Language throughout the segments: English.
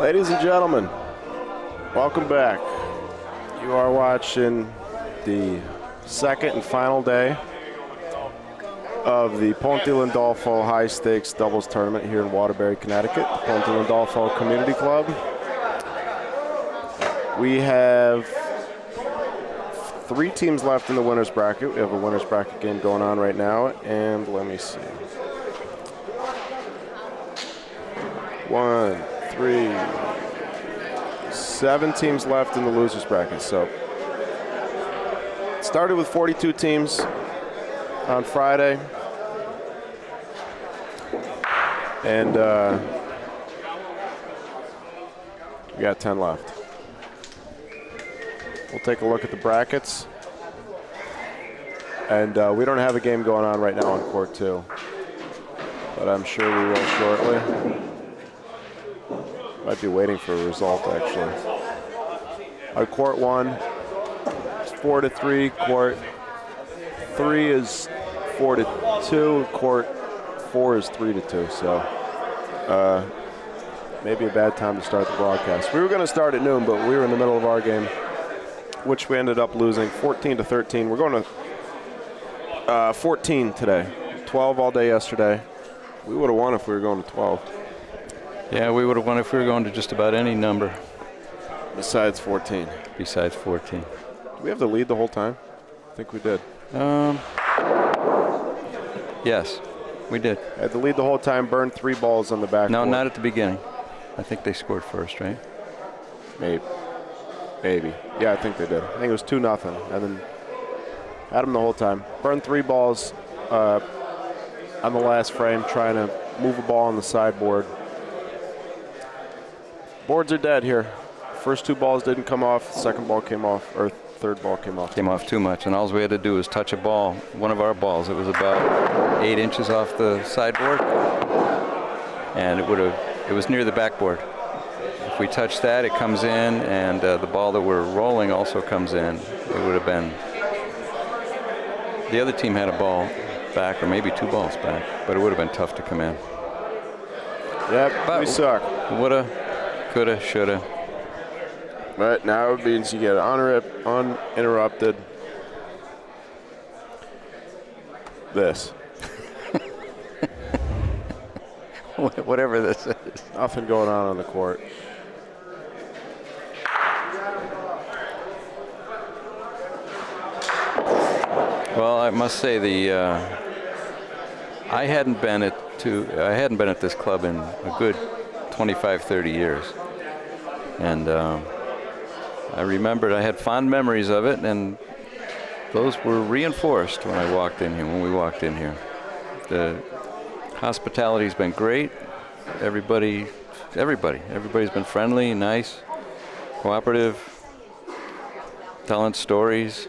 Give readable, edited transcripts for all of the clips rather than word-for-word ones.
Ladies and gentlemen, welcome back. You are watching the second and final day of the Pontelandolfo High Stakes Doubles Tournament here in Waterbury, Connecticut, the Pontelandolfo Community Club. We have 3 teams left in the winner's bracket. We have a winner's bracket game going on right now, and let me see. 1, 3, 7 teams left in the loser's bracket. So it started with 42 teams on Friday, and we got 10 left. We'll take a look at the brackets, and we don't have a game going on right now on court 2, but I'm sure we will shortly. Might be waiting for a result, actually. On court 1, it's 4-3. Court 3 is 4-2. Court 4 is 3-2. So maybe a bad time to start the broadcast. We were going to start at noon, but we were in the middle of our game, which we ended up losing 14-13. We're going to 14 today. 12 all day yesterday. We would have won if we were going to 12. Yeah, we would have won if we were going to just about any number. Besides 14. Besides 14. Did we have the lead the whole time? I think we did. Yes, we did. Had the lead the whole time, burned 3 balls on the back. No, not at the beginning. I think they scored first, right? Maybe. Yeah, I think they did. I think it was 2-0, and then had them the whole time. Burned 3 balls on the last frame, trying to move a ball on the sideboard. Boards are dead here. First 2 balls didn't come off. Second ball came off, or third ball came off. Came off too much, and all we had to do was touch a ball, one of our balls. It was about 8 inches off the sideboard, and it was near the backboard. If we touch that, it comes in, and the ball that we're rolling also comes in. It would have been, the other team had a ball back, or maybe 2 balls back, but it would have been tough to come in. Yep, but we suck. Woulda, coulda, shoulda. But now it means you get uninterrupted. This. Whatever this is. Nothing going on the court. Well, I must say I hadn't been at this club in a good 25, 30 years, and I remembered I had fond memories of it, and those were reinforced when we walked in here. The hospitality's been great. Everybody's been friendly, nice, cooperative, telling stories.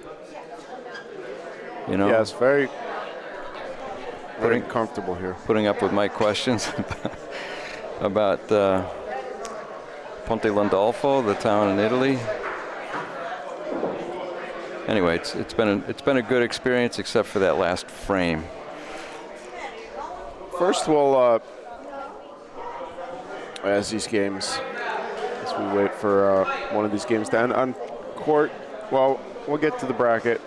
You know, yes, very comfortable here. Putting up with my questions about Pontelandolfo, the town in Italy. Anyway, it's been a good experience, except for that last frame. First, we'll as we wait for one of these games to end on court. Well, we'll get to the bracket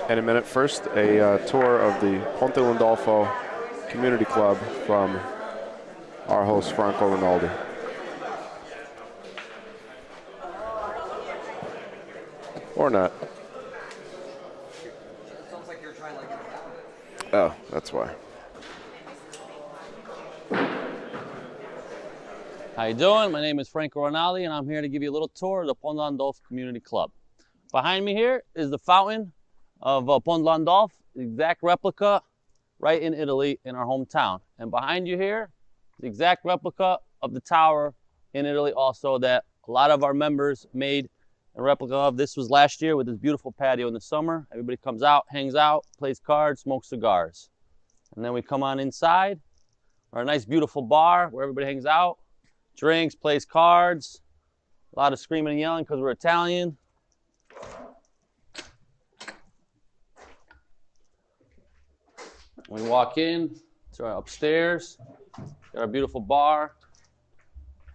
in a minute. First, a tour of the Pontelandolfo Community Club from our host, Franco Rinaldi. Or not. Sounds like you're trying to get around it. Oh, that's why. How you doing? My name is Franco Rinaldi, and I'm here to give you a little tour of the Pontelandolfo Community Club. Behind me here is the fountain of Pontelandolfo, the exact replica right in Italy, in our hometown. And behind you here, the exact replica of the tower in Italy also, that a lot of our members made a replica of. This was last year with this beautiful patio in the summer. Everybody comes out, hangs out, plays cards, smokes cigars. And then we come on inside, our nice beautiful bar where everybody hangs out, drinks, plays cards, a lot of screaming and yelling because we're Italian. We walk in to our upstairs, got our beautiful bar,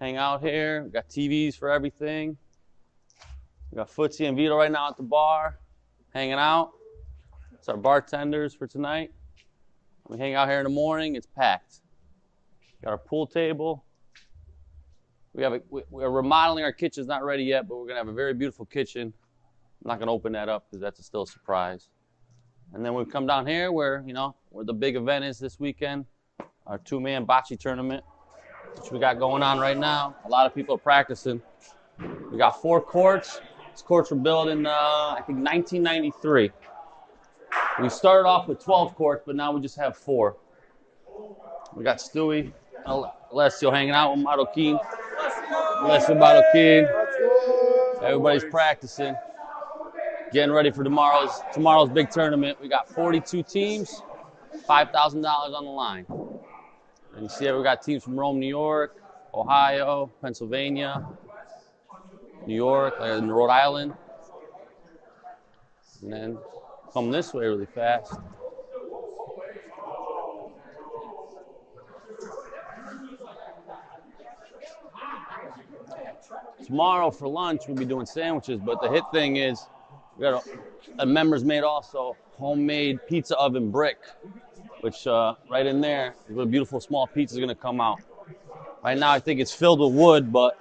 hang out here. We got TVs for everything. We got Footsie and Vito right now at the bar, hanging out. It's our bartenders for tonight. We hang out here in the morning. It's packed. Got our pool table. We're remodeling our kitchen. It's not ready yet, but we're gonna have a very beautiful kitchen. I'm not gonna open that up because that's still a surprise. And then we come down here where the big event is this weekend, our 2-man bocce tournament, which we got going on right now. A lot of people are practicing. We got 4 courts. These courts were built in, I think, 1993. We started off with 12 courts, but now we just have 4. We got Stewie, Alessio hanging out with Marroquin. Alessio Marroquin. Everybody's practicing. Getting ready for tomorrow's big tournament. We got 42 teams, $5,000 on the line. And you see we got teams from Rome, New York, Ohio, Pennsylvania, New York, and Rhode Island. And then come this way really fast. Tomorrow for lunch, we'll be doing sandwiches, but the hit thing is we got a members made also homemade pizza oven brick, which right in there is where a beautiful small pizza is going to come out. Right now, I think it's filled with wood, but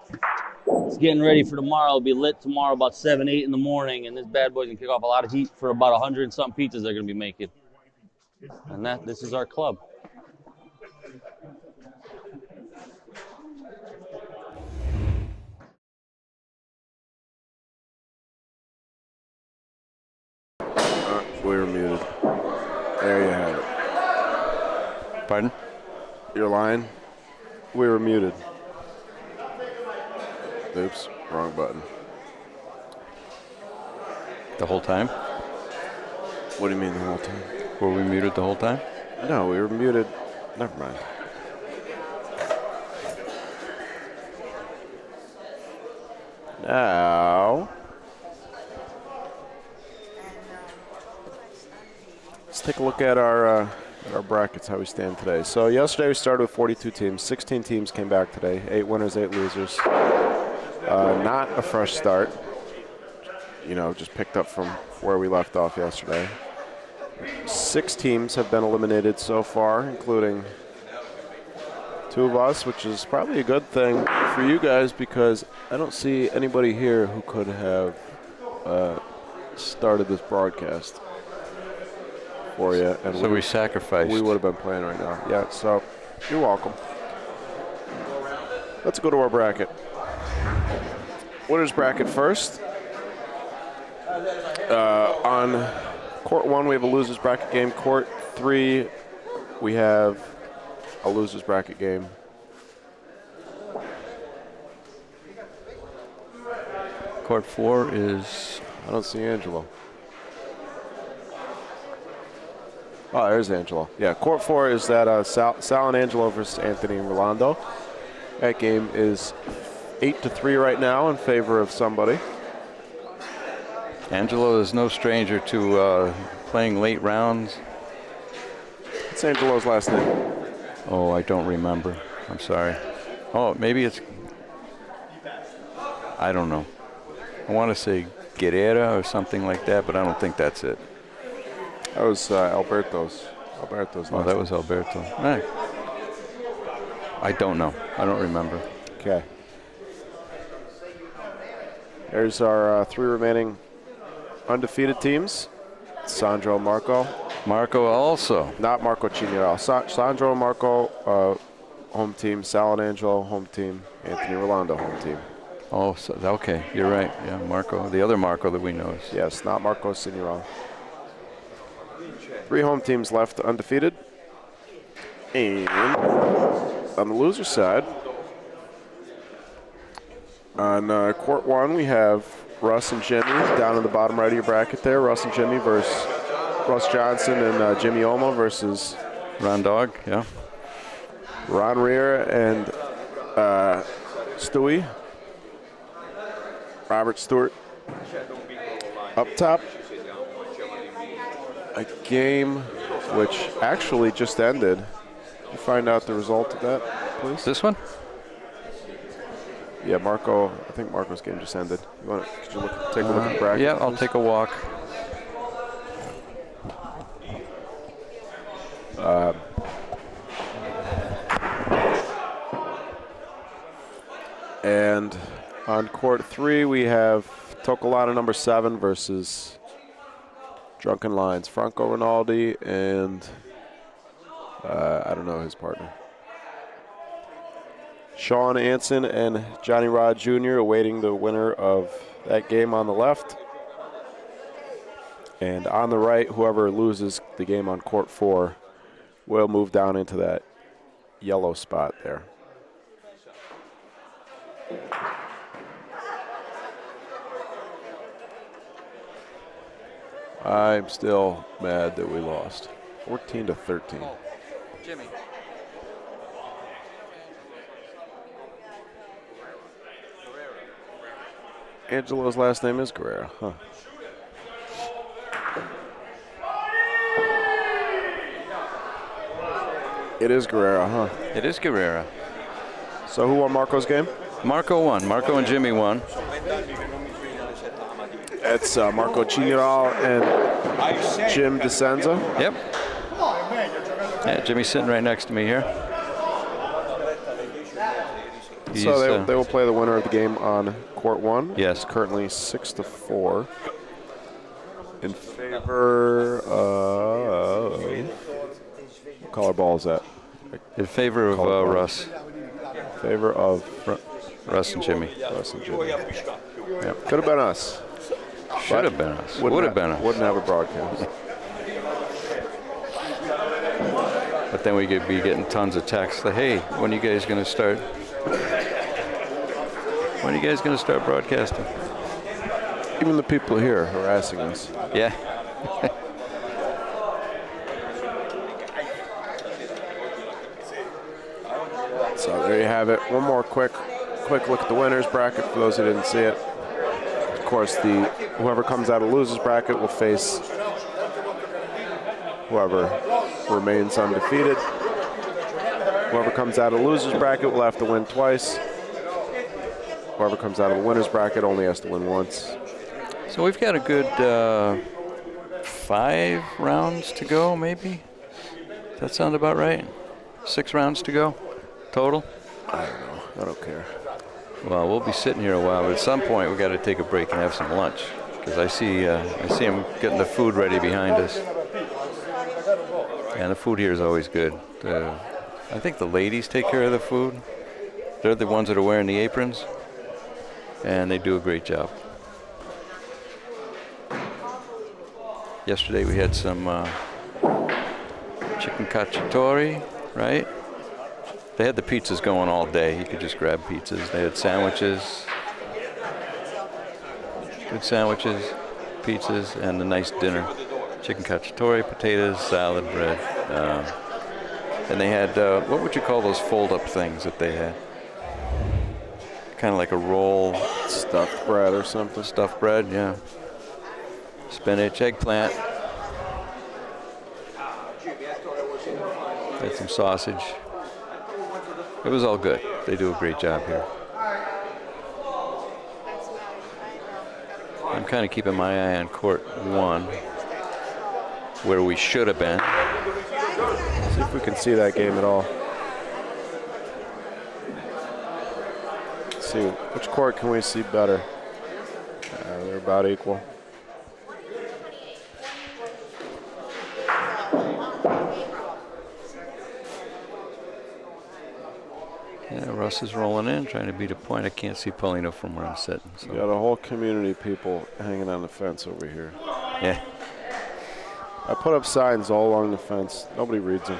it's getting ready for tomorrow. It'll be lit tomorrow about 7, 8 in the morning, and this bad boy's going to kick off a lot of heat for about 100 and something pizzas they're going to be making. And this is our club. We were muted. There you have it. Pardon? You're lying. We were muted. Oops, wrong button. The whole time? What do you mean the whole time? Were we muted the whole time? No, we were muted. Never mind. Now, let's take a look at our brackets, how we stand today. So yesterday we started with 42 teams. 16 teams came back today. 8 winners, 8 losers. Not a fresh start. Just picked up from where we left off yesterday. 6 teams have been eliminated so far, including 2 of us, which is probably a good thing for you guys because I don't see anybody here who could have started this broadcast for you. And so we sacrificed. We would have been playing right now. Yeah, so you're welcome. Let's go to our bracket. Winners bracket first. On court 1, we have a losers bracket game. Court 3, we have a losers bracket game. Court 4 is... I don't see Angelo. Oh, there's Angelo. Yeah, court 4 is that Sal and Angelo versus Anthony and Rolando. That game is 8-3 right now in favor of somebody. Angelo is no stranger to playing late rounds. What's Angelo's last name? Oh, I don't remember. I'm sorry. Oh, maybe it's... I don't know. I want to say Guerrera or something like that, but I don't think that's it. That was Alberto's last that was Alberto. Right. I don't know. I don't remember. Okay. There's our 3 remaining undefeated teams. Sandro, Marco. Marco also. Not Marco Cignarella. Sandro, Marco, home team. Sal and Angelo, home team. Anthony Rolando, home team. Oh, so, okay. You're right. Yeah, Marco. The other Marco that we know. Yes, not Marco Cignarella. 3 home teams left undefeated. And on the loser side, on court 1, we have Russ and Jimmy down in the bottom right of your bracket there. Russ and Jimmy versus Russ Johnson and Jimmy Olmo versus Ron Dog, yeah. Ron Rear and Stewie. Robert Stewart. Up top, a game which actually just ended. Can you find out the result of that, please? This one? Yeah, Marco. I think Marco's game just ended. Could you take a look at the bracket? Yeah, I'll please? take a walk. And on court 3, we have Tocolana number 7 versus Drunken Lions. Franco Rinaldi and I don't know his partner. Sean Anson and Johnny Rod Jr. awaiting the winner of that game on the left. And on the right, whoever loses the game on court 4 will move down into that yellow spot there. I'm still mad that we lost. 14-13. Jimmy. Angelo's last name is Guerrero, huh? It is Guerrero, huh? It is Guerrera. So who won Marco's game? Marco won. Marco and Jimmy won. It's Marco Chignal and Jim DeSenza. Yep. Yeah, Jimmy's sitting right next to me here. So they will play the winner of the game on court 1. Yes. It's currently 6-4 in favor of. What color ball is that? In favor of Russ. Favor of Russ and Jimmy. Russ and Jimmy. Yep. Could have been us. Should have been us. Would have been us. Wouldn't have a broadcast. But then we could be getting tons of texts. Like, hey, when are you guys going to start? When are you guys going to start broadcasting? Even the people here harassing us. Yeah. So there you have it. One more quick look at the winners bracket for those who didn't see it. Of course, whoever comes out of losers bracket will face whoever remains undefeated. Whoever comes out of losers bracket will have to win twice. Whoever comes out of the winners bracket only has to win once. So we've got a good 5 rounds to go, maybe? Does that sound about right? 6 rounds to go total? I don't know. I don't care. Well, we'll be sitting here a while, but at some point we got to take a break and have some lunch, because I see them getting the food ready behind us. And the food here is always good. I think the ladies take care of the food. They're the ones that are wearing the aprons, and they do a great job. Yesterday we had some chicken cacciatore, right? They had the pizzas going all day. You could just grab pizzas. They had sandwiches, good sandwiches, pizzas, and a nice dinner. Chicken cacciatore, potatoes, salad, bread. And they had, what would you call those fold-up things that they had? Kind of like a roll. Stuffed bread or something. Stuffed bread, yeah. Spinach, eggplant. Had some sausage. It was all good. They do a great job here. I'm kind of keeping my eye on court 1, where we should have been. See if we can see that game at all. Let's see, which court can we see better? They're about equal. Yeah, Russ is rolling in, trying to beat a point. I can't see Paulino from where I'm sitting. So. We got a whole community of people hanging on the fence over here. Yeah. I put up signs all along the fence. Nobody reads them.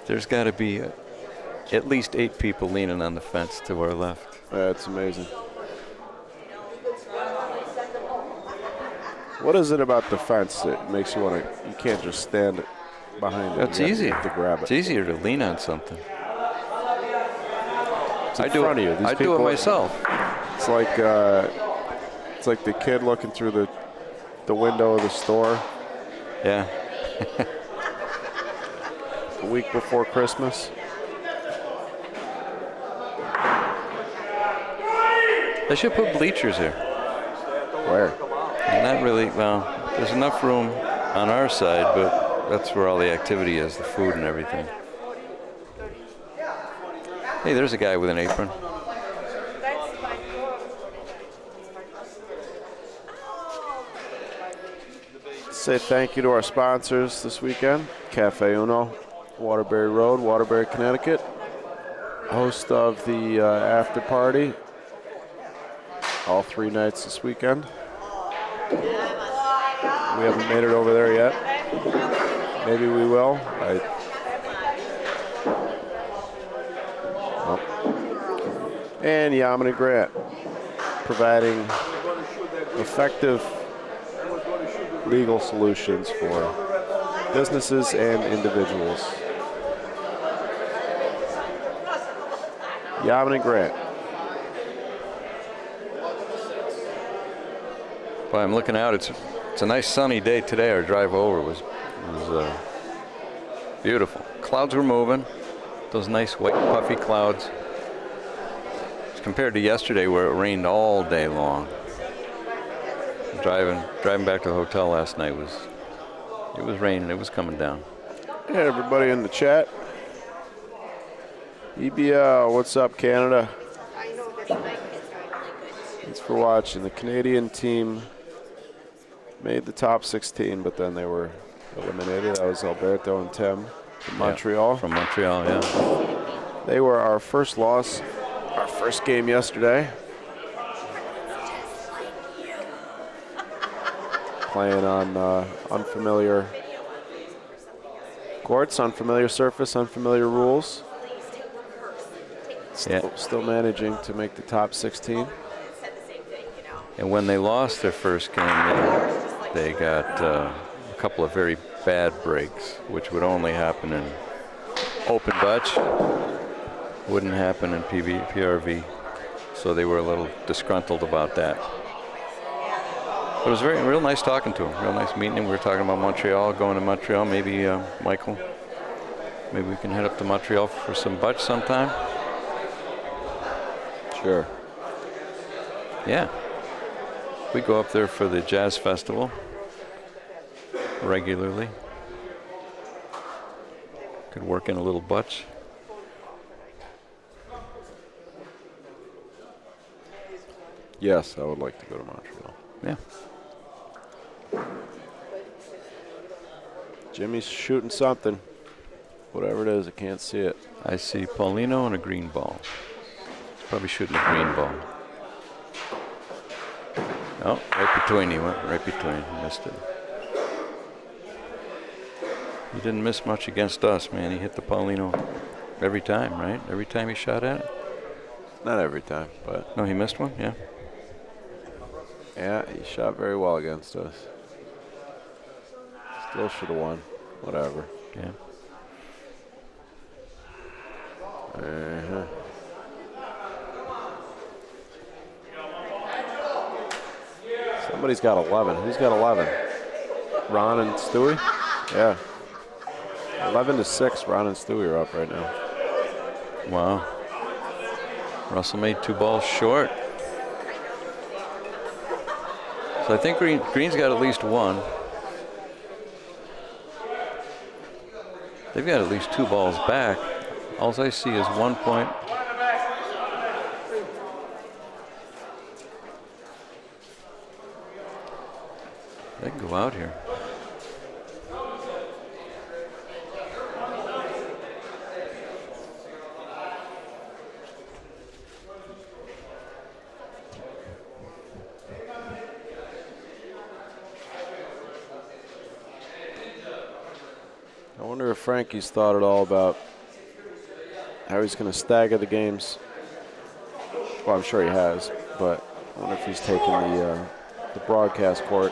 There's got to be at least 8 people leaning on the fence to our left. That's amazing. What is it about the fence that makes you want to? You can't just stand behind it. It's easy to grab it. It's easier to lean on something. It's in front of you. These I do it people- myself. It's like the kid looking through the window of the store Yeah. A week before Christmas. They should put bleachers here. Where? Not really. Well, there's enough room on our side, but that's where all the activity is, the food and everything. Hey, there's a guy with an apron. Say thank you to our sponsors this weekend. Cafe Uno, Waterbury Road, Waterbury, Connecticut. Host of the after party all 3 nights this weekend. We haven't made it over there yet. Maybe we will. And Yamini Grant, providing effective legal solutions for businesses and individuals. Yamini Grant. Well, I'm looking out. It's a nice sunny day today. Our drive over was beautiful. Clouds were moving. Those nice white puffy clouds. Compared to yesterday where it rained all day long. Driving back to the hotel last night it was raining. It was coming down. Hey, everybody in the chat. EBL, what's up, Canada? Thanks for watching. The Canadian team made the top 16, but then they were eliminated. That was Alberto and Tim from Montreal. From Montreal, yeah. They were our first loss, our first game yesterday. Playing on unfamiliar courts, unfamiliar surface, unfamiliar rules. Still managing to make the top 16. And when they lost their first game, they got a couple of very bad breaks, which would only happen in open Bocce, wouldn't happen in PRV. So they were a little disgruntled about that. But it was real nice talking to him, real nice meeting him. We were talking about Montreal, going to Montreal. Maybe, Michael, maybe we can head up to Montreal for some Bocce sometime. Sure. Yeah. We go up there for the jazz festival regularly. Could work in a little Bocce. Yes, I would like to go to Montreal. Yeah. Jimmy's shooting something. Whatever it is, I can't see it. I see Paulino and a green ball. He's probably shooting a green ball. Oh, right between. He went right between. He missed it. He didn't miss much against us, man. He hit the Paulino every time, right? Every time he shot at it? Not every time, but... No, he missed one? Yeah. Yeah, he shot very well against us. Still should have won. Whatever. Yeah. Somebody's got 11. Who's got 11? Ron and Stewie? Yeah. 11-6. Ron and Stewie are up right now. Wow. Russell made 2 balls short. So I think Green's got at least 1. They've got at least 2 balls back. All I see is 1 point. They can go out here. I wonder if Frankie's thought at all about how he's going to stagger the games. Well, I'm sure he has, but I wonder if he's taken the broadcast court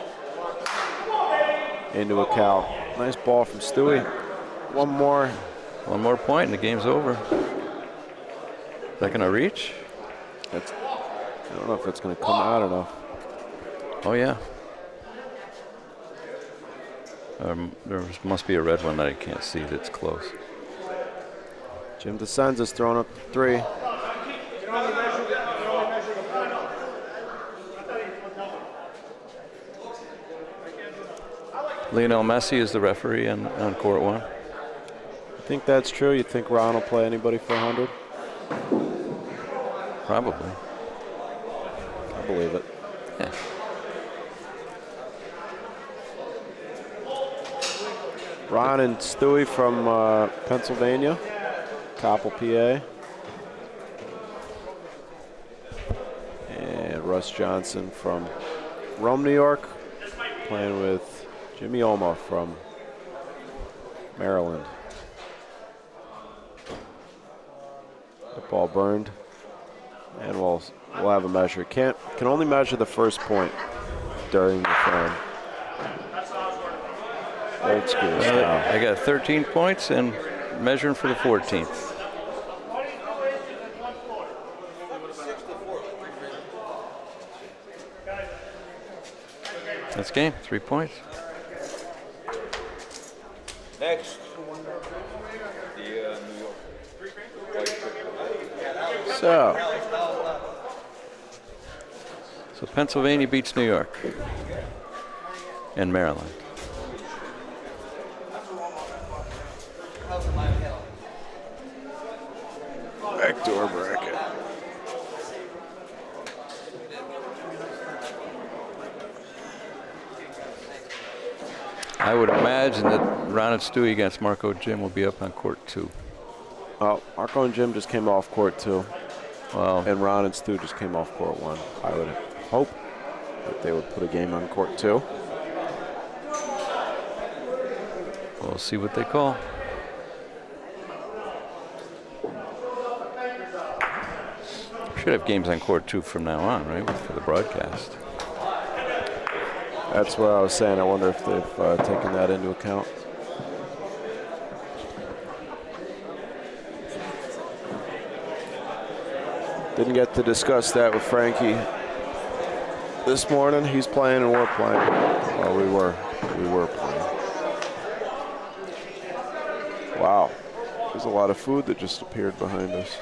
into account. Nice ball from Stewie. One more point and the game's over. Is that going to reach? I don't know if it's going to come out enough. Oh, yeah. There must be a red one that I can't see that's close. Jim DeSenza is throwing up 3. Lionel Messi is the referee on court 1. I think that's true. You think Ron will play anybody for 100? Probably. I believe it. Yeah. Ron and Stewie from Pennsylvania, Coppell, PA. And Russ Johnson from Rome, New York, playing with Jimmy Oma from Maryland. The ball burned, and we'll have a measure. Can only measure the first point during the frame. Old school style. I got 13 points and measuring for the 14th. That's game. 3 points. Next. So Pennsylvania beats New York and Maryland. Backdoor bracket. I would imagine that Ron and Stewie against Marco Jim will be up on court 2. Well, Marco and Jim just came off court 2. Well, And Ron and Stu just came off court 1. I would hope that they would put a game on court 2. we'll see what they call. Should have games on court 2 from now on, right, for the broadcast. That's what I was saying. I wonder if they've taken that into account. Didn't get to discuss that with Frankie this morning. He's playing and we're playing. Well, we were playing. Wow. There's a lot of food that just appeared behind us.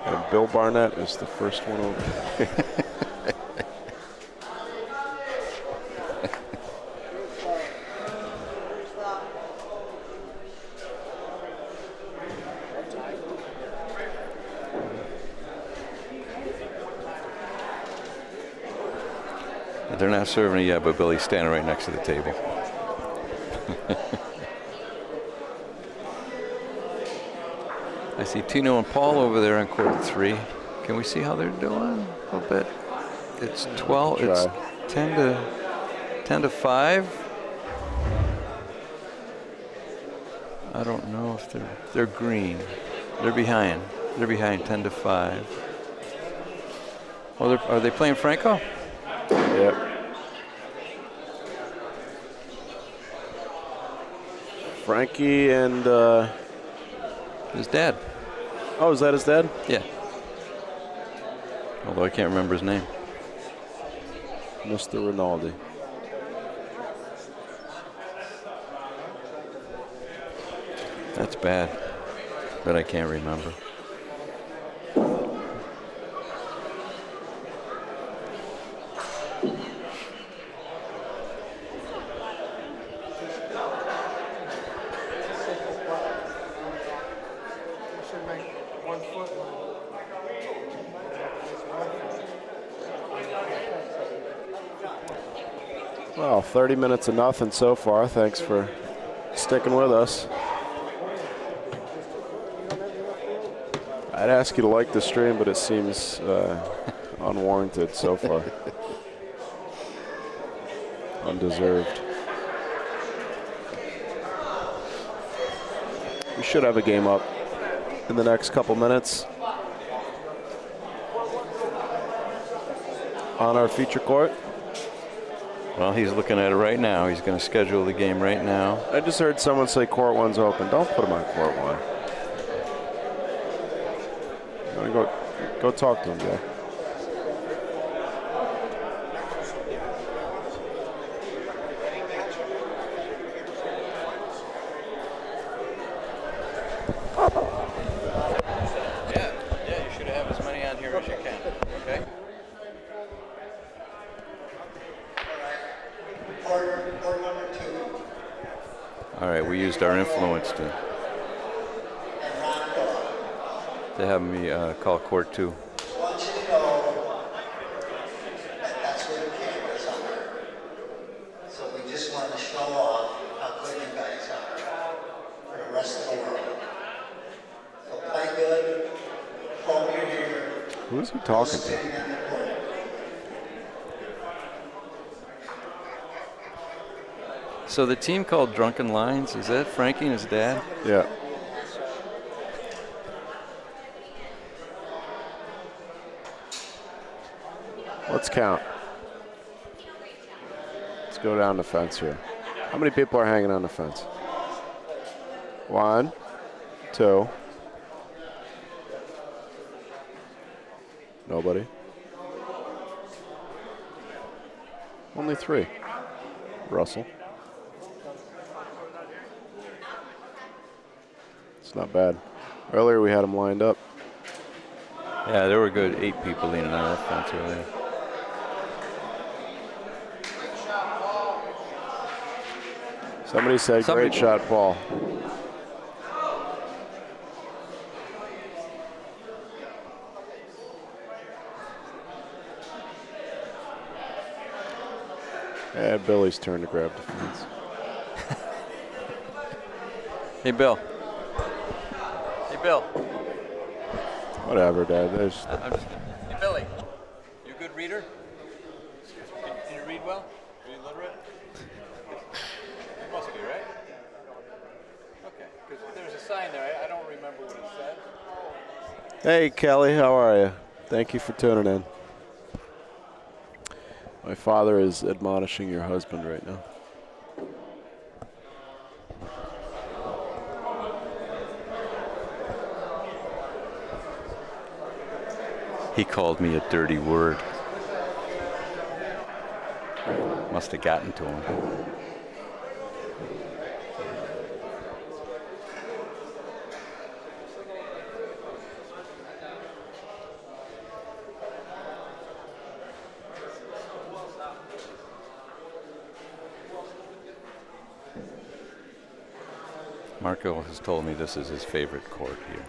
And Bill Barnett is the first one over. They're not serving it yet, but Billy's standing right next to the table. I see Tino and Paul over there on court 3. Can we see how they're doing a little bit? It's 12. It's 10 to 5. I don't know if they're green. They're behind. They're behind 10 to 5. Oh, are they playing Franco? Yep. Frankie and His dad. oh, is that his dad? Yeah. Although I can't remember his name. Mr. Rinaldi. That's bad that I can't remember. Well, 30 minutes of nothing so far. Thanks for sticking with us. I'd ask you to like the stream, but it seems unwarranted so far. Undeserved. We should have a game up in the next couple minutes on our feature court. Well, he's looking at it right now. He's going to schedule the game right now. I just heard someone say court 1's open. Don't put him on court 1. Go talk to him, Jack. used our influence to have me call court 2. I want you to know that that's where the cameras are. So we just want to show off how good you guys are for the rest of the world. So play good. Hope you're here. Who is he talking to? Sitting on the court. So the team called Drunken Lions, is that Frankie and his dad? Yeah. Let's count. Let's go down the fence here. How many people are hanging on the fence? 1, 2. Nobody. Only 3. Russell. It's not bad. Earlier we had them lined up. Yeah, there were good 8 people leaning on that fence earlier. Somebody said, great shot, Paul. Yeah, Billy's turn to grab the fence. Hey, Bill. Hey, Bill. Whatever, Dad. There's I'm just kidding. Hey, Billy. You a good reader? Can you read well? Are you literate? You must be, right? Okay, because there's a sign there. I don't remember what it said. Hey, Kelly, how are you? Thank you for tuning in. My father is admonishing your husband right now. He called me a dirty word. Must have gotten to him. Marco has told me this is his favorite court here.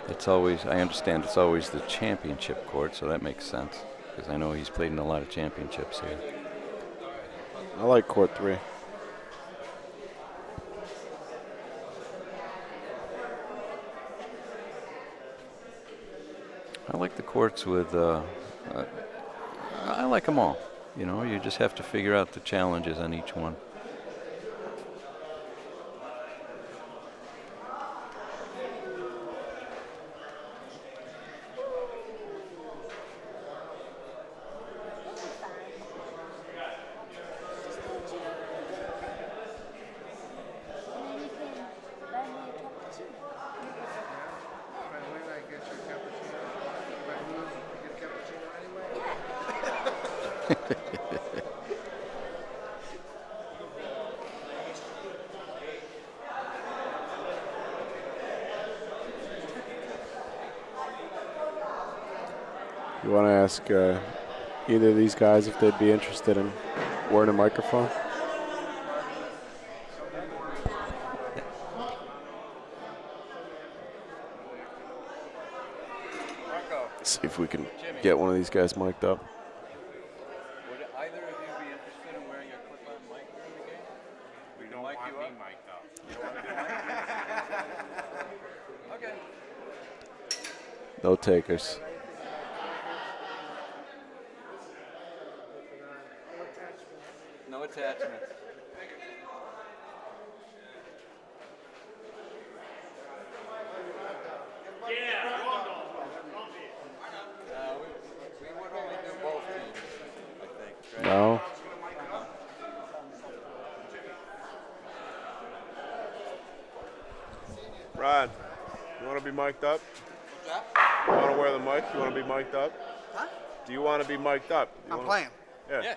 It's always, I understand it's always the championship court, so that makes sense, because I know he's played in a lot of championships here. I like court 3. I like the courts with, I like them all. You know, you just have to figure out the challenges on each one. You want to ask either of these guys if they'd be interested in wearing a microphone? See if we can get one of these guys mic'd up. Would either of you be interested in wearing a clip-on mic during the game? We don't want me mic'd up. You don't want to be mic'd? Okay. No takers. No attachments. We would only do both teams, I think, right? No. Rod, you want to be mic'd up? What's that? You want to wear the mic? You want to be mic'd up? Huh? Do you want to be mic'd up? You I'm wanna- playing. Yeah. Yeah.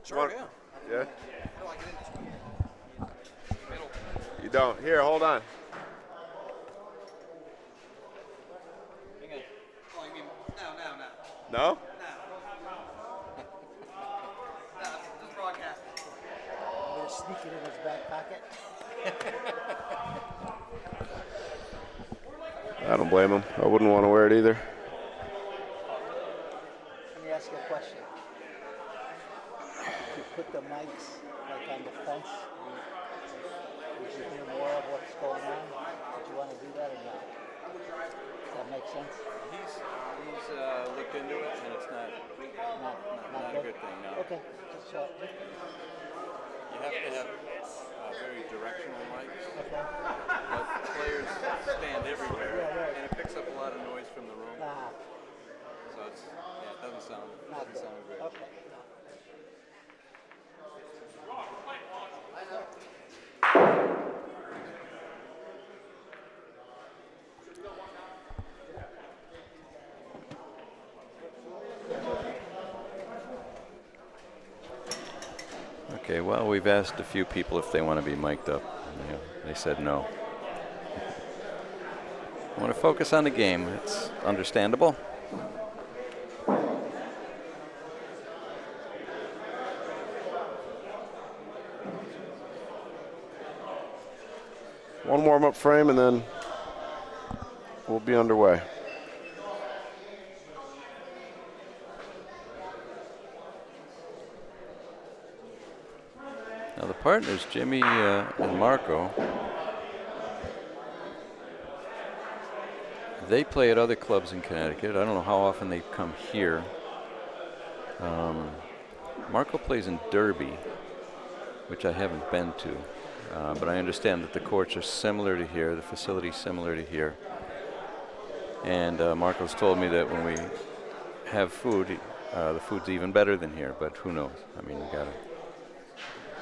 Sure, want- yeah. Yeah? How do I get in this one? Middle. You don't. Here, hold on. Hang on. Oh, you mean, no. No? No, this is broadcasting. Sneak it in his back pocket. I don't blame him. I wouldn't want to wear it either. Let me ask you a question. If you put the mics like on the fence, would you hear more of what's going on? Would you want to do that or not? Does that make sense? He's looked into it, and it's not a good thing. No. Okay. Just, You have to have very directional mics, okay. but players stand everywhere, Yeah, right. and it picks up a lot of noise from the room. Ah, So it's it doesn't sound not good. great. Okay. Okay, well, we've asked a few people if they want to be mic'd up. Yeah, they said no. I want to focus on the game. It's understandable. One warm-up frame, and then we'll be underway. Now the partners, Jimmy and Marco, they play at other clubs in Connecticut. I don't know how often they come here. Marco plays in Derby, which I haven't been to, but I understand that the courts are similar to here, the facility's similar to here. And Marco's told me that when we have food, the food's even better than here, but who knows? I mean, you gotta.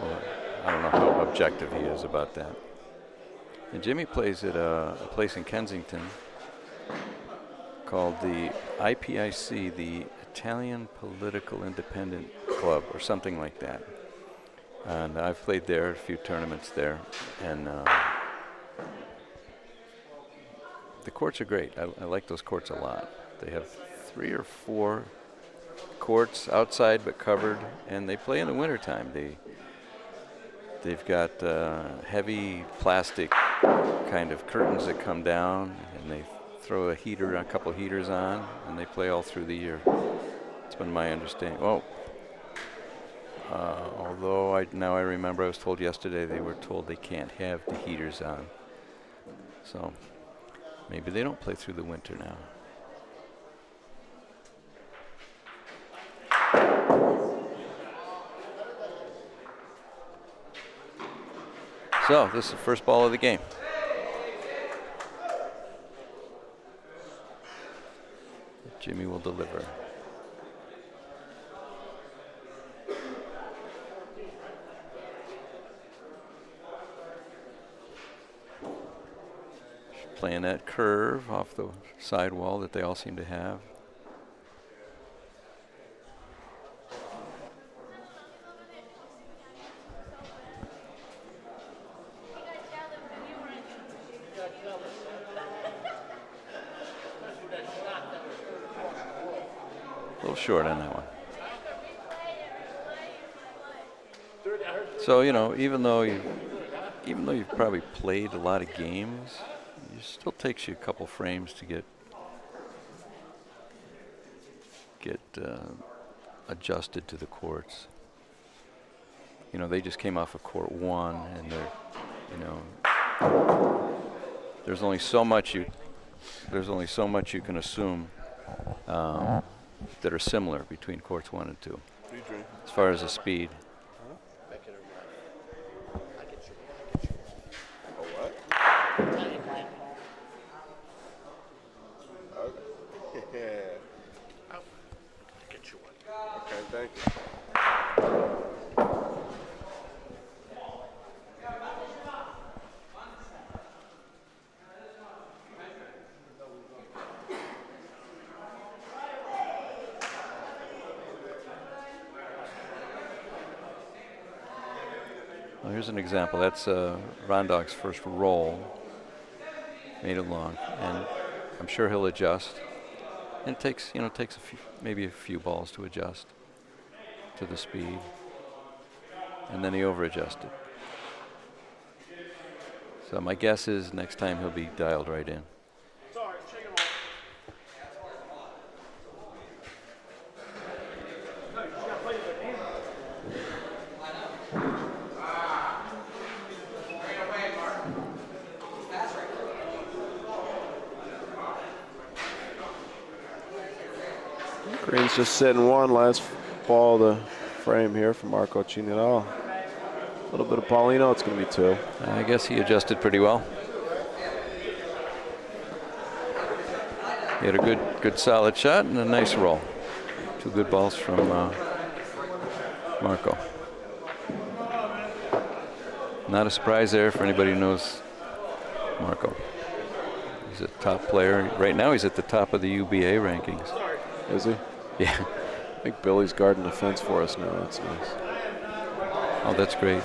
Well, I don't know how objective he is about that. And Jimmy plays at a place in Kensington called the IPIC, the Italian Political Independent Club, or something like that. And I've played there, a few tournaments there, and the courts are great. I like those courts a lot. They have 3 or 4 courts outside but covered, and they play in the wintertime. They've got heavy plastic kind of curtains that come down, and they throw a couple heaters on, and they play all through the year. It's been my understanding. Oh, although now I remember I was told yesterday they were told they can't have the heaters on. So maybe they don't play through the winter now. So this is the first ball of the game. Jimmy will deliver. Playing that curve off the sidewall that they all seem to have. A little short on that one. So, you know, even though you've probably played a lot of games, it still takes you a couple frames to get adjusted to the courts. You know, they just came off of court 1, and they're, you know, there's only so much you can assume that are similar between courts 1 and 2 as far as the speed. Okay, thank you. Well, here's an example. That's Rondog's first roll. Made it long, and I'm sure he'll adjust. And it takes maybe a few balls to adjust to the speed, and then he over-adjusted. So my guess is next time he'll be dialed right in. Green's just sitting one. Last ball of the frame here for Marco Cignarella. A little bit of Paulino. It's going to be 2. I guess he adjusted pretty well. He had a good solid shot and a nice roll. 2 good balls from Marco. Not a surprise there for anybody who knows Marco. He's a top player. Right now he's at the top of the UBA rankings. Is he? Yeah. I think Billy's guarding the fence for us now. That's nice. Oh, that's great.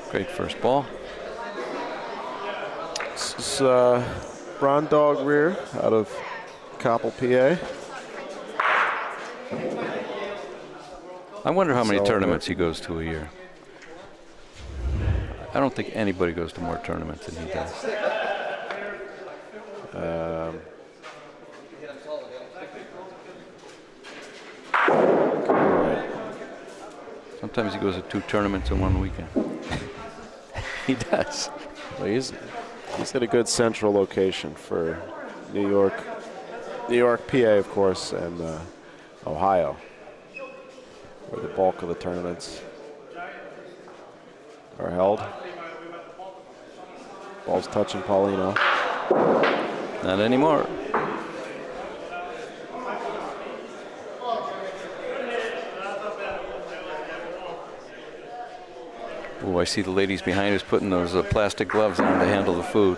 Great first ball. This is Ron Dog Rear out of Coppell, PA. I wonder how many So, tournaments he goes to a year. I don't think anybody goes to more tournaments than he does. Sometimes he goes to 2 tournaments in one weekend. He does. Well, he's at a good central location for New York, PA, of course, and Ohio, where the bulk of the tournaments are held. Ball's touching Paulino. Not anymore. Oh, I see the ladies behind us putting those plastic gloves on to handle the food.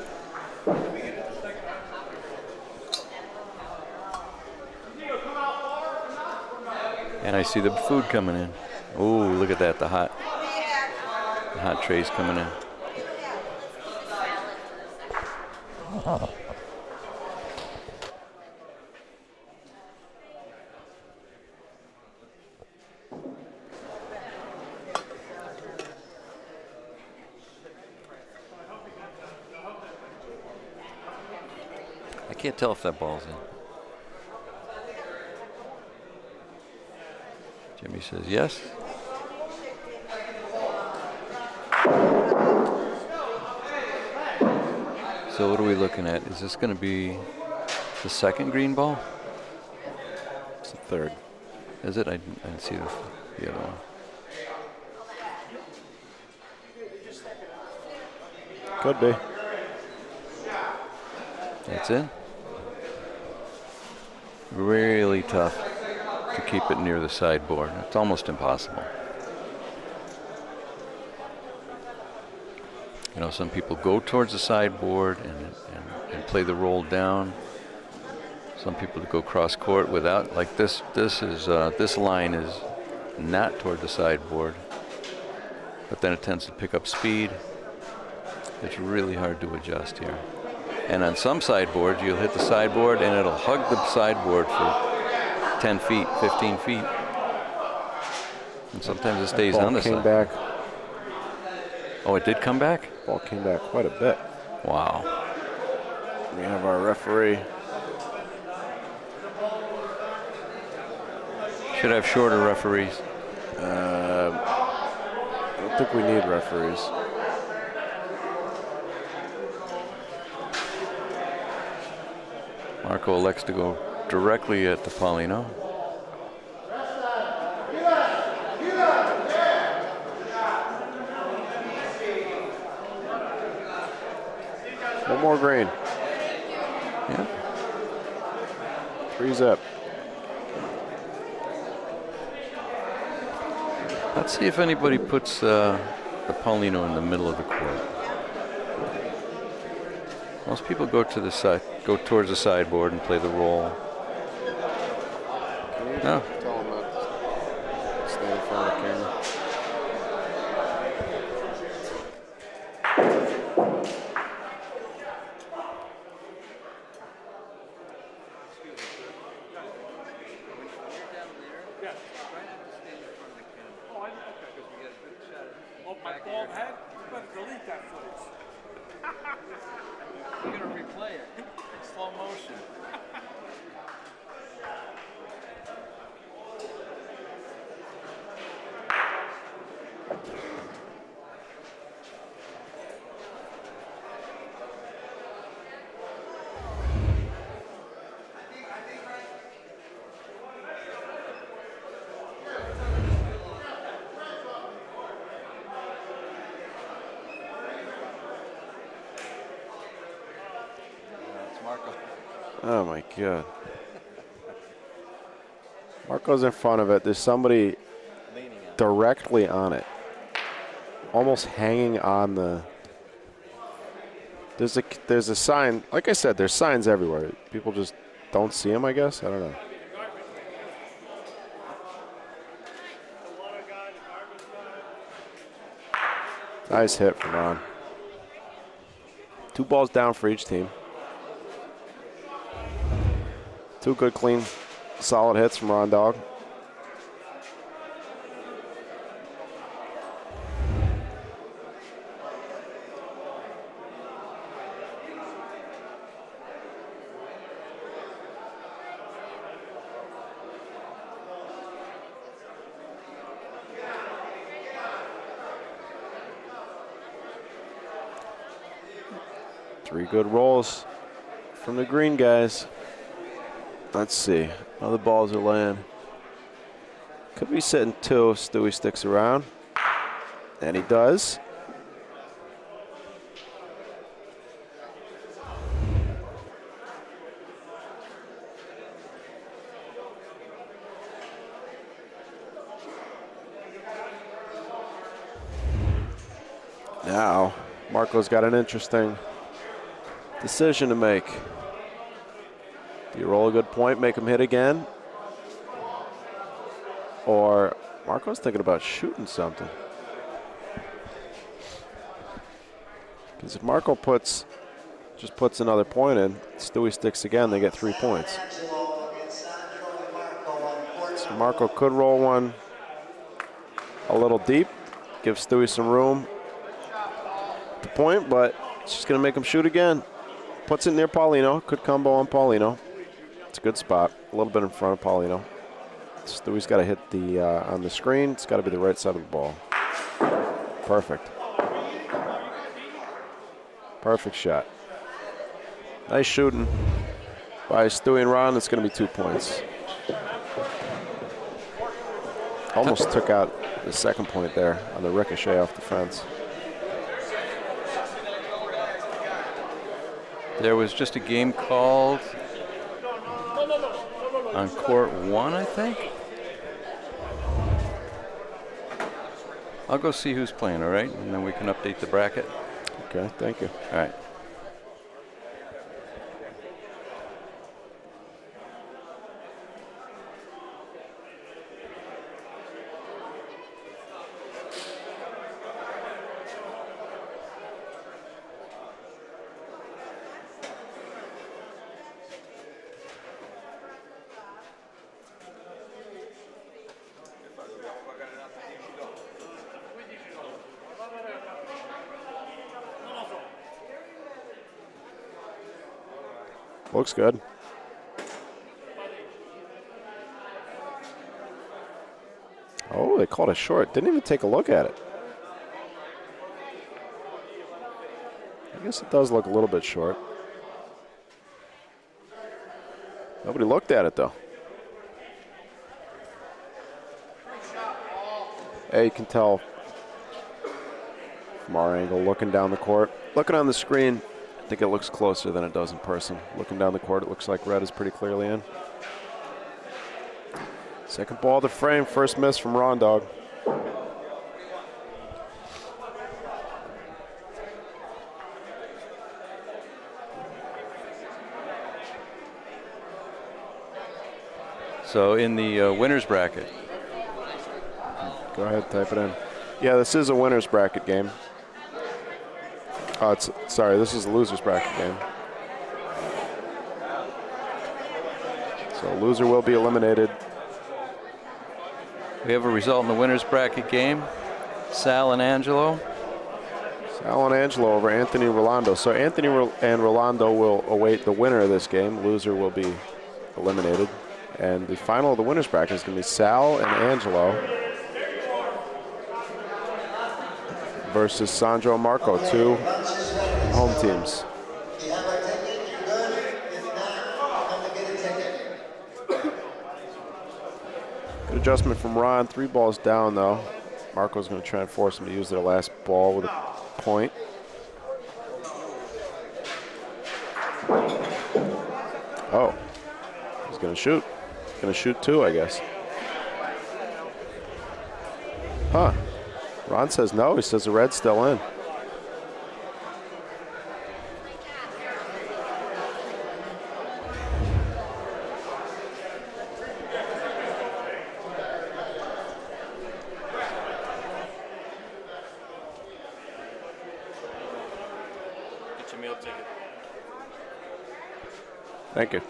And I see the food coming in. Oh, look at that, the hot trays coming in. I can't tell if that ball's in. Jimmy says yes. So what are we looking at? Is this going to be the second green ball? It's the third. Is it? I didn't see the other one. Could be. That's it. Really tough to keep it near the sideboard. It's almost impossible. You know, some people go towards the sideboard and play the roll down. Some people go cross court without, like this line is not toward the sideboard, but then it tends to pick up speed. It's really hard to adjust here. And on some sideboards, you'll hit the sideboard and it'll hug the sideboard for 10 feet, 15 feet. And sometimes it stays on the side. Ball came back. Oh, it did come back? Ball came back quite a bit. Wow. We have our referee. Should have shorter referees. I don't think we need referees. Marco elects to go directly at the Paulino. One more green. Yeah. 3 zip. Let's see if anybody puts the Paulino in the middle of the court. Most people go to the side, go towards the sideboard and play the roll. No. Tell him that. Stay in front of the camera. bald head? You better delete that footage. We're gonna replay it in slow motion. It's Marco. Oh my God. Marco's in front of it. There's somebody directly on it. Almost hanging on the. There's a sign. Like I said, there's signs everywhere. People just don't see them, I guess. I don't know. Nice hit from Ron. 2 balls down for each team. 2 good, clean, solid hits from Ron Dog. Three good rolls from the green guys. Let's see how the balls are laying. Could be sitting 2 if Stewie sticks around. And he does. Now, Marco's got an interesting decision to make. Do you roll a good point, make him hit again? Or Marco's thinking about shooting something. Because if Marco just puts another point in, Stewie sticks again, they get 3 points. So Marco could roll one a little deep, give Stewie some room to point, but it's just going to make him shoot again. Puts it near Paulino. Could combo on Paulino. It's a good spot. A little bit in front of Paulino. Stewie's got to hit the on the screen. It's got to be the right side of the ball. Perfect. Perfect shot. Nice shooting by Stewie and Ron. It's going to be 2 points. Almost took out the second point there on the ricochet off the fence. There was just a game called on court 1, I think. I'll go see who's playing, all right? And then we can update the bracket. Okay, thank you. All right. Looks good. Oh, they called it short. Didn't even take a look at it. I guess it does look a little bit short. Nobody looked at it, though. Hey, you can tell from our angle, looking down the court. Looking on the screen, I think it looks closer than it does in person. Looking down the court, it looks like red is pretty clearly in. Second ball to frame, first miss from Ron Dog. So in the winner's bracket. Go ahead, type it in. Yeah, this is a winner's bracket game. Sorry, this is a loser's bracket game. So loser will be eliminated. We have a result in the winner's bracket game. Sal and Angelo Alan Angelo over Anthony Rolando. So Anthony and Rolando will await the winner of this game. Loser will be eliminated. And the final of the winners bracket is going to be Sal and Angelo versus Sandro and Marco, two home teams. If you have a ticket, you're good. If not, come to get a ticket. Good adjustment from Ron. 3 balls down, though. Marco's going to try and force him to use their last ball with a point. Oh, he's going to shoot. Going to shoot 2, I guess. Huh. Ron says no. He says the red's still in. Get your meal ticket. Thank you.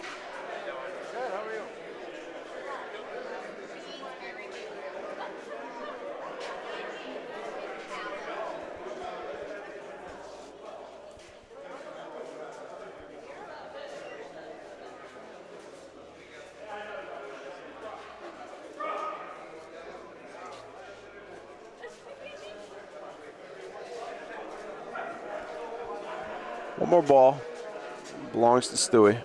One more ball. Belongs to Stewie.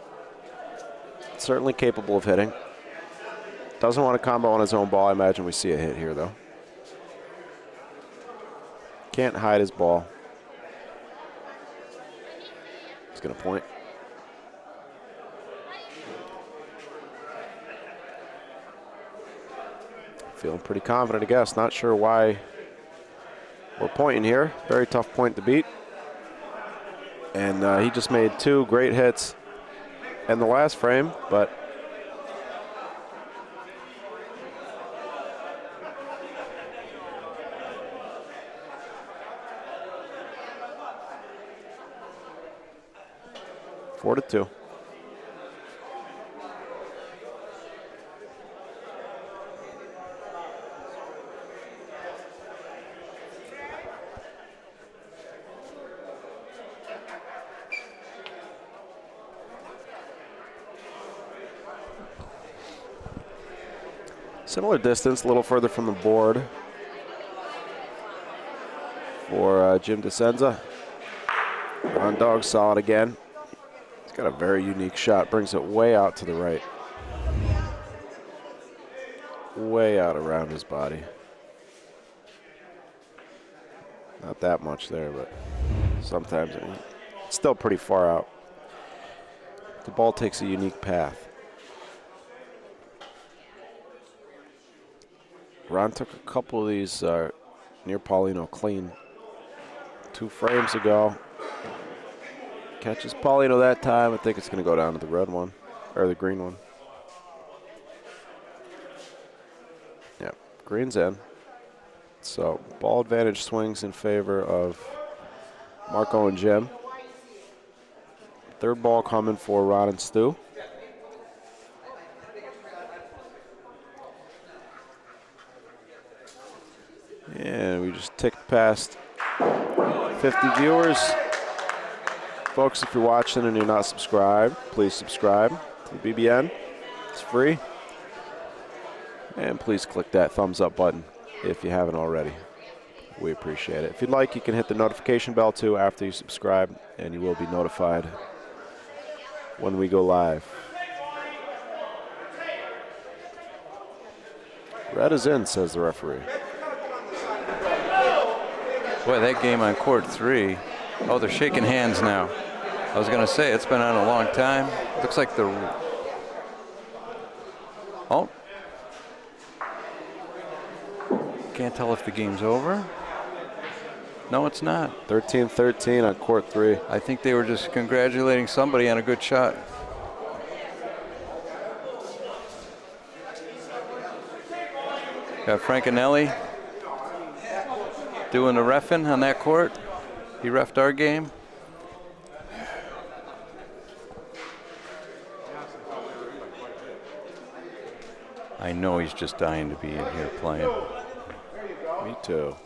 Certainly capable of hitting. Doesn't want to combo on his own ball. I imagine we see a hit here, though. Can't hide his ball. He's going to point. Feeling pretty confident, I guess. Not sure why we're pointing here. Very tough point to beat. And he just made 2 great hits in the last frame, but four to 2. Similar distance, a little further from the board for Jim DeSenza. On dog solid again. He's got a very unique shot, brings it way out to the right. Way out around his body. Not that much there, but sometimes it's still pretty far out. The ball takes a unique path. Ron took a couple of these near Paulino clean 2 frames ago. Catches Paulino that time. I think it's going to go down to the red one, or the green one. Yeah, green's in. So ball advantage swings in favor of Marco and Jim. 3rd ball coming for Ron and Stu. And we just ticked past 50 viewers. Folks, if you're watching and you're not subscribed, please subscribe to the BBN. It's free. And please click that thumbs up button if you haven't already. We appreciate it. If you'd like, you can hit the notification bell too after you subscribe, and you will be notified when we go live. Red is in, says the referee. Boy, that game on court 3. Oh, they're shaking hands now. I was going to say, it's been on a long time. Looks like the... Oh. Can't tell if the game's over. No, it's not. 13-13 on court 3. I think they were just congratulating somebody on a good shot. Got Francanelli doing the reffing on that court. He reffed our game. I know he's just dying to be in here playing. Me too.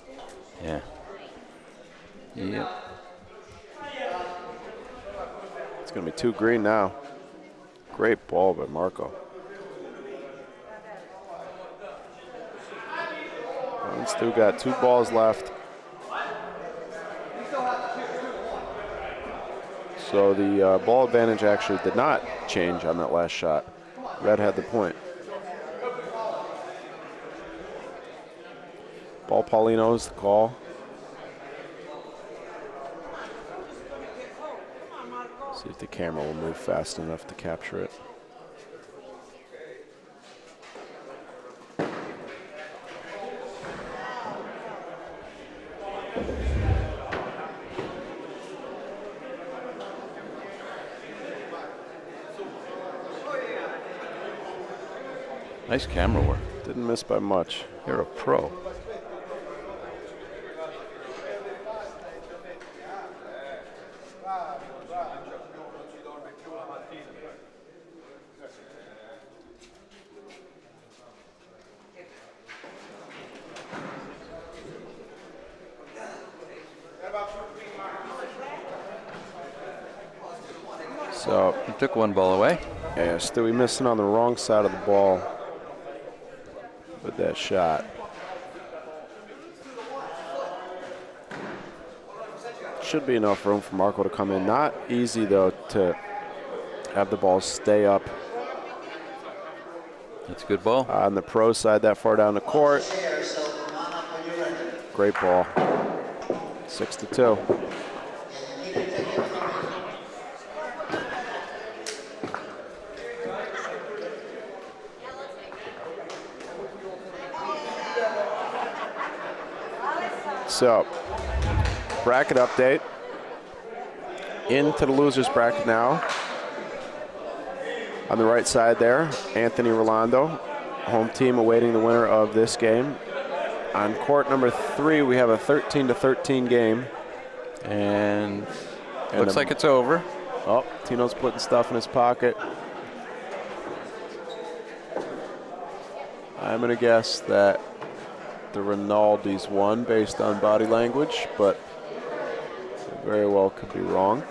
Yeah. Yep. It's going to be 2 green now. Great ball by Marco. Still got 2 balls left. So the ball advantage actually did not change on that last shot. Red had the point. Ball Paulino is the call. See if the camera will move fast enough to capture it. Nice camera work. Didn't miss by much. You're a pro. So He took 1 ball away. yeah, Stewie missing on the wrong side of the ball with that shot. Should be enough room for Marco to come in. Not easy though to have the ball stay up That's a good ball. on the pro side that far down the court. Great ball. 6-2. So, bracket update. Into the losers bracket now. On the right side there, Anthony Rolando, home team awaiting the winner of this game. On court number 3, we have a 13-13 game. And looks like it's over. Oh, Tino's putting stuff in his pocket. I'm going to guess that the Rinaldis won based on body language, but very well could be wrong.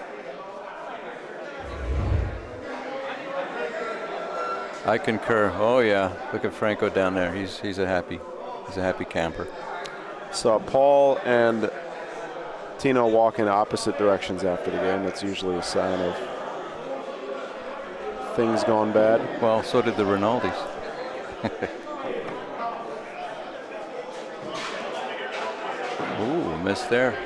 I concur. Oh yeah, look at Franco down there. He's a happy camper. So Paul and Tino walk in opposite directions after the game. That's usually a sign of things gone bad. Well, so did the Rinaldis. Ooh, missed there.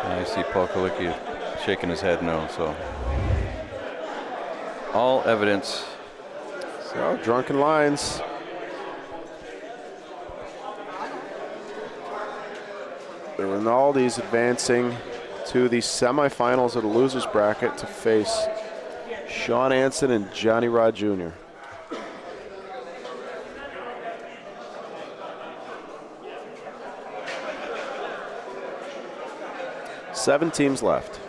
I see Paul Kalicki shaking his head no, so all evidence. So drunken lines. The Rinaldis advancing to the semifinals of the losers bracket to face Sean Anson and Johnny Rod Jr. Seven teams left.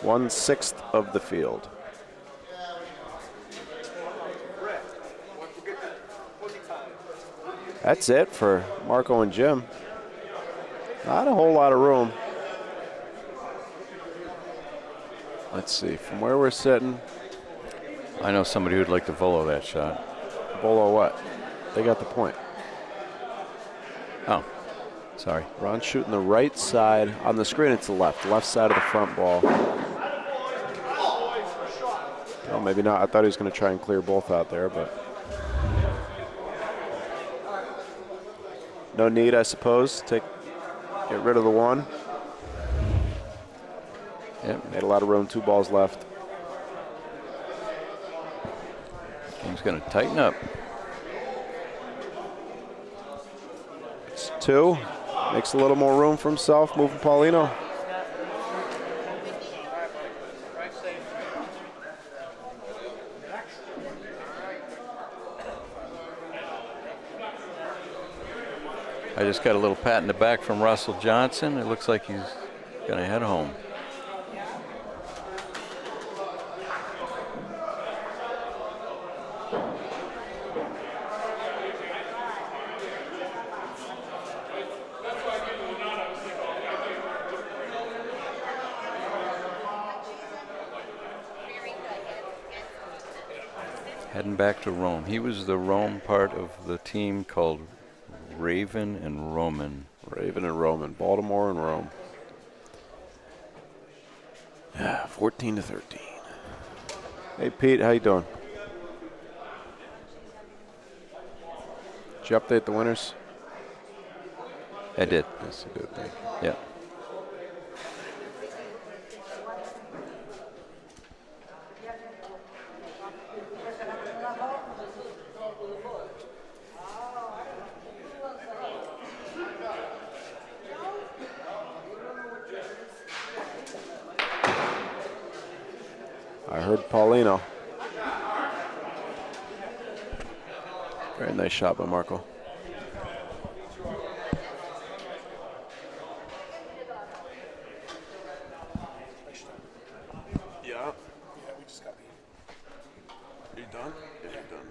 1/6 of the field. That's it for Marco and Jim. Not a whole lot of room. Let's see, from where we're sitting. I know somebody who'd like to volo that shot. Bolo what? They got the point. Oh, sorry. Ron's shooting the right side. On the screen, it's the left side of the front ball. Oh, maybe not. I thought he was going to try and clear both out there, but no need, I suppose. Get rid of the one. Yep. Made a lot of room. 2 balls left. Game's going to tighten up. It's 2. Makes a little more room for himself. Moving Paulino. I just got a little pat in the back from Russell Johnson. It looks like he's going to head home. Heading back to Rome. He was the Rome part of the team called Raven and Roman. Raven and Roman, Baltimore and Rome. Yeah, 14-13. Hey Pete, how you doing? Did you update the winners? I did. That's a good thing. Yeah. I heard Paulino. Very nice shot by Marco. Yeah. We just got the. You done? Yeah, you're done.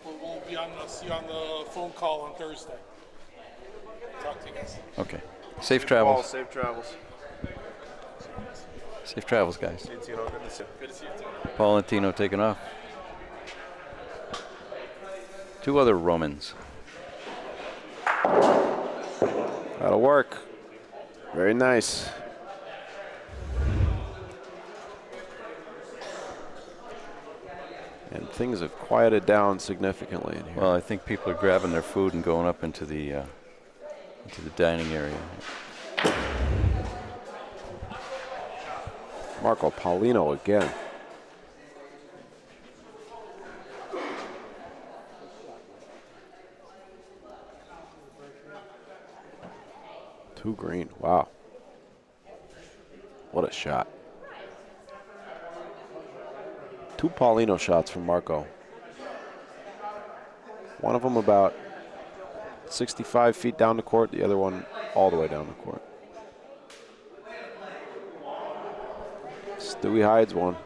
We'll be on see you on the phone call on Thursday. Talk to you guys. Okay. Safe travels. Safe travels. Safe travels, guys. Good to see you too. Paul and Tino taking off. 2 other Romans. That'll work. Very nice. And things have quieted down significantly in here. Well, I think people are grabbing their food and going up into the dining area. Marco Paulino again. Two green. Wow. What a shot. 2 Paulino shots from Marco. One of them about 65 feet down the court, the other one all the way down the court. Stewie hides one.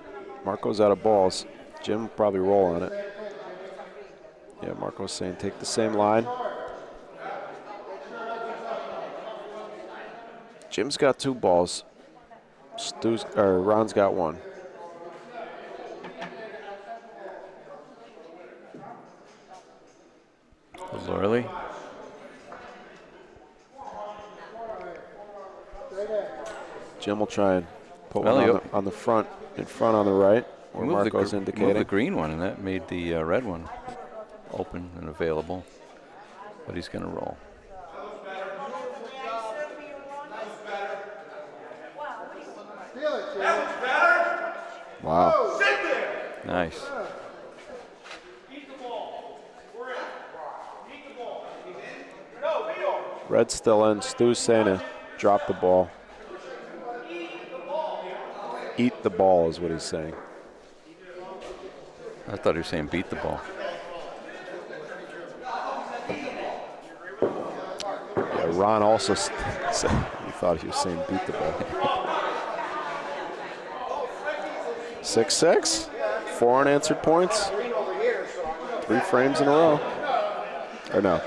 Marco's out of balls. Jim will probably roll on it. Yeah, Marco's saying take the same line. Jim's got 2 balls. Ron's got 1. A little early. Jim will try and put Well, one on the front, in front on the right, where Marco's Move indicating. the green one, and that made the red one open and available. But he's going to roll. Wow. Nice. Red's still in. Stu's saying to drop the ball. Eat the ball is what he's saying. I thought he was saying beat the ball. Yeah, Ron also said he thought he was saying beat the ball. 6-6. 4 unanswered points. 3 frames in a row. Or no,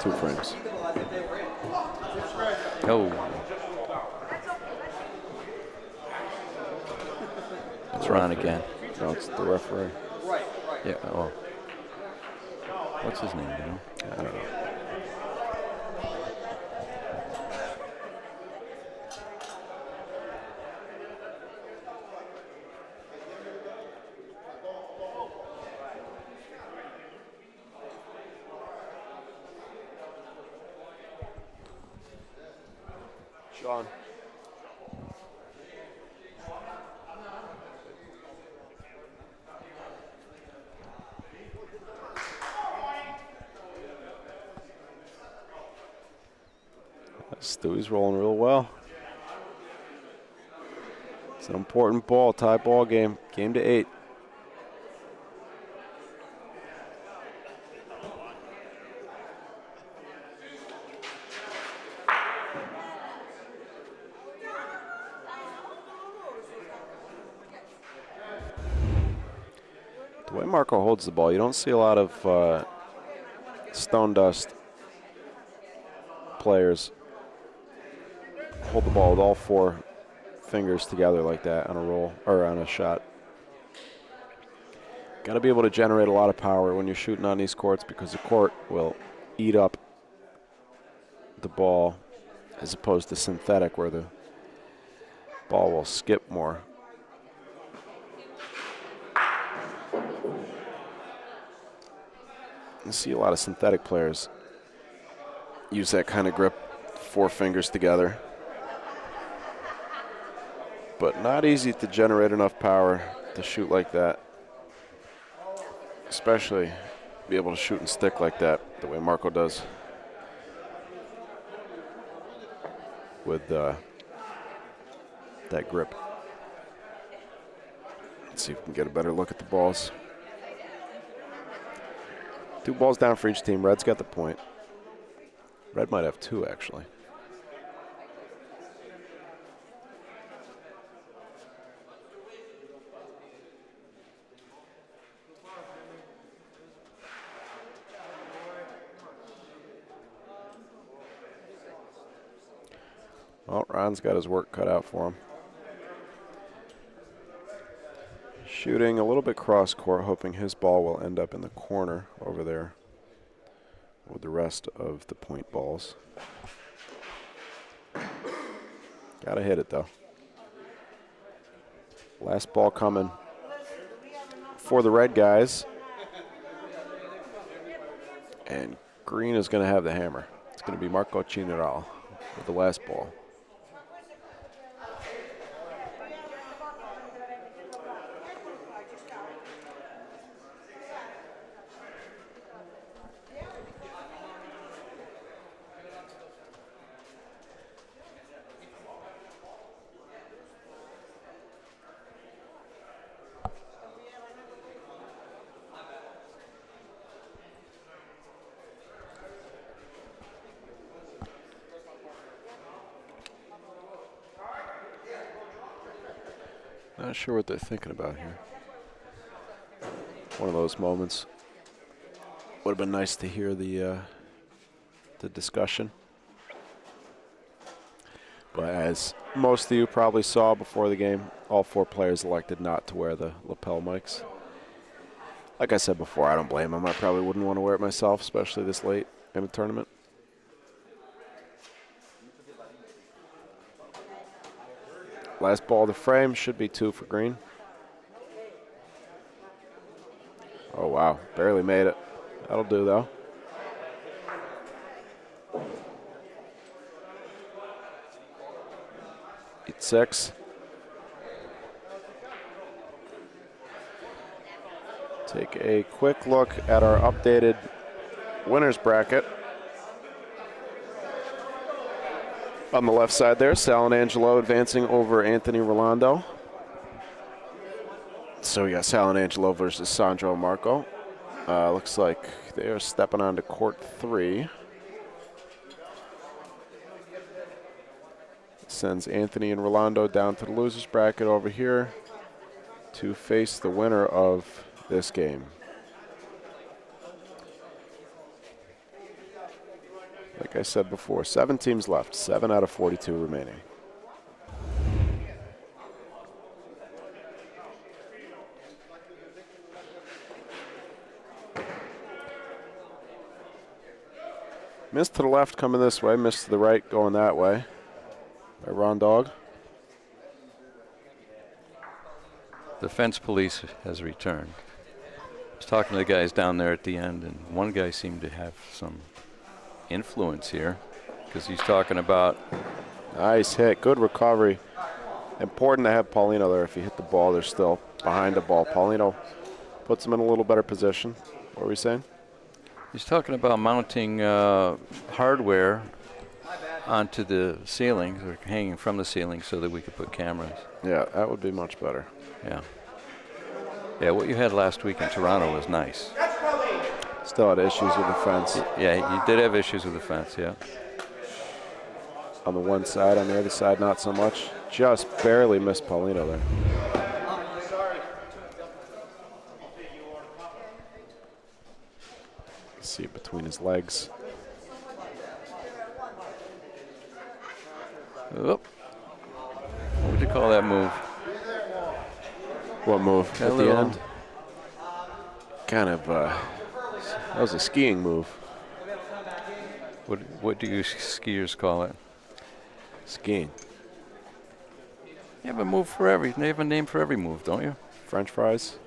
2 frames. Oh. It's Ron again. No, it's the referee. Yeah. Oh. What's his name? You know? I don't know. Sean. Stewie's rolling real well. It's an important ball, tie ball game. Game to 8. The way Marco holds the ball, you don't see a lot of stone dust players hold the ball with all 4 fingers together like that on a roll or on a shot. Got to be able to generate a lot of power when you're shooting on these courts because the court will eat up the ball as opposed to synthetic where the ball will skip more. You see a lot of synthetic players use that kind of grip, 4 fingers together. But not easy to generate enough power to shoot like that. Especially be able to shoot and stick like that, the way Marco does. With that grip. Let's see if we can get a better look at the balls. 2 balls down for each team. Red's got the point. Red might have 2, actually. Well, Ron's got his work cut out for him. Shooting a little bit cross court, hoping his ball will end up in the corner over there with the rest of the point balls. Gotta hit it though. Last ball coming for the red guys. And green is gonna have the hammer. It's gonna be Marco Cineral with the last ball. Not sure what they're thinking about here. One of those moments. Would have been nice to hear the discussion. But as most of you probably saw before the game, all 4 players elected not to wear the lapel mics. Like I said before, I don't blame them. I probably wouldn't want to wear it myself, especially this late in a tournament. Last ball of the frame should be 2 for green. Oh, wow. Barely made it. That'll do, though. It's 6. Take a quick look at our updated winners bracket. On the left side there, Sal and Angelo advancing over Anthony Rolando. So we got Sal and Angelo versus Sandro and Marco. Looks like they are stepping onto court 3. Sends Anthony and Rolando down to the losers bracket over here to face the winner of this game. Like I said before, 7 teams left, 7 out of 42 remaining. Miss to the left coming this way, miss to the right going that way by Ron Dog. The fence police has returned. I was talking to the guys down there at the end, and one guy seemed to have some influence here because he's talking about. Nice hit, good recovery. Important to have Paulino there. If you hit the ball, they're still behind the ball. Paulino puts them in a little better position. What were we saying? He's talking about mounting hardware onto the ceilings or hanging from the ceiling so that we could put cameras. Yeah, that would be much better. Yeah. Yeah, what you had last week in Toronto was nice. Still had issues with the fence. Yeah, you did have issues with the fence, yeah. On the one side, on the other side, not so much. Just barely missed Paulino there. See it between his legs. Oop. What would you call that move? What move? That At the little end? kind of, that was a skiing move. What do you skiers call it? Skiing. You have a move for every. They have a name for every move, don't you? French fries.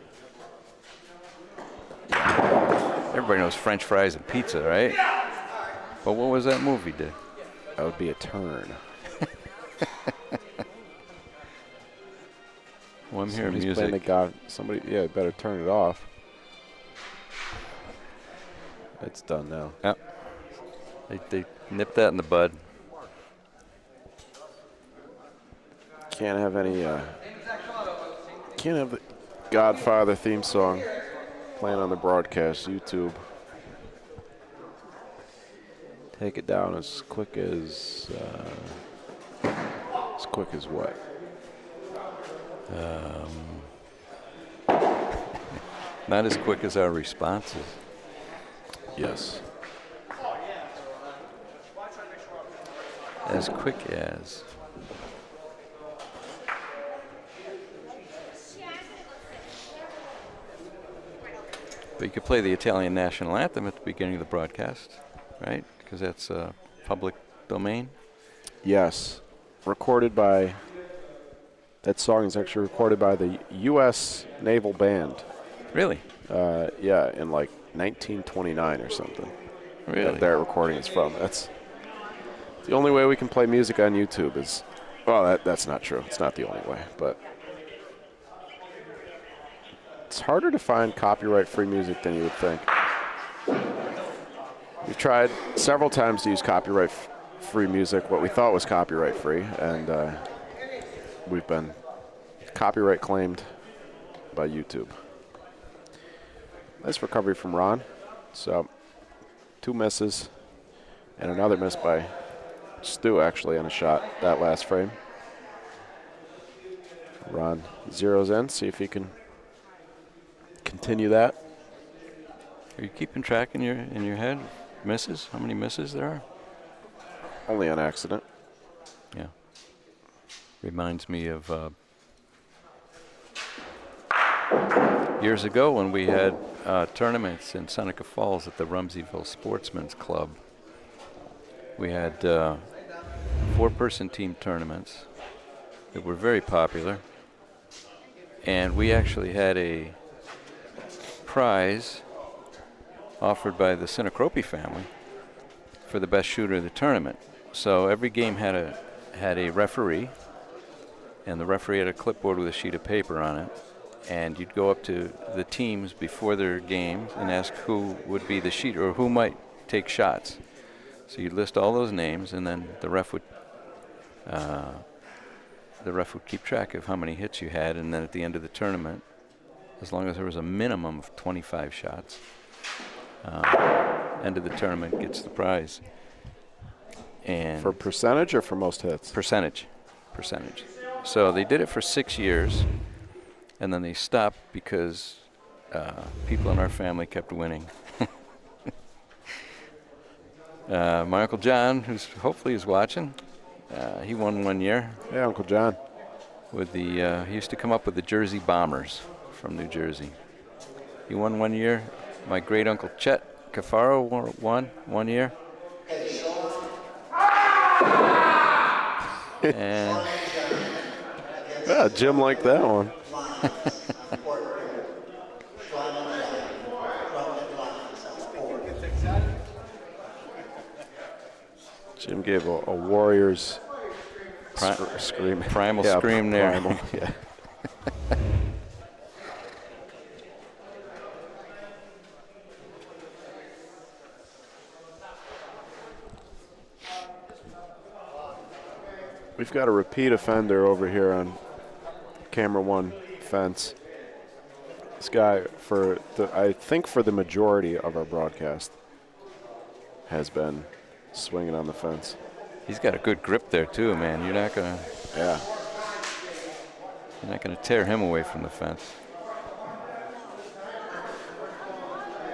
Everybody knows French fries and pizza, right? But what was that move he did? That would be a turn. Well, I'm hearing Somebody's playing the music. God. Somebody, yeah, better turn it off. It's done now. Yeah. They nipped that in the bud. Can't have any. Can't have the Godfather theme song playing on the broadcast. YouTube. Take it down as quick as. As quick as what? Not as quick as our responses. Yes. As quick as. But you could play the Italian national anthem at the beginning of the broadcast, right? Because that's public domain. Yes. Recorded by. That song is actually recorded by the U.S. Naval Band. Really? Yeah, in like 1929 or something. Really? That recording is from. That's the only way we can play music on YouTube is. Well, that's not true. It's not the only way, but it's harder to find copyright-free music than you would think. We've tried several times to use copyright-free music, what we thought was copyright-free, and we've been copyright claimed by YouTube. Nice recovery from Ron. So, 2 misses and another miss by Stu, actually, on a shot that last frame. Ron zeroes in, see if he can continue that. Are you keeping track in your head? Misses? How many misses there are? Only on accident. Yeah. Reminds me of years ago when we had tournaments in Seneca Falls at the Rumseyville Sportsman's Club. We had 4-person team tournaments that were very popular. And we actually had a prize offered by the Sinacropi family for the best shooter of the tournament. So every game had a referee, and the referee had a clipboard with a sheet of paper on it. And you'd go up to the teams before their games and ask who would be the shooter or who might take shots. So you'd list all those names, and then the ref would keep track of how many hits you had, and then at the end of the tournament, as long as there was a minimum of 25 shots, end of the tournament gets the prize. And For percentage or for most hits? percentage. So they did it for 6 years, and then they stopped because people in our family kept winning. My Uncle John, who's hopefully is watching, he won 1 year. Yeah, Uncle John. With the he used to come up with the Jersey Bombers from New Jersey. He won 1 year. My great uncle Chet Cafaro won 1 year. And Yeah, Jim liked that one. Jim gave a Warriors scream. primal Yeah, scream there. primal, yeah. We've got a repeat offender over here on camera 1 fence. This guy, I think for the majority of our broadcast, has been swinging on the fence. He's got a good grip there too, man. You're not gonna tear him away from the fence.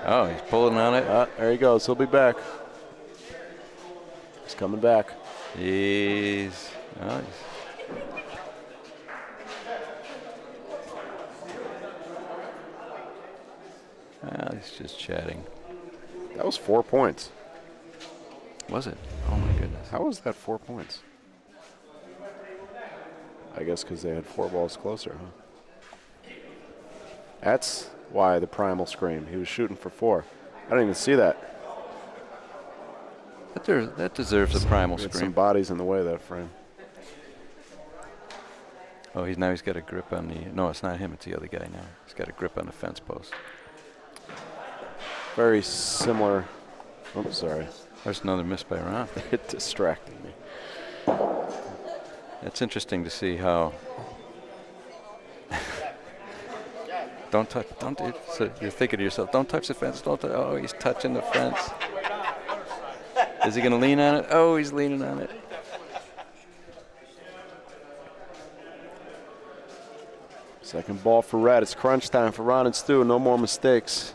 Oh, he's pulling on it. There he goes. He'll be back. He's coming back. He's He's just chatting. That was 4 points. Was it? Oh my goodness. How was that 4 points? I guess because they had 4 balls closer, huh? That's why the primal scream. He was shooting for 4. I didn't even see that. That deserves a primal We had some scream. bodies in the way of that frame. Oh, he's got a grip on the. No, it's not him. It's the other guy now. He's got a grip on the fence post. Very similar. Oh, sorry. There's another miss by Ron. It distracted me. It's interesting to see how. Don't touch. Don't. So you're thinking to yourself, don't touch the fence. Don't. Oh, he's touching the fence. Is he going to lean on it? Oh, he's leaning on it. Second ball for Red. It's crunch time for Ron and Stu. No more mistakes.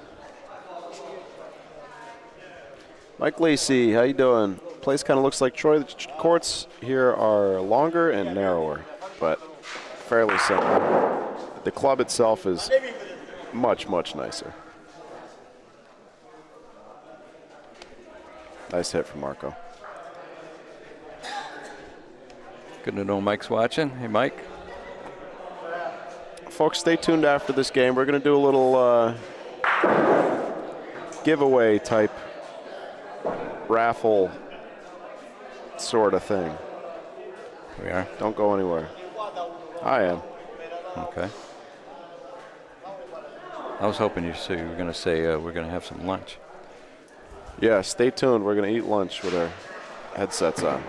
Mike Lacey, how you doing? Place kind of looks like Troy. The courts here are longer and narrower, but fairly similar. The club itself is much, much nicer. Nice hit from Marco. Good to know Mike's watching. Hey, Mike. Folks, stay tuned after this game. We're going to do a little giveaway type raffle sort of thing. We are? Don't go anywhere. I am. Okay. I was hoping you were going to say we're going to have some lunch. Yeah, stay tuned. We're going to eat lunch with our headsets on.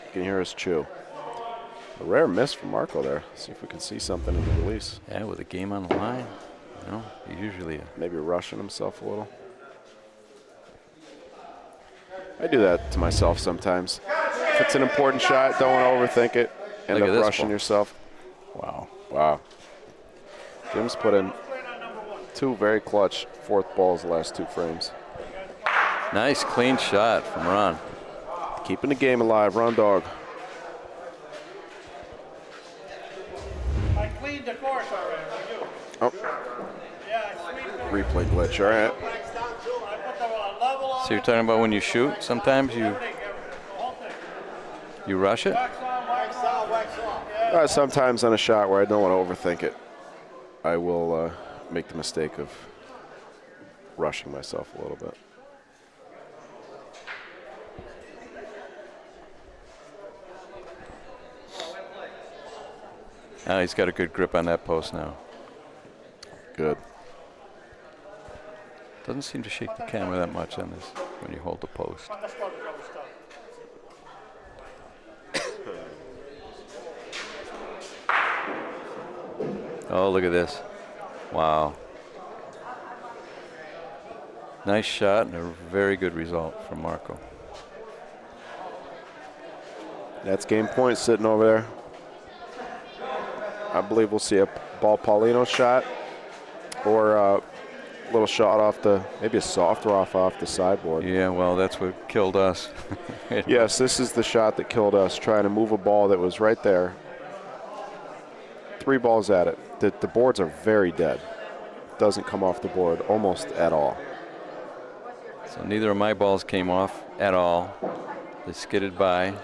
You can hear us chew. A rare miss from Marco there. See if we can see something in the release. Yeah, with a game on the line. You know, he usually. Maybe rushing himself a little. I do that to myself sometimes. If it's an important shot, don't want to overthink it. End Look at up this rushing ball. yourself. Wow. Wow. Jim's put in 2 very clutch 4th balls the last 2 frames. Nice, clean shot from Ron. Keeping the game alive. Run, dog. I cleaned the course already. Oh. Yeah, I sweep Replay glitch. All right. I put the level on So you're talking about when you shoot, sometimes you rush it? wax on. Yeah. Sometimes on a shot where I don't want to overthink it, I will make the mistake of rushing myself a little bit. He's got a good grip on that post now. Good. Doesn't seem to shake the camera that much on this when you hold the post. Oh, look at this. Wow. Nice shot and a very good result from Marco. That's game point sitting over there. I believe we'll see a ball Paulino shot or a little shot off the, maybe a soft rough off the sideboard. Yeah, well, that's what killed us. Yes, this is the shot that killed us, trying to move a ball that was right there. 3 balls at it. The boards are very dead. Doesn't come off the board almost at all. So neither of my balls came off at all. They skidded by.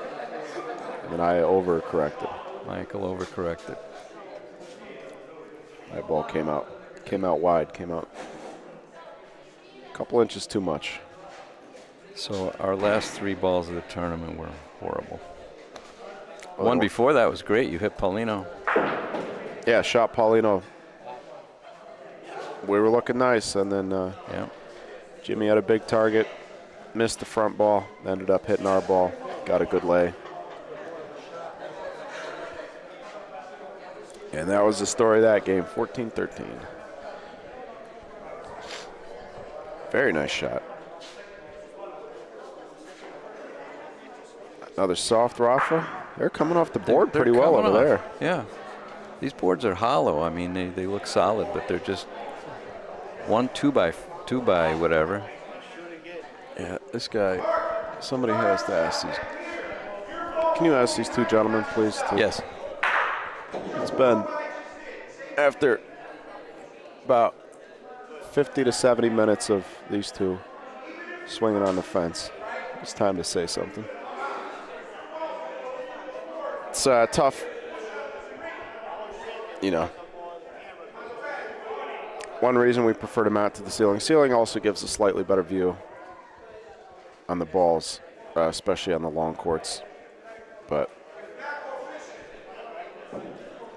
And I overcorrected. Michael overcorrected. My ball came out wide, came out a couple inches too much. So our last 3 balls of the tournament were horrible. Oh, One before that was great. You hit Paulino. Yeah, shot Paulino. We were looking nice, and then Yeah. Jimmy had a big target, missed the front ball, ended up hitting our ball, got a good lay. And that was the story of that game, 14-13. Very nice shot. Another soft Rafa. They're coming off the board They're pretty well coming over off. there. Yeah. These boards are hollow. I mean, they look solid, but they're just 2 by whatever. Yeah, this guy, somebody has to ask these. Can you ask these 2 gentlemen, please? Yes. It's been after about 50 to 70 minutes of these two swinging on the fence. It's time to say something. It's tough, you know. One reason we prefer to mount to the ceiling. Ceiling also gives a slightly better view on the balls, especially on the long courts. But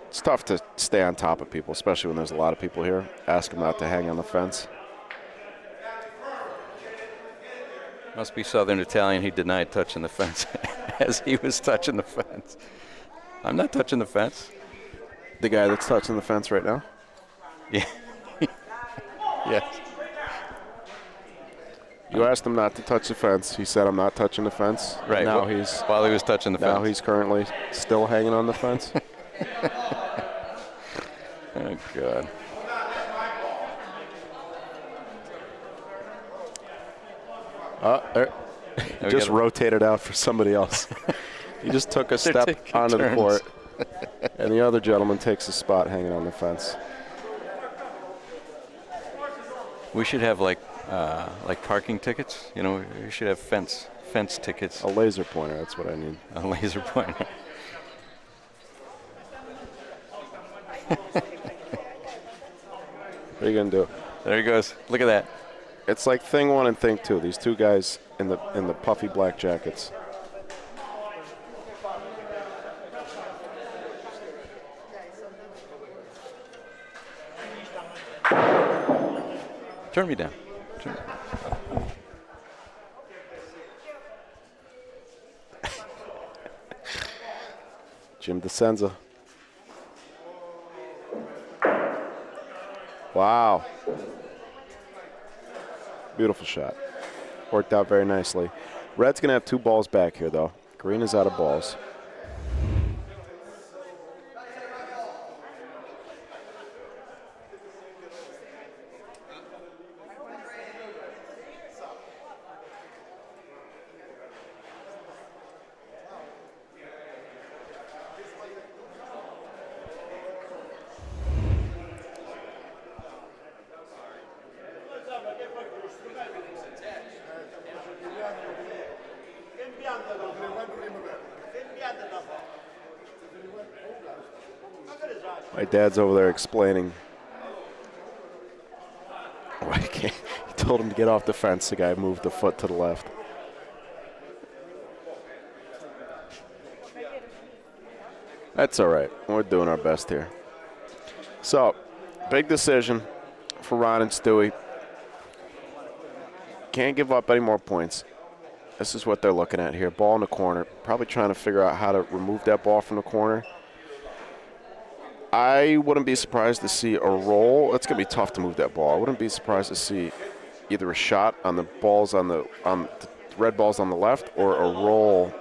it's tough to stay on top of people, especially when there's a lot of people here. Ask them not to hang on the fence. Must be Southern Italian. He denied touching the fence as he was touching the fence. I'm not touching the fence. The guy that's touching the fence right now? Yeah. Yes. You asked him not to touch the fence. He said, I'm not touching the fence. Right. Now well, he's while he was touching the now fence. he's currently still hanging on the fence. Oh, God. He just rotated out for somebody else. He just took a step taking onto the turns. court, and the other gentleman takes a spot hanging on the fence. We should have like parking tickets. You know, we should have fence tickets. A laser pointer, that's what I need. A laser pointer. What are you going to do? There he goes. Look at that. It's like thing one and thing two. These two guys in the puffy black jackets. Turn me down. Jim DeSenza. Wow. Beautiful shot. Worked out very nicely. Red's going to have two balls back here, though. Green is out of balls. My dad's over there explaining why he can't. He told him to get off the fence. The guy moved the foot to the left. That's all right. We're doing our best here. So, big decision for Ron and Stewie. Can't give up any more points. This is what they're looking at here. Ball in the corner. Probably trying to figure out how to remove that ball from the corner. I wouldn't be surprised to see a roll. It's going to be tough to move that ball. I wouldn't be surprised to see either a shot on the balls on the red balls on the left, or a roll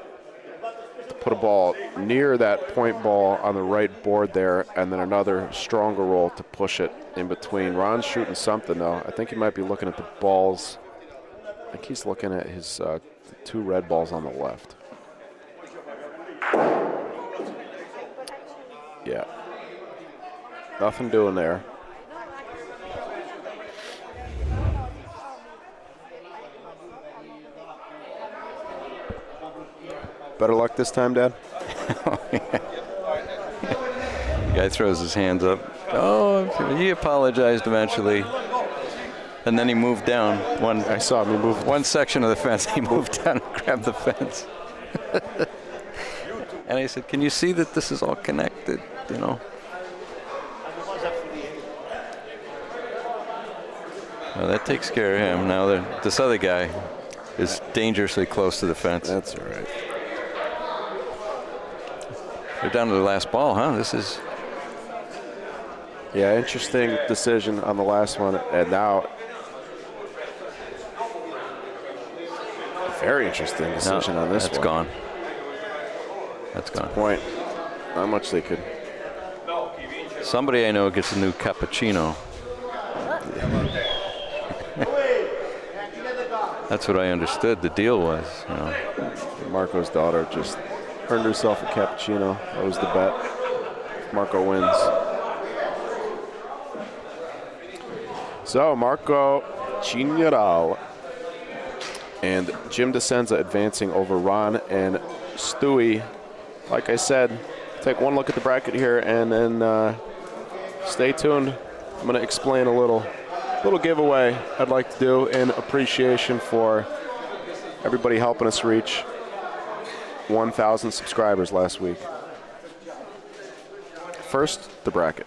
to put a ball near that point ball on the right board there, and then another stronger roll to push it in between. Ron's shooting something, though. I think he might be looking at the balls. I think he's looking at his two red balls on the left. Yeah. Nothing doing there. Better luck this time, Dad? The guy throws his hands up. Oh, he apologized eventually. And then he moved down I saw him. He moved one section of the fence. He moved down and grabbed the fence. And I said, can you see that this is all connected, you know? Well, that takes care of him. Now this other guy is dangerously close to the fence. That's all right. They're down to the last ball, huh? This is... Yeah, interesting decision on the last one. And now, very interesting decision on this one. That's gone. That's gone. Point. Not much they could. Somebody I know gets a new cappuccino. That's what I understood the deal was, you know. Marco's daughter just earned herself a cappuccino. That was the bet. Marco wins. So Marco Cigneral and Jim DeSenza advancing over Ron and Stewie. Like I said, take one look at the bracket here and then stay tuned. I'm going to explain a little giveaway I'd like to do in appreciation for everybody helping us reach 1,000 subscribers last week. First, the bracket.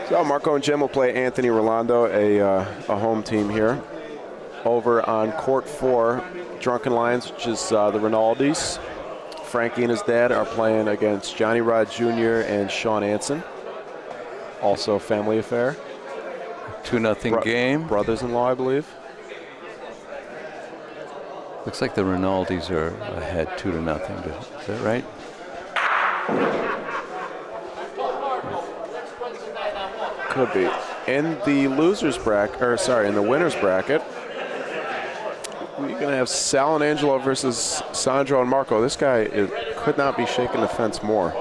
So Marco and Jim will play Anthony Rolando, a home team here. Over on court 4, Drunken Lions, which is the Rinaldis. Frankie and his dad are playing against Johnny Rod Jr. and Sean Anson. Also a family affair. 2-0 game. Brothers-in-law, I believe. Looks like the Rinaldis are ahead 2-0. Is that right? Could be. In the losers bracket, or sorry, in the winners bracket, we're going to have Sal and Angelo versus Sandro and Marco. This guy could not be shaking the fence more.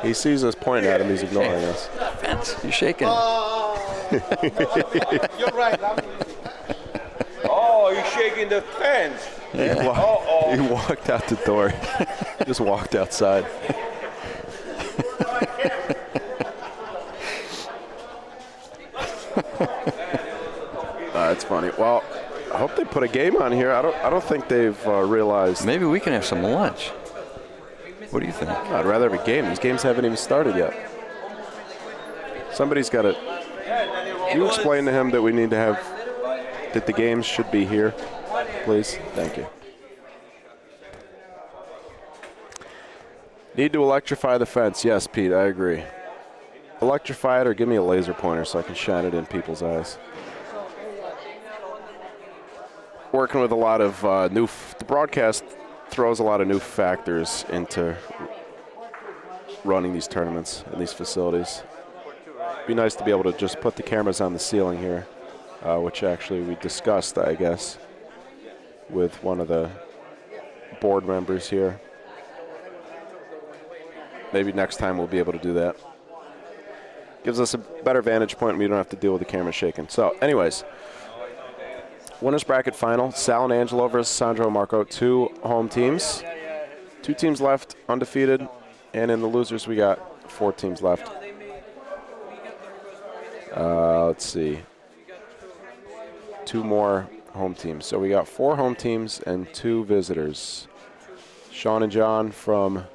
He sees us pointing at him. He's ignoring us. Fence. You're shaking. You're right. Oh, he's shaking the fence. He walked out the door. He just walked outside. That's funny. Well, I hope they put a game on here. I don't think they've realized. Maybe we can have some lunch. What do you think? I'd rather have a game. These games haven't even started yet. Somebody's got to. You explain to him that we need to have. That the games should be here, please. Thank you. Need to electrify the fence. Yes, Pete, I agree. Electrify it or give me a laser pointer so I can shine it in people's eyes. Working with a lot of the broadcast throws a lot of new factors into running these tournaments in these facilities. It'd be nice to be able to just put the cameras on the ceiling here, which actually we discussed, I guess, with one of the board members here. Maybe next time we'll be able to do that. Gives us a better vantage point and we don't have to deal with the camera shaking. So, anyways, winners bracket final. Sal and Angelo versus Sandro and Marco. 2 home teams. 2 teams left, undefeated. And in the losers, we got 4 teams left. Let's see. 2 more home teams. So we got 4 home teams and 2 visitors. Sean and John from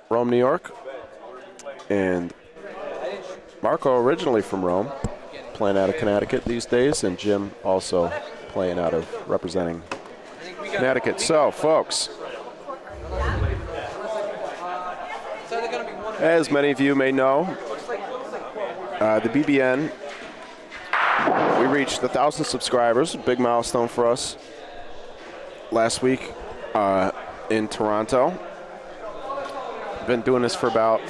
Rome, New York. And Marco originally from Rome, playing out of Connecticut these days, and Jim also playing out of representing Connecticut. So, folks, as many of you may know, the BBN, we reached 1,000 subscribers, a big milestone for us last week in Toronto. Been doing this for about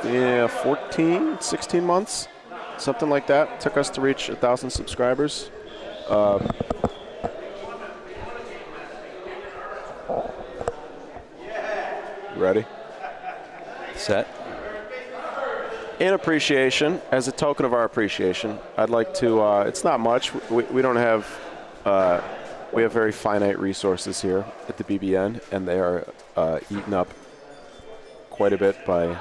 14, 16 months, something like that. Took us to reach 1,000 subscribers. Ready? Set. In appreciation, as a token of our appreciation, I'd like to, it's not much. We don't have, we have very finite resources here at the BBN, and they are eaten up quite a bit by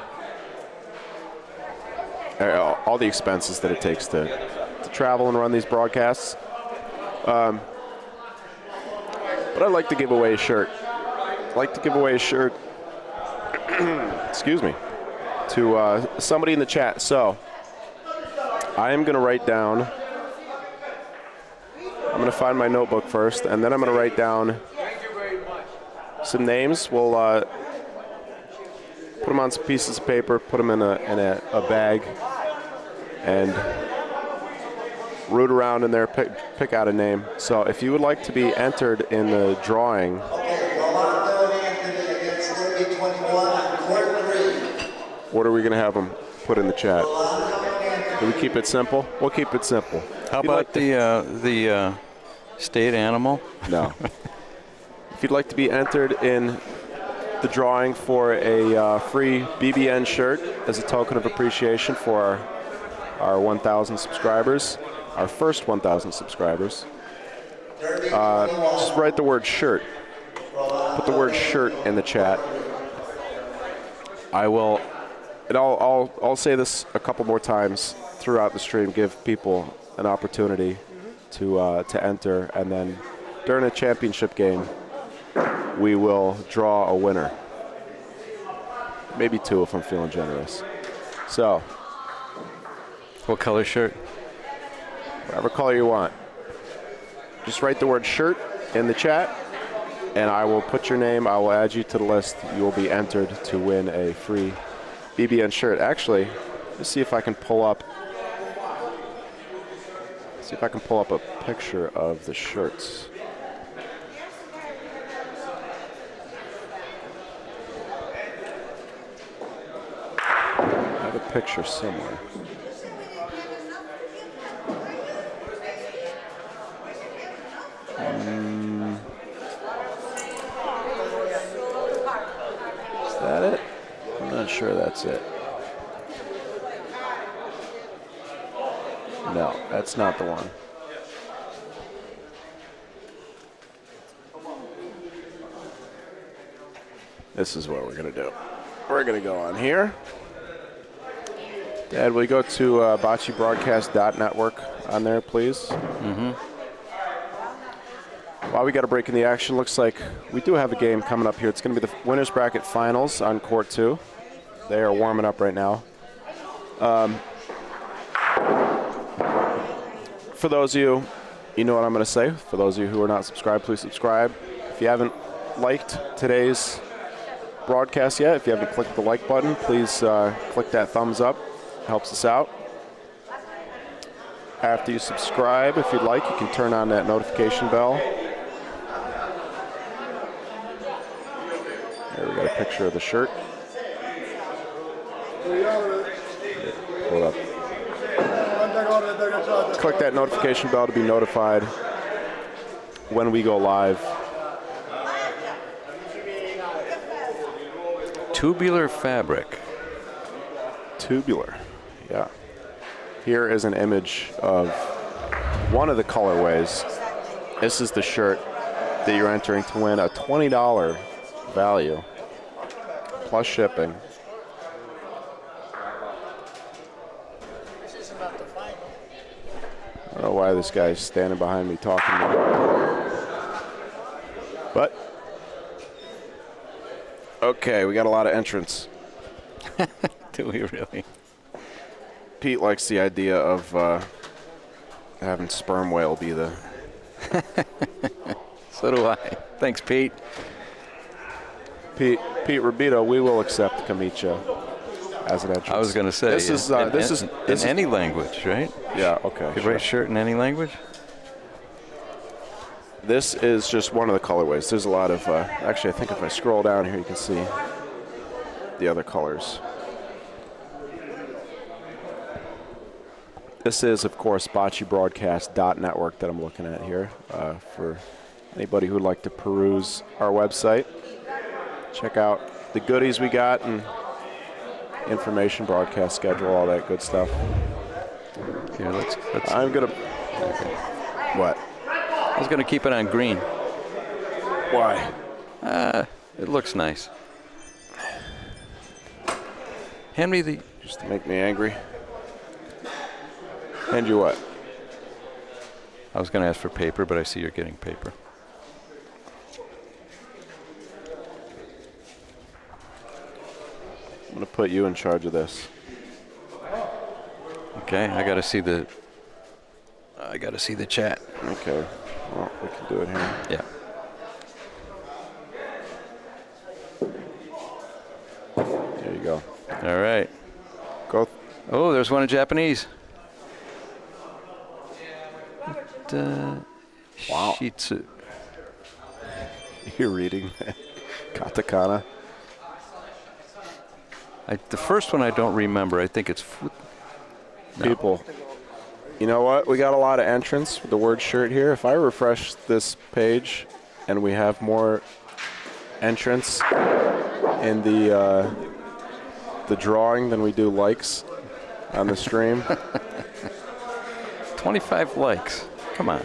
all the expenses that it takes to travel and run these broadcasts. But I'd like to give away a shirt. I'd like to give away a shirt, excuse me, to somebody in the chat. So I am going to write down, I'm going to find my notebook first, and then I'm going to write down some names. We'll put them on some pieces of paper, put them in a bag, and root around in there, pick out a name. So if you would like to be entered in the drawing, Okay, Rolando and Anthony against Libby What are we going to have them put in the chat? Do we keep it simple? We'll keep it simple. How If you'd about like to- the state animal? No. If you'd like to be entered in the drawing for a free BBN shirt as a token of appreciation for our 1,000 subscribers, our first 1,000 subscribers, just write the word shirt. Put the word shirt in the chat. I will, and I'll say this a couple more times throughout the stream, give people an opportunity to enter, and then during a championship game, we will draw a winner. Maybe two if I'm feeling generous. So, What color shirt? whatever color you want. Just write the word shirt in the chat, and I will put your name, I will add you to the list. You will be entered to win a free BBN shirt. Actually, let's see if I can pull up a picture of the shirts. I have a picture somewhere. Is that it? I'm not sure that's it. No, that's not the one. This is what we're going to do. We're going to go on here. Dad, will you go to bocceBroadcast.network on there, please? Mm-hmm. While we got a break in the action, looks like we do have a game coming up here. It's going to be the winners bracket finals on court 2. They are warming up right now. For those of you, you know what I'm going to say. For those of you who are not subscribed, please subscribe. If you haven't liked today's broadcast yet, if you haven't clicked the like button, please click that thumbs up. Helps us out. After you subscribe, if you'd like, you can turn on that notification bell. There, we got a picture of the shirt. Pull it up. Click that notification bell to be notified when we go live. Tubular fabric. Tubular, yeah. Here is an image of one of the colorways. This is the shirt that you're entering to win, a $20 value plus shipping. I don't know why this guy's standing behind me talking to me. But, okay, we got a lot of entrants. Do we really? Pete likes the idea of having sperm whale be the... So do I. Thanks, Pete. Pete Rabito, we will accept Kamicha as an entrance. I was going to say, this is in any language, right? Yeah, okay. Could Sure. write shirt in any language? This is just one of the colorways. There's a lot of, actually I think if I scroll down here you can see the other colors. This is, of course, bocceBroadcast.network that I'm looking at here. For anybody who'd like to peruse our website, check out the goodies we got and information, broadcast schedule, all that good stuff. Here, let's I'm going to... What? I was going to keep it on green. Why? It looks nice. Hand me the... Just to make me angry. Hand you what? I was going to ask for paper, but I see you're getting paper. I'm going to put you in charge of this. Okay, I got to see the chat. Okay. Well, we can do it here. Yeah. There you go. All right. Go. Oh, there's one in Japanese. Wow. Shitsu. You're reading katakana. The first one I don't remember. I think it's People. You know what? We got a lot of entrants with the word shirt here. If I refresh this page and we have more entrants in the drawing than we do likes on the stream. 25 likes. Come on.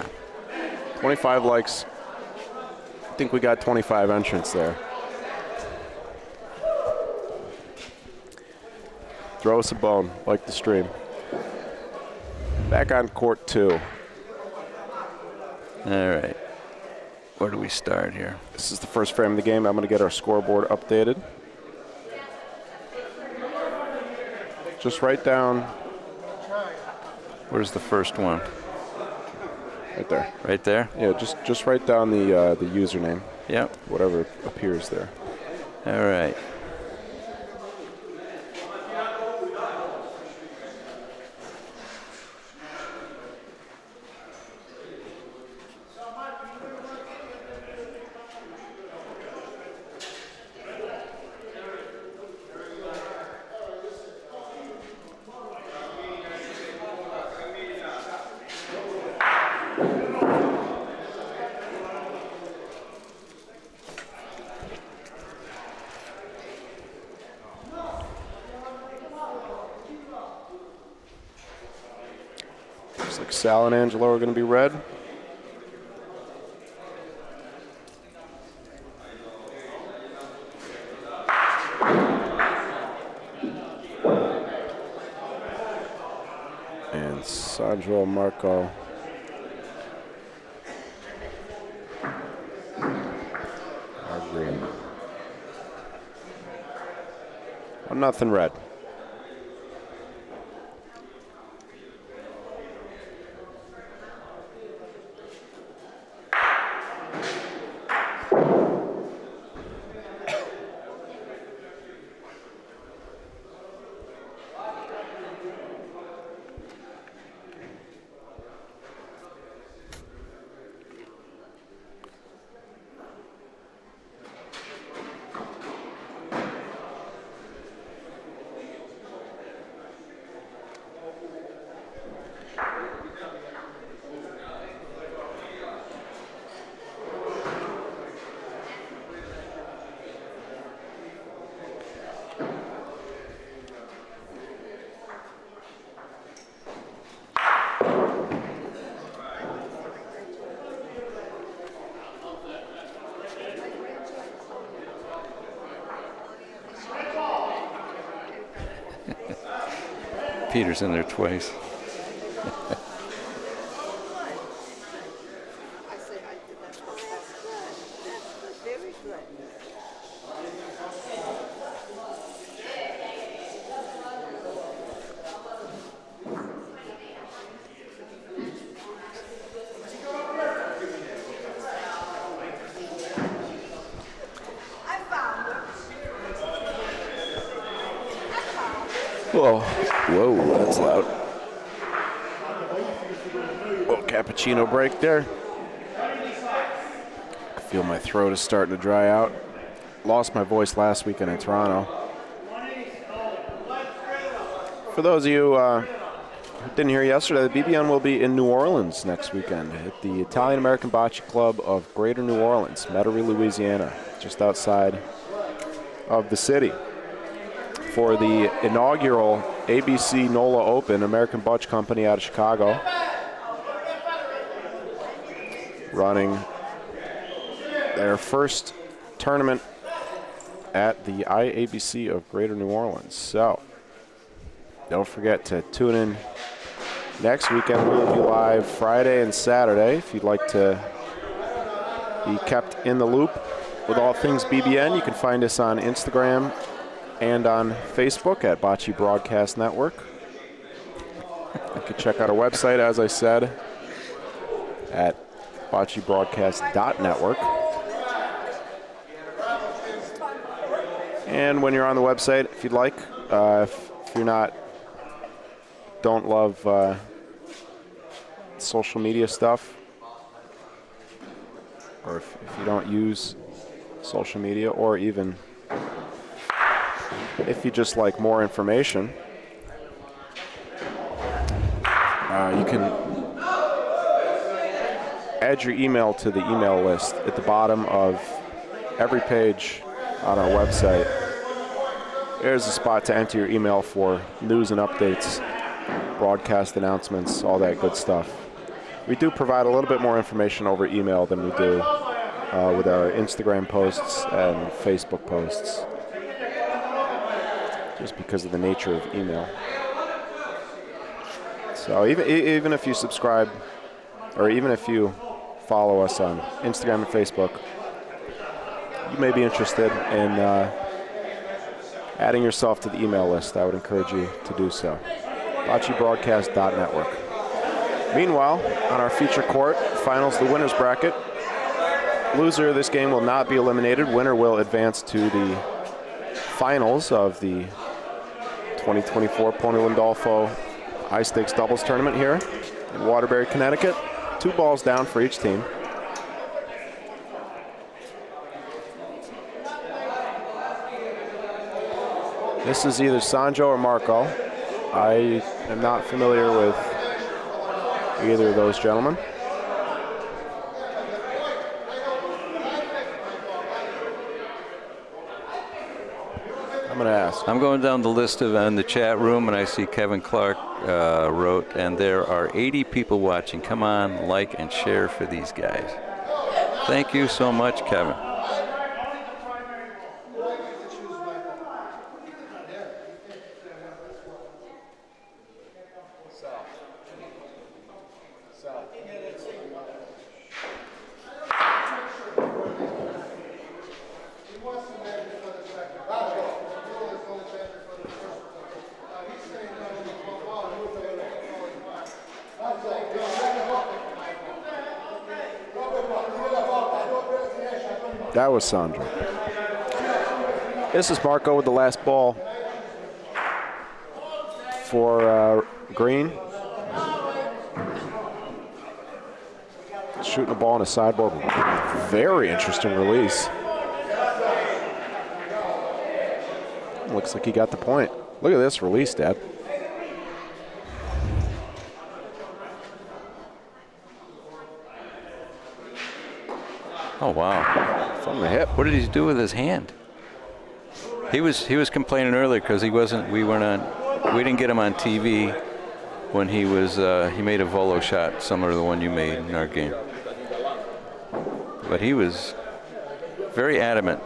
25 likes. I think we got 25 entrants there. Throw us a bone, like the stream. Back on court 2. All right. Where do we start here? This is the first frame of the game. I'm going to get our scoreboard updated. Just write down. Where's the first one? Right there. Right there? Yeah, just write down the username. Yep. Whatever appears there. All right. Looks like Sal and Angelo are going to be red. And Sandro Marco are green. 1-0 red. Peter's in there twice. Whoa. Whoa, that's loud. Little cappuccino break there. I feel my throat is starting to dry out. Lost my voice last weekend in Toronto. For those of you who didn't hear yesterday, the BBN will be in New Orleans next weekend at the Italian-American Bocce Club of Greater New Orleans, Metairie, Louisiana, just outside of the city, for the inaugural ABC NOLA Open, American Bocce Company out of Chicago, running their first tournament at the IABC of Greater New Orleans. So don't forget to tune in next weekend. We'll be live Friday and Saturday. If you'd like to be kept in the loop with all things BBN, you can find us on Instagram and on Facebook at Bocce Broadcast Network. You can check out our website, as I said, at boccebroadcast.network. And when you're on the website, if you'd like, if you're don't love social media stuff, or if you don't use social media, or even if you just like more information, you can add your email to the email list at the bottom of every page on our website. There's a spot to enter your email for news and updates, broadcast announcements, all that good stuff. We do provide a little bit more information over email than we do with our Instagram posts and Facebook posts, just because of the nature of email. So even if you subscribe, or even if you follow us on Instagram and Facebook, you may be interested in adding yourself to the email list. I would encourage you to do so. BocceBroadcast.network. Meanwhile, on our feature court, finals the winner's bracket. Loser of this game will not be eliminated. Winner will advance to the finals of the 2024 Pontelandolfo High Stakes Doubles Tournament here in Waterbury, Connecticut. 2 balls down for each team. This is either Sandro or Marco. I am not familiar with either of those gentlemen. I'm going to ask. I'm going down the list in the chat room, and I see Kevin Clark wrote, and there are 80 people watching. Come on, like and share for these guys. Thank you so much, Kevin. That was Sandro. This is Marco with the last ball for Green. Shooting a ball in a sideboard. Very interesting release. Looks like he got the point. Look at this release, Deb. Oh wow! From the hip. What did he do with his hand? He was complaining earlier because we didn't get him on TV when he made a volo shot similar to the one you made in our game. But he was very adamant.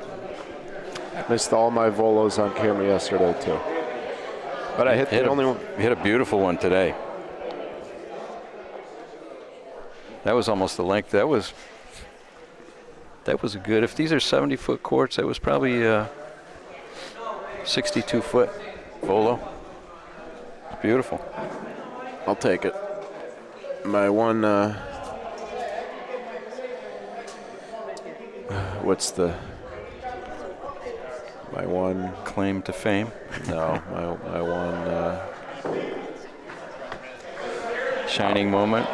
Missed all my volos on camera yesterday too. But I hit the only one. He hit a beautiful one today. That was almost the length. That was a good. If these are 70-foot courts, that was probably 62-foot volo. It's beautiful. I'll take it. My one. My one claim to fame? No, my one shining moment.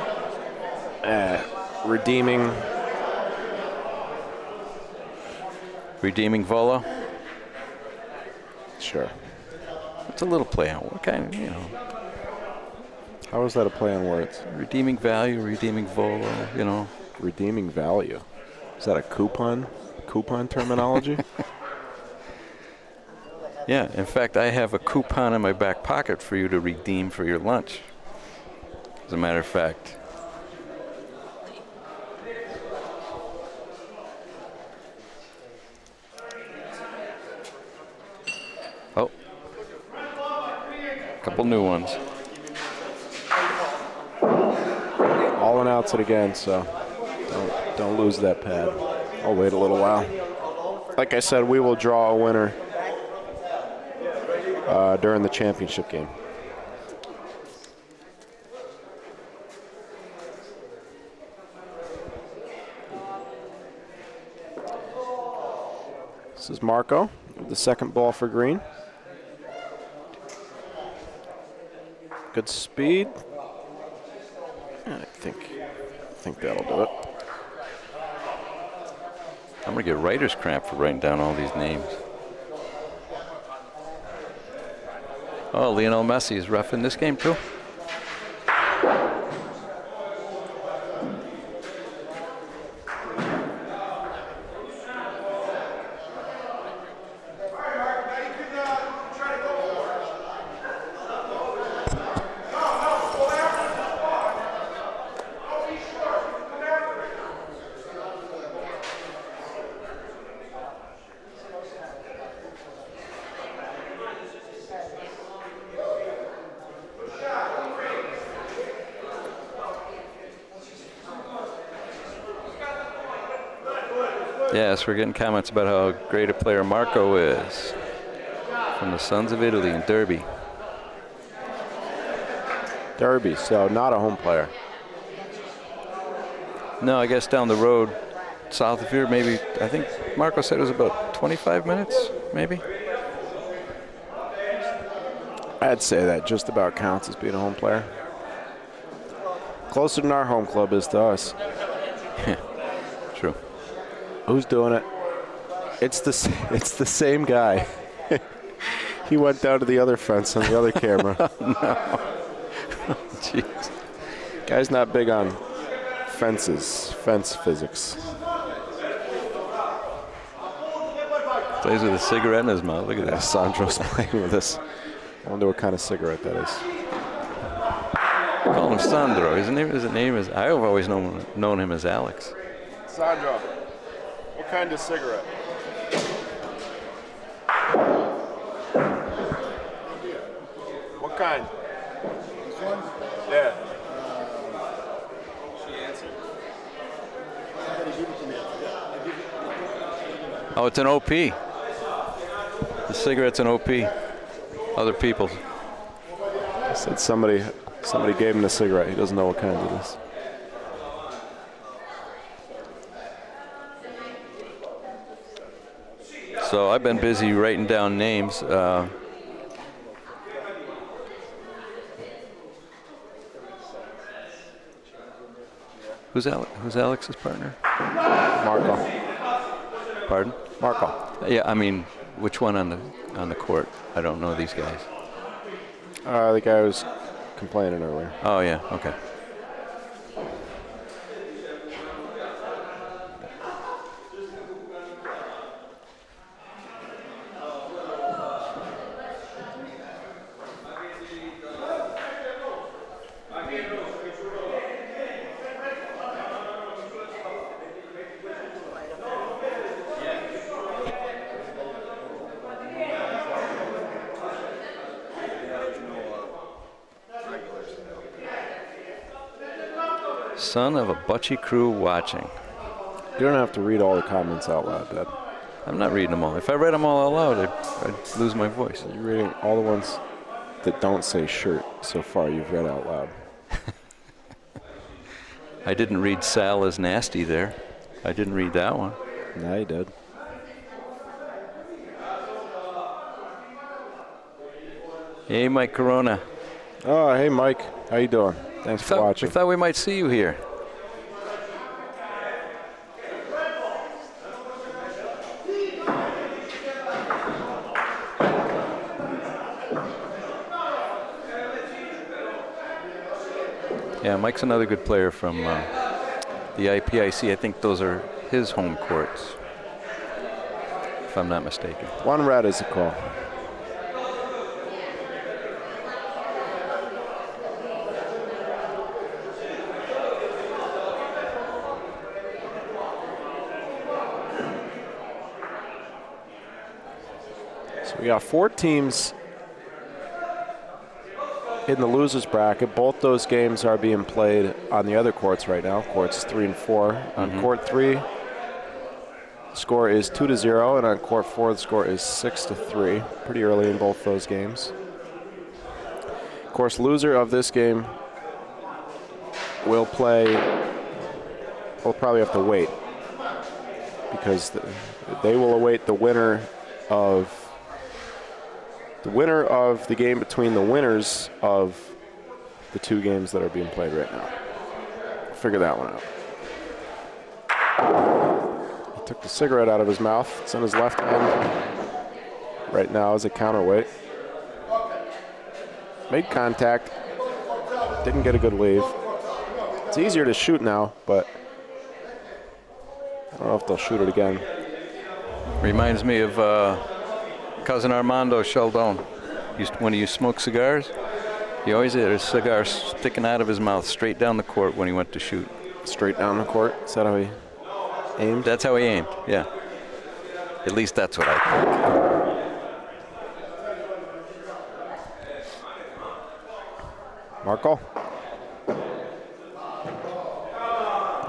Redeeming volo. Sure. It's a little play on what kind of, How is that a play on words? Redeeming value, redeeming volo, Redeeming value. Is that a coupon terminology? Yeah, in fact, I have a coupon in my back pocket for you to redeem for your lunch. As a matter of fact. Oh, a couple new ones. All and outs it again, so don't lose that pad. I'll wait a little while. Like I said, we will draw a winner during the championship game. This is Marco, the second ball for Green. Good speed. I think that'll do it. I'm gonna get writer's cramp for writing down all these names. Oh, Lionel Messi is rough in this game too. Yes, we're getting comments about how great a player Marco is from the Sons of Italy in Derby. Derby, so not a home player. No, I guess down the road, south of here, maybe, I think Marco said it was about 25 minutes, maybe. I'd say that just about counts as being a home player. Closer than our home club is to us. True. Who's doing it? It's the same guy. He went down to the other fence on the other camera. No. Jeez. Guy's not big on fence physics. Plays with a cigarette in his mouth. Look at Yeah, that. Sandro's playing with this. I wonder what kind of cigarette that is. Call him Sandro. His name is. I've always known him as Alex. Sandro, what kind of cigarette? What kind? This one? Yeah. Oh, it's an OP. The cigarette's an OP. Other people's. I said somebody gave him the cigarette. He doesn't know what kind it is. So I've been busy writing down names. Who's Alex's partner? Marco. Pardon? Marco. Yeah, I mean, which one on the court? I don't know these guys. The guy who was complaining earlier. Oh yeah, okay. Son of a Bocce crew watching. You don't have to read all the comments out loud, Dad. I'm not reading them all. If I read them all out loud, I'd lose my voice. You're reading all the ones that don't say shirt so far you've read out loud. I didn't read Sal is nasty there. I didn't read that one. Yeah, you did. Hey, Mike Corona. Oh, hey, Mike. How you doing? Thanks for watching. We thought we might see you here. Yeah, Mike's another good player from the IPIC. I think those are his home courts, if I'm not mistaken. One red is a call. So we got 4 teams in the losers bracket. Both those games are being played on the other courts right now, courts 3 and 4. On court 3, the score is 2-0, and on court 4, the score is 6-3. Pretty early in both those games. Of course, loser of this game will play. We'll probably have to wait because they will await the winner of the game between the winners of the 2 games that are being played right now. Figure that one out. He took the cigarette out of his mouth. It's in his left hand right now as a counterweight. Made contact. Didn't get a good wave. It's easier to shoot now, but I don't know if they'll shoot it again. Reminds me of cousin Armando Sheldon. When he used to smoke cigars, he always had a cigar sticking out of his mouth straight down the court when he went to shoot. Straight down the court? Is that how he aimed? That's how he aimed, yeah. At least that's what I think. Marco?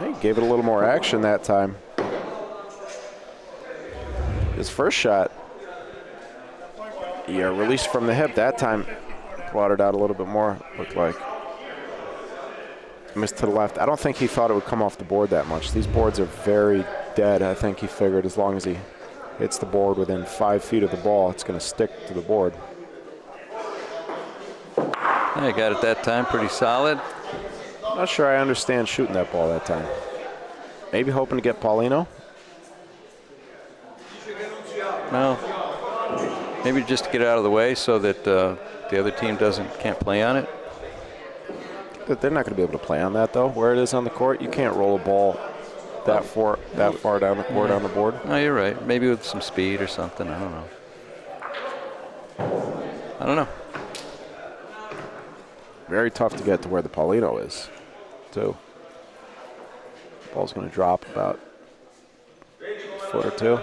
He gave it a little more action that time. His first shot, yeah, released from the hip. That time, brought it out a little bit more, looked like. Missed to the left. I don't think he thought it would come off the board that much. These boards are very dead. I think he figured as long as he hits the board within 5 feet of the ball, it's going to stick to the board. I got it that time, pretty solid. Not sure I understand shooting that ball that time. Maybe hoping to get Paulino. Well, maybe just to get it out of the way so that the other team can't play on it. They're not going to be able to play on that, though. Where it is on the court, you can't roll a ball that far down the court on the board. No, you're right. Maybe with some speed or something. I don't know. Very tough to get to where the Paulino is, too. Ball's going to drop about a foot or two.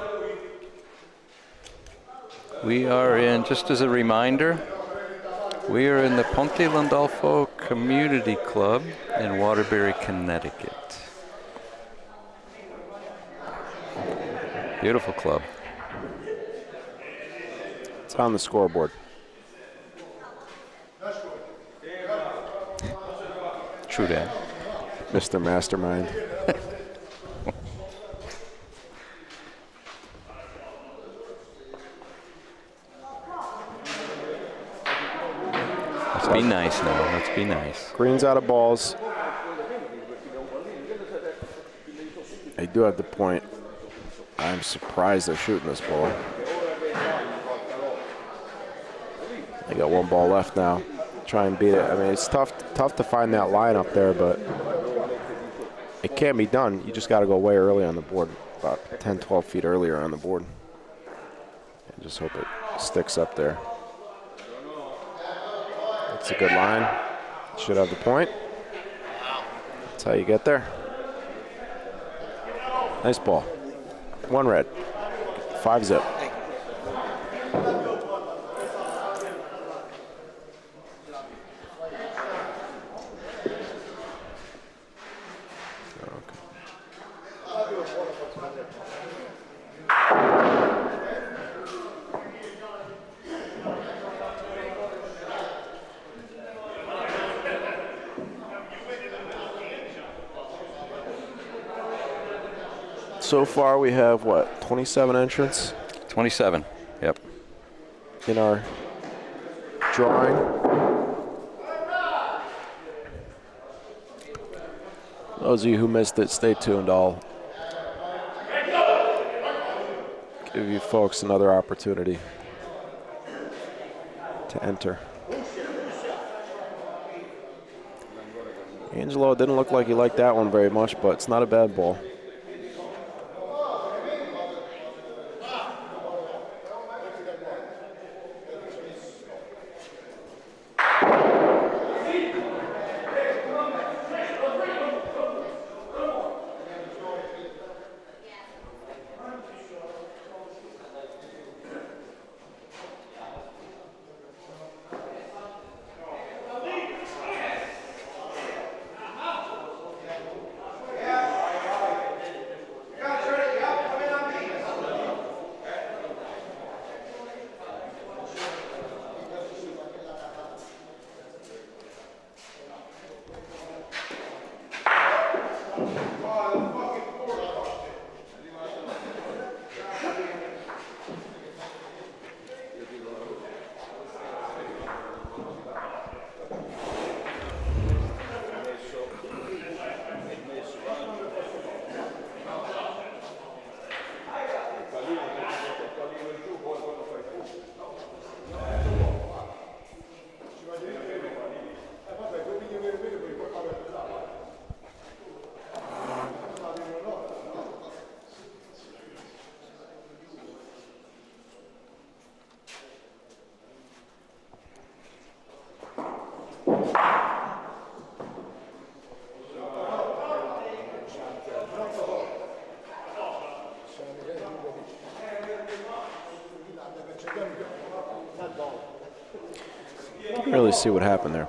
We are in, just as a reminder, we are in the Pontelandolfo Community Club in Waterbury, Connecticut. Beautiful club. It's on the scoreboard. True that. Mr. Mastermind. Let's be nice now. Let's be nice. Green's out of balls. They do have the point. I'm surprised they're shooting this ball. They got one ball left now. Try and beat it. I mean, it's tough to find that line up there, but it can be done. You just got to go way early on the board, about 10, 12 feet earlier on the board. And just hope it sticks up there. That's a good line. Should have the point. That's how you get there. Nice ball. One red. 5-zip. So far we have, what, 27 entrants 27, yep. in our drawing. Those of you who missed it, stay tuned. I'll give you folks another opportunity to enter. Angelo didn't look like he liked that one very much, but it's not a bad ball. Couldn't really see what happened there.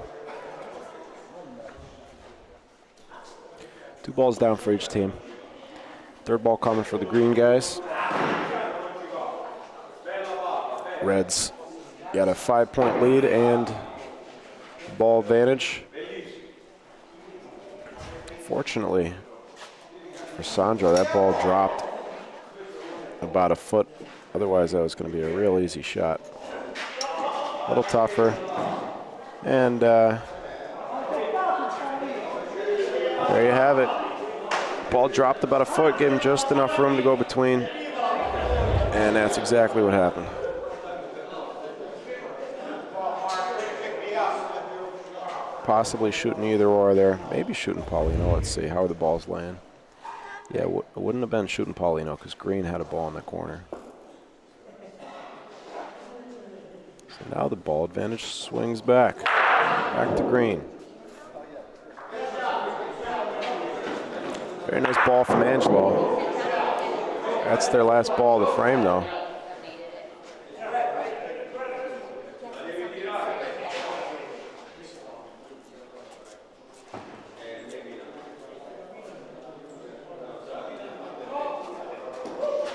2 balls down for each team. Third ball coming for the green guys. Reds got a 5-point lead and ball advantage. Fortunately for Sandro, that ball dropped about a foot. Otherwise, that was going to be a real easy shot. A little tougher. And there you have it. Ball dropped about a foot, gave him just enough room to go between. And that's exactly what happened. Possibly shooting either or there. Maybe shooting Paulino. Let's see. How are the balls laying? Yeah, it wouldn't have been shooting Paulino because Green had a ball in the corner. So now the ball advantage swings back. Back to Green. Very nice ball from Angelo. That's their last ball of the frame, though.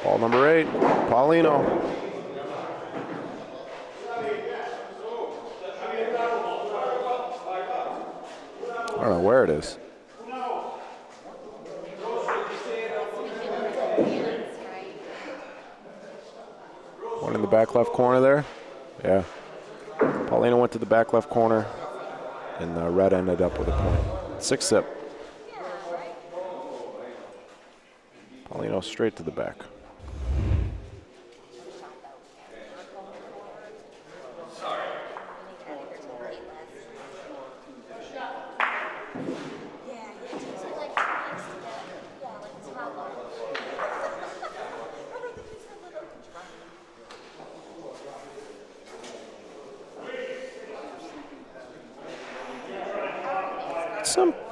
Ball number 8, Paulino. I don't know where it is. One in the back left corner there. Yeah. Paulino went to the back left corner, and Red ended up with a point. 6-zip. Paulino straight to the back.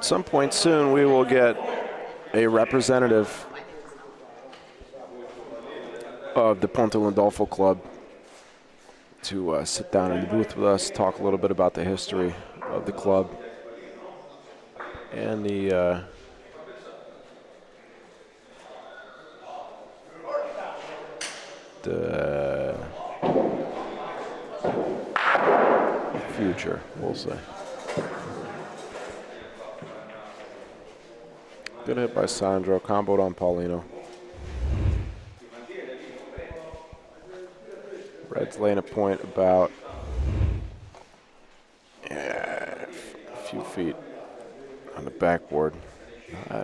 Some point soon we will get a representative of the Pontelandolfo club to sit down in the booth with us, talk a little bit about the history of the club and the future, we'll say. Good hit by Sandro, comboed on Paulino. Reds laying a point about a few feet on the backboard.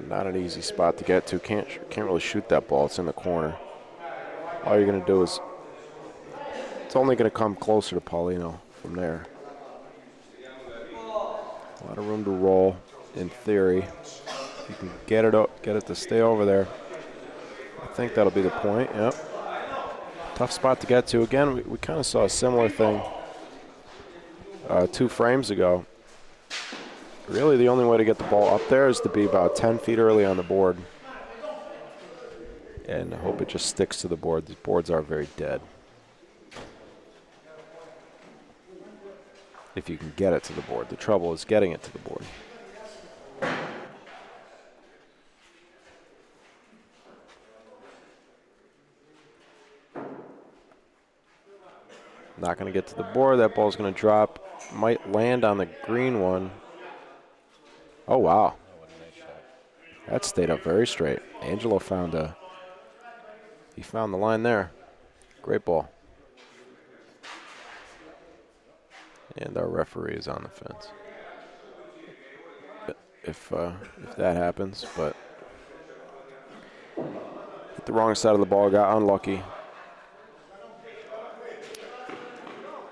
Not an easy spot to get to. Can't really shoot that ball. It's in the corner. All you're going to do is, it's only going to come closer to Paulino from there. A lot of room to roll, in theory. You can get it to stay over there. I think that'll be the point. Yep. Tough spot to get to. Again, we kind of saw a similar thing 2 frames ago. Really, the only way to get the ball up there is to be about 10 feet early on the board. And I hope it just sticks to the board. These boards are very dead. If you can get it to the board. The trouble is getting it to the board. Not going to get to the board. That ball's going to drop. Might land on the green one. Oh, wow. That stayed up very straight. Angelo found the line there. Great ball. And our referee is on the fence. If that happens, but hit the wrong side of the ball, got unlucky.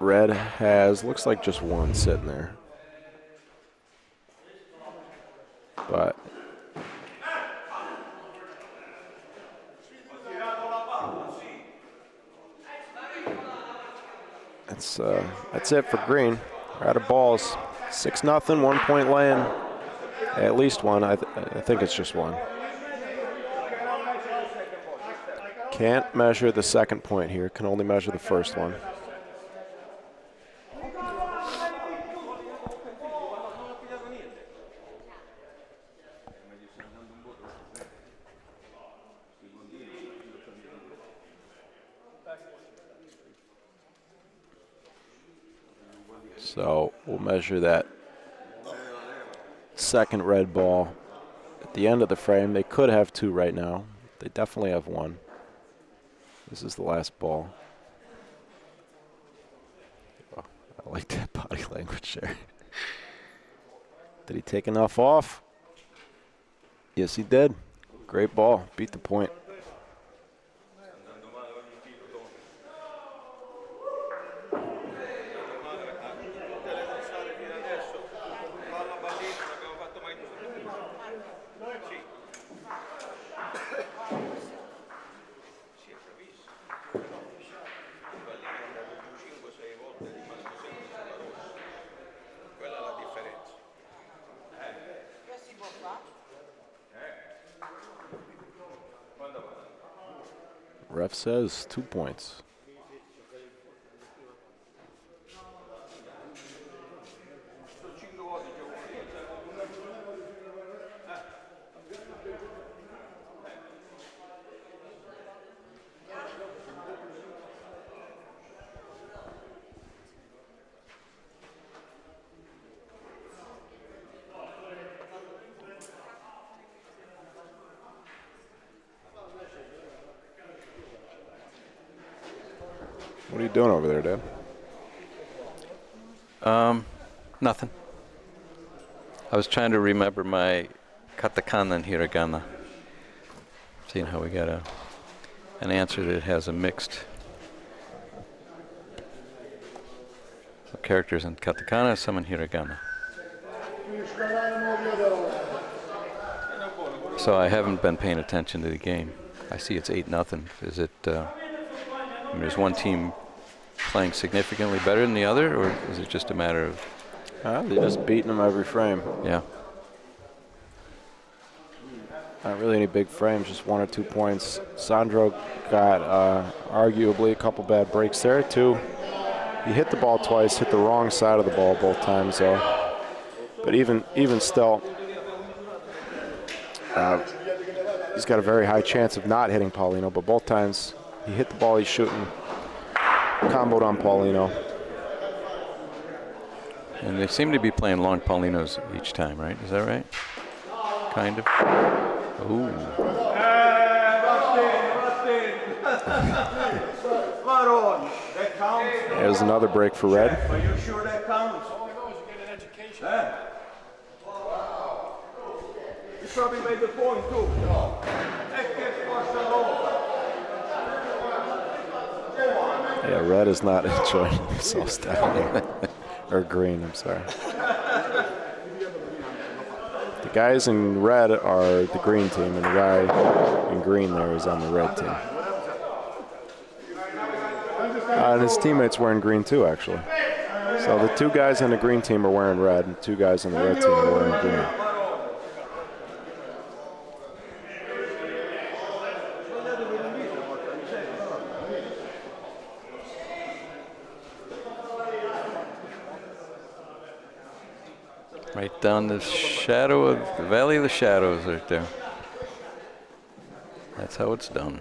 Red has, looks like just one sitting there. But that's it for Green. We're out of balls. 6-0, 1 point land. At least one. I think it's just one. Can't measure the second point here. Can only measure the first one. So we'll measure that second red ball at the end of the frame. They could have 2 right now. They definitely have 1. This is the last ball. Oh, I like that body language there. Did he take enough off? Yes, he did. Great ball. Beat the point. Ref says 2 points. What are you doing over there, Dad? Nothing. I was trying to remember my katakana and hiragana. Seeing how we got an answer that has a mixed characters in katakana, some in hiragana. So I haven't been paying attention to the game. I see it's 8-0. Is it? I mean, is one team playing significantly better than the other, or is it just a matter of? They're just beating them every frame. Yeah. Not really any big frames, just 1 or 2 points. Sandro got arguably a couple bad breaks there, too. He hit the ball twice, hit the wrong side of the ball both times, though. But even still, he's got a very high chance of not hitting Paulino, but both times he hit the ball he's shooting, comboed on Paulino. And they seem to be playing long Paulinos each time, right? Is that right? Kind of. Ooh. There's another break for red. Are you sure that counts? All I know is you get an education. You probably made the point too. Yeah, red is not enjoying themselves down here. Or green, I'm sorry. The guys in red are the green team, and the guy in green there is on the red team. And his teammates wearing green too, actually. So the 2 guys on the green team are wearing red, and 2 guys on the red team are wearing green. Right down the shadow of the Valley of the Shadows right there. That's how it's done.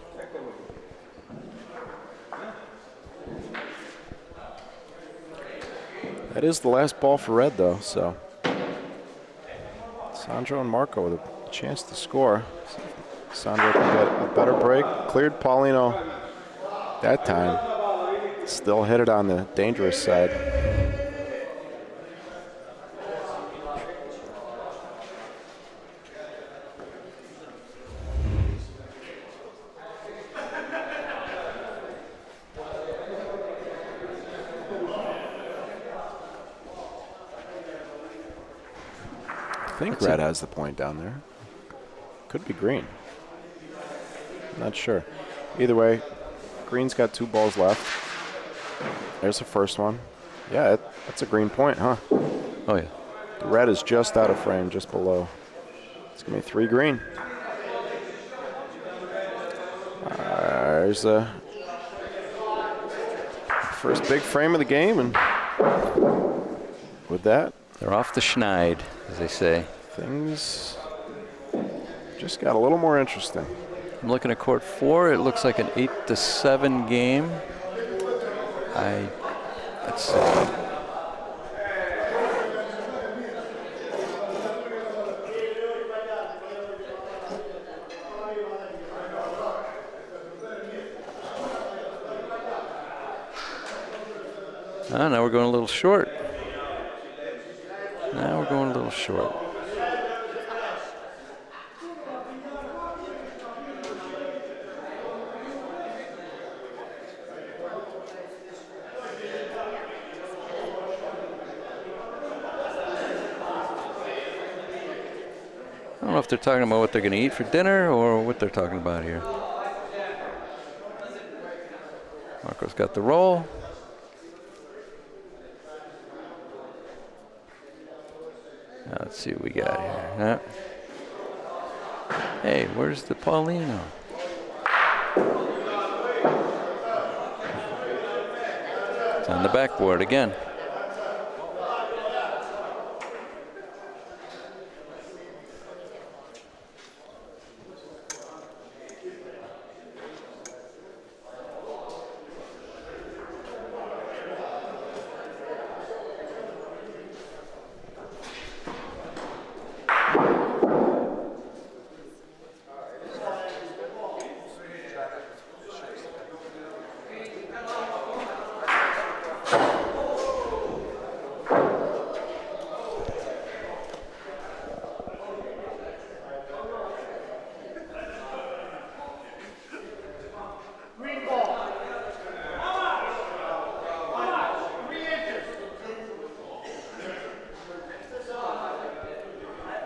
That is the last ball for red, though, so. Sandro and Marco with a chance to score. Sandro can get a better break. Cleared Paulino that time. Still hit it on the dangerous side. I think red has the point down there. Could be green. Not sure. Either way, green's got 2 balls left. There's the first one. Yeah, that's a green point, huh? Oh, yeah. The red is just out of frame, just below. It's going to be 3 green. There's the first big frame of the game, and with that, They're off the schneid, as they say. things just got a little more interesting. I'm looking at court 4. It looks like an 8-7 game. Let's see. Now we're going a little short. Now we're going a little short. I don't know if they're talking about what they're going to eat for dinner or what they're talking about here. Marco's got the roll. Now let's see what we got here. Huh? Hey, where's the Paulino? It's on the backboard again.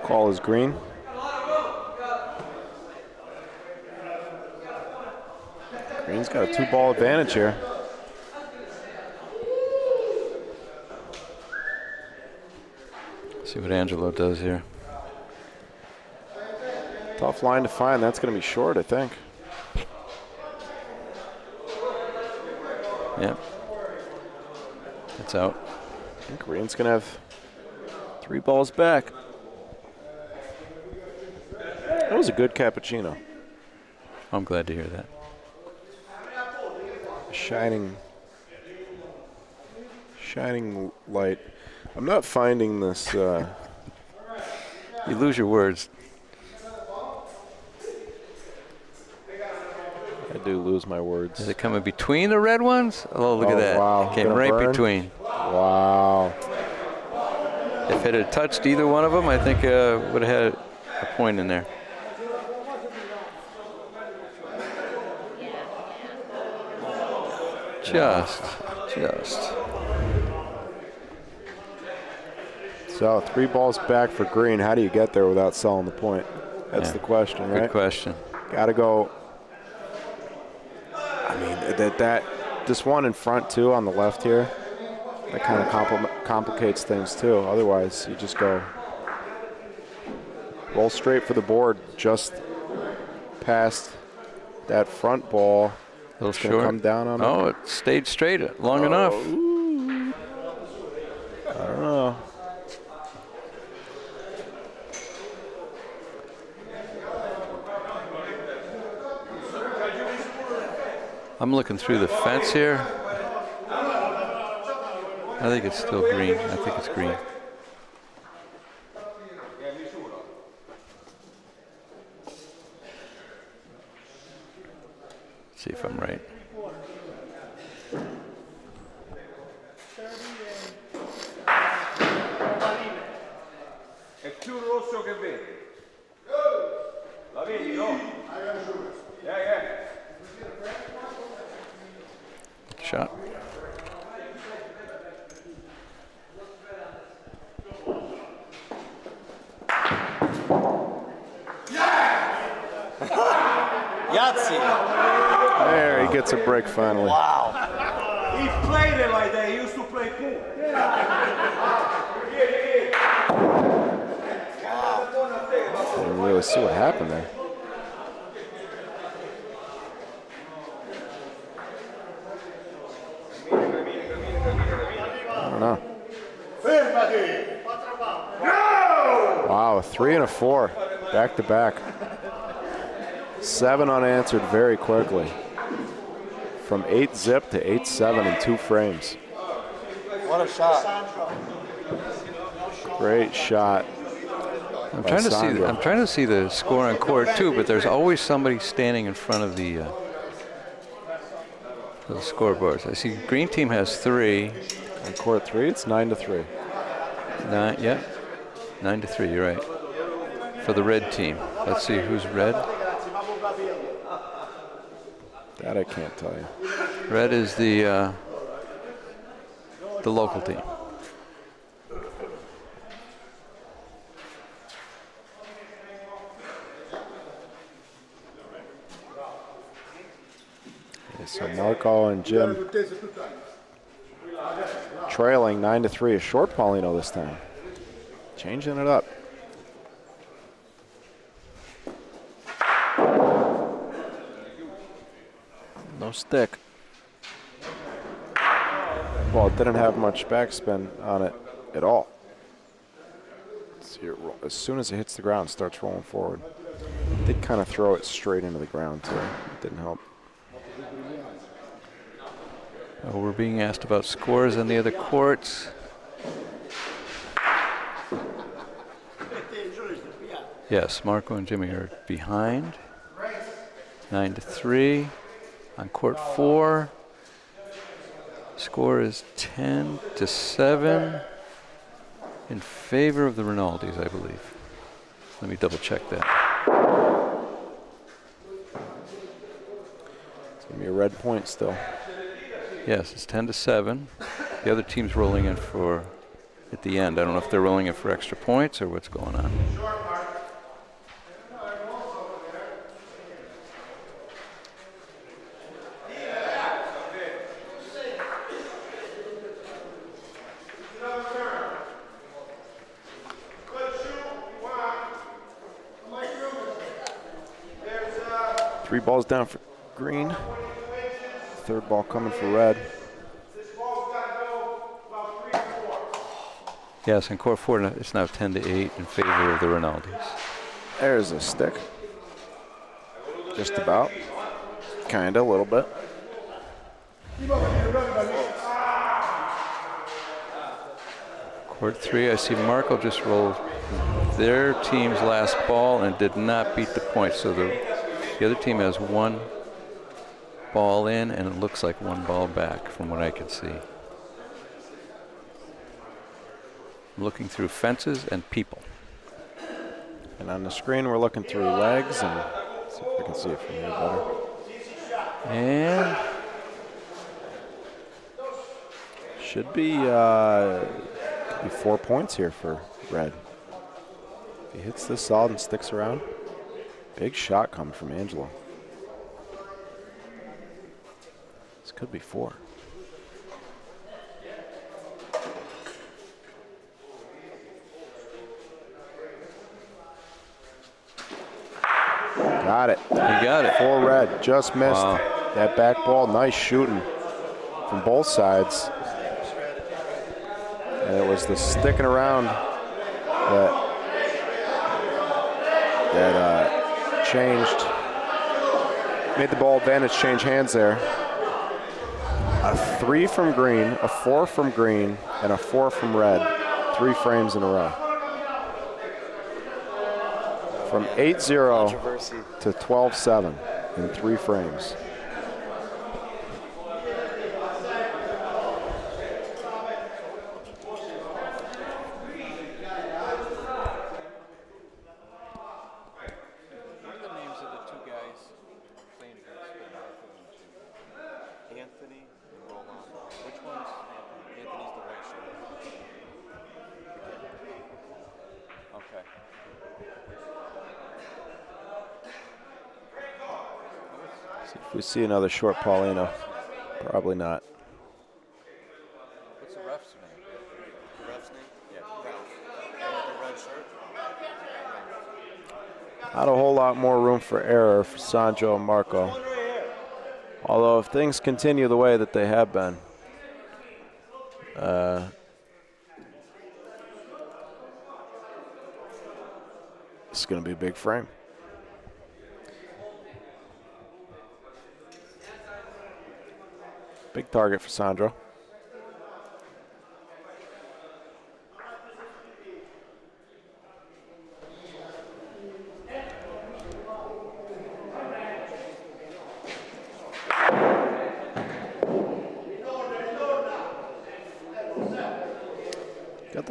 Call is green. Green's got a 2-ball advantage here. See what Angelo does here. Tough line to find. That's going to be short, I think. Yep. It's out. I think Green's going to have 3 balls back. That was a good cappuccino. I'm glad to hear that. Shining light. I'm not finding this. You lose your words. I do lose my words. Is it coming between the red ones? Oh, look at that. Wow. Came Gonna right burn? between. Wow. If it had touched either one of them, I think would have had a point in there. Just. So 3 balls back for Green. How do you get there without selling the point? That's the question, right? Good question. Got to go. I mean, this one in front too on the left here, that kind of complicates things too. Otherwise, you just go roll straight for the board, just past that front ball. A little It's gonna short. come down on Oh, it stayed straight long enough. Ooh. I don't know. I'm looking through the fence here. I think it's still green. I think it's green. See if I'm right. È più rosso che verde. La vedi, no? Yeah. Shot. Yahtzee. There, he gets a break finally. Wow. He played it like that. He used to play pool. I didn't really see what happened there. I don't know. Wow, a 3 and a 4, back to back. 7 unanswered very quickly. From 8-zip to 8-7 in 2 frames. What a shot. Great shot. I'm trying to see the score on court too, but there's always somebody standing in front of the The scoreboards. I see green team has 3. On court 3, it's 9-3. 9, yeah. 9-3, you're right. For the red team. Let's see who's red. That I can't tell you. Red is the local team. Okay, so Marco and Jim trailing 9-3. A short Paulino this time. Changing it up. No stick. Well, it didn't have much backspin on it at all. See it as soon as it hits the ground, it starts rolling forward. It did kind of throw it straight into the ground, too. It didn't help. We're being asked about scores on the other courts. Yes, Marco and Jimmy are behind. 9-3 on court 4. Score is 10-7 in favor of the Rinaldis, I believe. Let me double check that. It's going to be a red point still. Yes, it's 10-7. The other team's rolling in for at the end. I don't know if they're rolling in for extra points or what's going on. Three balls down for green. Third ball coming for red. Yes, in court 4, it's now 10-8 in favor of the Rinaldis. There's a stick. Just about. Kinda, a little bit. Court 3, I see Marco just rolled their team's last ball and did not beat the point. So the other team has 1 ball in, and it looks like 1 ball back from what I can see. I'm looking through fences and people. And on the screen, we're looking through legs and see if we can see it from here better. And Should be 4 points here for red. If he hits this solid and sticks around, big shot coming from Angelo. This could be 4. Got it. he got it. 4 red. Just missed. Wow. That back ball. Nice shooting from both sides. And it was the sticking around that changed, made the ball advantage change hands there. A 3 from green, a 4 from green, and a 4 from red. 3 frames in a row. From 8-0 to 12-7 in 3 frames. If we see another short Paulino, probably not. What's the ref's name? The ref's name? Yeah, Ralph. The red shirt? Not a whole lot more room for error for Sandro and Marco. Although if things continue the way that they have been, it's going to be a big frame. Big target for Sandro.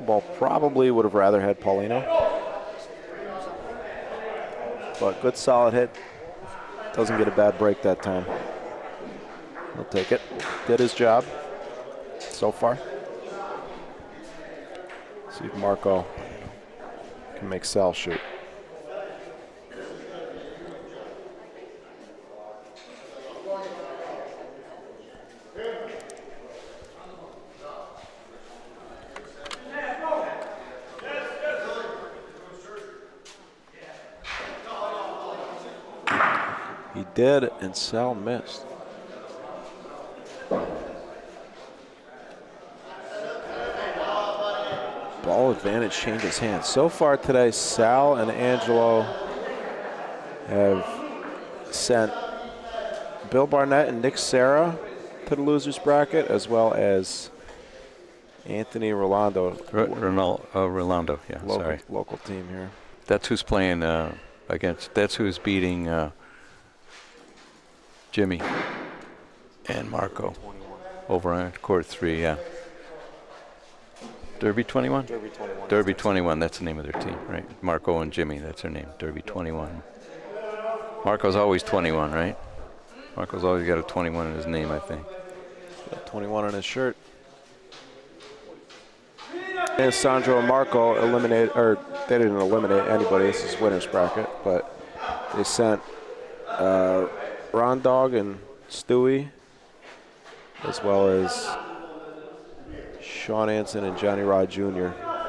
Basketball probably would have rather had Paulino. But good solid hit. Doesn't get a bad break that time. He'll take it. Did his job so far. See if Marco can make Sal shoot. He did, and Sal missed. Ball advantage changes hands. So far today, Sal and Angelo have sent Bill Barnett and Nick Serra to the losers bracket, as well as Anthony Rolando. Rolando, yeah, sorry. Local team here. That's who's playing against, that's who's beating Jimmy and Marco over on court 3, yeah. Derby 21? Derby 21. Derby 21, that's the name of their team, right? Marco and Jimmy, that's their name, Derby 21. Marco's always 21, right? Marco's always got a 21 in his name, I think. Got 21 on his shirt. And Sandro and Marco eliminated, or they didn't eliminate anybody. This is winner's bracket, but they sent Ron Dog and Stewie, as well as Sean Anson and Johnny Rod Jr.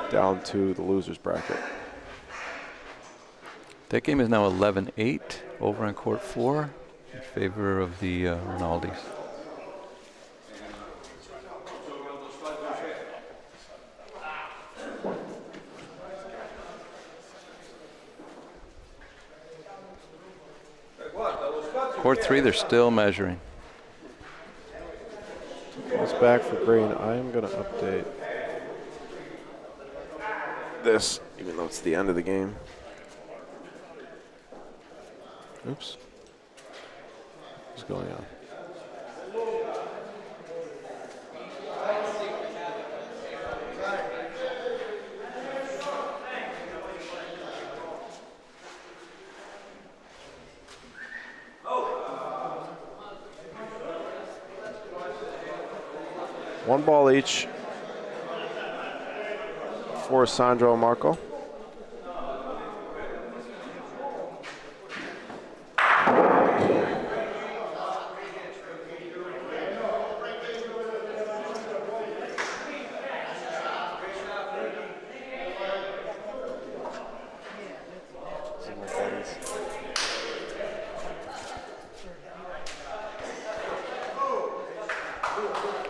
down to the losers bracket. That game is now 11-8 over on court 4 in favor of the Rinaldis. Court 3, they're still measuring. It's back for green. I am going to update this, even though it's the end of the game. Oops. What's going on? One ball each for Sandro and Marco.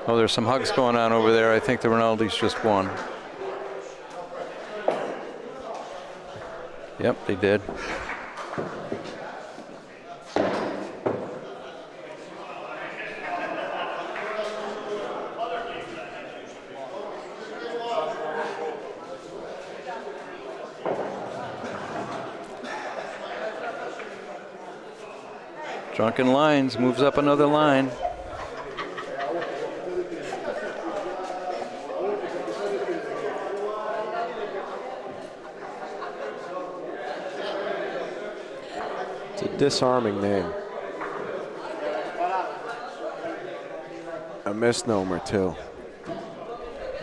Oh, there's some hugs going on over there. I think the Rinaldis just won. Yep, they did. Drunken Lines moves up another line. Disarming name. A misnomer too.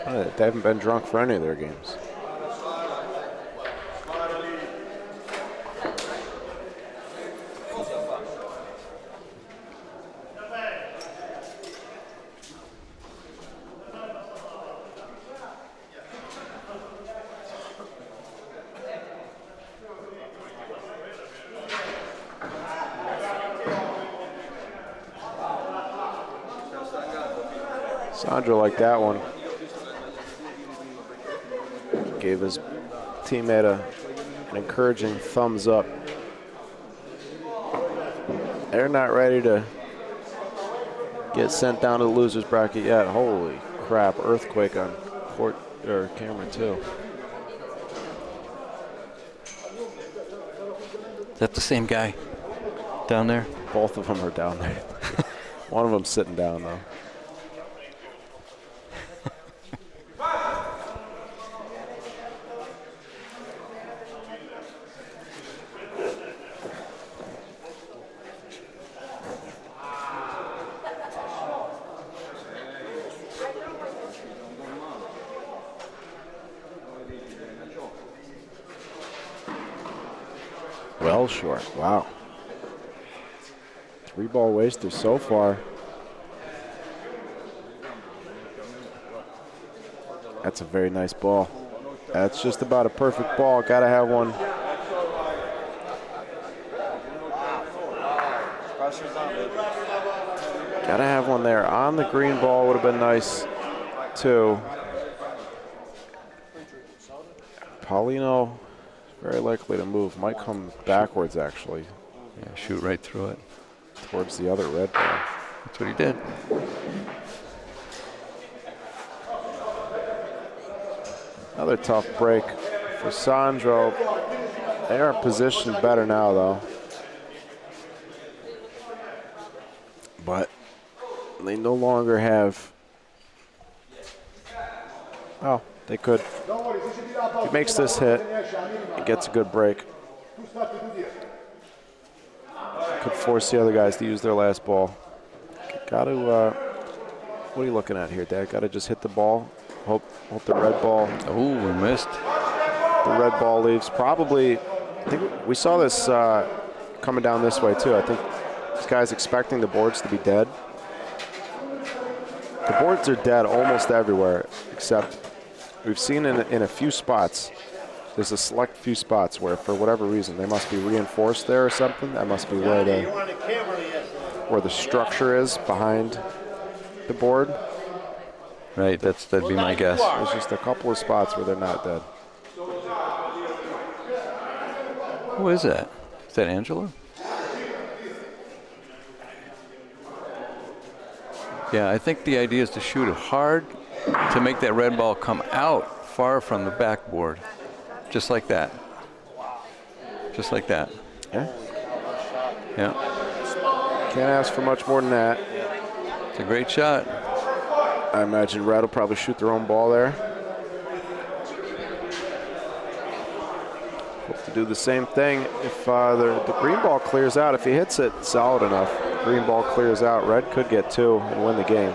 They haven't been drunk for any of their games. Sandro liked that one. Gave his teammate an encouraging thumbs up. They're not ready to get sent down to the losers bracket yet. Holy crap, earthquake on court or camera too. Is that the same guy down there? Both of them are down there. One of them's sitting down though. well short. Wow. 3-ball waster so far. That's a very nice ball. That's just about a perfect ball. Gotta have one. Gotta have one there. On the green ball would have been nice too. Paulino very likely to move. Might come backwards actually. Yeah, shoot right through it. Towards the other red ball. That's what he did. Another tough break for Sandro. They are positioned better now, though. But they no longer have. Oh, they could. If he makes this hit, he gets a good break. Could force the other guys to use their last ball. Got to. What are you looking at here, Dad? Got to just hit the ball. Hope the red ball. Oh, we missed. The red ball leaves. Probably, I think we saw this coming down this way too. I think this guy's expecting the boards to be dead. The boards are dead almost everywhere, except we've seen in a few spots. There's a select few spots where, for whatever reason, they must be reinforced there or something. That must be where the structure is behind the board. Right, that'd be my guess. There's just a couple of spots where they're not dead. Who is that? Is that Angelo? Yeah, I think the idea is to shoot it hard to make that red ball come out far from the backboard. Just like that. Just like that. Yeah. Yeah. Can't ask for much more than that. It's a great shot. I imagine Red will probably shoot their own ball there. Hope to do the same thing if the green ball clears out. If he hits it solid enough, green ball clears out, Red could get 2 and win the game.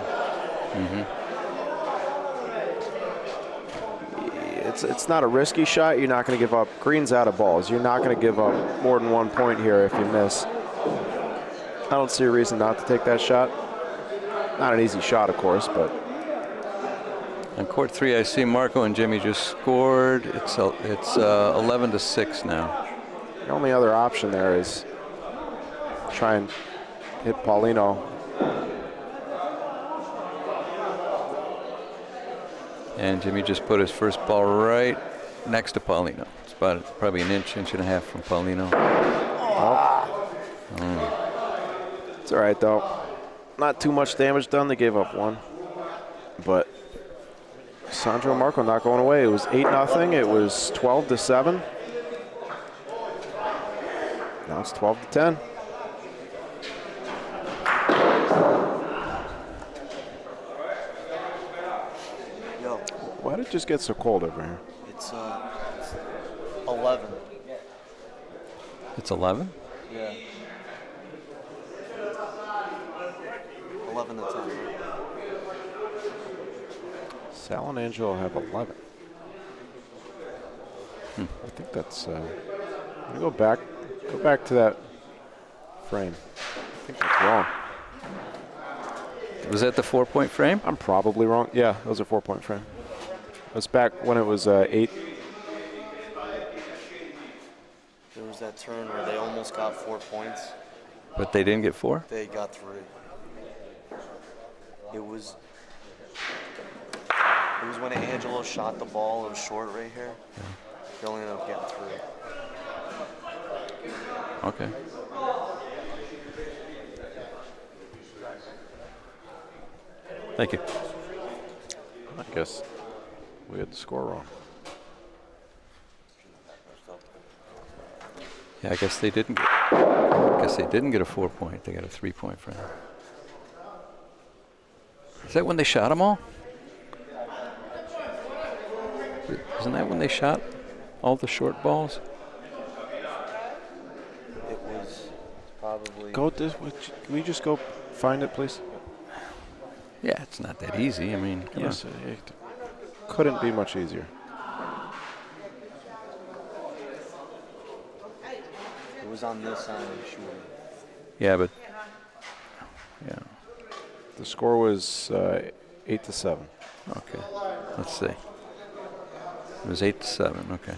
It's not a risky shot. You're not going to give up. Green's out of balls. You're not going to give up more than 1 point here if you miss. I don't see a reason not to take that shot. Not an easy shot, of course, but. On court 3, I see Marco and Jimmy just scored. It's 11-6 now. The only other option there is try and hit Paulino. And Jimmy just put his first ball right next to Paulino. It's about probably an inch and a half from Paulino. It's all right, though. Not too much damage done. They gave up 1. But Sandro and Marco not going away. It was 8-0. It was 12-7. Now it's 12-10. Yo, Why did it just get so cold over here? it's 11. It's 11? Yeah. 11 to 10. Sal and Angelo have 11. I think that's. I'm gonna go back to that frame. I think that's wrong. Was that the 4-point frame? I'm probably wrong. Yeah, that was a 4-point frame. It was back when it was 8. There was that turn where they almost got 4 points. But they didn't get 4? They got 3. It was when Angelo shot the ball. It was short right here. They only ended up getting 3. Okay. Thank you. I guess we had the score wrong. Yeah, I guess they didn't get a 4-point. They got a 3-point frame. Is that when they shot them all? Isn't that when they shot all the short balls? It was probably. Go this. Can we just go find it, please? Yeah, it's not that easy. I mean, come Yes, on. it couldn't be much easier. It was was on this side shooting. Yeah, but yeah. The score was 8-7. Okay. Let's see. It was 8-7. Okay.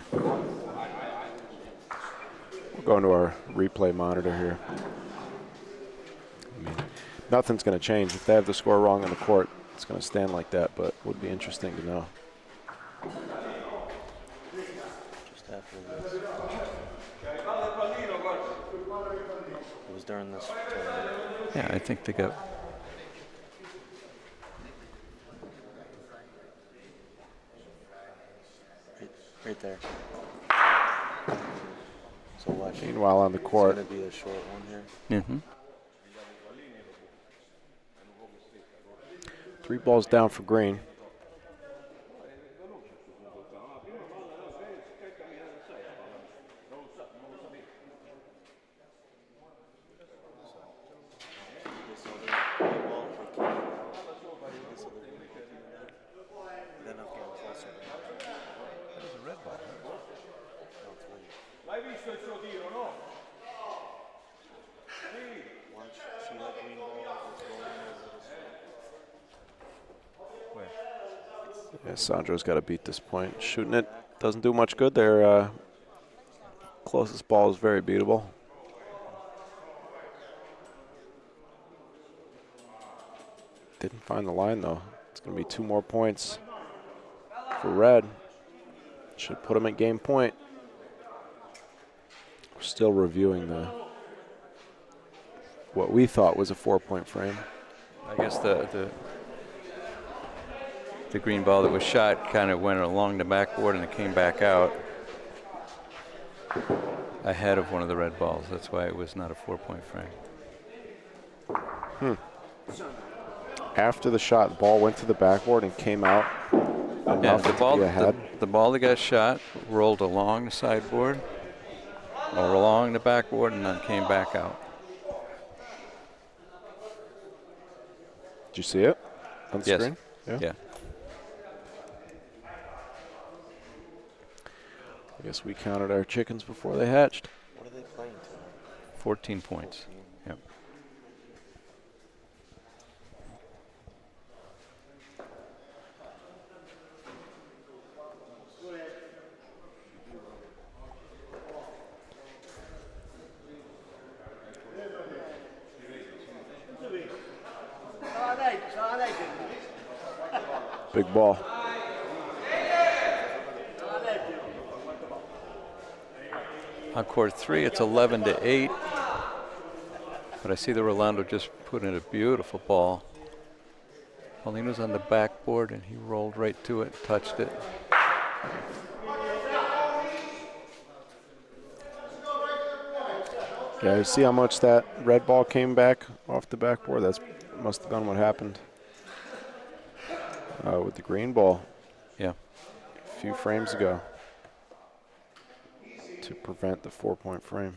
We're going to our replay monitor here. I mean, nothing's going to change. If they have the score wrong on the court, it's going to stand like that, but would be interesting to know. Just after this. It was during this tournament. Yeah, I think they got. Right there. So watch. Meanwhile, on the court, It's going to be a short one here. Mm-hmm. 3 balls down for Green. L'hai visto il suo tiro, no? Watch. See that green ball that's rolling over Yeah, Sandro's got to beat this point. Shooting it doesn't do much good there. Closest ball is very beatable. Didn't find the line, though. It's going to be 2 more points for Red. Should put him at game point. We're still reviewing what we thought was a 4-point frame. I guess the green ball that was shot kind of went along the backboard and it came back out ahead of one of the red balls. That's why it was not a 4-point frame. After the shot, the ball went to the backboard and came out enough the to ball, be ahead. the ball that got shot rolled along the sideboard, or along the backboard, and then came back out. Did you see it on the Yes. screen? Yeah. I guess we counted our chickens before they hatched. What are they playing to? 14 points. Yep. Big ball. On court 3, it's 11-8. But I see that Rolando just put in a beautiful ball. Paulino's on the backboard, and he rolled right to it, touched it. Yeah, you see how much that red ball came back off the backboard? That's must have been what happened with the green ball. Yeah. A few frames ago to prevent the 4-point frame.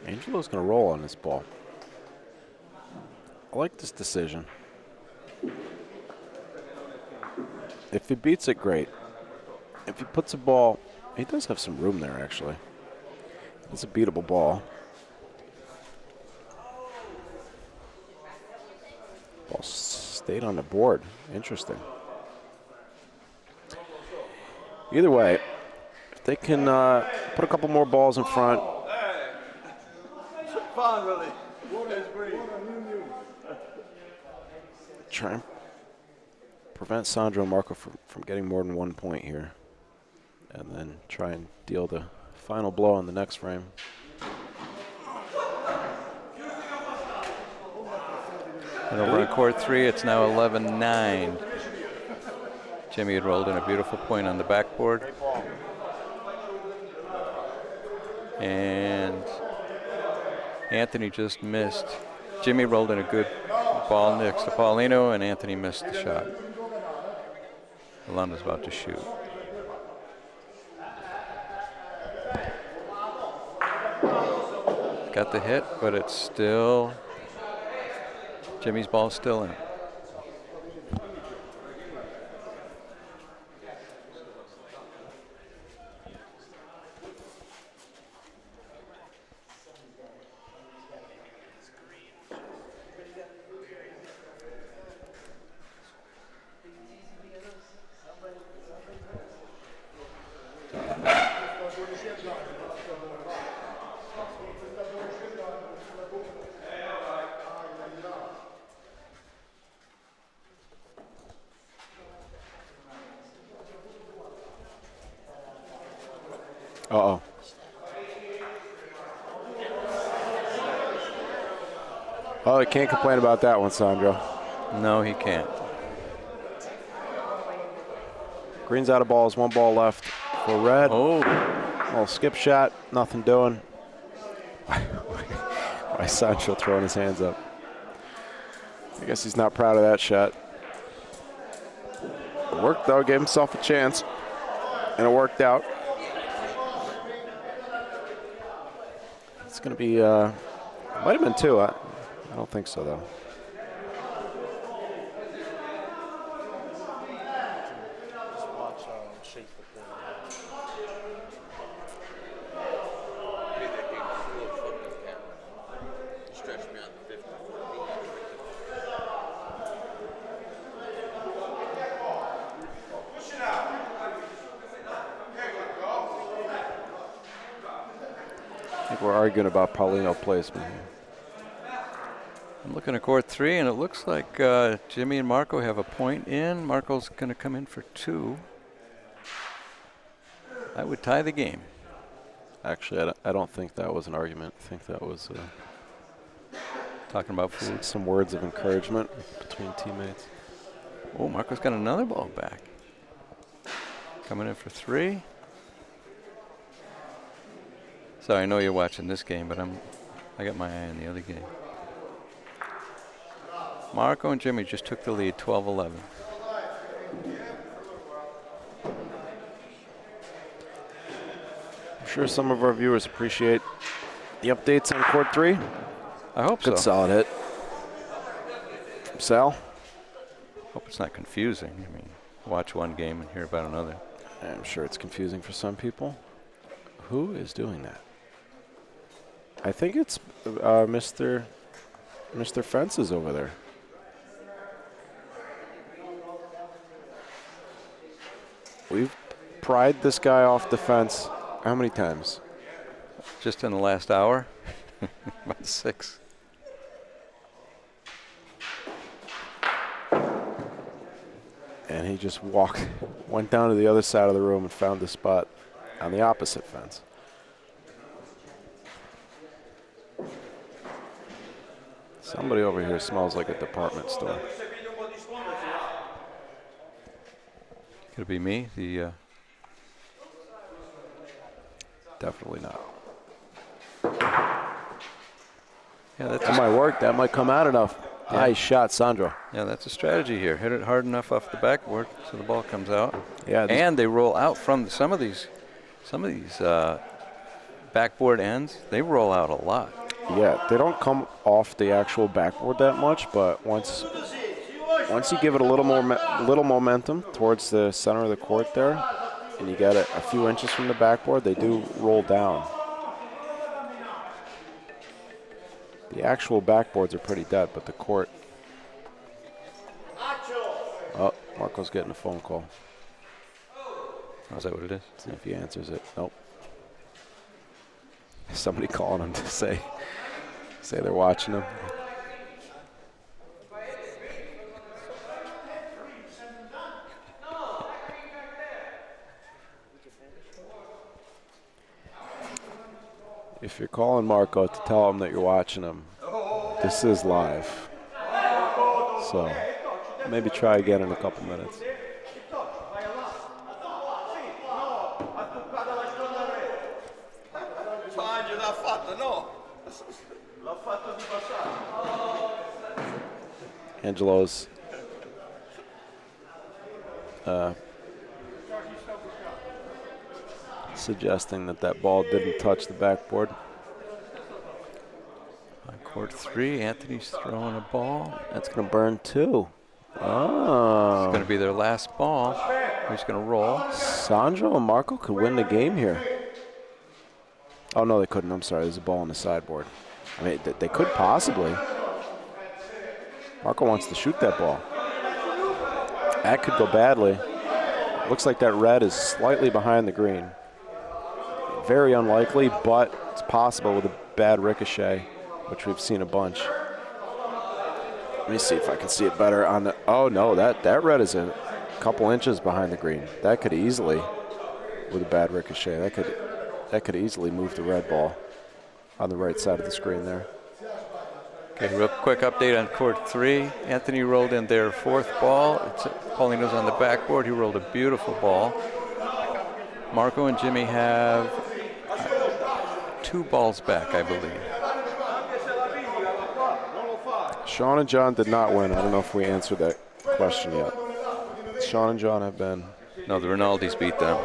Angelo's going to roll on this ball. I like this decision. If he beats it, great. If he puts a ball, he does have some room there, actually. It's a beatable ball. Ball stayed on the board. Interesting. Either way, if they can put a couple more balls in front, Try and prevent Sandro and Marco from getting more than 1 point here. And then try and deal the final blow on the next frame. And over on court 3, it's now 11-9. Jimmy had rolled in a beautiful point on the backboard. And Anthony just missed. Jimmy rolled in a good ball next to Paulino, and Anthony missed the shot. Alonda's about to shoot. Got the hit, but it's still, Jimmy's ball's still in. Uh-oh. Oh, he can't complain about that one, Sandro. No, he can't. Green's out of balls, 1 ball left for red. Oh. Little skip shot, nothing doing. Why is Sandro throwing his hands up? I guess he's not proud of that shot. It worked though, gave himself a chance, and it worked out. It's going to be, might have been 2. I don't think so, though. Just watch Shake the Pin. Made that game slow fucking camera. Stretched me out to 50. I think we're arguing about Paulino placement here. I'm looking at court 3, and it looks like Jimmy and Marco have a point in. Marco's going to come in for 2. I would tie the game. Actually, I don't think that was an argument. I think that was Talking about food. some words of encouragement between teammates. Oh, Marco's got another ball back. Coming in for 3. Sorry, I know you're watching this game, but I got my eye on the other game. Marco and Jimmy just took the lead, 12-11. I'm sure some of our viewers appreciate the updates on court 3. I hope Good so. solid hit from Sal. Hope it's not confusing. I mean, watch one game and hear about another. I'm sure it's confusing for some people. Who is doing that? I think it's Mr. Fences over there. We've pried this guy off the fence how many times? Just in the last hour, about 6. And he just went down to the other side of the room and found the spot on the opposite fence. Somebody over here smells like a department store. Could it be me? Definitely not. Yeah, that's That might work. That might come out enough. Yeah. Nice shot, Sandro. Yeah, that's a strategy here. Hit it hard enough off the backboard so the ball comes out. Yeah, and they roll out from some of these backboard ends. They roll out a lot. Yeah, they don't come off the actual backboard that much, but once you give it a little more little momentum towards the center of the court there, and you get it a few inches from the backboard, they do roll down. The actual backboards are pretty dead, but the court. Oh, Marco's getting a phone call. Oh, is that what it is? See if he answers it. Nope. Somebody calling him to say Say they're watching them. If you're calling Marco to tell him that you're watching him, this is live. So maybe try again in a couple minutes. Angelo's suggesting that ball didn't touch the backboard. On court 3, Anthony's throwing a ball. That's going to burn too. Oh. It's going to be their last ball. He's going to roll. Sandro and Marco could win the game here. Oh, no, they couldn't. I'm sorry. There's a ball on the sideboard. I mean, they could possibly. Marco wants to shoot that ball. That could go badly. Looks like that red is slightly behind the green. Very unlikely, but it's possible with a bad ricochet, which we've seen a bunch. Let me see if I can see it better on the. Oh no, that red is a couple inches behind the green. That could easily, with a bad ricochet, that could easily move the red ball on the right side of the screen there. Okay, real quick update on court 3. Anthony rolled in their 4th ball. Paulino's on the backboard. He rolled a beautiful ball. Marco and Jimmy have 2 balls back, I believe. Sean and John did not win. I don't know if we answered that question yet. Sean and John have been. No, the Rinaldis beat them.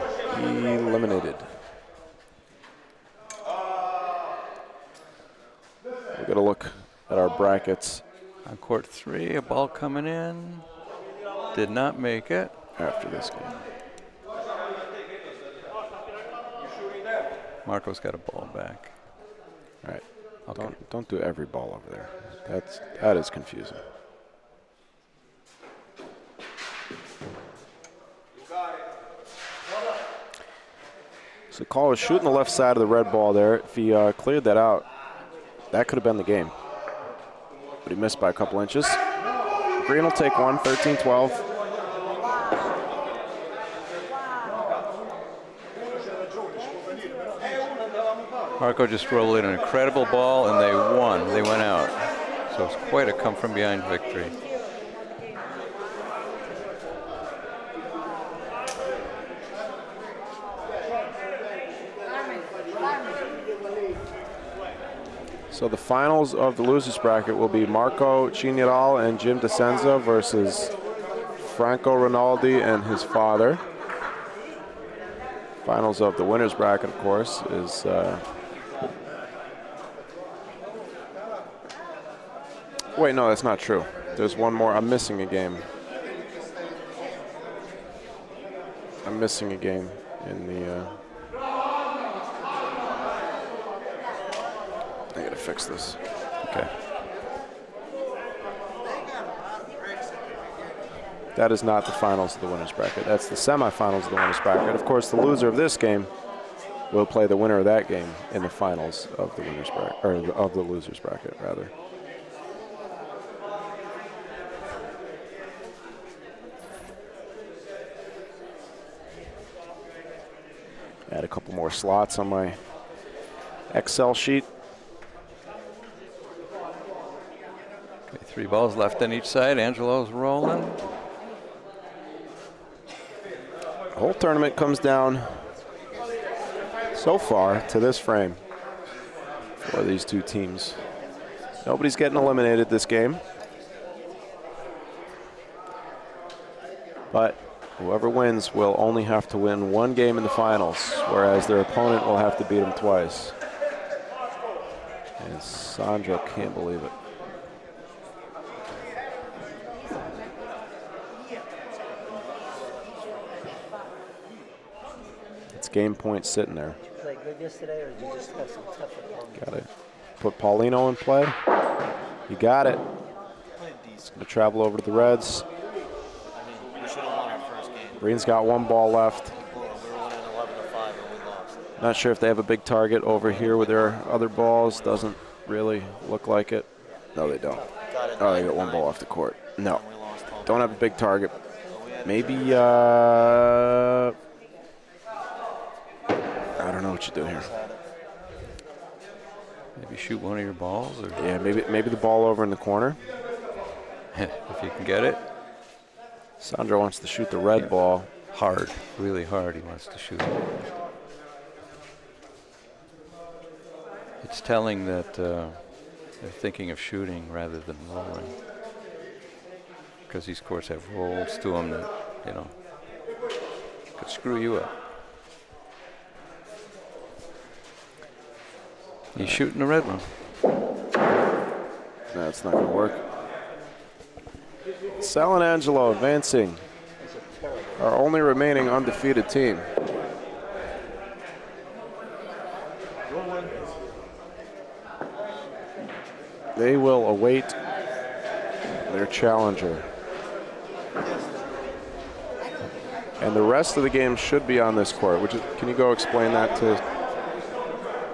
Eliminated. We're going to look at our brackets. On court 3, a ball coming in. Did not make it. After this game. Marco's got a ball back. All right. Okay. Don't do every ball over there. That is confusing. So Call was shooting the left side of the red ball there. If he cleared that out, that could have been the game. But he missed by a couple inches. Green will take one, 13-12. Marco just rolled in an incredible ball, and they won. They went out. So it's quite a come-from-behind victory. So the finals of the losers bracket will be Marco Cigneral and Jim DeSenza versus Franco Rinaldi and his father. Finals of the winners bracket, of course, is wait, no, that's not true. There's one more. I'm missing a game. I'm missing a game in the. I gotta fix this. Okay. That is not the finals of the winners bracket. That's the semifinals of the winners bracket. Of course, the loser of this game will play the winner of that game in the finals of the winners bracket, or of the losers bracket, rather. Add a couple more slots on my Excel sheet. Okay, 3 balls left on each side. Angelo's rolling. The whole tournament comes down so far to this frame for these two teams. Nobody's getting eliminated this game. But whoever wins will only have to win one game in the finals, whereas their opponent will have to beat them twice. And Sandro can't believe it. It's game point sitting there. Did you play good yesterday, or did you just have some tough opponents? Got it. Put Paulino in play. You got it. It's going to travel over to the Reds. We should have won our first game. Green's got one ball left. We were winning 11-5 and we lost. Not sure if they have a big target over here with their other balls. Doesn't really look like it. No, they don't. Got it. Oh, they got one ball off the court. No. We lost home. Don't have a big target. Maybe, I don't know what you do here. Maybe shoot one of your balls, or Yeah, maybe the ball over in the corner. if you can get it Sandro wants to shoot the red ball. hard, really hard. He wants to shoot it. It's telling that they're thinking of shooting rather than rolling, because these courts have rolls to them that, you know, could screw you up. He's shooting the red one. That's not going to work. Sal and Angelo advancing. Our only remaining undefeated team. They will await their challenger. And the rest of the games should be on this court. Can you go explain that to...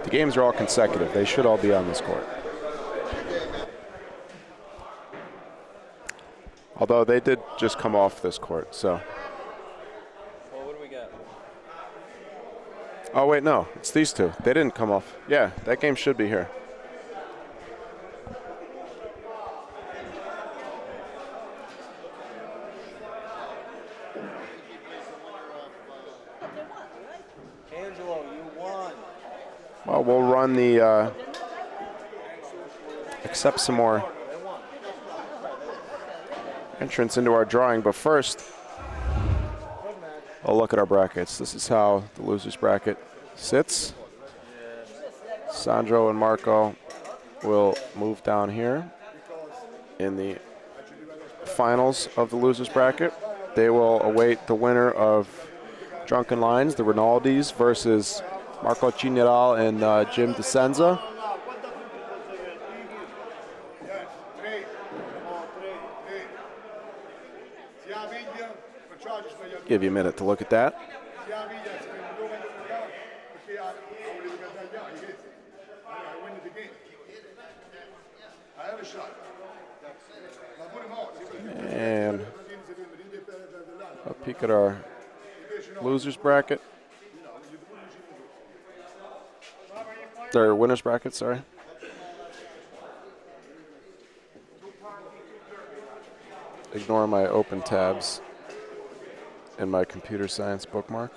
The games are all consecutive. They should all be on this court. Although they did just come off this court, so... Well, what do we got? Oh, wait, no. It's these two. They didn't come off. Yeah, that game should be here. Angelo, you won. Well, we'll run the... accept some more entrance into our drawing, but first, a look at our brackets. This is how the losers bracket sits. Sandro and Marco will move down here in the finals of the losers bracket. They will await the winner of Drunken Lines, the Rinaldis, versus Marco Cigneral and Jim DeSenza. Give you a minute to look at that. And a peek at our losers bracket. Their winners bracket, sorry. Ignore my open tabs in my computer science bookmark.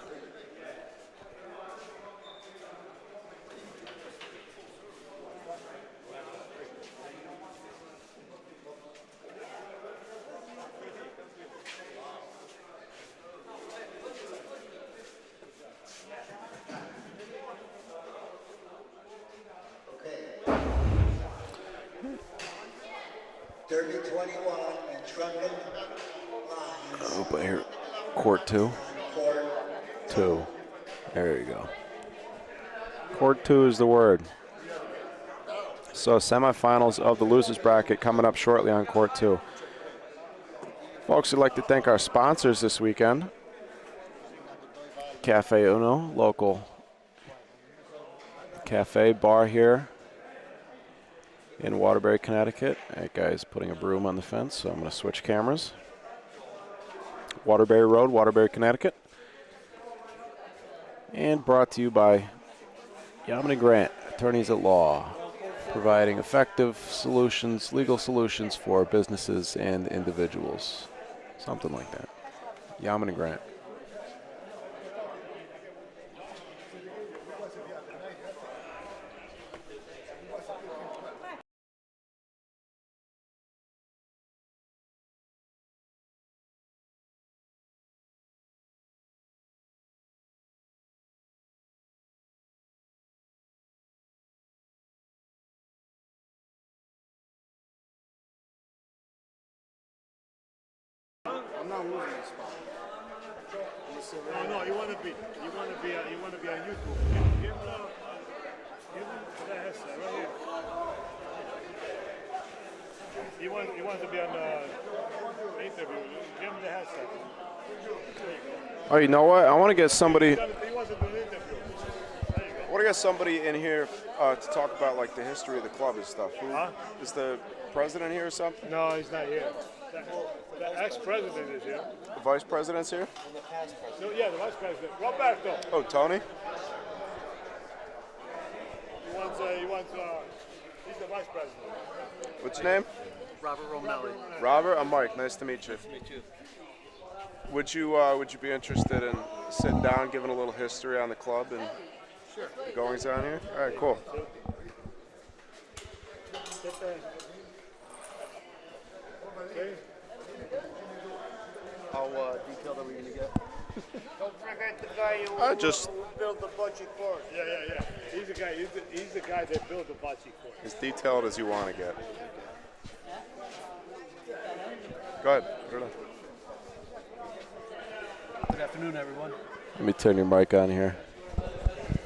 Derby 21 and Drunken Lines. Oh, but here, court 2. Court 2. There you go. Court 2 is the word. So semifinals of the losers bracket coming up shortly on court 2. Folks, we'd like to thank our sponsors this weekend. Cafe Uno, local cafe bar here in Waterbury, Connecticut. That guy's putting a broom on the fence, so I'm going to switch cameras. Waterbury Road, Waterbury, Connecticut. And brought to you by Yaman & Grant, attorneys at law, providing effective solutions, legal solutions for businesses and individuals. Something like that. Yaman & Grant. I'm not losing this spot. No, you want to be on YouTube. Give him the headset right here. He wants to be on the interview. Give him the headset. There you go. Oh, you know what? I want to get somebody. He wants to do an interview. There you go. want to get somebody in here to talk about like the history of the club and stuff. Who is the president here or something? No, he's not here. The ex-president is here. The vice president's here? No, yeah, the vice president. Roberto. Oh, Tony? He's the vice president. What's your name? Robert Romanelli. Robert, I'm Mike. Nice to meet you. Nice to meet you. Would you be interested in sitting down, giving a little history on the club and the goings on here? All right, cool. How detailed are we going to get? Don't forget the guy who Just built the bocce court. Yeah. He's the guy that built the bocce court. as detailed as you want to get. Go ahead. Put it on. Good afternoon, everyone. Let me turn your mic on here.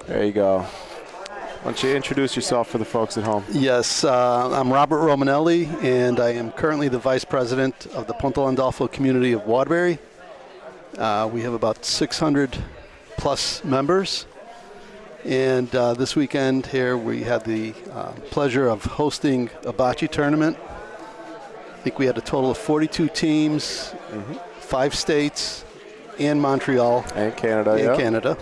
There you go. Why don't you introduce yourself for the folks at home? Yes, I'm Robert Romanelli, and I am currently the Vice President of the Pontelandolfo community of Waterbury. We have about 600 plus members, and this weekend here we had the pleasure of hosting a bocce tournament. I think we had a total of 42 teams, 5 states, and Montreal. And Canada, And yeah. Canada.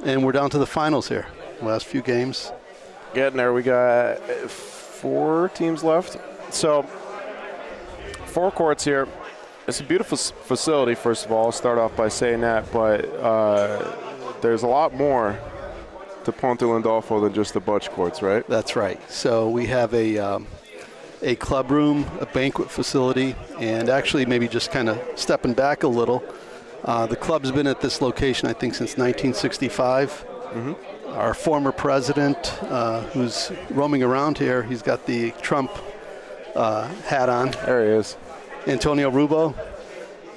And we're down to the finals here. Last few games. Getting there. We got 4 teams left. So, 4 courts here. It's a beautiful facility, first of all. I'll start off by saying that. But there's a lot more to Pontelandolfo than just the bocce courts, right? That's right. So we have a club room, a banquet facility, and actually maybe just kind of stepping back a little. The club's been at this location, I think, since 1965. Our former president, who's roaming around here, he's got the Trump hat on. There he is. Antonio Rubo.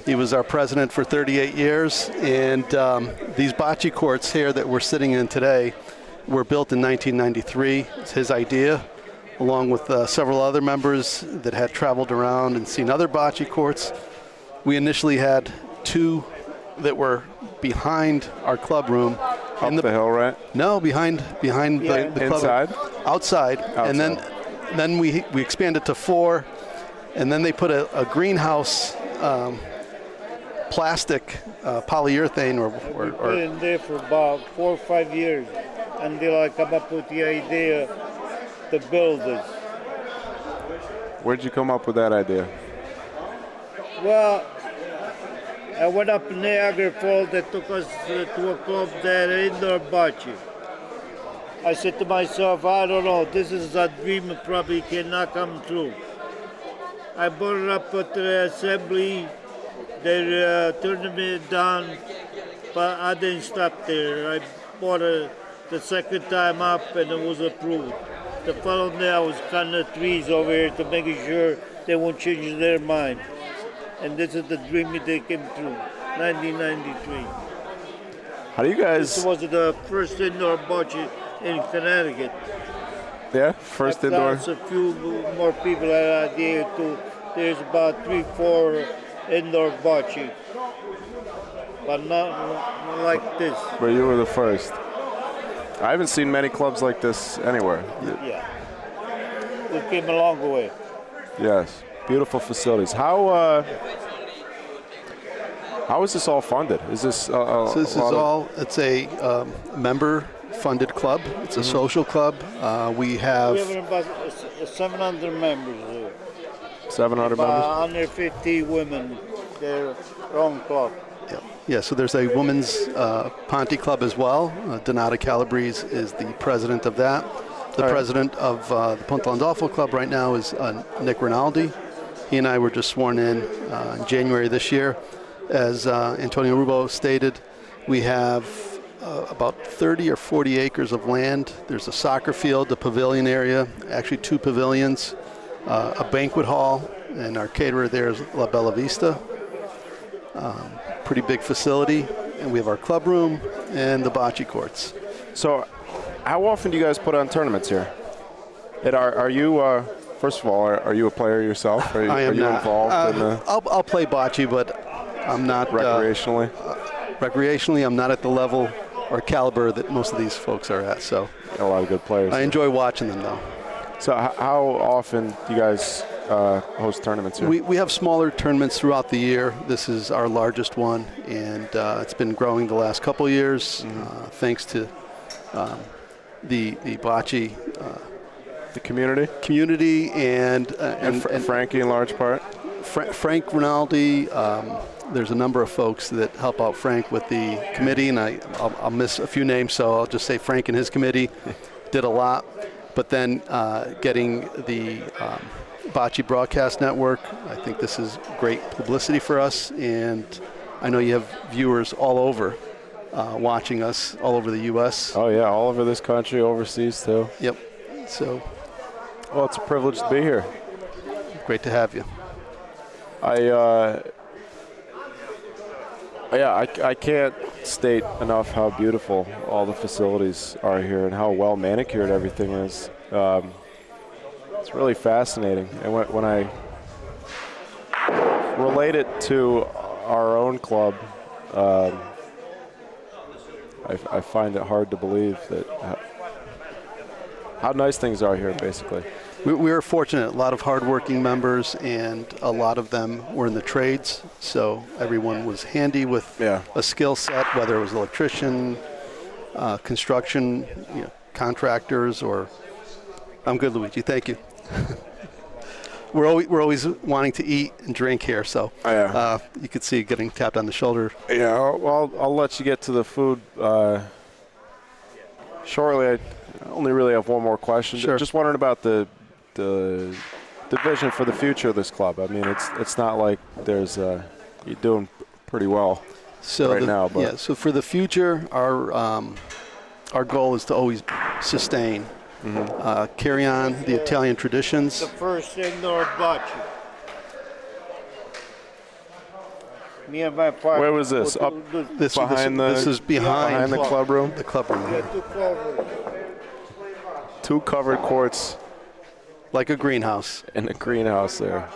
He was our president for 38 years. And these bocce courts here that we're sitting in today were built in 1993. It's his idea, along with several other members that had traveled around and seen other bocce courts. We initially had 2 that were behind our club room. Up the hill, right? No, behind the club. Inside? Outside. And then we expanded to 4, and then they put a greenhouse plastic polyurethane We've been there for about 4 or 5 years until I come up with the idea to build this. Where'd you come up with that idea? Well, I went up in Niagara Falls that took us to a club that indoor bocce. I said to myself, I don't know, this is a dream that probably cannot come true. I brought it up at the assembly, they turned me down, but I didn't stop there. I bought it the second time up and it was approved. The following day I was cutting the trees over here to make sure they won't change their mind. And this is the dream that came true, 1993. How do you guys... This was the first indoor bocce in Connecticut. Yeah, first indoor. A few more people had an idea too. There's about 3-4 indoor bocce, but not like this. But you were the first. I haven't seen many clubs like this anywhere. Yeah, we came a long way. Yes, beautiful facilities. How is this all funded? Is this So this is all, it's a member-funded club. It's a social club. We have We have about 700 members here. 700 members? About 150 women, their own club. Yeah, so there's a women's Ponte club as well. Donata Calabrese is the president of that. The president of the Pontelandolfo club right now is Nick Rinaldi. He and I were just sworn in January this year. As Antonio Rubo stated, we have about 30 or 40 acres of land. There's a soccer field, a pavilion area, actually 2 pavilions, a banquet hall, and our caterer there is La Bella Vista. Pretty big facility, and we have our club room and the bocce courts. So how often do you guys put on tournaments here? And are you, first of all, are you a player yourself? Are I am you not involved in the... I'll play bocce, but I'm not... recreationally? Recreationally, I'm not at the level or caliber that most of these folks are at. So A lot of good players. I enjoy watching them, though. So how often do you guys host tournaments here? We have smaller tournaments throughout the year. This is our largest one, and it's been growing the last couple of years, thanks to the Bocce the community and Frankie in large part. Frank Rinaldi. There's a number of folks that help out Frank with the committee, and I'll miss a few names, so I'll just say Frank and his committee did a lot. But then getting the Bocce Broadcast Network, I think this is great publicity for us, and I know you have viewers all over watching us, all over the U.S. Oh, yeah, all over this country, overseas, too. Yep. So, well, it's a privilege to be here. Great to have you. I can't state enough how beautiful all the facilities are here and how well manicured everything is. It's really fascinating. And when I relate it to our own club, I find it hard to believe that how nice things are here, basically. We were fortunate, a lot of hardworking members, and a lot of them were in the trades, so everyone was handy with a skill set, whether it was electrician, construction, contractors, or I'm good, Luigi. Thank you. We're always wanting to eat and drink here, so you could see getting tapped on the shoulder. Yeah, well, I'll let you get to the food shortly. I only really have one more question. Sure. Just wondering about the vision for the future of this club. I mean, it's not like there's you're doing pretty well now. But yeah. So for the future, our goal is to always sustain, carry on the Italian traditions. The first indoor bocce. Me and my partner. Where was this? Up This is behind the club room. The club room. Yeah, two covers. Two covered courts. Like a greenhouse. In a greenhouse there.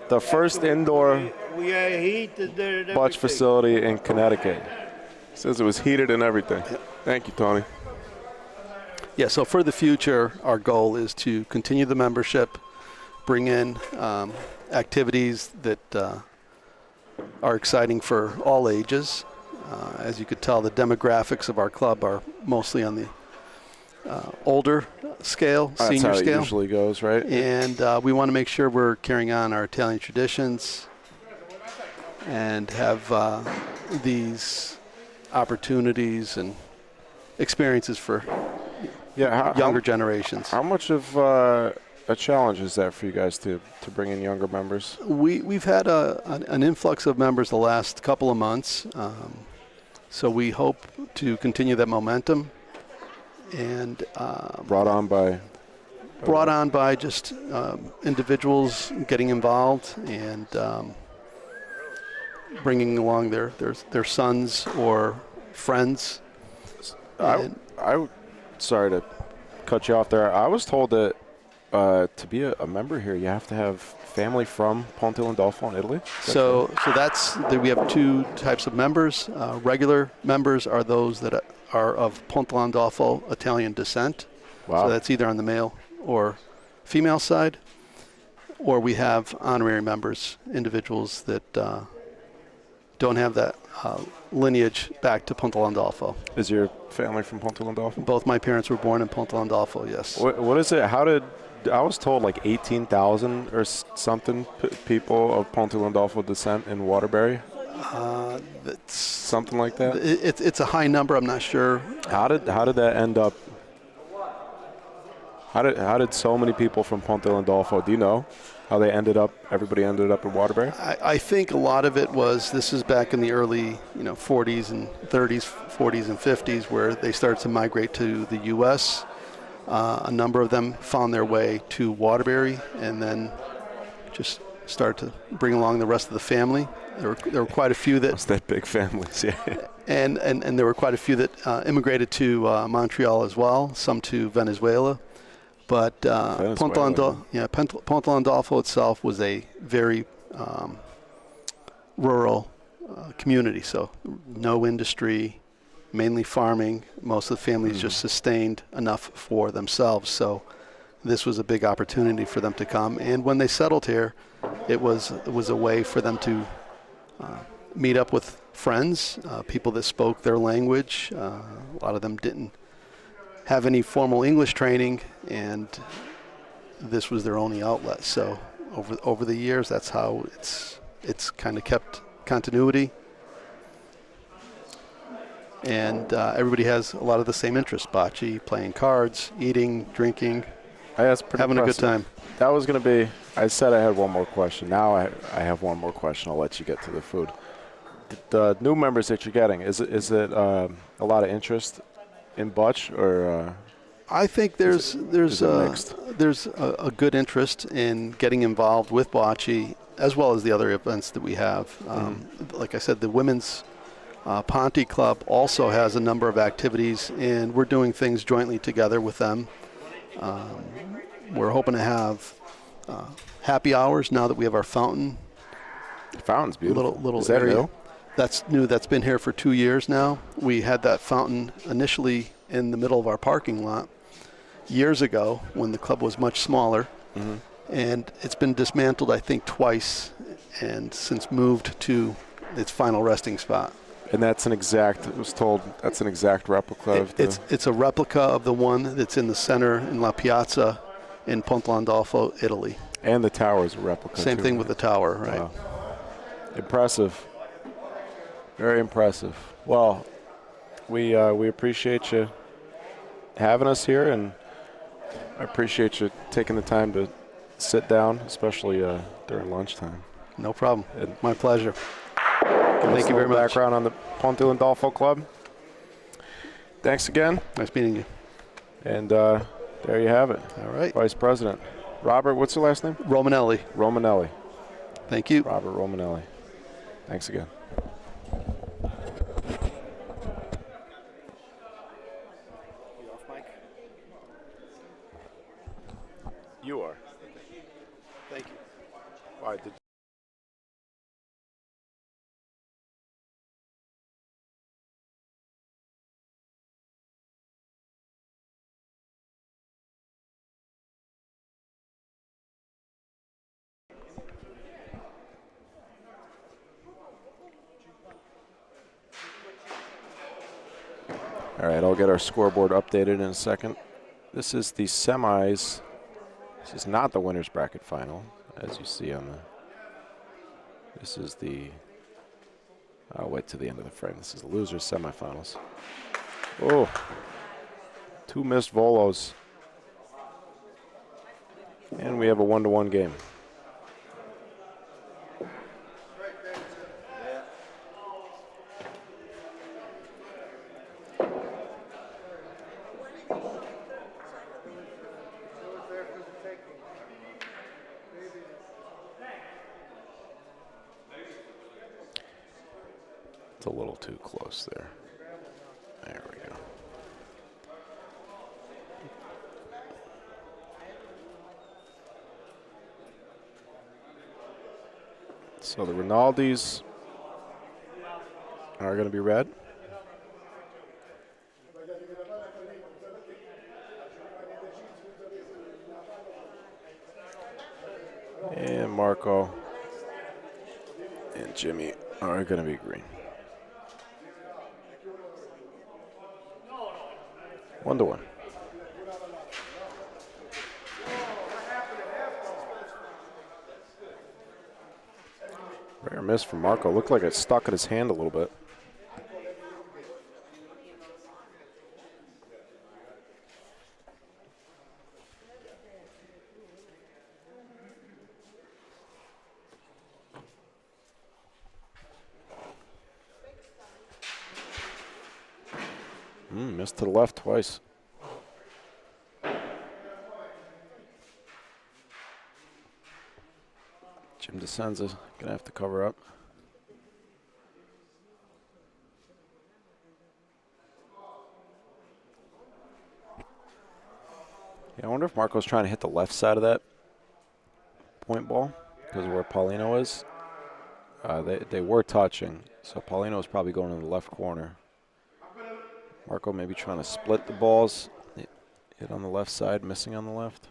The first indoor We are heated there and Bocce everything. facility in Connecticut. Says it was heated and everything. Thank you, Tony. Yeah, so for the future, our goal is to continue the membership, bring in activities that are exciting for all ages. As you could tell, the demographics of our club are mostly on the older scale, That's senior how scale. it usually goes, right? And we want to make sure we're carrying on our Italian traditions and have these opportunities and experiences for younger generations. How much of a challenge is that for you guys to bring in younger members? We've had an influx of members the last couple of months, so we hope to continue that momentum. And brought on by just individuals getting involved and bringing along their sons or friends. Sorry to cut you off there. I was told that to be a member here, you have to have family from Pontelandolfo in Italy. So we have two types of members. Regular members are those that are of Pontelandolfo Italian descent. Wow. So that's either on the male or female side. Or we have honorary members, individuals that don't have that lineage back to Pontelandolfo. Is your family from Pontelandolfo? Both my parents were born in Pontelandolfo, yes. What is it? I was told like 18,000 or something people of Pontelandolfo descent in Waterbury. That's something like that. It's a high number. I'm not sure. How did that end up? How did so many people from Pontelandolfo? Do you know how everybody ended up in Waterbury? I think a lot of it was, this is back in the early 40s and 30s, 40s and 50s, where they started to migrate to the U.S. A number of them found their way to Waterbury and then just started to bring along the rest of the family. There were quite a few that. It's that big families, yeah. And there were quite a few that immigrated to Montreal as well, some to Venezuela. But Pontelandolfo itself was a very rural community, so no industry, mainly farming. Most of the families just sustained enough for themselves. So this was a big opportunity for them to come. And when they settled here, it was a way for them to meet up with friends, people that spoke their language. A lot of them didn't have any formal English training, and this was their only outlet. So over the years, that's how it's kind of kept continuity. And everybody has a lot of the same interests: bocce, playing cards, eating, drinking, That's pretty having impressive. a good time. That was going to be, I said I had one more question. Now I have one more question. I'll let you get to the food. The new members that you're getting, is it a lot of interest in bocce, or I think there's mixed? there's a good interest in getting involved with bocce, as well as the other events that we have. Like I said, the women's Ponte Club also has a number of activities, and we're doing things jointly together with them. We're hoping to have happy hours now that we have our fountain. The fountain's beautiful. Little is that area. new? That's new. That's been here for 2 years now. We had that fountain initially in the middle of our parking lot years ago when the club was much smaller. And it's been dismantled, I think, twice, and since moved to its final resting spot. And that's an exact, I was told, that's an exact replica of the... It's a replica of the one that's in the center in La Piazza in Pontelandolfo, Italy. And the tower is a replica, Same too, thing right? with the tower, right? Wow. Impressive. Very impressive. Well, we appreciate you having us here, and I appreciate you taking the time to sit down, especially during lunchtime. No problem. My pleasure. Give Thank us you a very little much. background on the Pontelandolfo Club. Thanks again. Nice meeting you. And there you have it. All right. Vice President. Robert, what's your last name? Romanelli. Romanelli. Thank you. Robert Romanelli. Thanks again. You are. Thank you. Why did All right, I'll get our scoreboard updated in a second. This is the semis. This is not the winner's bracket final, as you see on the. This is the. I'll wait to the end of the frame. This is the losers semifinals. Oh, 2 missed volos. And we have a 1-1 game. It's a little too close there. There we go. So the Rinaldis are going to be red. And Marco and Jimmy are going to be green. 1-1. Rare miss from Marco. Looked like it stuck in his hand a little bit. Missed to the left twice. Jim DeSenza gonna have to cover up. Yeah, I wonder if Marco's trying to hit the left side of that point ball because of where Paulino is. They were touching, so Paulino is probably going in the left corner. Marco maybe trying to split the balls. Hit on the left side, missing on the left.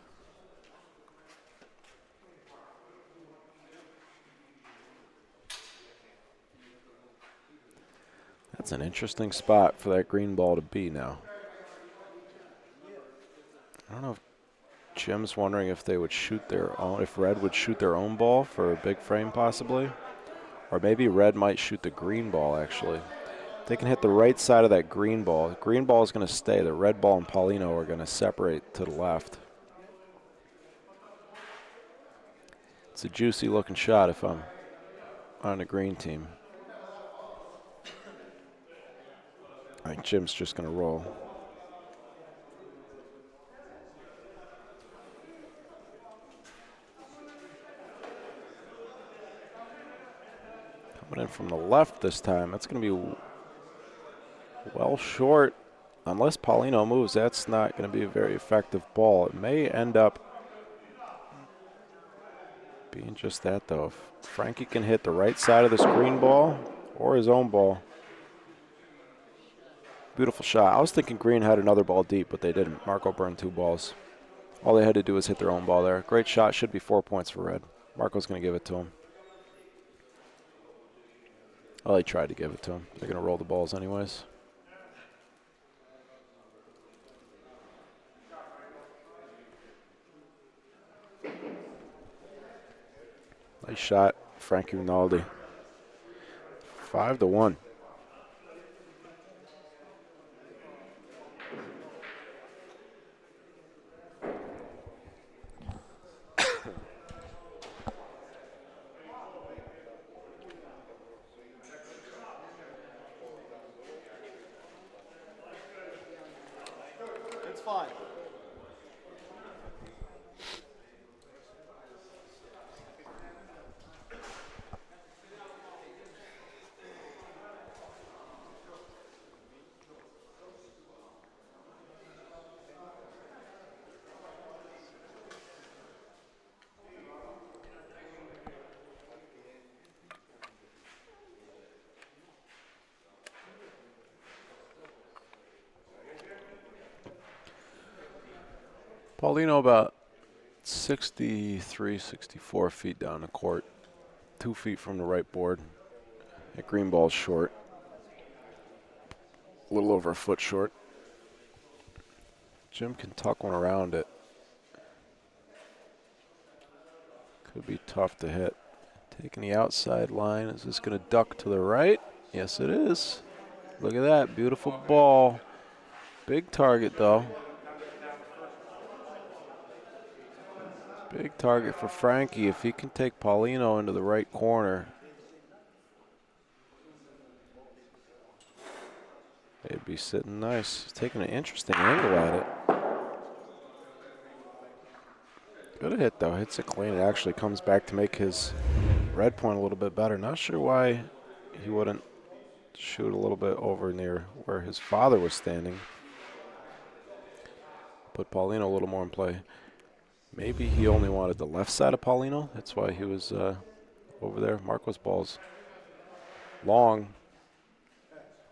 That's an interesting spot for that green ball to be now. I don't know if Jim's wondering if they would shoot their own, if red would shoot their own ball for a big frame possibly. Or maybe red might shoot the green ball actually. They can hit the right side of that green ball. The green ball is going to stay. The red ball and Paulino are going to separate to the left. It's a juicy looking shot if I'm on the green team. I think Jim's just going to roll. Coming in from the left this time. That's going to be well short. Unless Paulino moves, that's not going to be a very effective ball. It may end up being just that, though. If Frankie can hit the right side of this green ball or his own ball. Beautiful shot. I was thinking green had another ball deep, but they didn't. Marco burned 2 balls. All they had to do was hit their own ball there. Great shot. Should be 4 points for red. Marco's going to give it to him. Well, he tried to give it to him. They're going to roll the balls anyways. Nice shot, Frankie Rinaldi. 5-1. It's fine. Paulino about 63, 64 feet down the court. 2 feet from the right board. That green ball's short. A little over a foot short. Jim can tuck one around it. Could be tough to hit. Taking the outside line. Is this going to duck to the right? Yes, it is. Look at that. Beautiful ball. Big target, though. Big target for Frankie. If he can take Paulino into the right corner, they'd be sitting nice. He's taking an interesting angle at it. Good hit, though. Hits it clean. It actually comes back to make his red point a little bit better. Not sure why he wouldn't shoot a little bit over near where his father was standing. Put Paulino a little more in play. Maybe he only wanted the left side of Paulino. That's why he was over there. Marco's ball's long.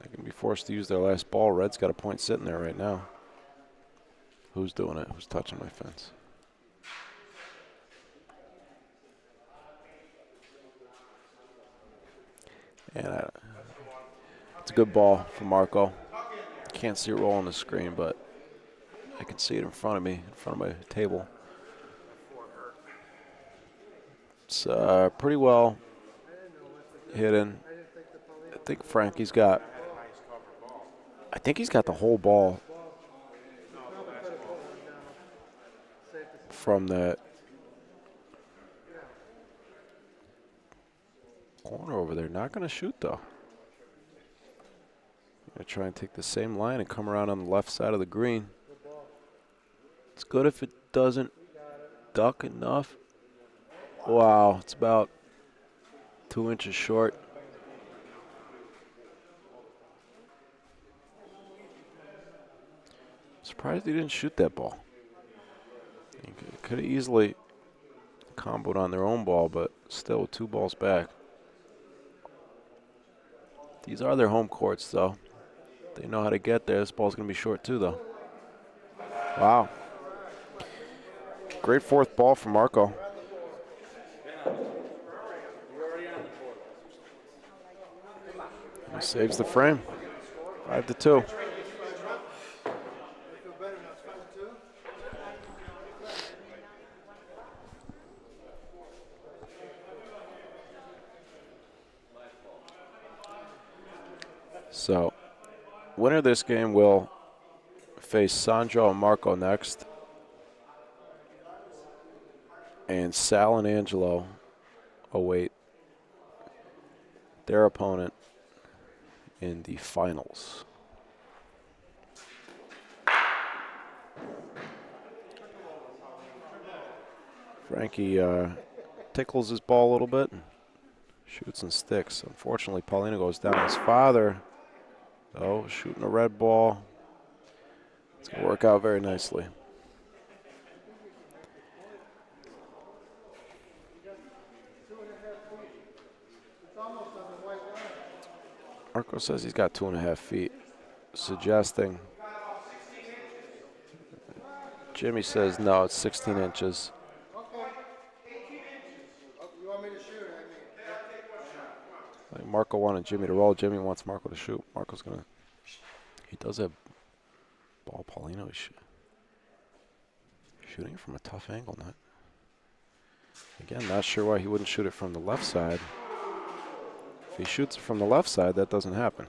They can be forced to use their last ball. Red's got a point sitting there right now. Who's doing it? Who's touching my fence? And it's a good ball for Marco. Can't see it roll on the screen, but I can see it in front of me, in front of my table. It's pretty well hidden. I think Frankie's got, I think he's got the whole ball from that corner over there. Not going to shoot, though. Going to try and take the same line and come around on the left side of the green. It's good if it doesn't duck enough. Wow, it's about 2 inches short. Surprised he didn't shoot that ball. He could have easily comboed on their own ball, but still 2 balls back. These are their home courts, though. They know how to get there. This ball's going to be short too, though. Wow. Great fourth ball for Marco. He saves the frame. 5-2. So, winner of this game will face Sandro and Marco next. And Sal and Angelo await their opponent in the finals. Frankie tickles his ball a little bit and shoots and sticks. Unfortunately, Paulino goes down. His father, though, shooting a red ball. It's going to work out very nicely. Marco says he's got 2.5 feet, suggesting. Jimmy says no, it's 16 inches. I think Marco wanted Jimmy to roll. Jimmy wants Marco to shoot. Marco's going to. He does have ball. Paulino is shooting it from a tough angle. Again, not sure why he wouldn't shoot it from the left side. If he shoots it from the left side, that doesn't happen.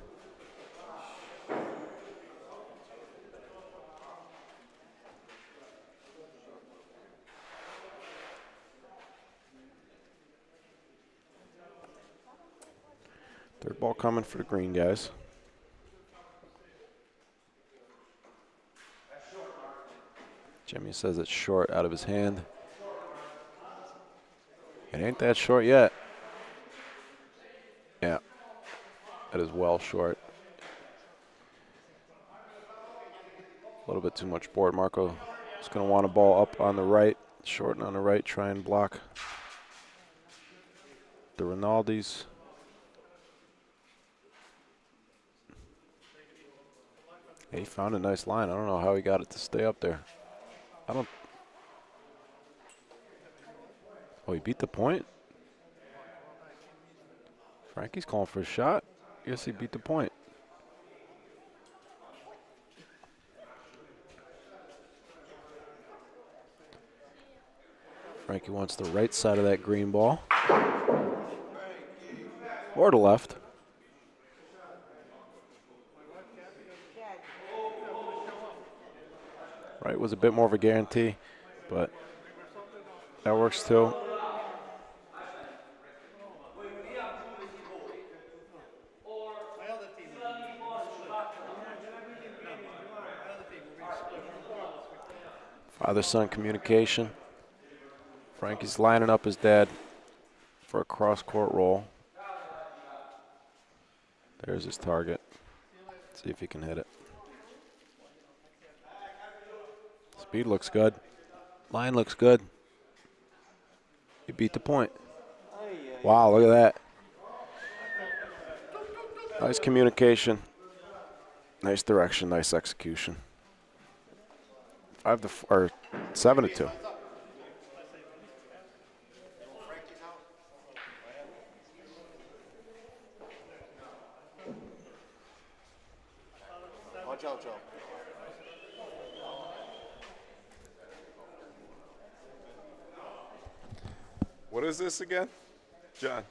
Third ball coming for the green guys. Jimmy says it's short out of his hand. It ain't that short yet. Yeah, that is well short. A little bit too much board. Marco is going to want a ball up on the right, short and on the right, try and block the Rinaldis. He found a nice line. I don't know how he got it to stay up there. Oh, he beat the point? Frankie's calling for a shot. I guess he beat the point. Frankie wants the right side of that green ball. Or the left. Right was a bit more of a guarantee, but that works too. Father-son communication. Frankie's lining up his dad for a cross-court roll. There's his target. See if he can hit it. Speed looks good. Line looks good. He beat the point. Wow, look at that. Nice communication. Nice direction, nice execution. 7-2. Watch out, Joe. What is this again, John?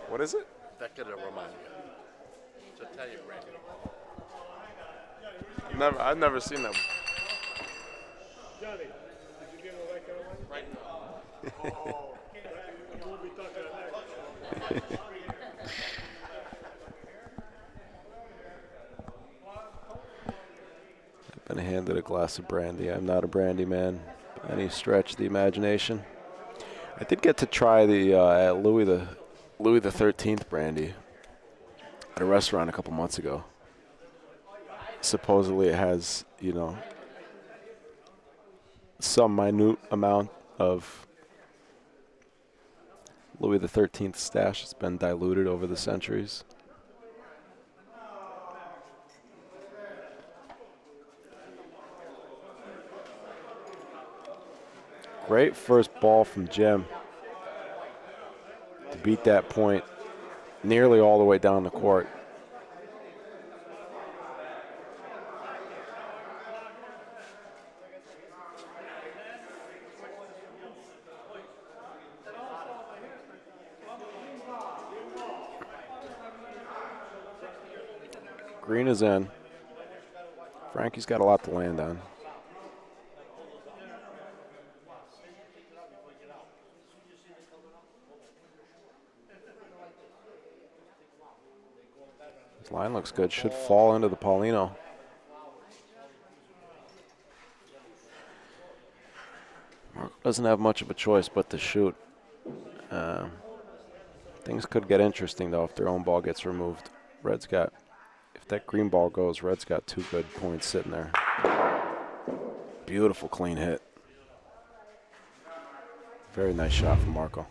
What is it? Becca de Romagna. It's Italian brand. I've never seen them. Johnny, did you get a record one? Right now. Oh, we'll be talking next. I've been handed a glass of brandy. I'm not a brandy man by any stretch of the imagination. I did get to try the Louis the 13th brandy at a restaurant a couple months ago. Supposedly it has, some minute amount of Louis XIII stash has been diluted over the centuries. Great first ball from Jim to beat that point nearly all the way down the court. Green is in. Frankie's got a lot to land on. His line looks good. Should fall into the Paulino. Marco doesn't have much of a choice but to shoot. Things could get interesting, though, if their own ball gets removed. Red's got, if that green ball goes, Red's got 2 good points sitting there. Beautiful clean hit. Very nice shot from Marco.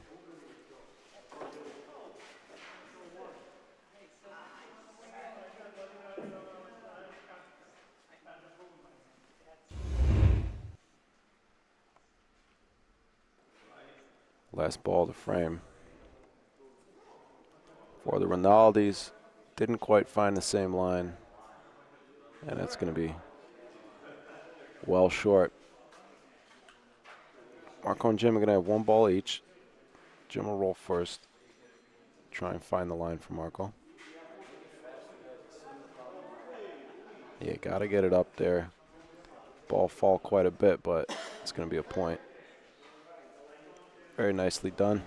Last ball to frame. For the Rinaldis, didn't quite find the same line. And that's going to be well short. Marco and Jim are going to have 1 ball each. Jim will roll first. Try and find the line for Marco. Yeah, got to get it up there. Ball fall quite a bit, but it's going to be a point. Very nicely done.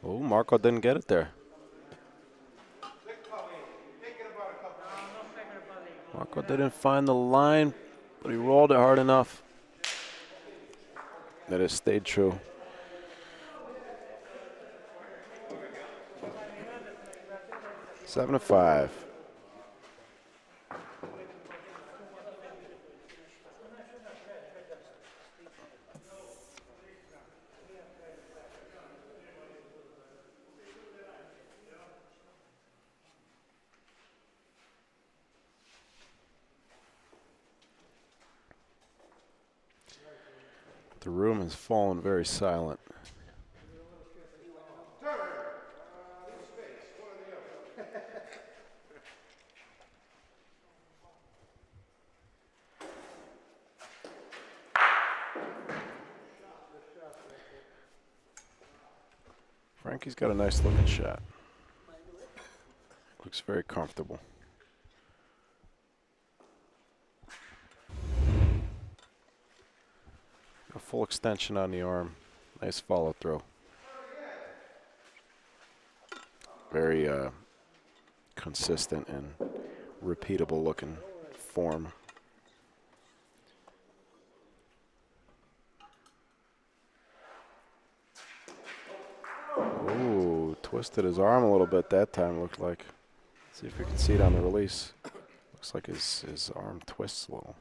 Oh, Marco didn't get it there. Marco didn't find the line, but he rolled it hard enough that it stayed true. Seven to 5. The room has fallen very silent. Frankie's got a nice looking shot. Looks very comfortable. A full extension on the arm. Nice follow through. Very consistent and repeatable looking form. Ooh, twisted his arm a little bit that time, looked like. See if we can see it on the release. Looks like his arm twists a little.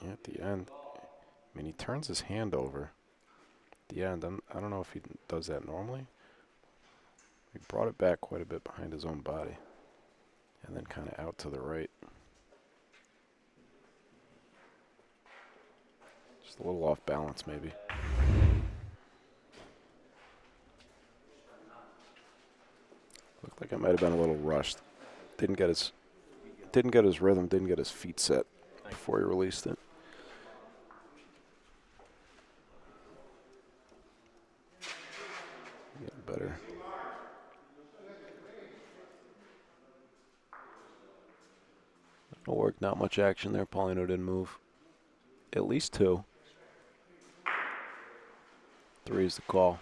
Yeah, at the end, I mean, he turns his hand over. At the end, I don't know if he does that normally. He brought it back quite a bit behind his own body, and then kind of out to the right. Just a little off balance, maybe. Looked like it might have been a little rushed. Didn't get his rhythm, didn't get his feet set before he released it. Getting better. No work, not much action there. Paulino didn't move. At least 2. 3 is the call.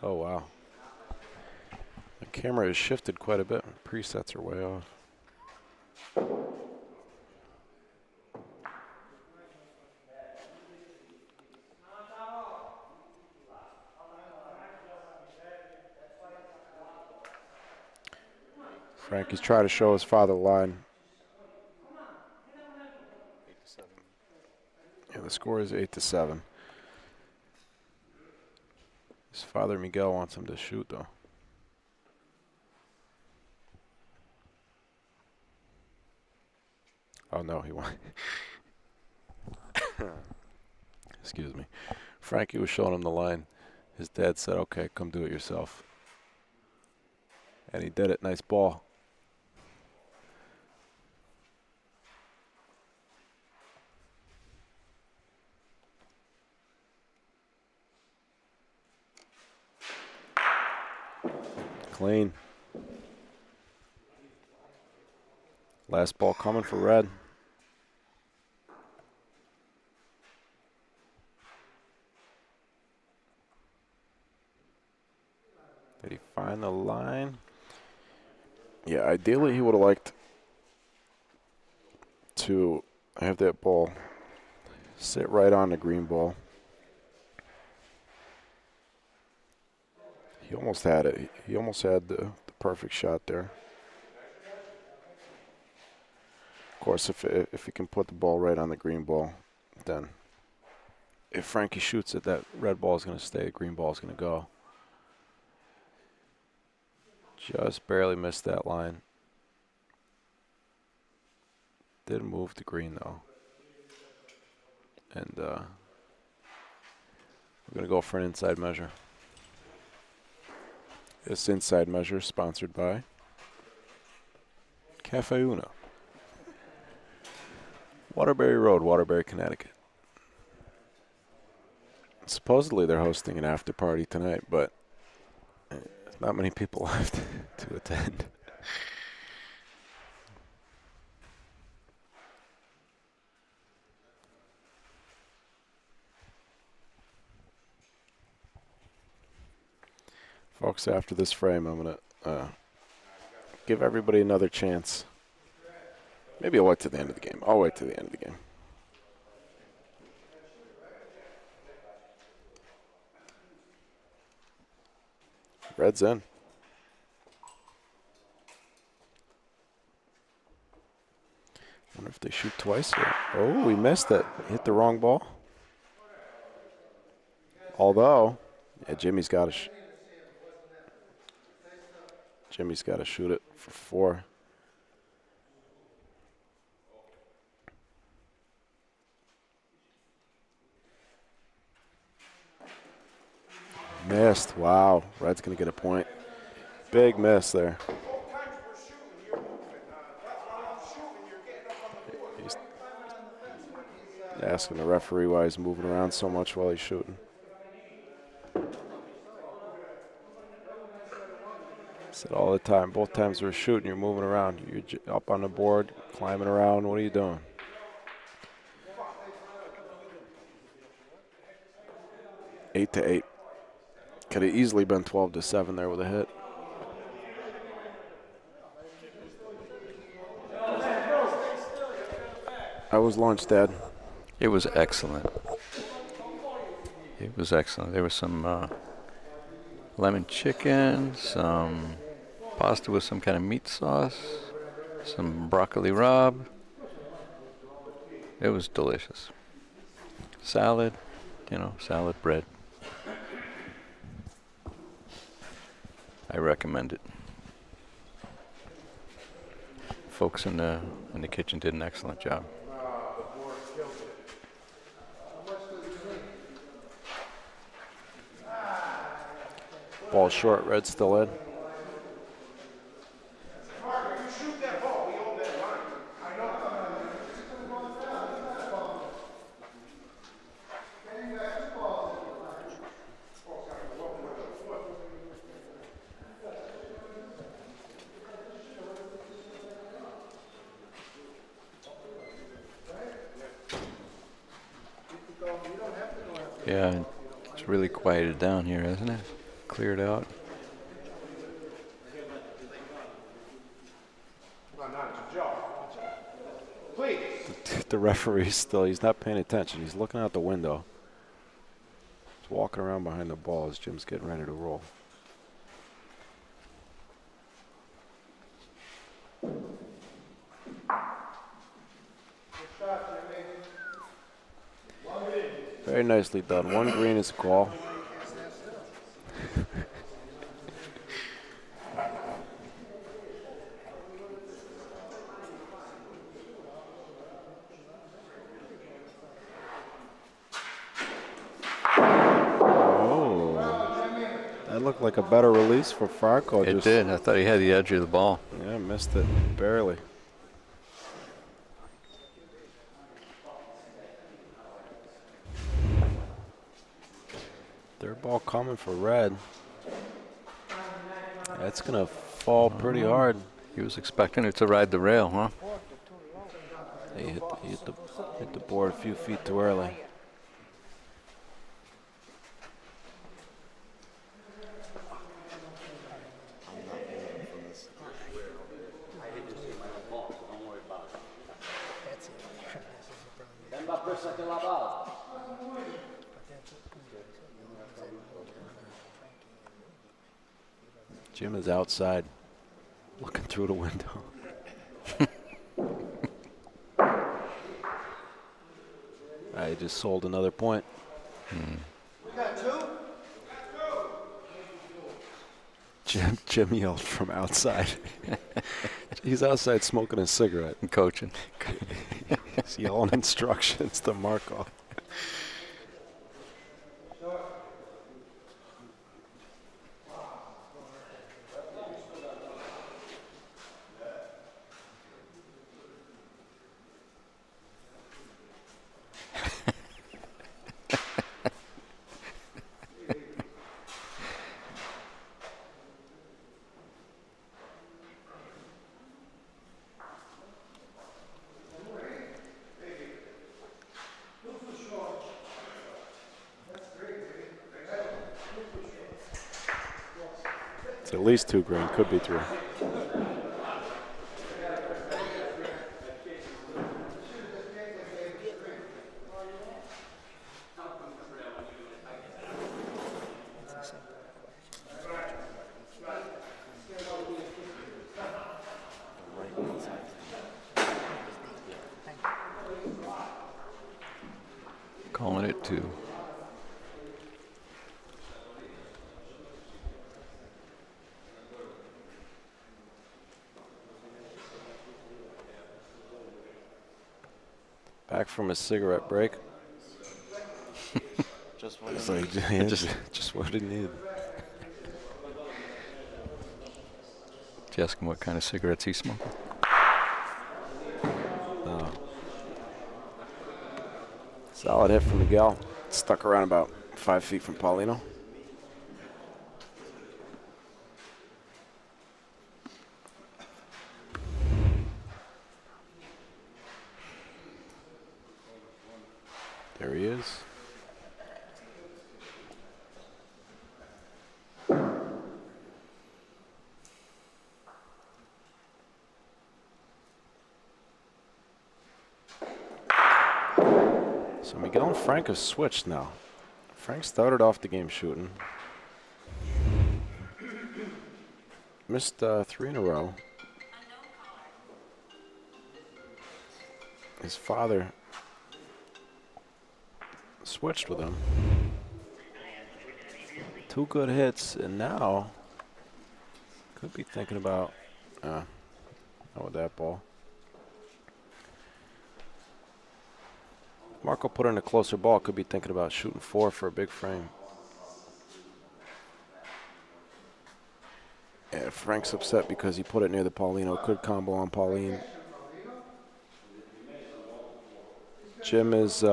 Oh, wow. The camera has shifted quite a bit. Presets are way off. Frankie's trying to show his father the line. 8-7. Yeah, the score is 8-7. His father Miguel wants him to shoot, though. Oh no, he won. Excuse me. Frankie was showing him the line. His dad said, "Okay, come do it yourself." And he did it. Nice ball. Clean. Last ball coming for Red. Did he find the line? Yeah, ideally he would have liked to have that ball sit right on the green ball. He almost had it. He almost had the perfect shot there. Of course, if he can put the ball right on the green ball, then if Frankie shoots it, that red ball is going to stay, green ball is going to go. Just barely missed that line. Did move to green, though. And we're going to go for an inside measure. This inside measure sponsored by Cafe Uno. Waterbury Road, Waterbury, Connecticut. Supposedly they're hosting an after party tonight, but there's not many people left to attend. Folks, after this frame, I'm going to give everybody another chance. Maybe I'll wait to the end of the game. I'll wait to the end of the game. Red's in. Wonder if they shoot twice here. Oh, we missed it. Hit the wrong ball. Although, yeah, Jimmy's got to shoot it for 4. Missed. Wow. Red's going to get a point. Big miss there. He's asking the referee why he's moving around so much while he's shooting. Said all the time, both times we're shooting, you're moving around. You're up on the board, climbing around. What are you doing? Eight to 8. Could have easily been 12-7 there with a hit. How was lunch, Dad? It was excellent. It was excellent. There was some lemon chicken, some pasta with some kind of meat sauce, some broccoli rabe. It was delicious. Salad, salad bread. I recommend it. Folks in the kitchen did an excellent job. Ball short, Red still in. Yeah, it's really quieted down here, hasn't it? cleared out. The referee still, he's not paying attention. He's looking out the window. He's walking around behind the ball as Jim's getting ready to roll. Very nicely done. 1 green is a call. That looked like a better release for Franco. It did. I thought he had the edge of the ball. Yeah, missed it barely. Third ball coming for red. That's going to fall pretty hard. He was expecting it to ride the rail, huh? He hit the board a few feet too early. Jim is outside, looking through the window. I just sold another point. We got 2? Jim yelled from outside. He's outside smoking a cigarette and coaching. He's yelling instructions to Marco. It's at least 2 green, could be 3. Calling it 2. Back from a cigarette break. Just what It's like, yeah, just what he needed. Did you ask him what kind of cigarettes he's smoking? No. Solid hit from Miguel. Stuck around about 5 feet from Paulino. There he is. So Miguel and Frank have switched now. Frank started off the game shooting. Missed 3 in a row. His father switched with him. 2 good hits, and now could be thinking about not with that ball. Marco put in a closer ball, could be thinking about shooting 4 for a big frame. Yeah, Frank's upset because he put it near the Paulino. Could combo on Pauline. Jim is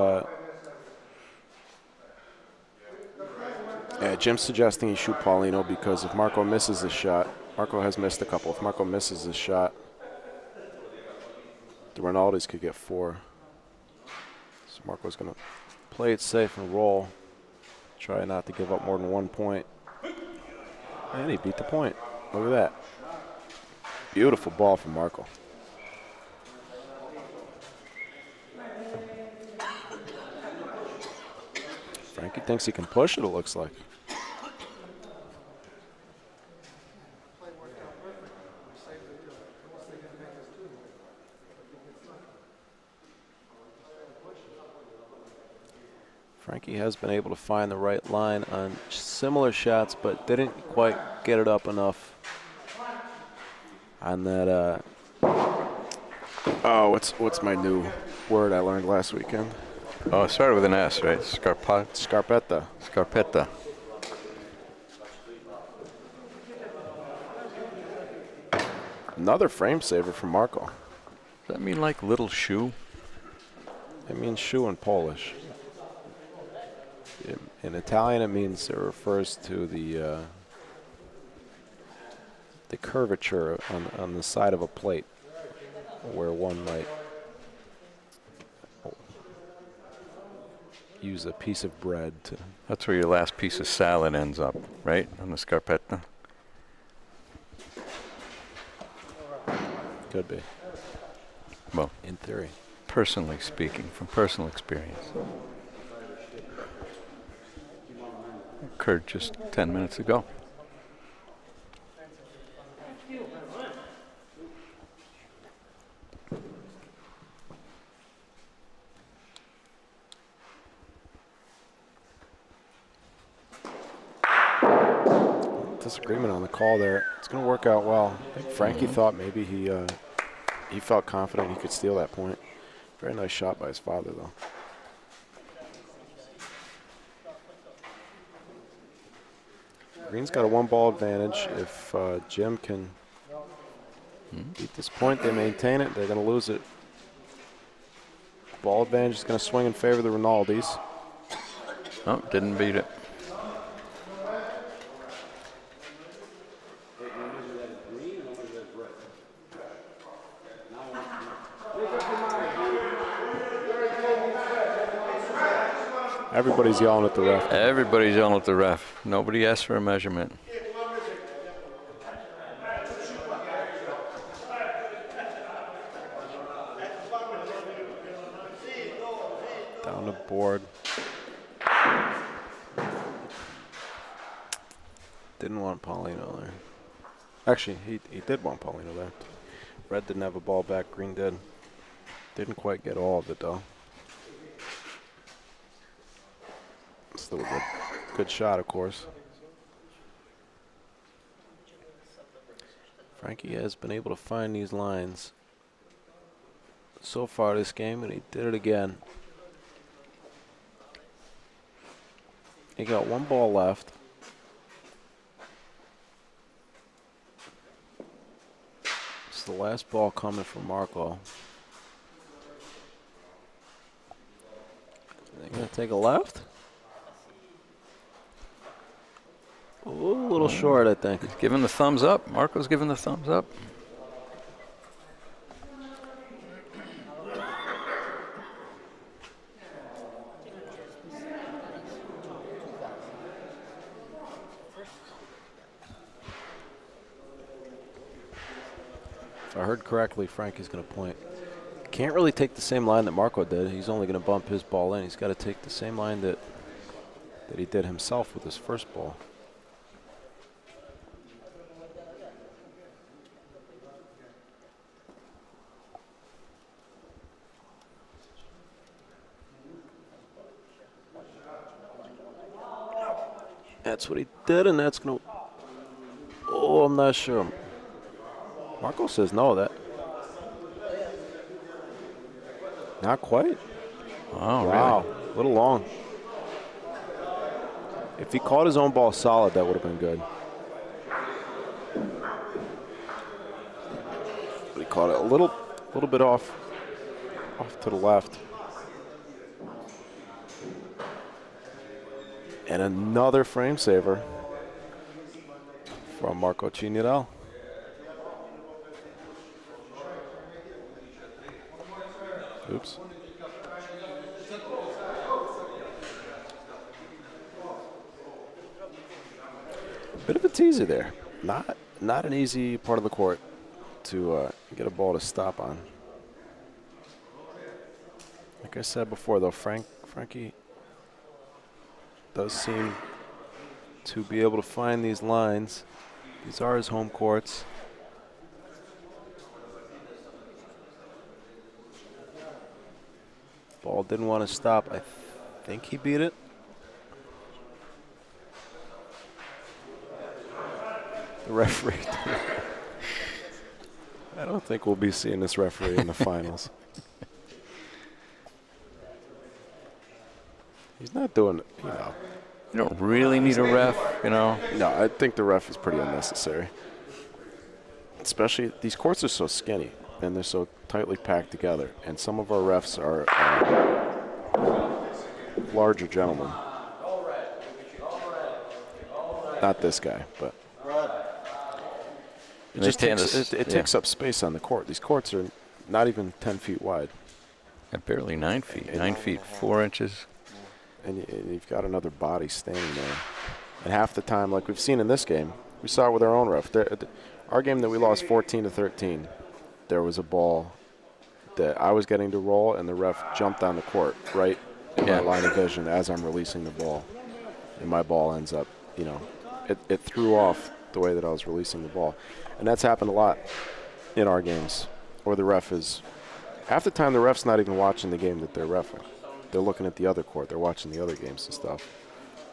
Jim's suggesting he shoot Paulino because if Marco misses his shot, Marco has missed a couple. If Marco misses his shot, the Rinaldis could get 4. So Marco's going to play it safe and roll. Try not to give up more than 1 point. And he beat the point. Look at that. Beautiful ball from Marco. Frankie thinks he can push it, it looks like. Frankie has been able to find the right line on similar shots, but didn't quite get it up enough on that. What's my new word I learned last weekend? Oh, it started with an S, right? Scarpetta. Scarpetta. Another frame saver from Marco. Does that mean like little shoe? It means shoe in Polish. In Italian, it means it refers to the curvature on the side of a plate, where one might use a piece of bread to. That's where your last piece of salad ends up, right? On the scarpetta. Could be. Well, in theory. Personally speaking, from personal experience. Occurred just 10 minutes ago. Disagreement on the call there. It's going to work out well. I think Frankie thought maybe he felt confident he could steal that point. Very nice shot by his father, though. Green's got a one-ball advantage. If Jim can beat this point, they maintain it. They're going to lose it. Ball advantage is going to swing in favor of the Rinaldis. Oh, didn't beat it. Everybody's yelling at the ref. Everybody's yelling at the ref. Nobody asked for a measurement. Down the board. Didn't want Paulino there. Actually, he did want Paulino there. Red didn't have a ball back. Green did. Didn't quite get all of it, though. Still a good shot, of course. Frankie has been able to find these lines so far this game, and he did it again. He got one ball left. It's the last ball coming from Marco. They're going to take a left. A little short, I think. He's giving the thumbs up. Marco's giving the thumbs up. If I heard correctly, Frankie's going to point. Can't really take the same line that Marco did. He's only going to bump his ball in. He's got to take the same line that he did himself with his first ball. That's what he did, and that's going to... Oh, I'm not sure. Marco says no, that... Not quite. Oh, wow. Really? A little long. If he caught his own ball solid, that would have been good. But he caught it a little bit off to the left. And another frame saver from Marco Cignarelli. Oops. Bit of a teaser there. Not an easy part of the court to get a ball to stop on. Like I said before, though, Frankie does seem to be able to find these lines. These are his home courts. Ball didn't want to stop. I think he beat it. The referee. I don't think we'll be seeing this referee in the finals. He's not doing, you know. You don't really need a ref, you know. No, I think the ref is pretty unnecessary. Especially, these courts are so skinny and they're so tightly packed together. And some of our refs are larger gentlemen. Not this guy, but it just takes up space on the court. These courts are not even 10 feet wide. Barely 9 feet. 9 feet 4 inches. And you've got another body standing there. And half the time, like we've seen in this game, we saw it with our own ref. Our game that we lost 14-13, there was a ball that I was getting to roll, and the ref jumped on the court right in my line of vision as I'm releasing the ball. And my ball ends up, you know, it threw off the way that I was releasing the ball. And that's happened a lot in our games, where the ref is, half the time the ref's not even watching the game that they're reffing. They're looking at the other court. They're watching the other games and stuff.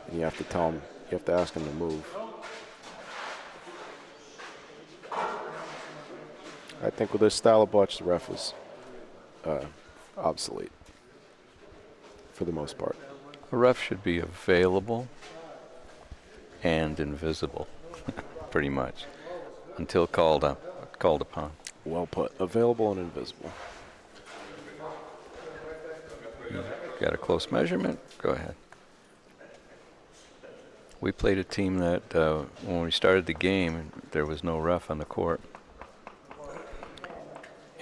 And you have to tell them, you have to ask them to move. I think with this style of bocce, the ref is obsolete for the most part. A ref should be available and invisible, pretty much, until called upon. Well put. Available and invisible. Got a close measurement? Go ahead. We played a team that when we started the game, there was no ref on the court.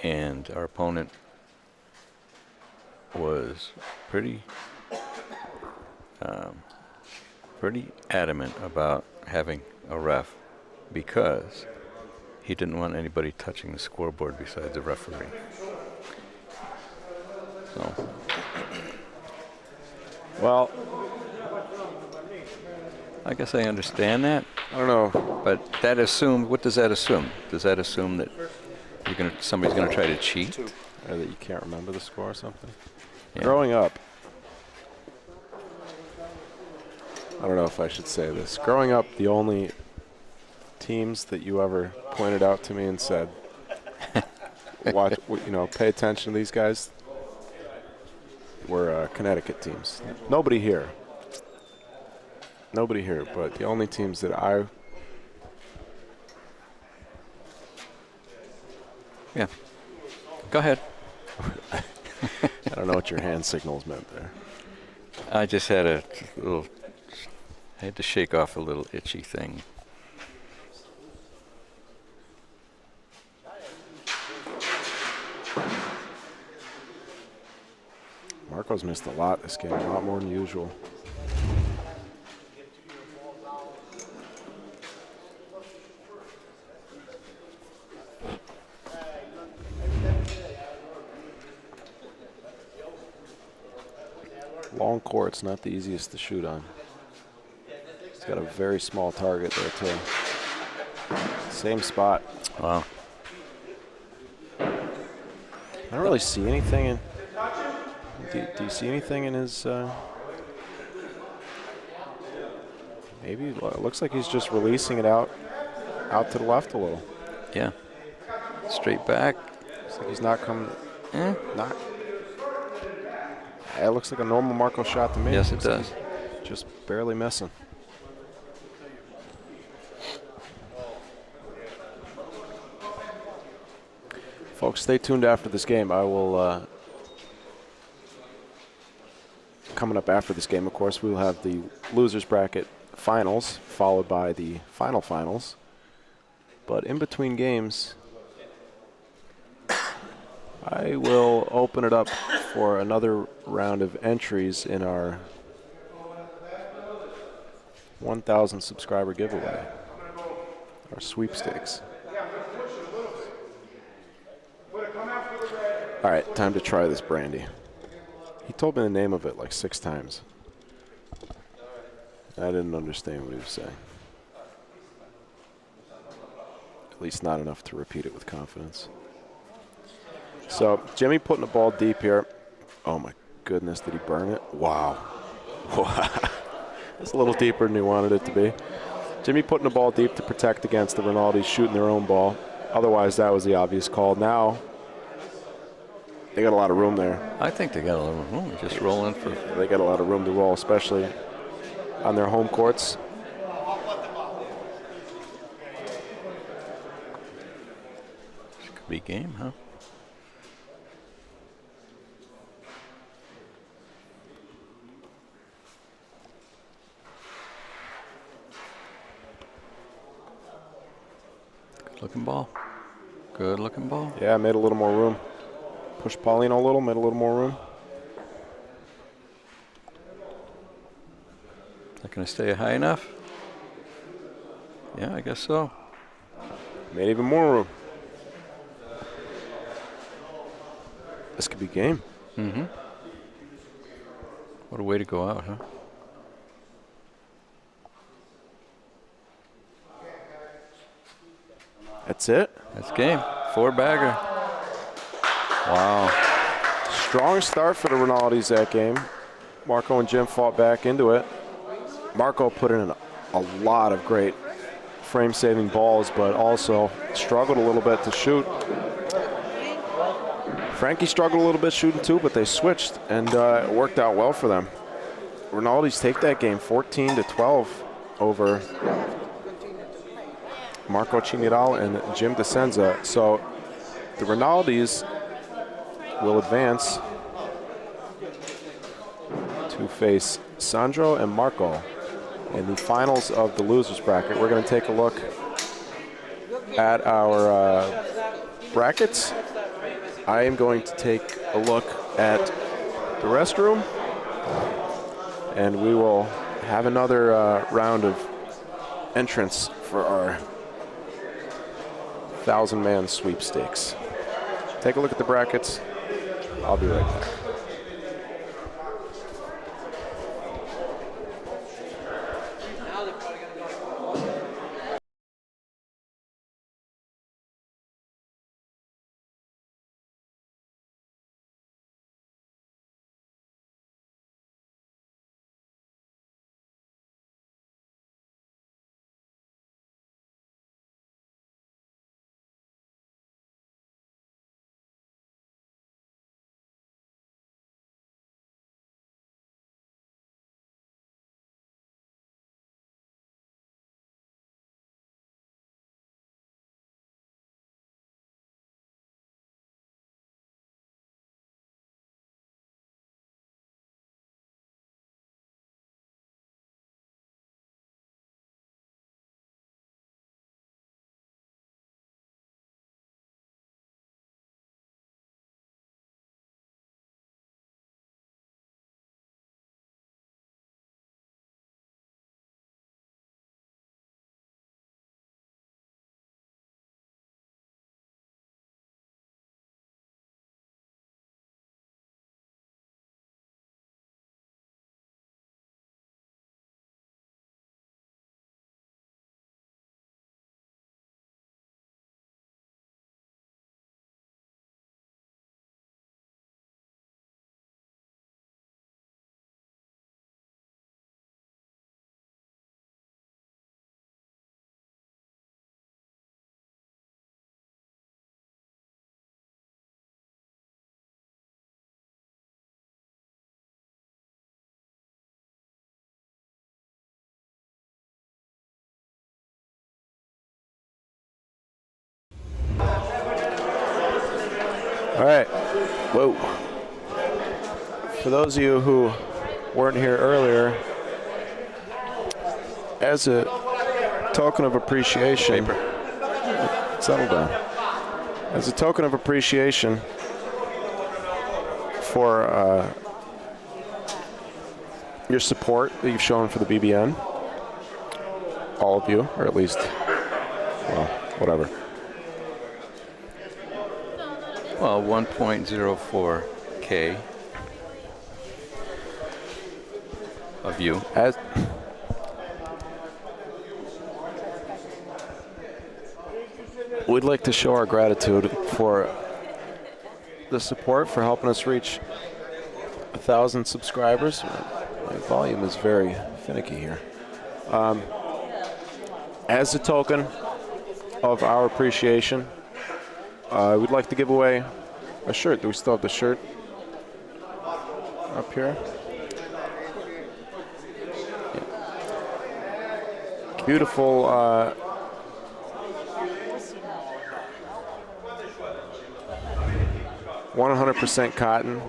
And our opponent was pretty adamant about having a ref because he didn't want anybody touching the scoreboard besides the referee. So. Well, I guess I understand that. I don't know. But that assumes, what does that assume? Does that assume that somebody's gonna try to cheat? Or that you can't remember the score or something? Yeah. Growing up, I don't know if I should say this. Growing up, the only teams that you ever pointed out to me and said, watch, you know, pay attention to these guys, were Connecticut teams. Nobody here, but the only teams that I... Yeah. Go ahead. I don't know what your hand signals meant there. I just had I had to shake off a little itchy thing. Marco's missed a lot this game, a lot more than usual. Long court's not the easiest to shoot on. He's got a very small target there too. Same spot. Wow. I don't really see anything in... Do you see anything in his... maybe it looks like he's just releasing it out to the left a little. Yeah. Straight back. Looks like he's not coming... Not... It looks like a normal Marco shot to me. Yes, it does. Just barely missing. Folks, stay tuned after this game. I will... coming up after this game, of course, we will have the losers bracket finals, followed by the final finals. But in between games, I will open it up for another round of entries in our 1,000 subscriber giveaway. Our sweepstakes. All right, time to try this brandy. He told me the name of it like 6 times. I didn't understand what he was saying. At least not enough to repeat it with confidence. So Jimmy putting the ball deep here. Oh my goodness, did he burn it? Wow. It's a little deeper than he wanted it to be. Jimmy putting the ball deep to protect against the Rinaldis shooting their own ball. Otherwise, that was the obvious call. Now, they got a lot of room there. I think they got a lot of room. Just rolling for. They got a lot of room to roll, especially on their home courts. This could be game, huh? Good looking ball. Good looking ball. Yeah, made a little more room. Pushed Paulino a little, made a little more room. Not going to stay high enough? Yeah, I guess so. Made even more room. This could be game. Mm-hmm. What a way to go out, huh? That's it. That's game. 4-bagger. Wow. Strong start for the Rinaldis that game. Marco and Jim fought back into it. Marco put in a lot of great frame-saving balls, but also struggled a little bit to shoot. Frankie struggled a little bit shooting too, but they switched, and it worked out well for them. Rinaldis take that game 14-12 over Marco Cigneral and Jim DeSenza. So the Rinaldis will advance to face Sandro and Marco in the finals of the losers bracket. We're going to take a look at our brackets. I am going to take a look at the restroom, and we will have another round of entrance for our 1,000-man sweepstakes. Take a look at the brackets. I'll be right back. All right. Whoa. For those of you who weren't here earlier, as a token of appreciation, settle down. As a token of appreciation for your support that you've shown for the BBN, all of you, or at least, well, whatever. Well, 1.04K of you. As we'd like to show our gratitude for the support, for helping us reach 1,000 subscribers. My volume is very finicky here. As a token of our appreciation, we'd like to give away a shirt. Do we still have the shirt up here? Yeah. Beautiful 100% cotton,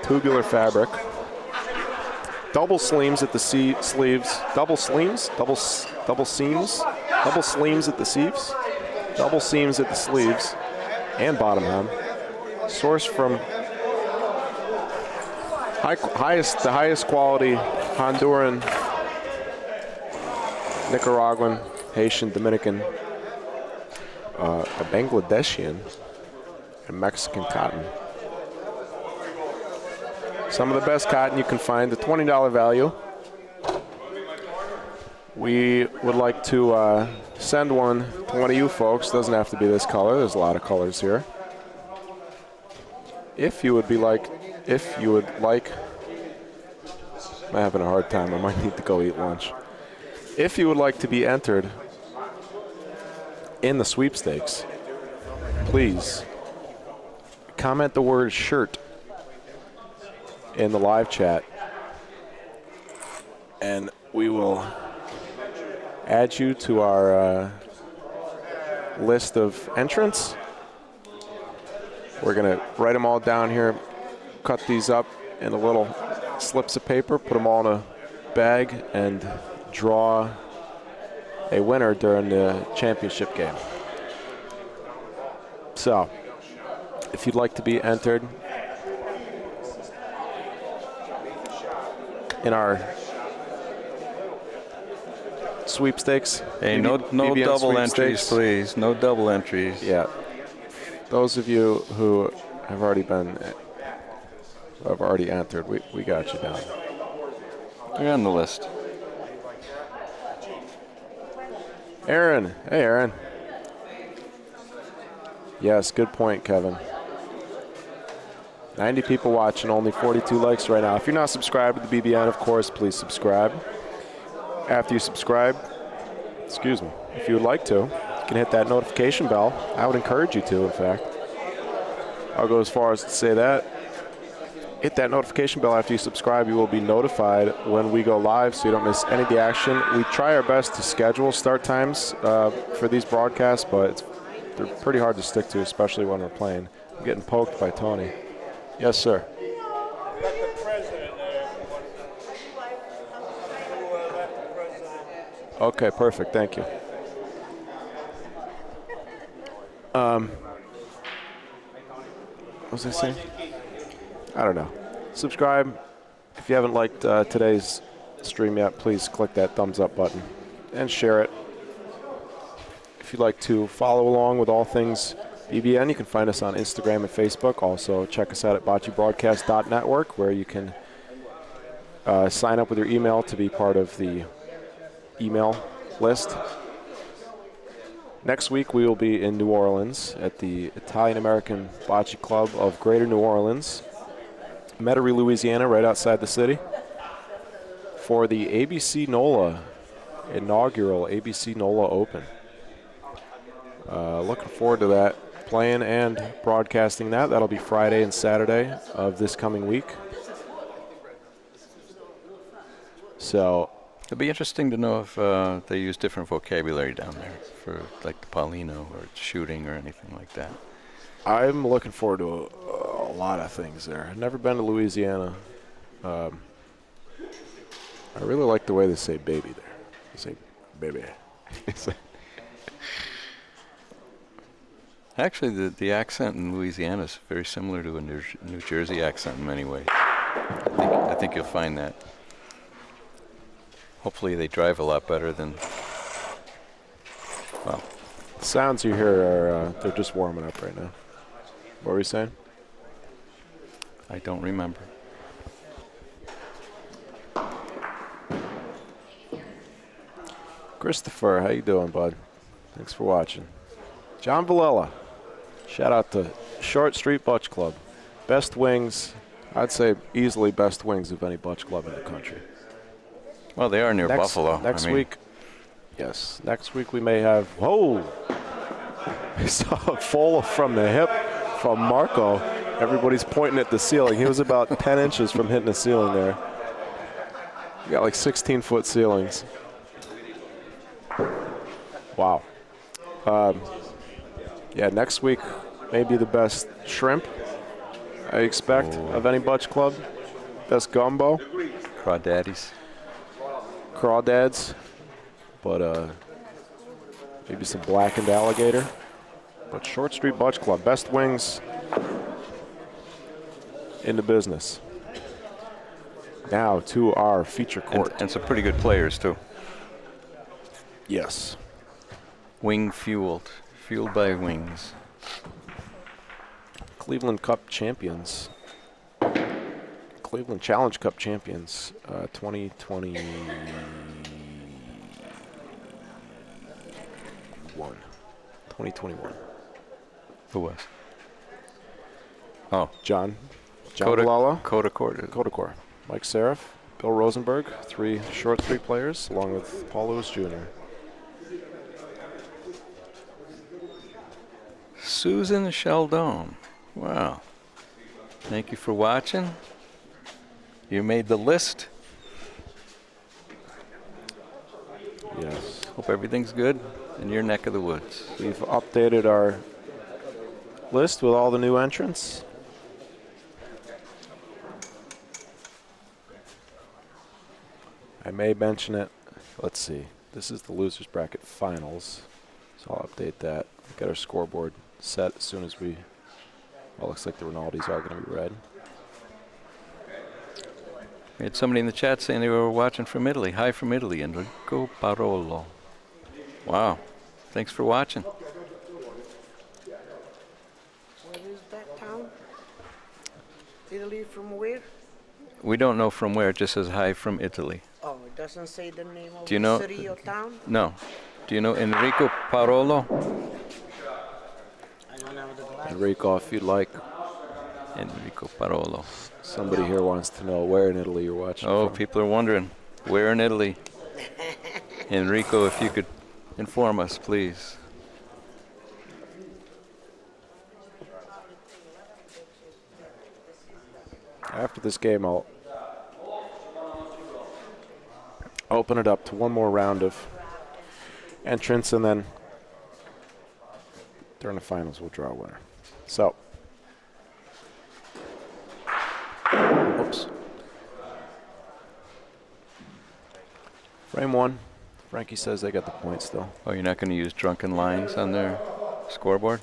tubular fabric, double sleeves at the sleeves, double seams at the sleeves, and bottom hem. Sourced from the highest quality Honduran, Nicaraguan, Haitian, Dominican, a Bangladeshian, and Mexican cotton. Some of the best cotton you can find, the $20 value. We would like to send one to one of you folks. Doesn't have to be this color. There's a lot of colors here. If you would like, I'm having a hard time. I might need to go eat lunch. If you would like to be entered in the sweepstakes, please comment the word shirt in the live chat, and we will add you to our list of entrants. We're going to write them all down here, cut these up into little slips of paper, put them all in a bag, and draw a winner during the championship game. So, if you'd like to be entered in our sweepstakes. Hey, no BBN double sweepstakes. entries, please. No double entries. Yeah. Those of you who have already entered, we got you down. You're on the list. Aaron. Hey, Aaron. Yes, good point, Kevin. 90 people watching, only 42 likes right now. If you're not subscribed to the BBN, of course, please subscribe. After you subscribe, if you would like to, you can hit that notification bell. I would encourage you to, in fact. I'll go as far as to say that. Hit that notification bell after you subscribe. You will be notified when we go live so you don't miss any of the action. We try our best to schedule start times for these broadcasts, but they're pretty hard to stick to, especially when we're playing. I'm getting poked by Tony. Yes, sir. Let the president know. Let the president. Okay, perfect. Thank you. What was I saying? I don't know. Subscribe. If you haven't liked today's stream yet, please click that thumbs up button and share it. If you'd like to follow along with all things BBN, you can find us on Instagram and Facebook. Also, check us out at bocchebroadcast.network, where you can sign up with your email to be part of the email list. Next week, we will be in New Orleans at the Italian-American Bocce Club of Greater New Orleans, Metairie, Louisiana, right outside the city, for the ABC NOLA, inaugural ABC NOLA Open. Looking forward to that, playing and broadcasting that. That'll be Friday and Saturday of this coming week. So It'd be interesting to know if they use different vocabulary down there for like the Paulino or shooting or anything like that. I'm looking forward to a lot of things there. I've never been to Louisiana. I really like the way they say baby there. They say baby. Actually, the accent in Louisiana is very similar to a New Jersey accent in many ways. I think you'll find that. Hopefully they drive a lot better than Well, The sounds you hear are they're just warming up right now. What were you saying? I don't remember. Christopher, how you doing, bud? Thanks for watching. John Villela, shout out to Short Street Butch Club. Best wings, I'd say easily best wings of any butch club in the country. Well, they are near Buffalo. Next I mean, week, yes. Next week we may have, whoa! I saw a full from the hip from Marco. Everybody's pointing at the ceiling. He was about 10 inches from hitting the ceiling there. You got like 16-foot ceilings. Wow. Yeah, next week may be the best shrimp, I expect, of any butch club. Best gumbo. Crawdaddies. Crawdads. But maybe some blackened alligator. But Short Street Butch Club, best wings in the business. Now to our feature court. And some pretty good players, too. Yes. Wing fueled. Fueled by wings. Cleveland Cup champions. Cleveland Challenge Cup champions, 2021. 2021. Who was? Oh. John Villela. Kodakor. Mike Serif, Bill Rosenberg, 3 Short Street players, along with Paul Lewis Jr. Susan Sheldon. Wow. Thank you for watching. You made the list. Yes. Hope everything's good in your neck of the woods. We've updated our list with all the new entrants. I may mention it. Let's see. This is the losers bracket finals, so I'll update that. Get our scoreboard set as soon as we. Well, looks like the Rinaldis are going to be red. We had somebody in the chat saying they were watching from Italy. Hi from Italy, Enrico Parolo. Wow. Thanks for watching. Where is that town? Italy from where? We don't know from where. It just says hi from Italy. Oh, it doesn't say the name of Do you the know? city or town? No. Do you know Enrico Parolo? I don't have the glasses. Enrico, if you'd like. Enrico Parolo. Somebody here wants to know where in Italy you're watching Oh, from. people are wondering. Where in Italy? Enrico, if you could inform us, please. After this game, I'll open it up to one more round of entrants, and then during the finals, we'll draw a winner. So, oops. Frame 1. Frankie says they got the point still. Oh, you're not going to use drunken lines on their scoreboard?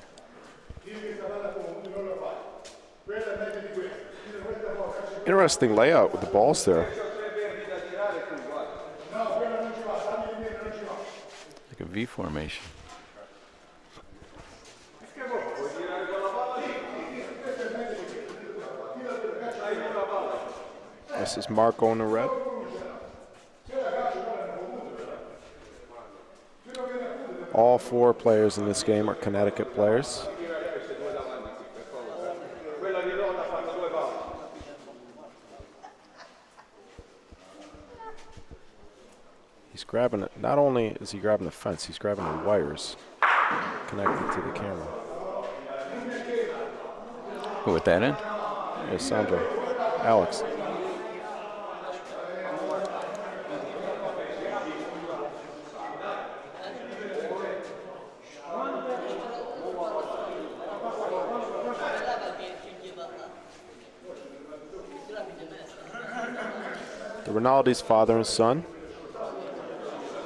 Interesting layout with the balls there. Like a V formation. This is Marco in the red. All 4 players in this game are Connecticut players. He's grabbing it. Not only is he grabbing the fence, he's grabbing the wires connected to the camera. Who at that end? Hey, Sandra. Alex. The Rinaldi's father and son,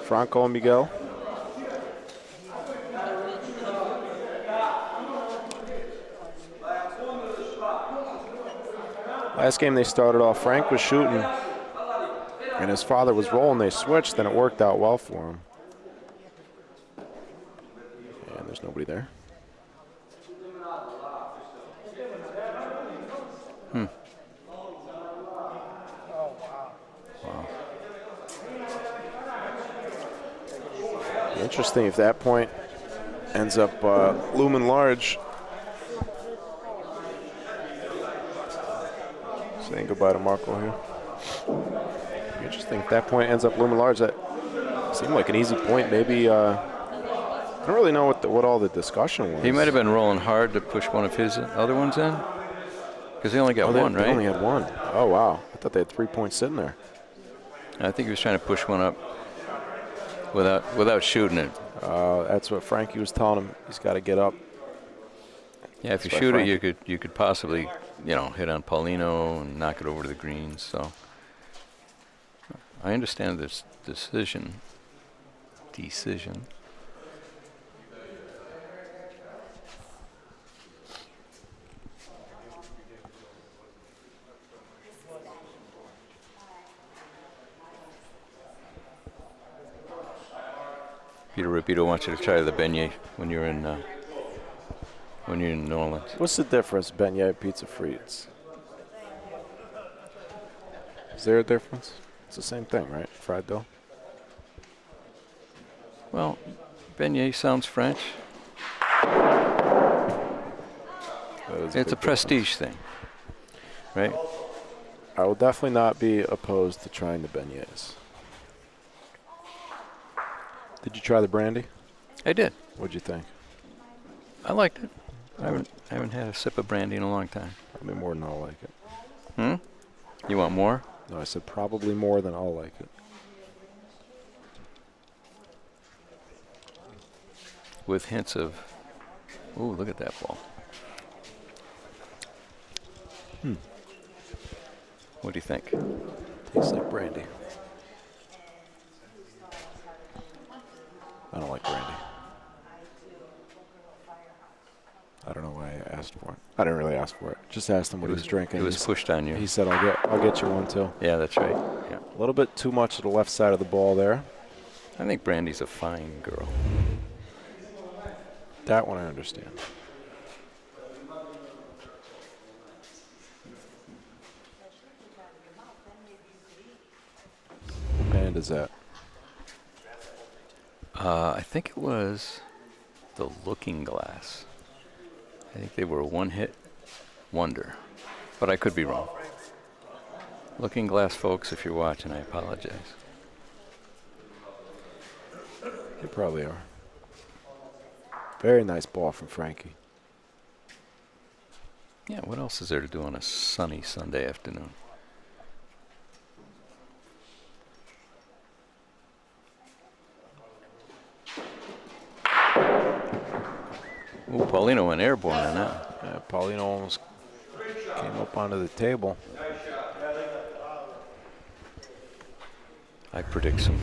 Franco and Miguel. Last game they started off, Frank was shooting and his father was rolling. They switched and it worked out well for him. Nobody there. Interesting if that point ends up looming large. Saying goodbye to Marco here. Interesting if that point ends up looming large. That seemed like an easy point. Maybe I don't really know what all the discussion was. He might have been rolling hard to push one of his other ones in, because he only got one, right? They only had one. Oh wow! I thought they had 3 points sitting there. I think he was trying to push one up without shooting it. That's what Frankie was telling him. He's got to get up. Yeah, if you shoot it, you could possibly, hit on Paulino and knock it over to the greens. So I understand this decision. Peter Rapito wants you to try the beignet when you're in New Orleans. What's the difference, beignet, pizza frites? Is there a difference? It's the same thing, right? Fried dough. Well, beignet sounds French. It's a prestige thing, right? I will definitely not be opposed to trying the beignets. Did you try the brandy? I did. What'd you think? I liked it. I haven't had a sip of brandy in a long time. Probably more than I'll like it. You want more? No, I said probably more than I'll like it. With hints of, ooh, look at that ball. What do you think? Tastes like brandy. I don't like brandy. I don't know why I asked for it. I didn't really ask for it. Just asked him what he was drinking. It was pushed on you. He said, I'll get you one too. Yeah, that's right. Yeah. A little bit too much to the left side of the ball there. I think brandy's a fine girl. That one I understand. What band is that? I think it was the Looking Glass. I think they were a one-hit wonder, but I could be wrong. Looking Glass folks, if you're watching, I apologize. You probably are. Very nice ball from Frankie. Yeah, what else is there to do on a sunny Sunday afternoon? Ooh, Paulino went airborne on that. Yeah, Paulino almost came up onto the table. I predict some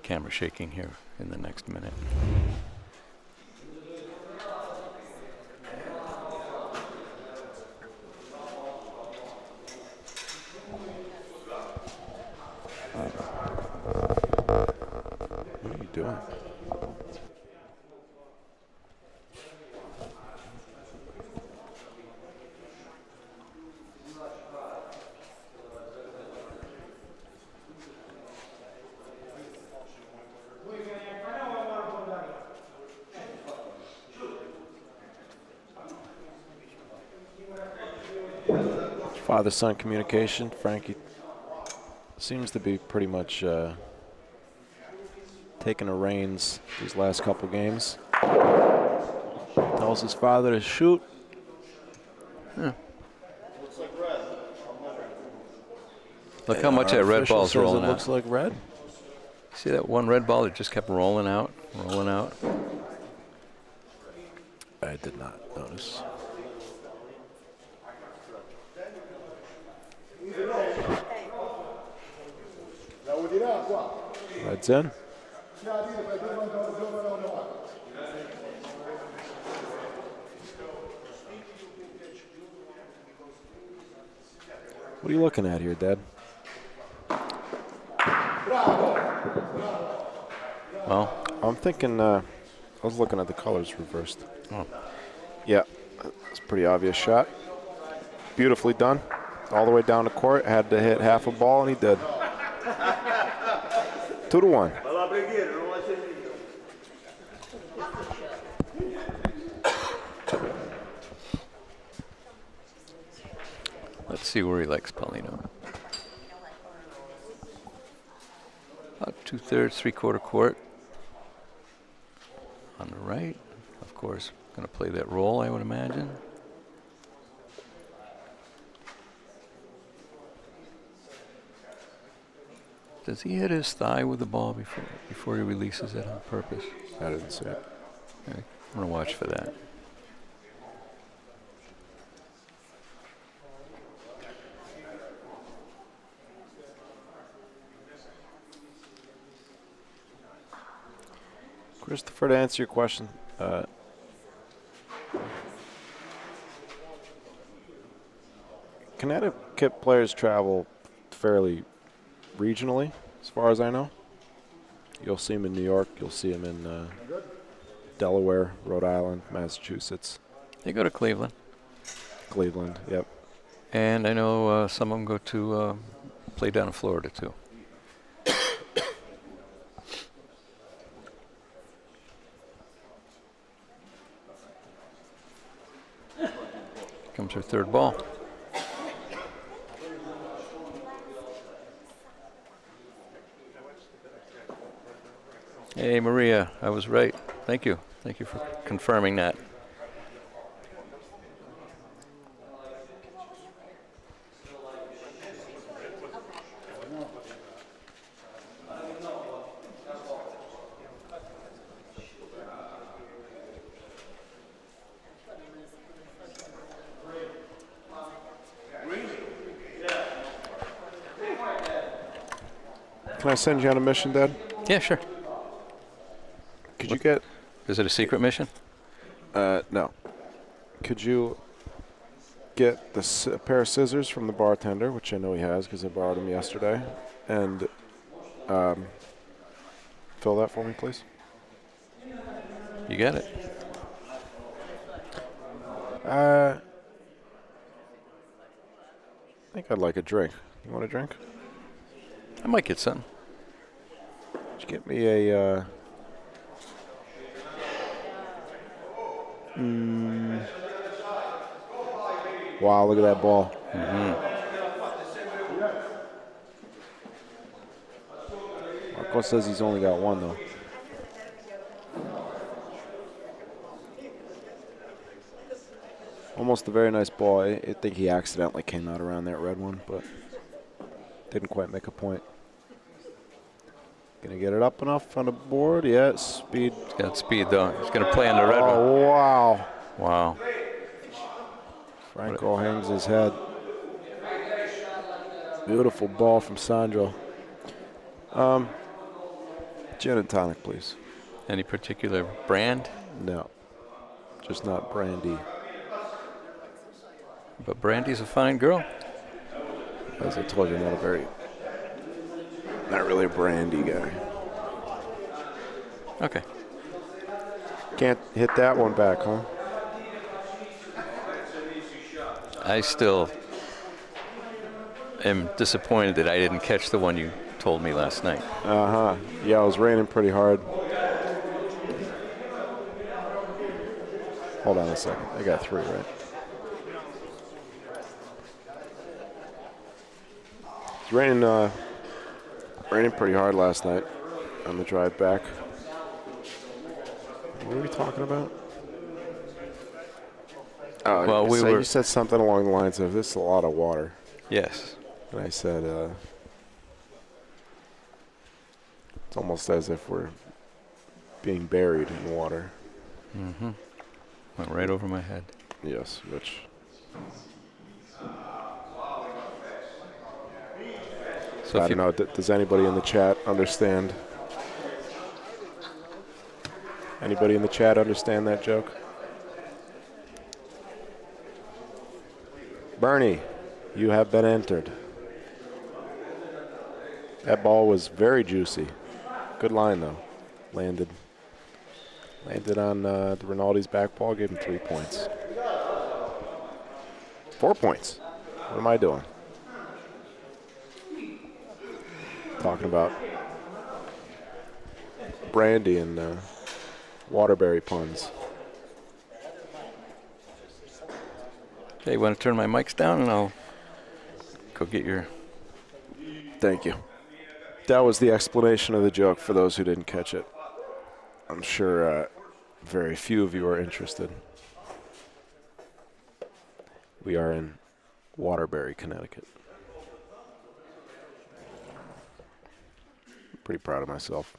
camera shaking here in the next minute. What are you doing? Father-son communication. Frankie seems to be pretty much taking the reins these last couple games. Tells his father to shoot. Huh. Look how much that red ball's rolling out. Looks like red. See that one red ball that just kept rolling out, rolling out? I did not notice. Red's in. What are you looking at here, Dad? Well, I'm thinking I was looking at the colors reversed. Oh. Yeah, it's a pretty obvious shot. Beautifully done. All the way down the court. Had to hit half a ball, and he did. 2-1. Let's see where he likes Paulino. About 2/3, 3/4 court. On the right, of course, going to play that role, I would imagine. Does he hit his thigh with the ball before he releases it on purpose? I didn't see it. Okay, I'm going to watch for that. Christopher, to answer your question, Connecticut players travel fairly regionally, as far as I know. You'll see them in New York. You'll see them in Delaware, Rhode Island, Massachusetts. They go to Cleveland. Cleveland, yep. And I know some of them go to play down in Florida, too. Comes her third ball. Hey, Maria, I was right. Thank you. Thank you for confirming that. Can I send you on a mission, Dad? Yeah, sure. Could you get... Is it a secret mission? No. Could you get a pair of scissors from the bartender, which I know he has because I borrowed them yesterday, and fill that for me, please? You got it. I think I'd like a drink. You want a drink? I might get something. Could you get me a... Wow, look at that ball. Marco says he's only got one, though. Almost a very nice ball. I think he accidentally came out around that red one, but didn't quite make a point. Gonna get it up enough on the board? Yeah, speed. He's got speed, though. He's going to play on the red one. Oh, wow. Wow. Franco hangs his head. Beautiful ball from Sandro. Gin and tonic, please. Any particular brand? No, just not brandy. But Brandy's a fine girl. As I told you, not really a brandy guy. Okay. Can't hit that one back, huh? I still am disappointed that I didn't catch the one you told me last night. Uh-huh. Yeah, it was raining pretty hard. Hold on a second. I got three, right? It's raining pretty hard last night on the drive back. What were we talking about? Oh, Well, you said something along the lines of, this is a lot of water. Yes. And I said, it's almost as if we're being buried in water. Mm-hmm. Went right over my head. Yes, which... So I don't know, does anybody in the chat understand? Anybody in the chat understand that joke? Bernie, you have been entered. That ball was very juicy. Good line, though. Landed Landed on the Rinaldi's back ball, gave him 3 points. 4 points. What am I doing? Talking about brandy and Waterbury puns. Okay, you want to turn my mics down and I'll go get your... Thank you. That was the explanation of the joke for those who didn't catch it. I'm sure very few of you are interested. We are in Waterbury, Connecticut. Pretty proud of myself.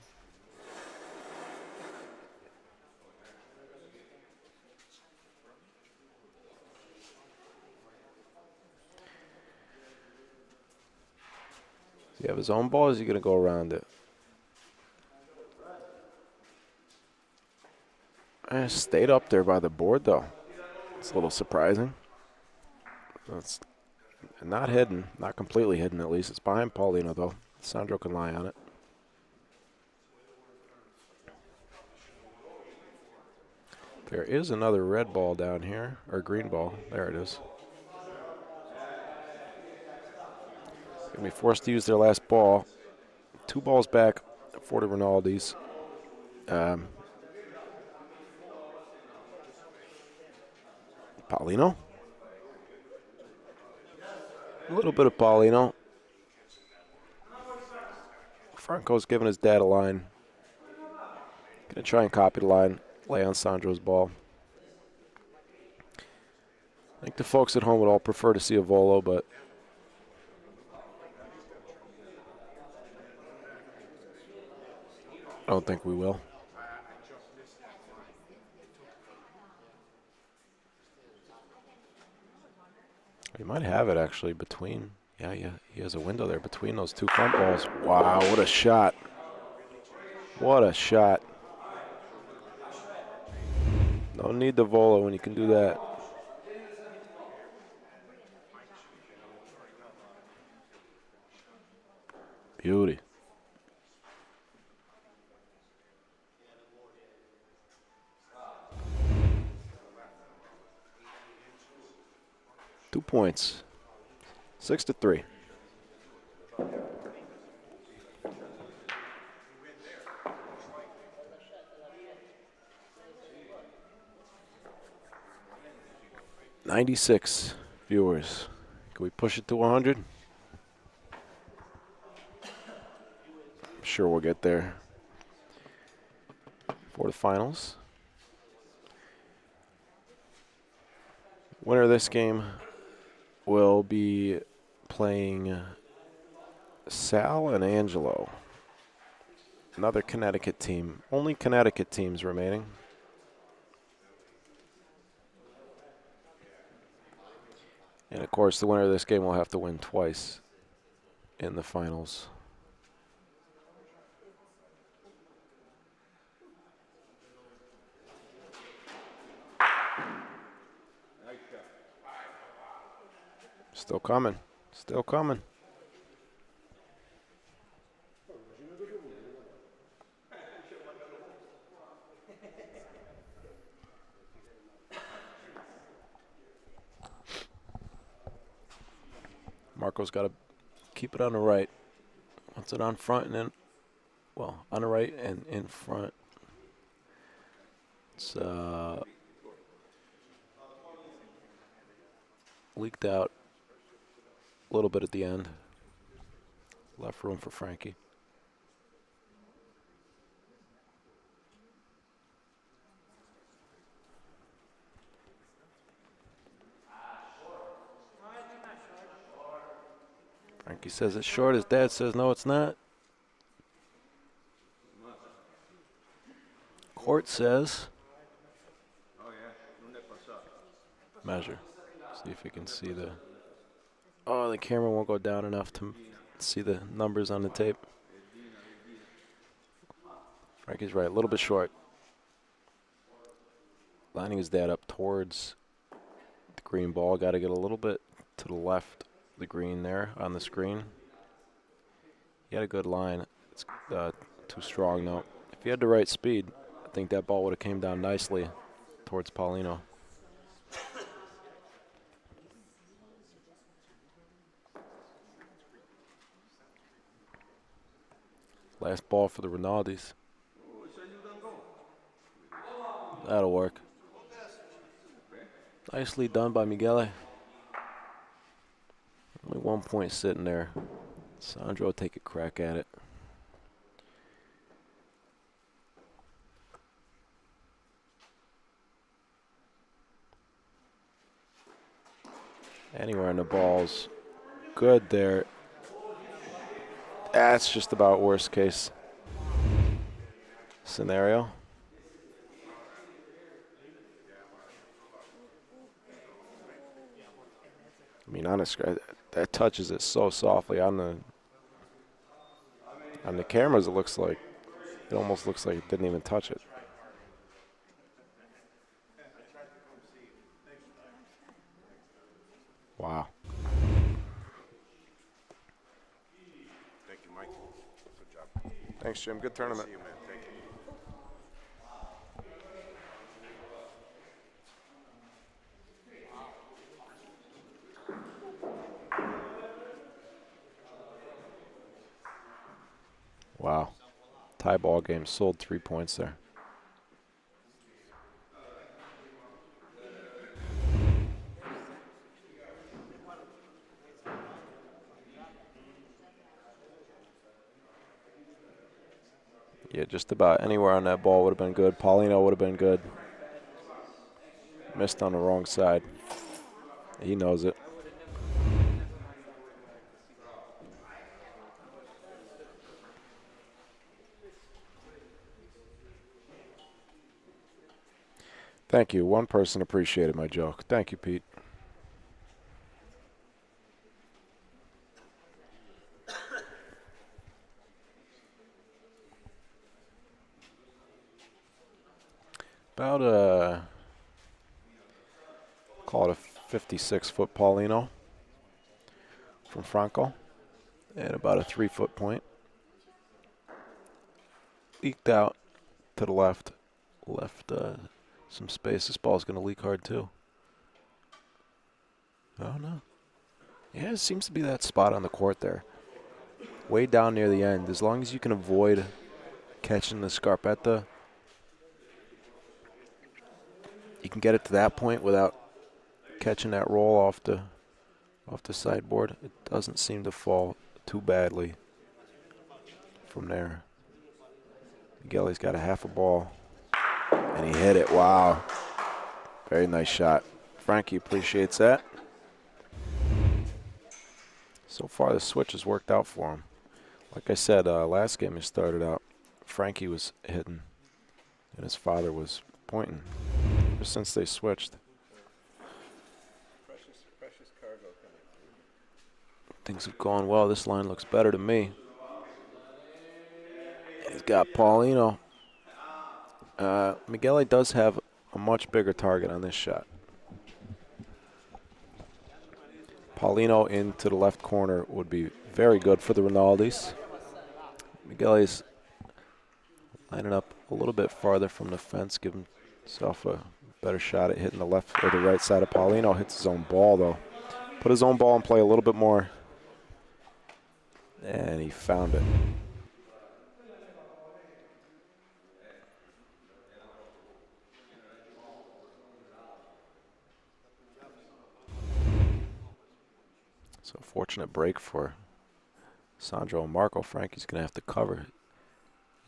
Does he have his own ball, or is he going to go around it? Stayed up there by the board, though. It's a little surprising. It's not hidden, not completely hidden at least. It's behind Paulino, though. Sandro can lie on it. There is another red ball down here, or green ball. There it is. Going to be forced to use their last ball. 2 balls back for the Rinaldis. Paulino. A little bit of Paulino. Franco's giving his dad a line. Going to try and copy the line, lay on Sandro's ball. I think the folks at home would all prefer to see a volo, but I don't think we will. He might have it actually between. Yeah, he has a window there between those 2 front balls. Wow, what a shot. What a shot. No need the volo when you can do that. Beauty. Two points. 6-3. $96 viewers. Can we push it to 100? I'm sure we'll get there for the finals. Winner of this game will be playing Sal and Angelo. Another Connecticut team. Only Connecticut teams remaining. And of course, the winner of this game will have to win twice in the finals. Still coming. Still coming. Marco's got to keep it on the right. Wants it on front and then, well, on the right and in front. It's leaked out a little bit at the end. Left room for Frankie. Frankie says it's short. His dad says no, it's not. Court says measure. See if you can see the. Oh, the camera won't go down enough to see the numbers on the tape. Frankie's right, a little bit short. Lining his dad up towards the green ball. Got to get a little bit to the left. The green there on the screen. He had a good line. It's too strong though. If he had the right speed, I think that ball would have came down nicely towards Paulino. Last ball for the Rinaldis. That'll work. Nicely done by Miguel. Only 1 point sitting there. Sandro will take a crack at it. Anywhere in the ball's good there. That's just about worst case scenario. I mean, honestly, that touches it so softly on the cameras. It almost looks like it didn't even touch it. Wow. Thank you, Mike. Good job. Thanks, Jim. Good tournament. See you, man. Thank you. Wow. Tie ball game. Sold 3 points there. Yeah, just about anywhere on that ball would have been good. Paulino would have been good. Missed on the wrong side. He knows it. Thank you. One person appreciated my joke. Thank you, Pete. About call it a 56-foot Paulino from Franco, and about a 3-foot point. Leaked out to the left. Left some space. This ball's going to leak hard too. Oh no. Yeah, it seems to be that spot on the court there. Way down near the end. As long as you can avoid catching the Scarpetta, you can get it to that point without catching that roll off the sideboard. It doesn't seem to fall too badly from there. Miguel's got a half a ball, and he hit it. Wow. Very nice shot. Frankie appreciates that. So far, the switch has worked out for him. Like I said, last game he started out, Frankie was hitting, and his father was pointing. Ever since they switched, Precious cargo coming. things have gone well. This line looks better to me. He's got Paulino. Miguel does have a much bigger target on this shot. Paulino into the left corner would be very good for the Rinaldis. Miguel is lining up a little bit farther from the fence, giving himself a better shot at hitting the left or the right side of Paulino. Hits his own ball, though. Put his own ball in play a little bit more, and he found it. So fortunate break for Sandro and Marco. Frankie's going to have to cover.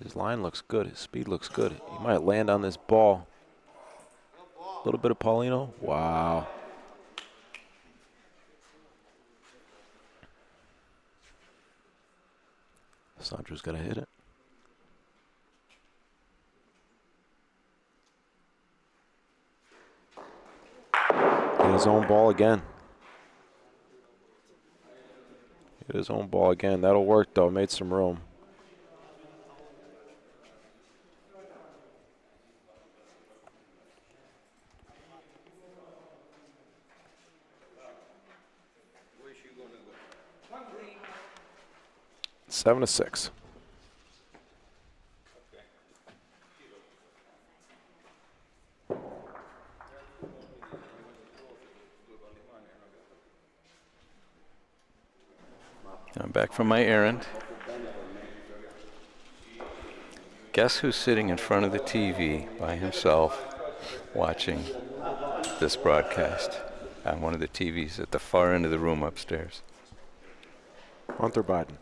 His line looks good. His speed looks good. He might land on this ball. A little bit of Paulino. Wow. Sandro's got to hit it. Hit his own ball again. Hit his own ball again. That'll work, though. Made some room. Where's she going to go? 7-6. back from my errand. Guess who's sitting in front of the TV by himself watching this broadcast on one of the TVs at the far end of the room upstairs? Hunter Biden.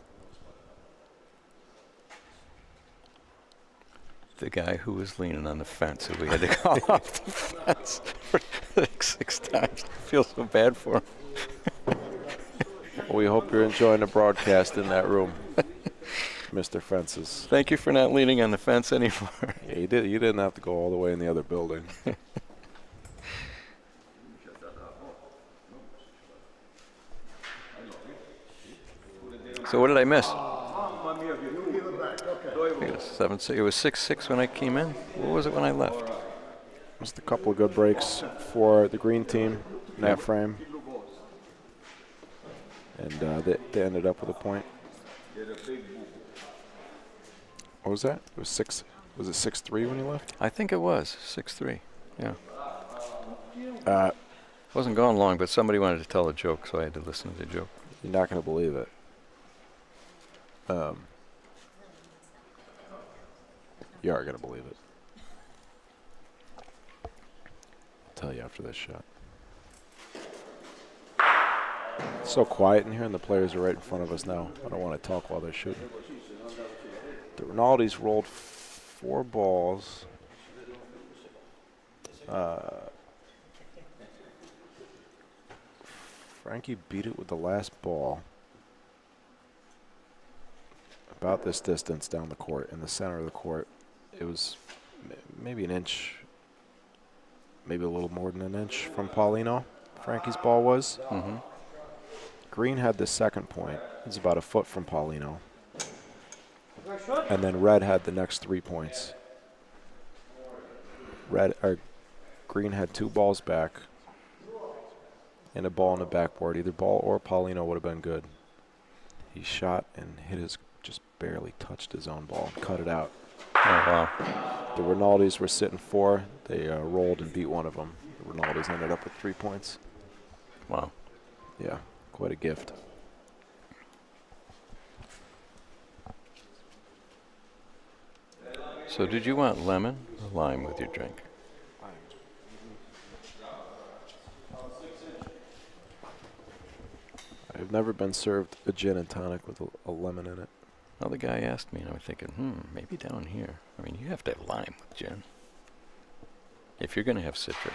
The guy who was leaning on the fence, who we had to call off the fence for like 6 times. I feel so bad for him. Well, we hope you're enjoying the broadcast in that room, Mr. Fences. Thank you for not leaning on the fence anymore. Yeah, you did. You didn't have to go all the way in the other building. So what did I miss? It was 6-6 when I came in. What was it when I left? Just a couple of good breaks for the green team in that frame. And they ended up with a point. What was that? It was 6. Was it 6-3 when you left? I think it was 6-3. Yeah. Wasn't gone long, but somebody wanted to tell a joke, so I had to listen to the joke. You're not going to believe it. You are going to believe it. I'll tell you after this shot. It's so quiet in here, and the players are right in front of us now. I don't want to talk while they're shooting. The Rinaldis rolled 4 balls. Frankie beat it with the last ball. About this distance down the court, in the center of the court. It was maybe an inch, maybe a little more than an inch from Paulino. Frankie's ball was. Mm-hmm. Green had the second point. It was about a foot from Paulino. And then red had the next 3 points. Green had 2 balls back and a ball on the backboard. Either ball or Paulino would have been good. He shot and hit his, just barely touched his own ball, cut it out. Oh, wow. The Rinaldis were sitting 4. They rolled and beat one of them. The Rinaldis ended up with 3 points. Wow. Yeah, quite a gift. So did you want lemon or lime with your drink? I've never been served a gin and tonic with a lemon in it. Well, the guy asked me, and I was thinking, maybe down here. I mean, you have to have lime with gin if you're going to have citrus.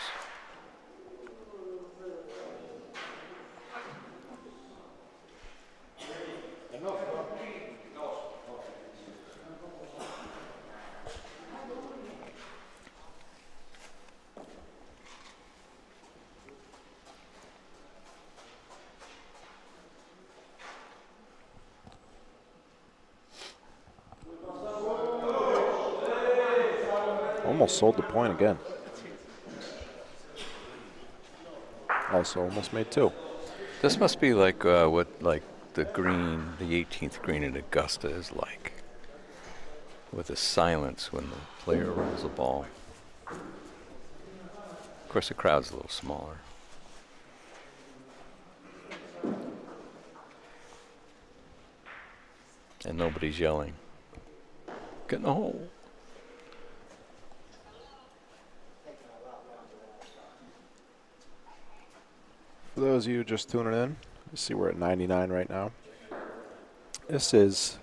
Almost sold the point again. Also almost made 2. This must be like what the green, the 18th green at Augusta is like, with a silence when the player rolls the ball. Of course, the crowd's a little smaller. And nobody's yelling. Get in the hole. For those of you just tuning in, you see we're at 99 right now. This is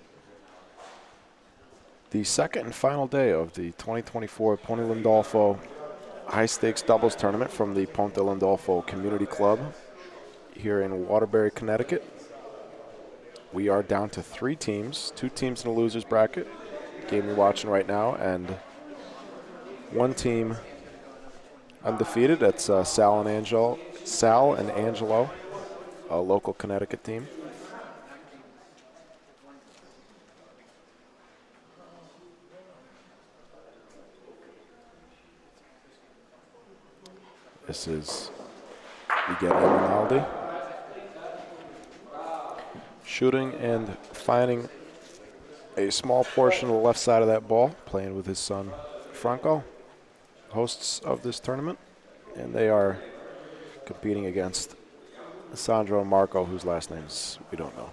the second and final day of the 2024 Pontelandolfo High Stakes Doubles Tournament from the Pontelandolfo Community Club here in Waterbury, Connecticut. We are down to 3 teams, 2 teams in the losers bracket, game you're watching right now, and 1 team undefeated. That's Sal and Angelo, a local Connecticut team. This is Miguel Rinaldi shooting and finding a small portion of the left side of that ball, playing with his son Franco, hosts of this tournament, and they are competing against Sandro and Marco, whose last names we don't know.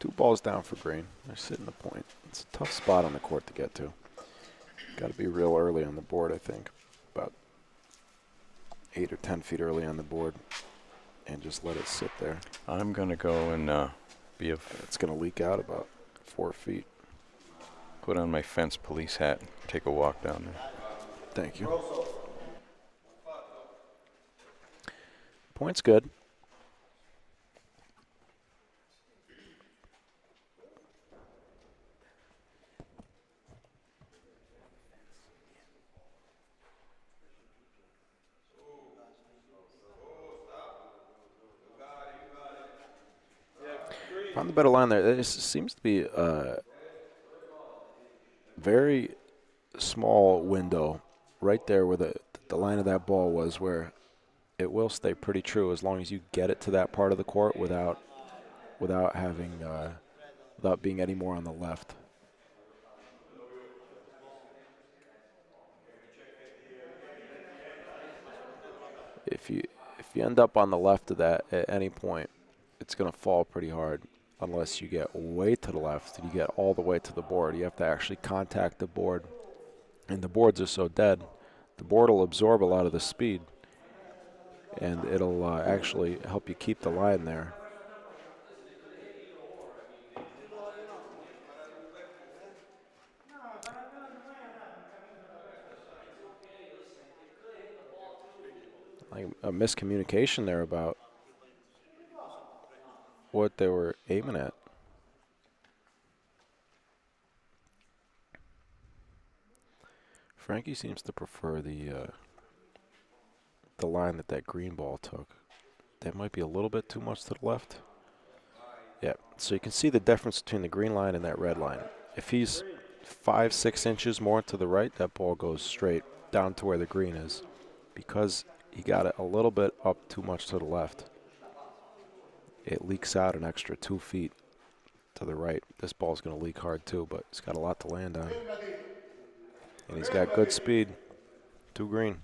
2 balls down for green. They're sitting the point. It's a tough spot on the court to get to. Got to be real early on the board, I think. About 8 or 10 feet early on the board. And just let it sit there. I'm going to go and be a... It's going to leak out about 4 feet. Put on my fence police hat and take a walk down there. Thank you. Point's good. On the better line there, there seems to be a very small window right there where the line of that ball was, where it will stay pretty true as long as you get it to that part of the court without having without being any more on the left. If you end up on the left of that at any point, it's going to fall pretty hard unless you get way to the left and you get all the way to the board. You have to actually contact the board, and the boards are so dead, the board will absorb a lot of the speed, and it'll actually help you keep the line there. Like a miscommunication there about what they were aiming at. Frankie seems to prefer the line that green ball took. That might be a little bit too much to the left. Yeah, so you can see the difference between the green line and that red line. If he's 5-6 inches more to the right, that ball goes straight down to where the green is. Because he got it a little bit up too much to the left, it leaks out an extra 2 feet to the right. This ball's going to leak hard too, but he's got a lot to land on. And he's got good speed. 2 green.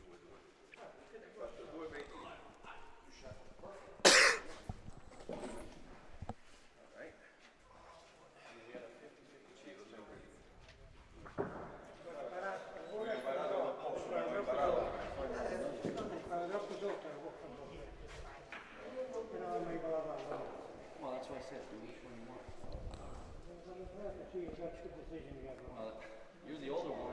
You're the older one.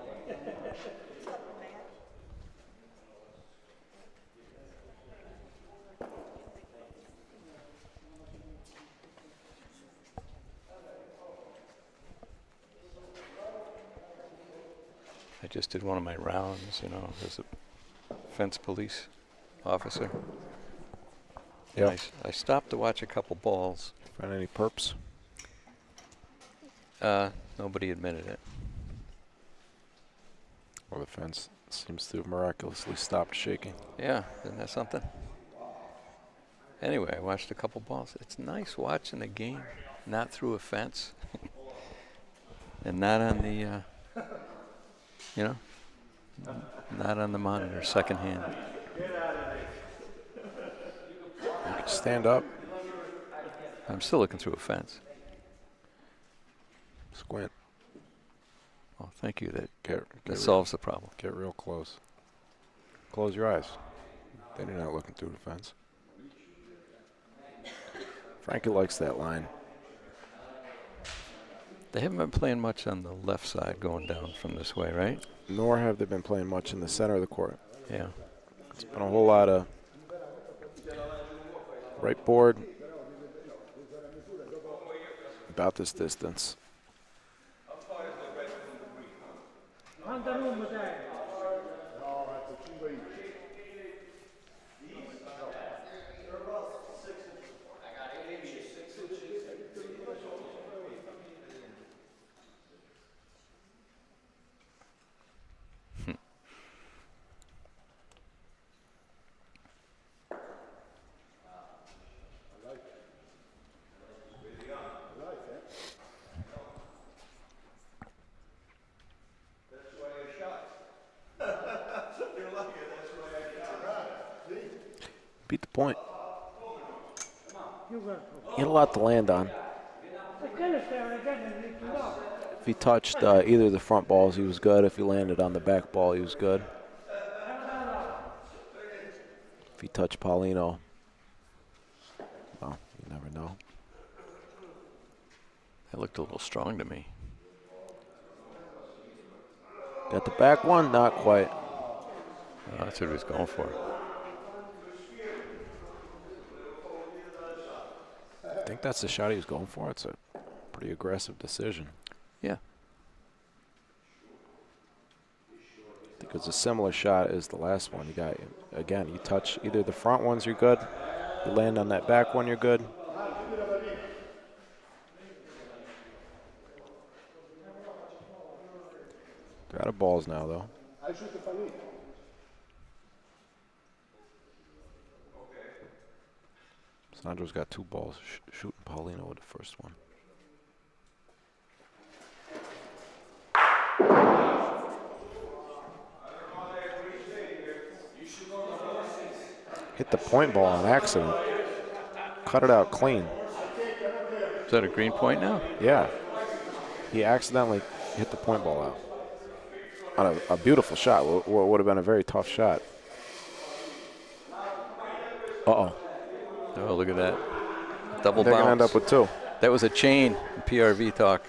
I just did one of my rounds, you know, as a fence police officer. Yeah. I stopped to watch a couple balls. Find any perps? Nobody admitted it. Or the fence seems to have miraculously stopped shaking. Yeah, isn't that something? Anyway, I watched a couple balls. It's nice watching a game, not through a fence, and not on the, you know, not on the monitor, secondhand. You can stand up. I'm still looking through a fence. Squint. Oh, thank you. That Get solves the problem. Get real close. Close your eyes. Then you're not looking through the fence. Frankie likes that line. They haven't been playing much on the left side going down from this way, right? Nor have they been playing much in the center of the court. Yeah. It's been a whole lot of right board, about this distance. Beat the point. He had a lot to land on. If he touched either of the front balls, he was good. If he landed on the back ball, he was good. If he touched Paulino, well, you never know. That looked a little strong to me. Got the back one? Not quite. That's what he was going for. I think that's the shot he was going for. It's a pretty aggressive decision. Yeah. I think it's a similar shot as the last one. You got, again, you touch either the front ones, you're good. You land on that back one, you're good. They're out of balls now, though. Sandro's got 2 balls, shooting Paulino with the first one. Hit the point ball on accident. Cut it out clean. Is that a green point now? Yeah. He accidentally hit the point ball out. On a beautiful shot. What would have been a very tough shot. Uh-oh. Oh, look at that. Double They're bounce. going to end up with 2. That was a chain in PRV talk.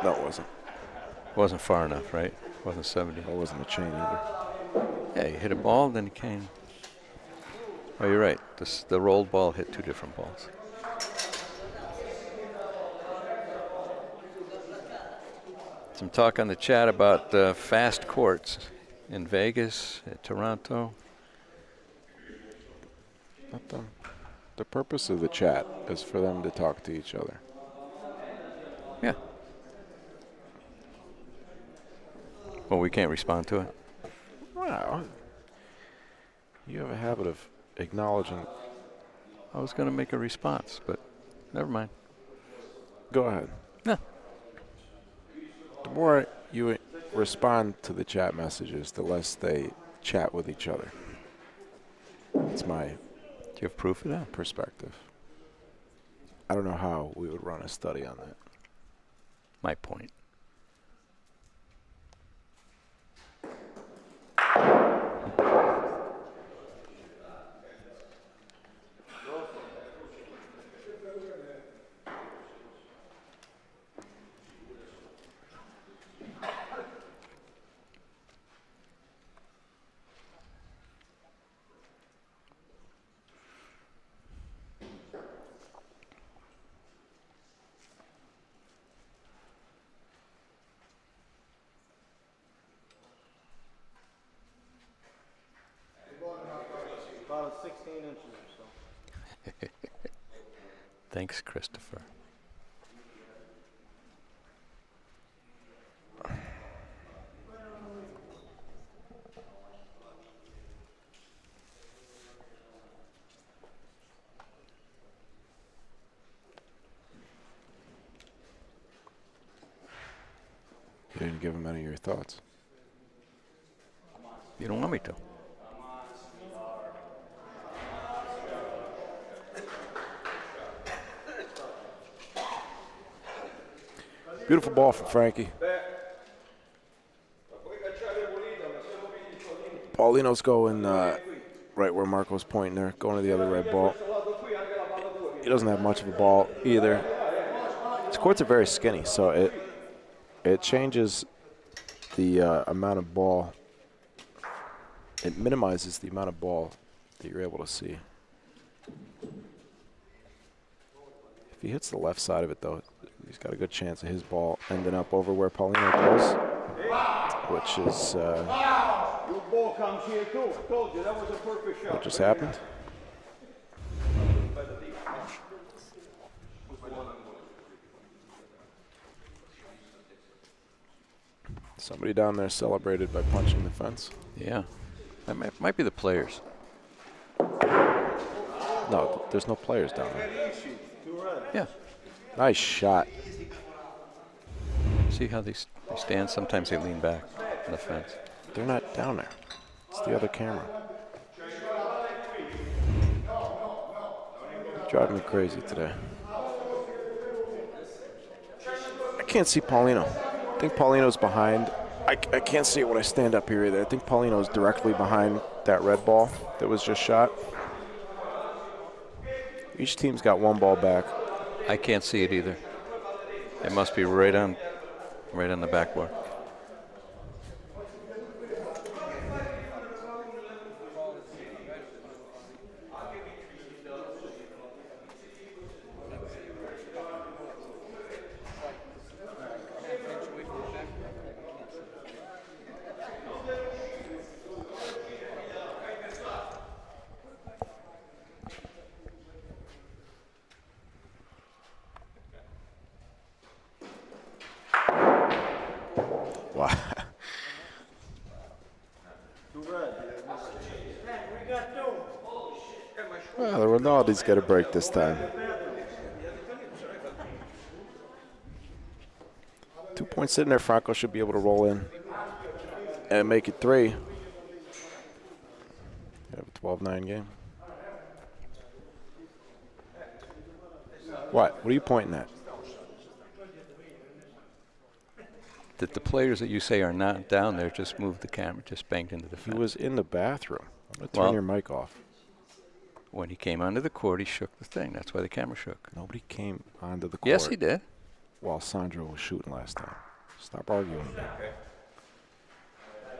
No, it wasn't. Wasn't far enough, right? Wasn't 70. It wasn't a chain either. Yeah, you hit a ball, then you came. Oh, you're right. The rolled ball hit 2 different balls. Some talk on the chat about fast courts in Vegas, at Toronto. Not them. The purpose of the chat is for them to talk to each other. Yeah. Well, we can't respond to it. Wow. You have a habit of acknowledging. I was going to make a response, but never mind. Go ahead. Yeah. The more you respond to the chat messages, the less they chat with each other. It's my Do you have proof of that? perspective. I don't know how we would run a study on that. My point. About 16 inches or so. Thanks, Christopher. You didn't give him any of your thoughts. You don't want me to. Beautiful ball from Frankie. Paulino's going right where Marco's pointing there, going to the other red ball. He doesn't have much of a ball either. His courts are very skinny, so it changes the amount of ball. It minimizes the amount of ball that you're able to see. If he hits the left side of it, though, he's got a good chance of his ball ending up over where Paulino goes, which is what just happened. Somebody down there celebrated by punching the fence. Yeah. That might be the players. No, there's no players down there. Yeah. Nice shot. See how they stand? Sometimes they lean back on the fence. They're not down there. It's the other camera. Driving me crazy today. I can't see Paulino. I think Paulino's behind. I can't see it when I stand up here either. I think Paulino's directly behind that red ball that was just shot. Each team's got one ball back. I can't see it either. It must be right on the backboard. Wow. Well, the Ronaldo's got a break this time. 2 points sitting there. Franco should be able to roll in and make it 3. You have a 12-9 game. What are you pointing at? That the players that you say are not down there just moved the camera, just banged into the fence. He was in the bathroom. I'm going to turn your mic off. When he came onto the court, he shook the thing. That's why the camera shook. Nobody came onto the court. Yes, he did. While Sandro was shooting last time. Stop arguing.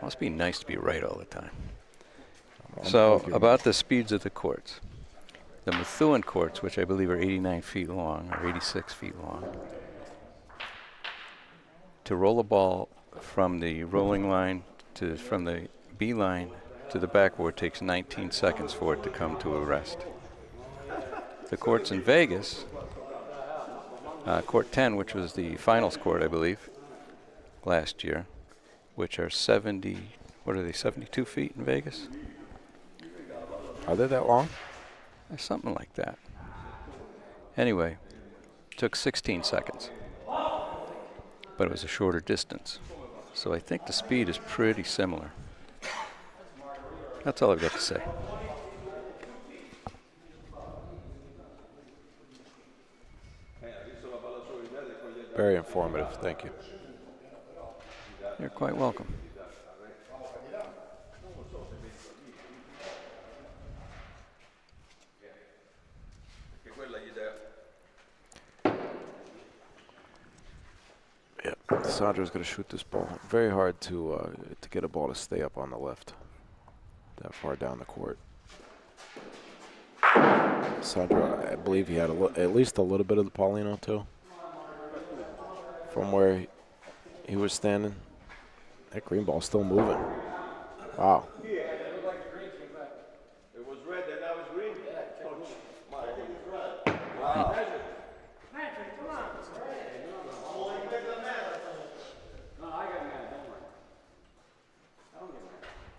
Must be nice to be right all the time. So, about the speeds of the courts. The Methuen courts, which I believe are 89 feet long or 86 feet long, to roll a ball from the rolling line from the B line to the backboard takes 19 seconds for it to come to a rest. The courts in Vegas, Court 10, which was the finals court, I believe, last year, which are 72 feet in Vegas? Are they that long? Something like that. Anyway, took 16 seconds. But it was a shorter distance. So I think the speed is pretty similar. That's all I've got to say. Very informative. Thank you. You're quite welcome. Yeah, Sandro's going to shoot this ball. Very hard to get a ball to stay up on the left that far down the court. Sandro, I believe he had at least a little bit of the Paulino too. From where he was standing. That green ball's still moving. Wow.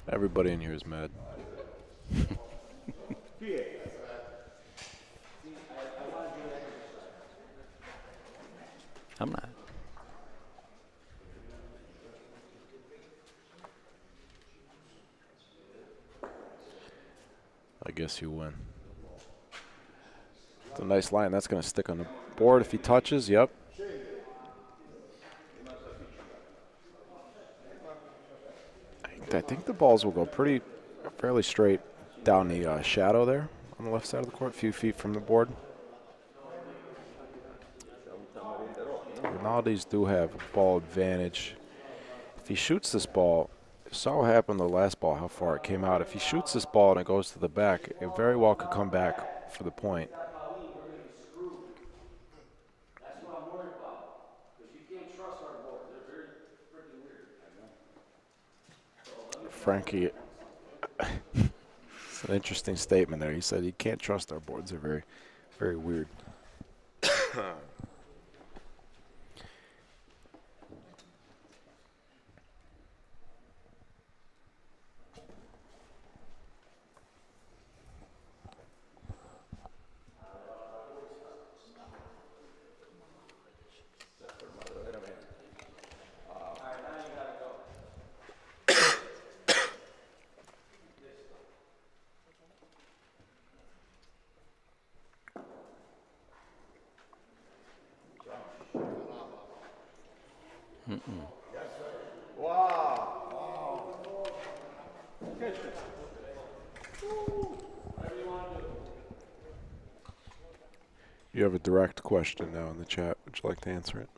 Everybody in here is mad. I'm not. I guess you win. It's a nice line. That's going to stick on the board if he touches. Yep. I think the balls will go fairly straight down the shadow there on the left side of the court, a few feet from the board. Ronaldo's do have a ball advantage. If he shoots this ball, saw what happened the last ball, how far it came out. If he shoots this ball and it goes to the back, it very well could come back for the point. Frankie, it's an interesting statement there. He said you can't trust our boards. They're very, very weird. You have a direct question now in the chat. Would you like to answer it?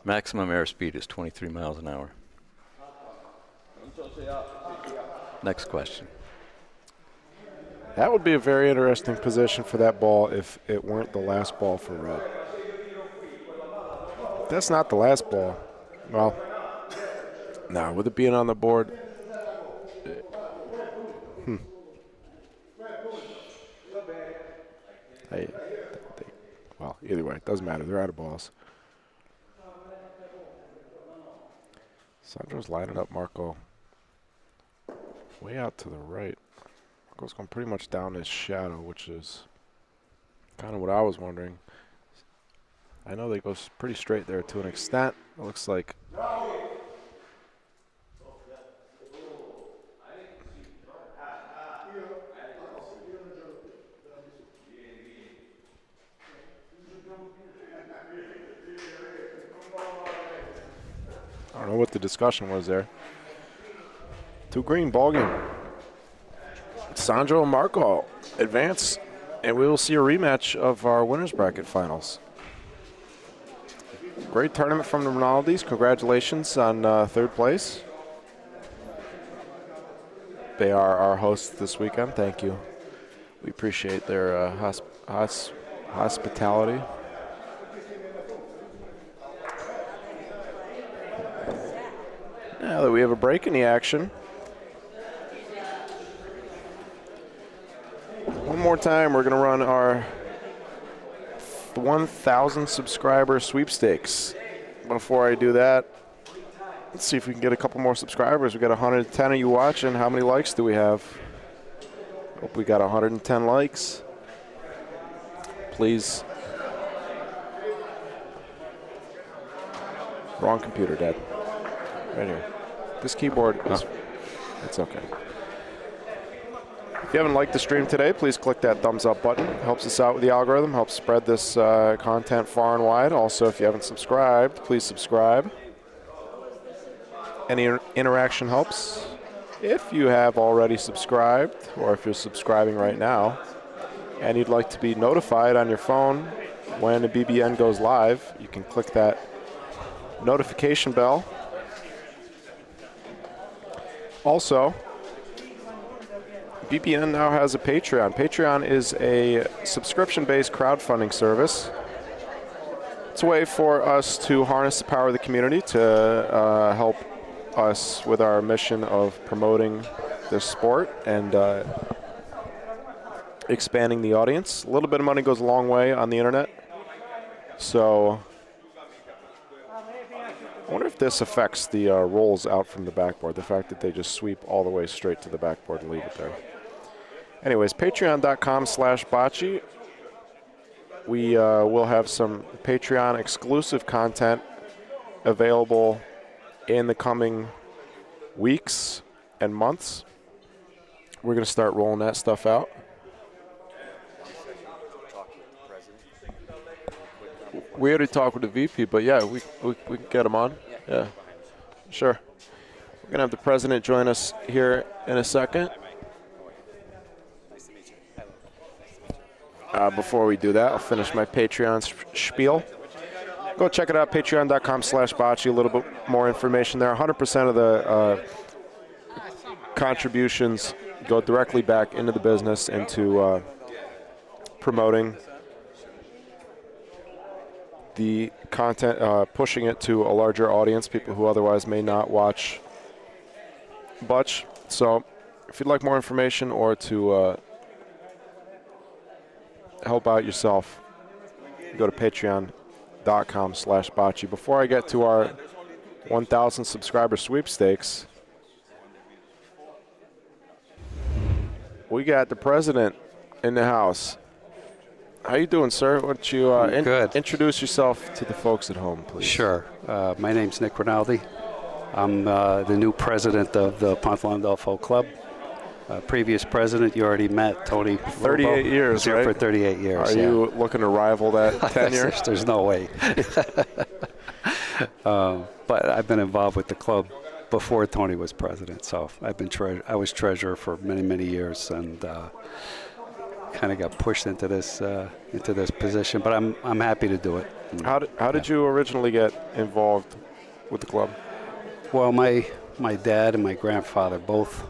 Maximum airspeed is 23 miles an hour. Next question. That would be a very interesting position for that ball if it weren't the last ball for red. If that's not the last ball. Well, nah, with it being on the board. Well, either way, it doesn't matter. They're out of balls. Sandro's lining up Marco way out to the right. Marco's going pretty much down his shadow, which is kind of what I was wondering. I know they go pretty straight there to an extent. It looks like I don't know what the discussion was there. 2 green ball game. Sandro and Marco advance, and we will see a rematch of our winners bracket finals. Great tournament from the Rinaldis. Congratulations on 3rd place. They are our hosts this weekend. Thank you. We appreciate their hospitality. Now that we have a break in the action. One more time, we're going to run our 1,000 subscriber sweepstakes. Before I do that, let's see if we can get a couple more subscribers. We got 110 of you watching. How many likes do we have? Hope we got 110 likes. Please. Wrong computer, Dad. Right here. This keyboard is, it's okay. If you haven't liked the stream today, please click that thumbs up button. It helps us out with the algorithm, helps spread this content far and wide. Also, if you haven't subscribed, please subscribe. Any interaction helps. If you have already subscribed, or if you're subscribing right now, and you'd like to be notified on your phone when a BBN goes live, you can click that notification bell. Also, BBN now has a Patreon. Patreon is a subscription-based crowdfunding service. It's a way for us to harness the power of the community to help us with our mission of promoting this sport and expanding the audience. A little bit of money goes a long way on the internet. So I wonder if this affects the rolls out from the backboard, the fact that they just sweep all the way straight to the backboard and leave it there. Anyways, patreon.com/Bocce. We will have some Patreon exclusive content available in the coming weeks and months. We're going to start rolling that stuff out. We already talked with the VP, but yeah, we can get him on. Yeah, sure. We're going to have the president join us here in a second. Before we do that, I'll finish my Patreon spiel. Go check it out, patreon.com/Bocce. A little bit more information there. 100% of the contributions go directly back into the business, into promoting the content, pushing it to a larger audience, people who otherwise may not watch Bocce. So if you'd like more information or to help out yourself, go to patreon.com/Bocce. Before I get to our 1,000 subscriber sweepstakes, we got the president in the house. How you doing, sir? Why don't you introduce yourself to the folks at home, please? Sure. My name's Nick Rinaldi. I'm the new president of the Pontelandolfo Club. Previous president, you already met, Tony. 38 years, here right? for 38 years. Are you looking to rival that tenure? There's no way. But I've been involved with the club before Tony was president. So I've been I was treasurer for many, many years, and kind of got pushed into this position. But I'm happy to do it. How did you originally get involved with the club? Well, my dad and my grandfather both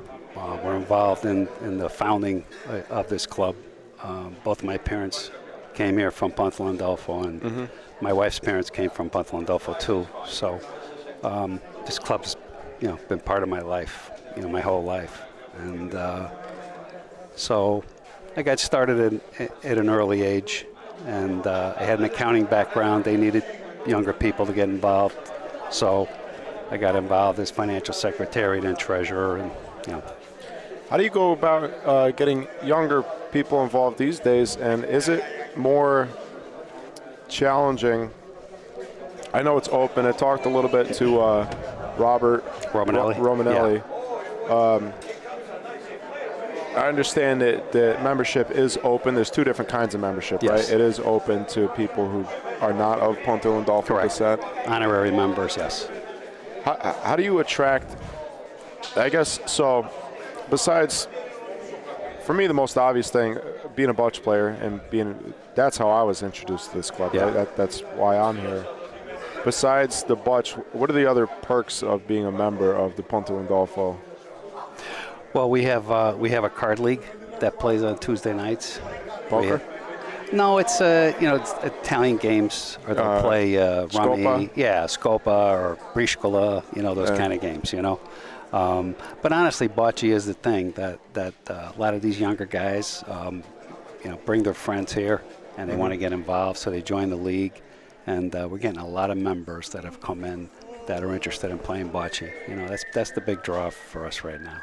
were involved in the founding of this club. Both of my parents came here from Pontelandolfo, and my wife's parents came from Pontelandolfo too. So this club's, been part of my life, my whole life. And so I got started at an early age, and I had an accounting background. They needed younger people to get involved, so I got involved as financial secretary and treasurer, and How do you go about getting younger people involved these days, and is it more challenging? I know it's open. I talked a little bit to Robert Romanelli. Yeah. I understand that the membership is open. There's two different kinds of membership, Yes. right? It is open to people who are not of Pontelandolfo descent. Honorary members, yes. How do you attract, I guess, so besides, for me, the most obvious thing, being a Bocce player and that's how I was introduced to this club. Yeah. Right? That's why I'm here. Besides the Bocce, what are the other perks of being a member of the Pontelandolfo? Well, we have a card league that plays on Tuesday nights. Poker? No, it's it's Italian games, or they'll play Scopa? Scopa or Briscola, those kind of games, But honestly, Bocce is the thing that a lot of these younger guys, bring their friends here, and they want to get involved, so they join the league, and we're getting a lot of members that have come in that are interested in playing Bocce. That's the big draw for us right now.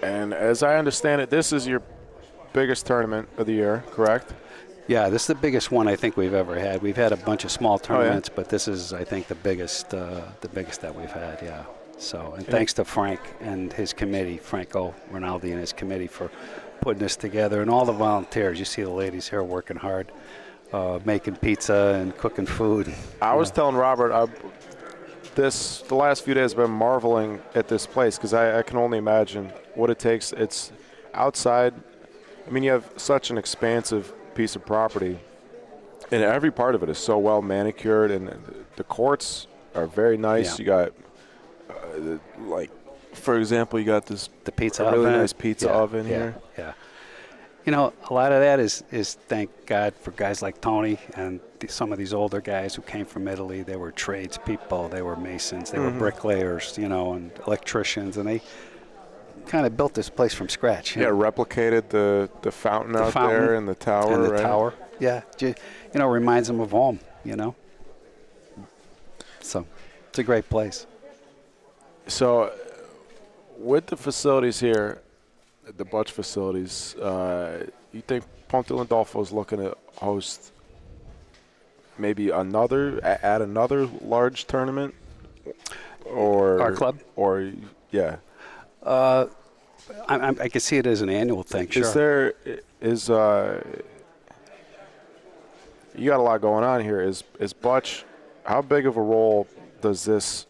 And as I understand it, this is your biggest tournament of the year, correct? Yeah, this is the biggest one I think we've ever had. We've had a bunch of small tournaments, but this is, I think, the biggest that we've had. Yeah. So, and thanks to Frank and his committee, Franco Rinaldi and his committee, for putting this together, and all the volunteers. You see the ladies here working hard, making pizza and cooking food. I was telling Robert, the last few days I've been marveling at this place, because I can only imagine what it takes. It's outside. I mean, you have such an expansive piece of property, and every part of it is so well manicured, and the courts are very nice. Yeah. You got, for example, you got the pizza really oven. nice pizza oven here. Yeah. A lot of that is thank God for guys like Tony and some of these older guys who came from Italy. They were tradespeople, they were masons, they were bricklayers, and electricians, and they kind of built this place from scratch. Replicated the fountain out there and the tower. And the right? tower, yeah. Reminds them of home, So it's a great place. So with the facilities here, the Bocce facilities, you think Pontelandolfo is looking to host maybe add another large tournament, or our club, or yeah? I can see it as an annual thing. Sure. You got a lot going on here. Is Bocce? How big of a role does this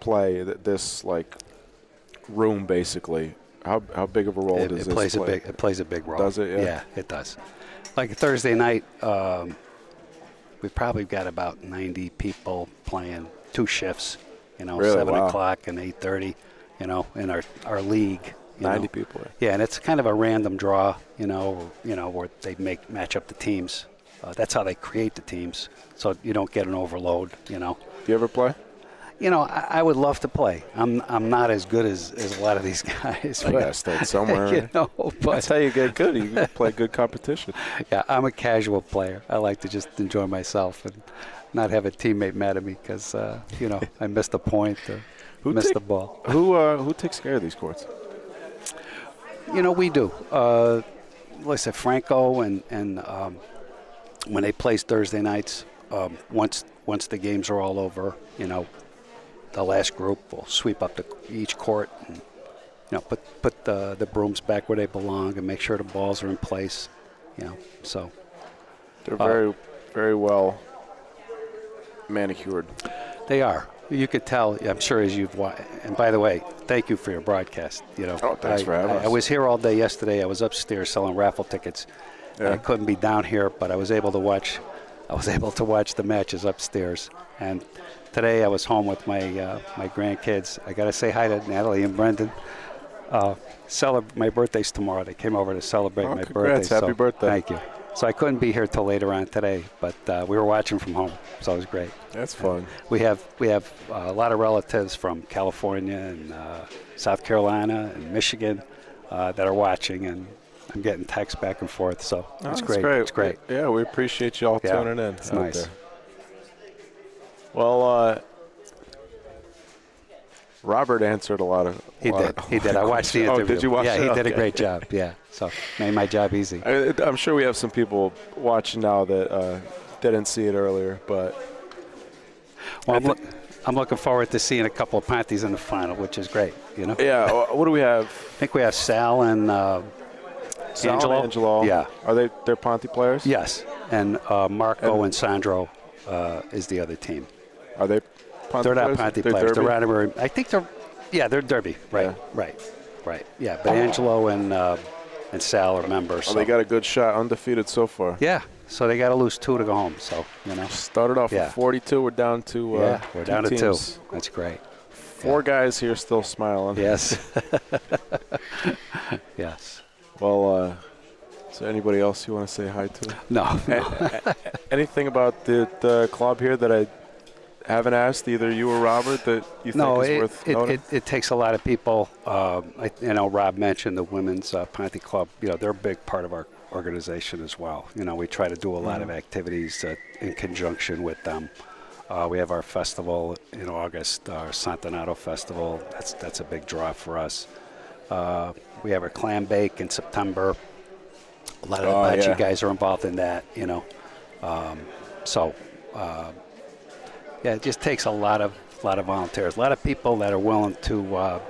play? This room basically. How big of a role does this play? It plays a big role. Does it? Yeah, it does. Like Thursday night, we probably got about 90 people playing 2 shifts. Really? 7 Wow. o'clock and 8:30. In our league. 90 people. Yeah, and it's kind of a random draw. Where they match up the teams. That's how they create the teams, so you don't get an overload. Do you ever play? I would love to play. I'm not as good as a lot of these guys. You gotta start somewhere. But that's how you get good. You play good competition. Yeah, I'm a casual player. I like to just enjoy myself and not have a teammate mad at me because I missed a point or missed the ball. Who takes care of these courts? We do. Like I said, Franco and when they play Thursday nights, once the games are all over, the last group will sweep up each court and put the brooms back where they belong and make sure the balls are in place. So they're very, very well manicured. They are. You could tell, I'm sure, as you've watched. And by the way, thank you for your broadcast. Thanks for having us. I was here all day yesterday. I was upstairs selling raffle tickets. Yeah. I couldn't be down here, but I was able to watch. The matches upstairs. And today I was home with my grandkids. I got to say hi to Natalie and Brendan. My birthday's tomorrow. They came over to celebrate my congrats. birthday. Happy birthday. Thank you. So I couldn't be here till later on today, but we were watching from home, so it was great. That's fun. We have a lot of relatives from California and South Carolina and Michigan that are watching, and I'm getting texts back and forth. So it's great. It's great. Yeah, we appreciate you all tuning in. It's nice. There. Well, Robert answered a lot of. He did. I watched the interview. Oh, did you watch it? Yeah, he did a Okay. great job. Yeah, so made my job easy. I'm sure we have some people watching now that didn't see it earlier, but. Well, I'm looking forward to seeing a couple of Pontes in the final, which is great. Yeah. What do we have? I think we have Sal and Angelo. Yeah. Are they're Ponte players? Yes, and Marco and Sandro is the other team. Are they Ponte They're players? not Ponte They're players. Derby? They're Waterbury. I think they're Derby. Right. Yeah, but Angelo and Sal are members. Oh, So. they got a good shot, undefeated so far. Yeah, so they got to lose 2 to go home. So Started off with 42. We're down to we're down to teams. 2. That's great. 4 guys here still smiling. Yes. Yes. Well, is there anybody else you want to say hi to? No. Anything about the club here that I haven't asked, either you or Robert, that you think is worth noting? It takes a lot of people. Rob mentioned the Women's Ponte Club. They're a big part of our organization as well. We try to do a lot of activities in conjunction with them. We have our festival in August, our Santanato Festival. That's a big draw for us. We have our clam bake in September. A lot of the bocce guys are involved in that, it just takes a lot of volunteers, a lot of people that are willing to,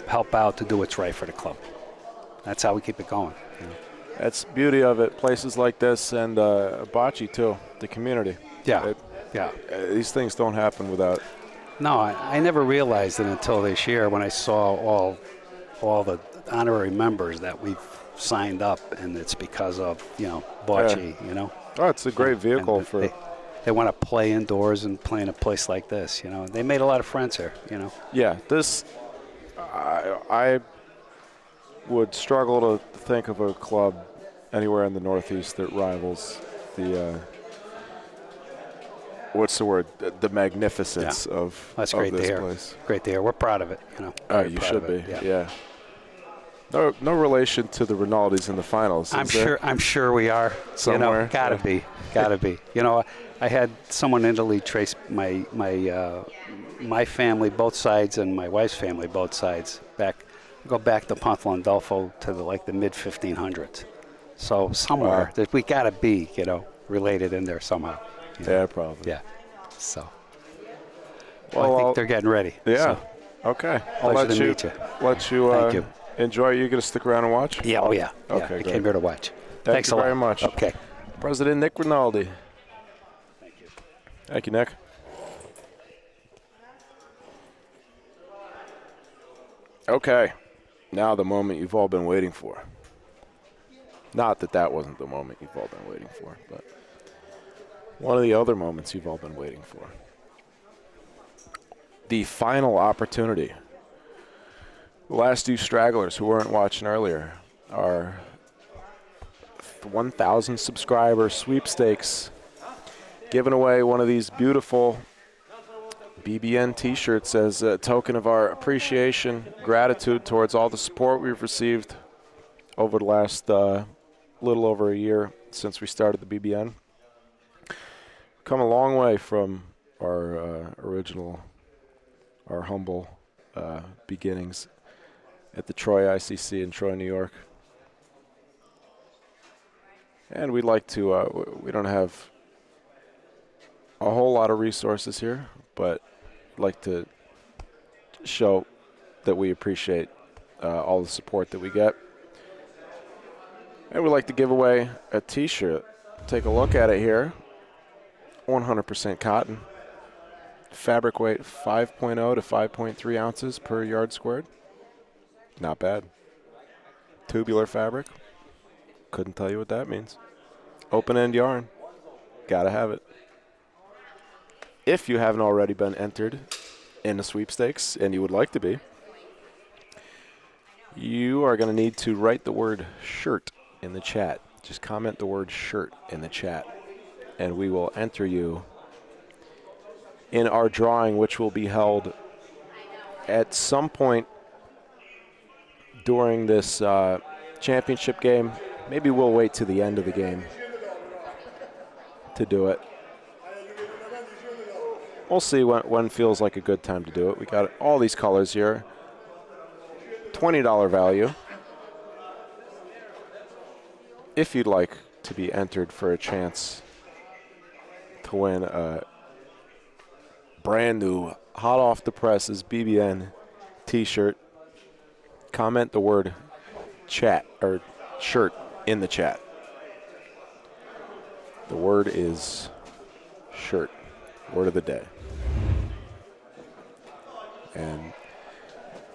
help out to do what's right for the club. That's how we keep it going. That's the beauty of it. Places like this and bocce too, the community. Yeah. These things don't happen without. No, I never realized it until this year when I saw all the honorary members that we've signed up, and it's because of bocce. Oh, it's a great vehicle for. They want to play indoors and play in a place like this. They made a lot of friends here. Yeah, this. I would struggle to think of a club anywhere in the Northeast that rivals the. What's the word? The magnificence of That's of great this to hear. place. Great to hear. We're proud of it. You should be. Yeah. No relation to the Rinaldis in the finals. I'm sure we are. Somewhere. Gotta be. I had someone in Italy trace my family, both sides, and my wife's family, both sides, go back to Pontelandolfo to the mid 1500s. So somewhere that we gotta be, related in there somehow. Yeah, probably. Yeah. So. Well, I think they're getting ready. Yeah. So. Okay. Pleasure to meet you. Let you. Thank you. Enjoy. You gonna stick around and watch? Yeah. Oh yeah. Okay. I great. came here to watch. Thank Thanks you a lot. very much. Okay. President Nick Rinaldi. Thank you. Thank you, Nick. Okay. Now the moment you've all been waiting for. Not that wasn't the moment you've all been waiting for, but one of the other moments you've all been waiting for. The final opportunity. The last 2 stragglers who weren't watching earlier are 1,000 subscriber sweepstakes, giving away one of these beautiful BBN t-shirts as a token of our appreciation, gratitude towards all the support we've received over the last little over a year since we started the BBN. Come a long way from our our humble beginnings at the Troy ICC in Troy, New York. And we'd like to, we don't have a whole lot of resources here, but we'd like to show that we appreciate all the support that we get. And we'd like to give away a t-shirt. Take a look at it here. 100% cotton. Fabric weight 5.0 to 5.3 ounces per yard squared. Not bad. Tubular fabric. Couldn't tell you what that means. Open end yarn. Gotta have it. If you haven't already been entered in the sweepstakes and you would like to be, you are going to need to write the word shirt in the chat. Just comment the word shirt in the chat, and we will enter you in our drawing, which will be held at some point during this championship game. Maybe we'll wait to the end of the game to do it. We'll see when feels like a good time to do it. We got all these colors here. $20 value. If you'd like to be entered for a chance to win a brand new, hot off the presses BBN t-shirt, comment the word chat or shirt in the chat. The word is shirt. Word of the day. And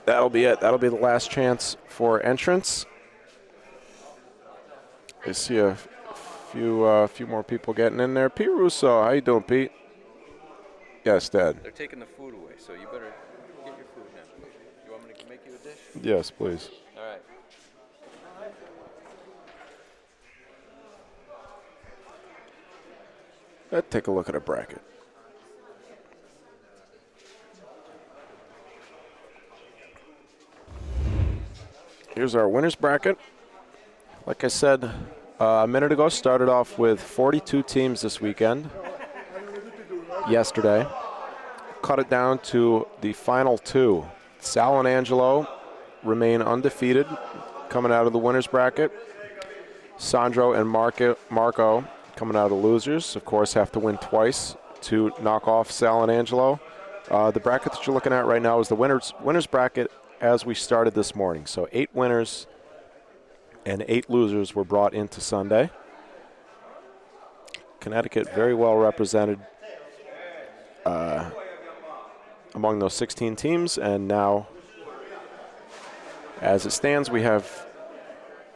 that'll be it. That'll be the last chance for entrance. I see a few more people getting in there. Pete Russo, how you doing, Pete? Yes, Dad. They're taking the food away, so you better get your food now. You want me to make you a dish? Yes, please. All right. Let's take a look at a bracket. Here's our winners bracket. Like I said a minute ago, started off with 42 teams this weekend. Yesterday. Cut it down to the final two. Sal and Angelo remain undefeated coming out of the winners bracket. Sandro and Marco coming out of the losers. Of course, have to win twice to knock off Sal and Angelo. The bracket that you're looking at right now is the winners bracket as we started this morning. So 8 winners and 8 losers were brought into Sunday. Connecticut very well represented among those 16 teams, and now as it stands, we have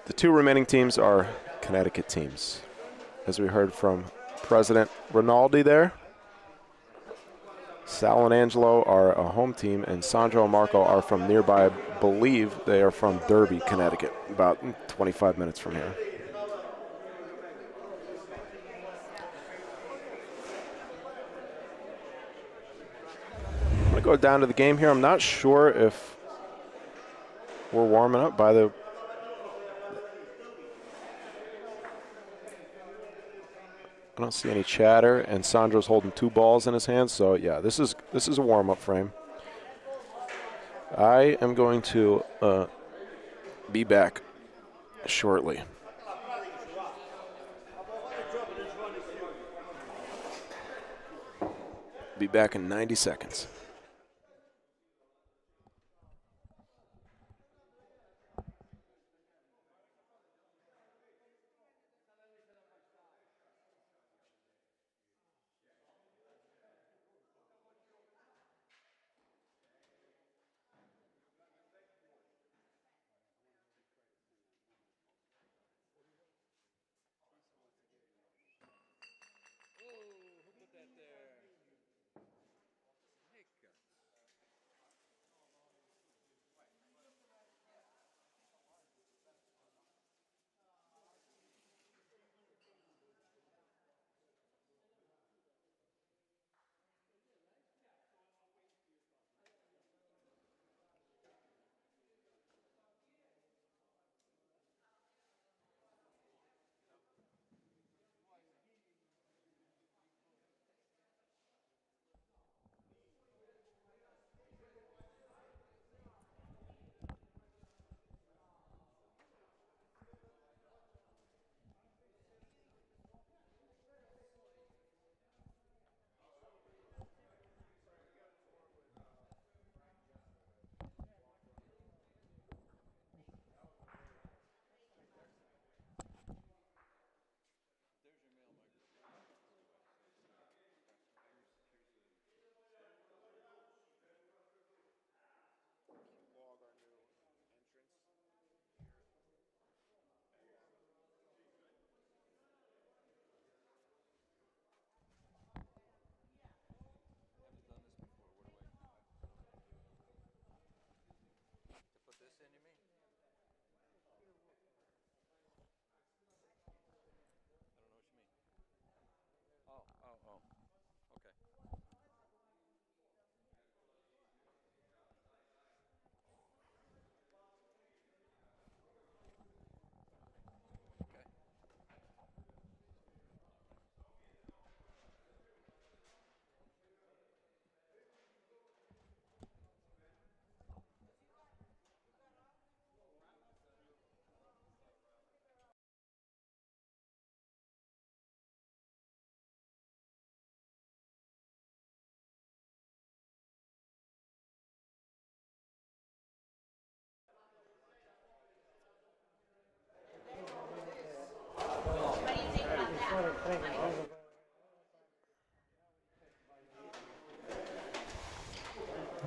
the 2 remaining teams are Connecticut teams. As we heard from President Rinaldi there, Sal and Angelo are a home team, and Sandro and Marco are from nearby. I believe they are from Derby, Connecticut, about 25 minutes from here. I'm going to go down to the game here. I'm not sure if we're warming up by the... I don't see any chatter, and Sandro's holding 2 balls in his hands. So yeah, this is a warm-up frame. I am going to be back shortly. Be back in 90 seconds.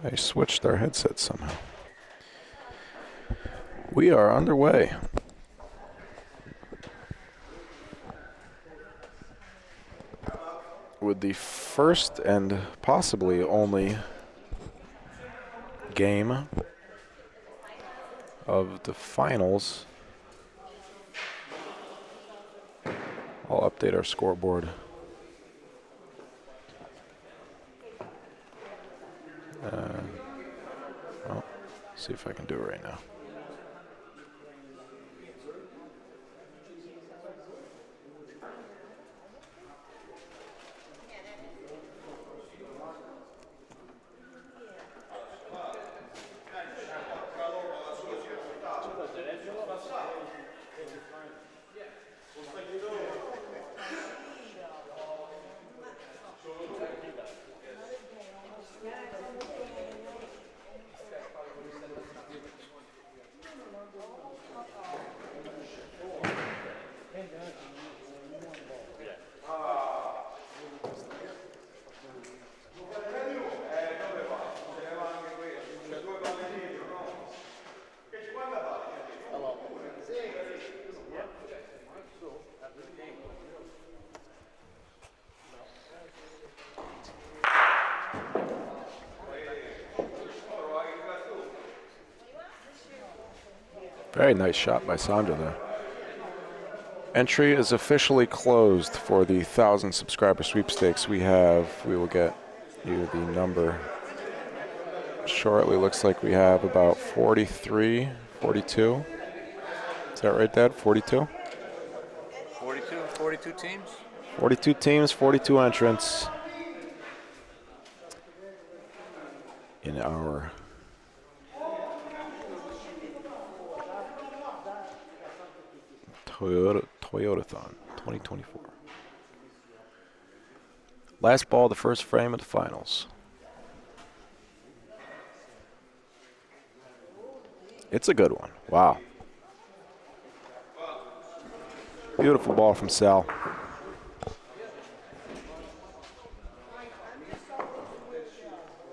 I switched our headsets somehow. We are underway. With the first and possibly only game of the finals. I'll update our scoreboard. Well, see if I can do it right now. Very nice shot by Sandra there. Entry is officially closed for the 1,000 subscriber sweepstakes. We will get you the number shortly. Looks like we have about 43, 42. Is that right, Dad? 42? 42 teams? 42 teams, 42 entrants in our Toyotathon 2024. Last ball, the first frame of the finals. It's a good one. Wow. Beautiful ball from Sal.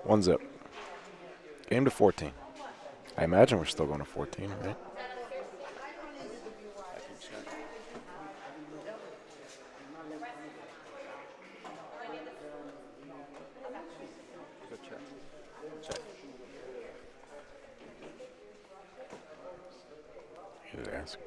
One zip. Game to 14. I imagine we're still going to 14, right? Good ask.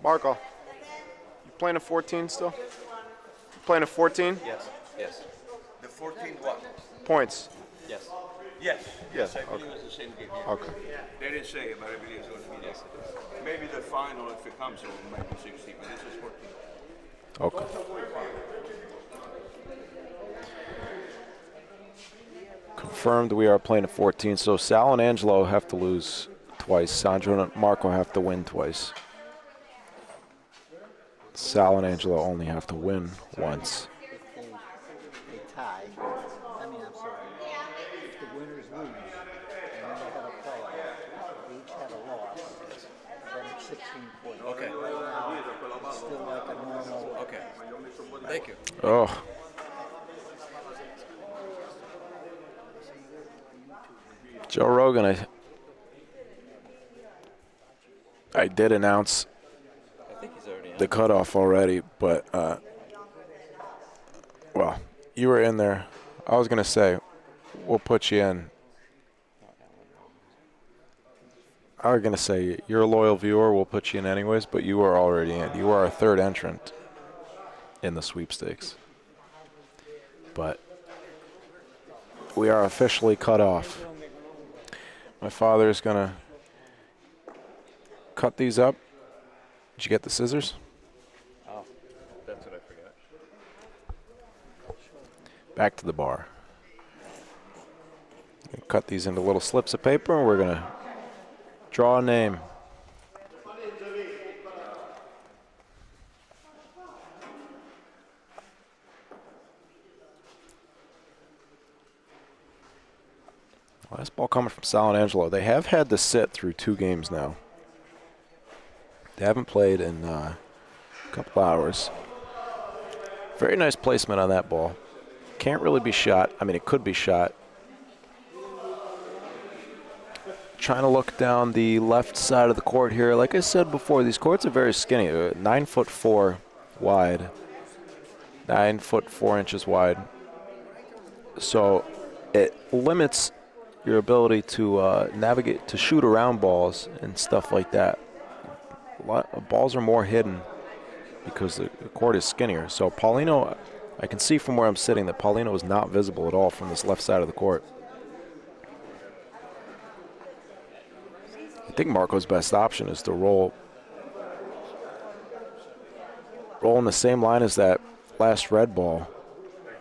Marco, you playing a 14 still? You playing a 14? Yes, yes. The 14 what? Points. Yes. Yes. Yes, I believe okay. it's the same game. Yeah. Okay. They didn't say it, but I believe it's going to be yes. Maybe the final, if it comes, it might be 16, but this is 14. Okay. Confirmed we are playing a 14, so Sal and Angelo have to lose twice. Sandro and Marco have to win twice. Sal and Angelo only have to win once. They tie. I mean, I'm sorry. If the winners lose, and then they have a playoff, they each have a loss, then it's 16 points. Okay. Right now, it's still like a normal. Okay. Thank you. Oh. Joe Rogan, I did announce the cutoff already, but, well, you were in there. I was going to say, we'll put you in. I was going to say, you're a loyal viewer, we'll put you in anyways, but you were already in. You are our third entrant in the sweepstakes. But we are officially cut off. My father is going to cut these up. Did you get the scissors? Oh, that's what I forgot. Back to the bar. Cut these into little slips of paper, and we're going to draw a name. Last ball coming from Sal and Angelo. They have had to sit through 2 games now. They haven't played in a couple hours. Very nice placement on that ball. Can't really be shot. I mean, it could be shot. Trying to look down the left side of the court here. Like I said before, these courts are very skinny. 9'4" wide. 9'4" wide. So it limits your ability to navigate, to shoot around balls and stuff like that. Balls are more hidden because the court is skinnier. So Paulino, I can see from where I'm sitting that Paulino is not visible at all from this left side of the court. I think Marco's best option is to roll in the same line as that last red ball.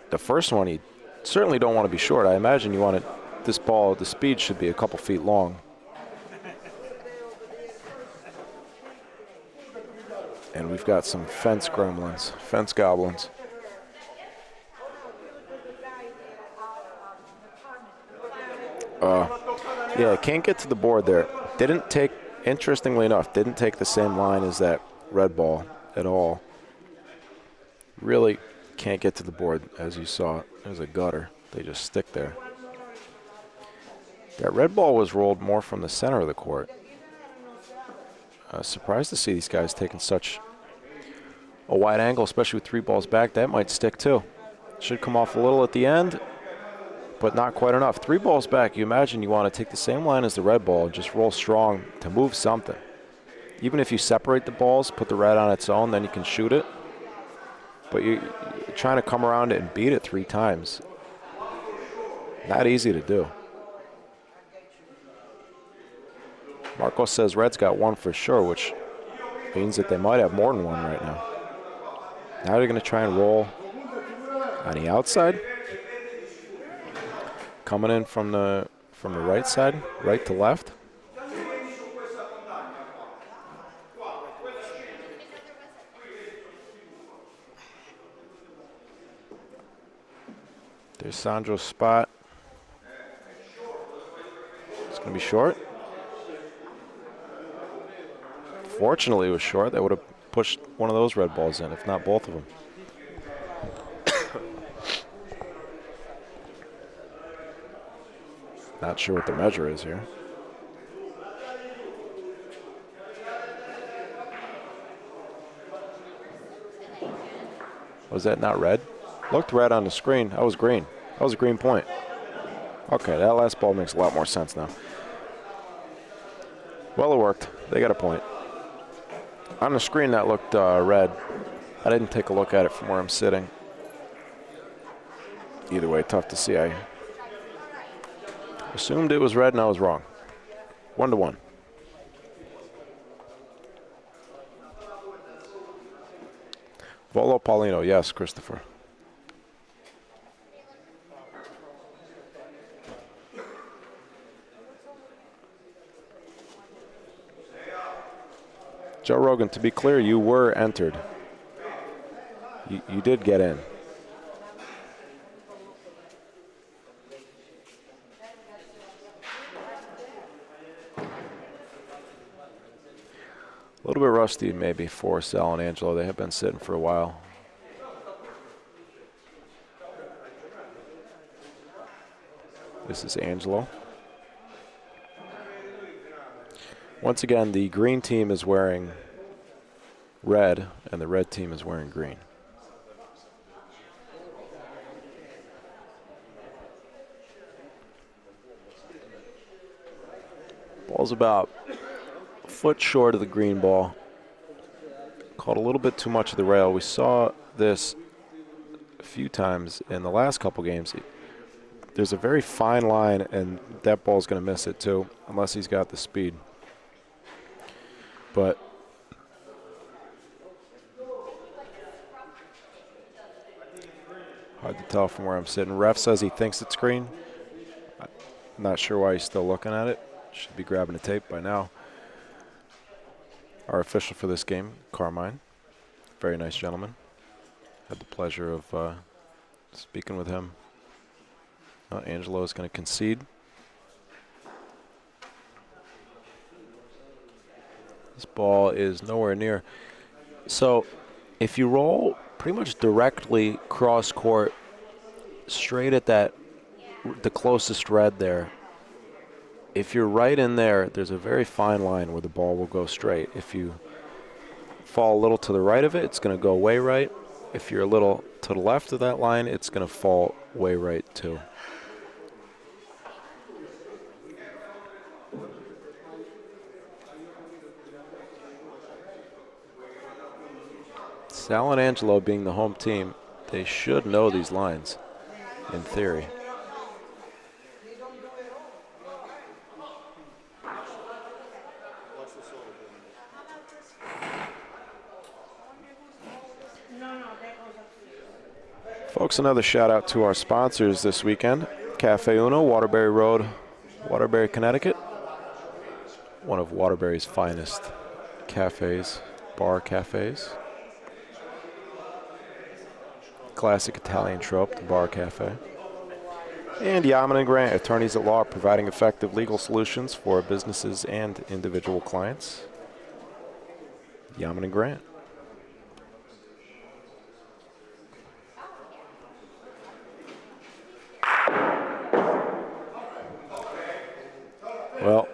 The first one, you certainly don't want to be short. I imagine you want it, this ball, the speed should be a couple feet long. And we've got some fence gremlins, fence goblins. Yeah, can't get to the board there. Didn't take, interestingly enough, didn't take the same line as that red ball at all. Really can't get to the board, as you saw. There's a gutter. They just stick there. That red ball was rolled more from the center of the court. Surprised to see these guys taking such a wide angle, especially with 3 balls back. That might stick too. Should come off a little at the end, but not quite enough. 3 balls back, you imagine you want to take the same line as the red ball and just roll strong to move something. Even if you separate the balls, put the red on its own, then you can shoot it. But you're trying to come around it and beat it 3 times. Not easy to do. Marco says red's got 1 for sure, which means that they might have more than 1 right now. Now they're going to try and roll on the outside. Coming in from the right side, right to left. There's Sandro's spot. It's going to be short. Fortunately, it was short. That would have pushed one of those red balls in, if not both of them. Not sure what the measure is here. Was that not red? Looked red on the screen. That was green. That was a green point. Okay, that last ball makes a lot more sense now. Well, it worked. They got a point. On the screen, that looked red. I didn't take a look at it from where I'm sitting. Either way, tough to see. I assumed it was red, and I was wrong. 1-1. Volo Paulino, yes, Christopher. Joe Rogan, to be clear, you were entered. You did get in. A little bit rusty maybe for Sal and Angelo. They have been sitting for a while. This is Angelo. Once again, the green team is wearing red, and the red team is wearing green. Ball's about a foot short of the green ball. Caught a little bit too much of the rail. We saw this a few times in the last couple games. There's a very fine line, and that ball's going to miss it too, unless he's got the speed. But hard to tell from where I'm sitting. Ref says he thinks it's green. I'm not sure why he's still looking at it. Should be grabbing the tape by now. Our official for this game, Carmine. Very nice gentleman. Had the pleasure of speaking with him. Angelo is going to concede. This ball is nowhere near. So if you roll pretty much directly cross court, straight at the closest red there, if you're right in there, there's a very fine line where the ball will go straight. If you fall a little to the right of it, it's going to go way right. If you're a little to the left of that line, it's going to fall way right too. Sal and Angelo being the home team, they should know these lines in theory. Folks, another shout out to our sponsors this weekend. Cafe Uno, Waterbury Road, Waterbury, Connecticut. One of Waterbury's finest cafes, bar cafes. Classic Italian trope, the bar cafe. And Yaman and Grant, attorneys at law, providing effective legal solutions for businesses and individual clients. Yaman and Grant. Well,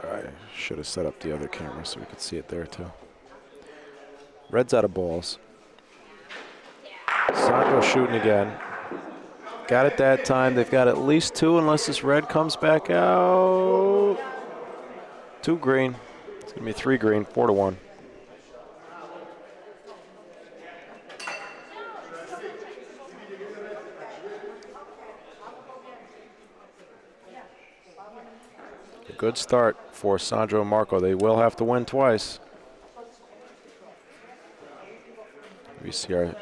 I should have set up the other camera so we could see it there too. Red's out of balls. Sandro shooting again. Got it that time. They've got at least two unless this red comes back out. 2 green. It's going to be 3 green, 4-1. A good start for Sandro and Marco. They will have to win twice. We see our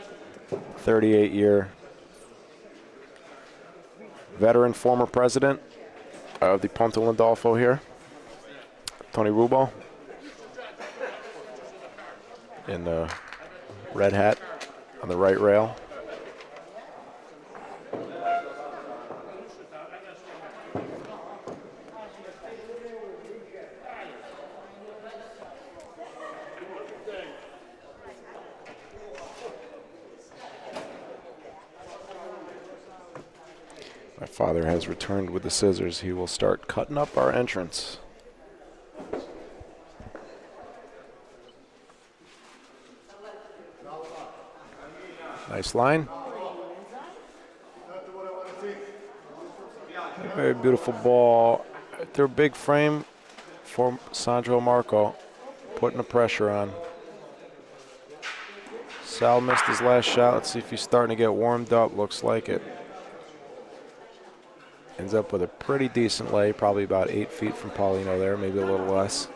38-year veteran, former president of the Pontelandolfo here, Tony Rubo, in the red hat on the right rail. My father has returned with the scissors. He will start cutting up our entrance. Nice line. A very beautiful ball. Their big frame for Sandro Marco, putting the pressure on. Sal missed his last shot. Let's see if he's starting to get warmed up. Looks like it. Ends up with a pretty decent lay, probably about 8 feet from Paulino there, maybe a little less.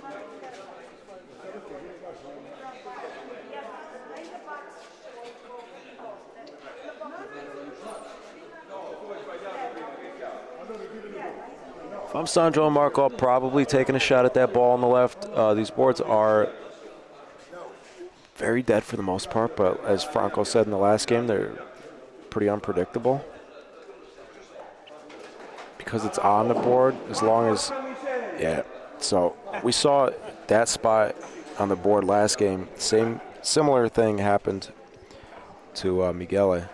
If I'm Sandro and Marco, I'll probably taking a shot at that ball on the left. These boards are very dead for the most part, but as Franco said in the last game, they're pretty unpredictable. Because it's on the board, as long as, yeah. So we saw that spot on the board last game. Similar thing happened to Miguel.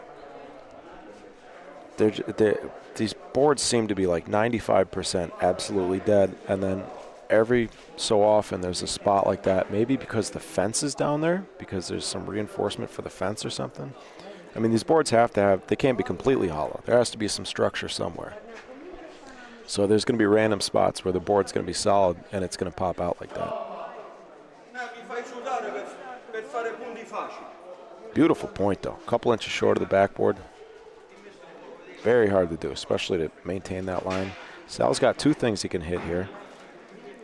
These boards seem to be like 95% absolutely dead, and then every so often there's a spot like that, maybe because the fence is down there, because there's some reinforcement for the fence or something. I mean, these boards they can't be completely hollow. There has to be some structure somewhere. So there's going to be random spots where the board's going to be solid and it's going to pop out like that. Beautiful point, though. A couple inches short of the backboard. Very hard to do, especially to maintain that line. Sal's got 2 things he can hit here,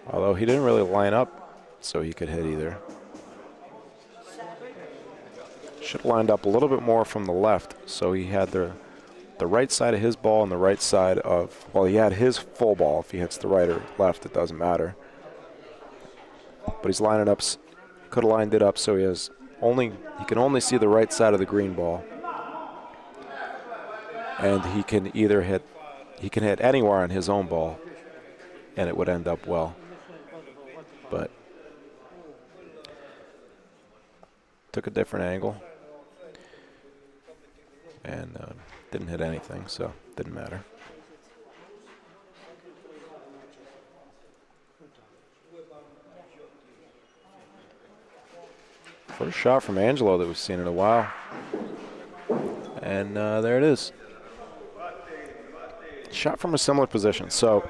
although he didn't really line up so he could hit either. Should have lined up a little bit more from the left, so he had the right side of his ball and the right side of, well, he had his full ball. If he hits the right or left, it doesn't matter. But he's lining up, could have lined it up so he can only see the right side of the green ball. and he can either hit anywhere on his own ball, and it would end up well. But took a different angle and didn't hit anything, so didn't matter. First shot from Angelo that we've seen in a while. And there it is. Shot from a similar position. So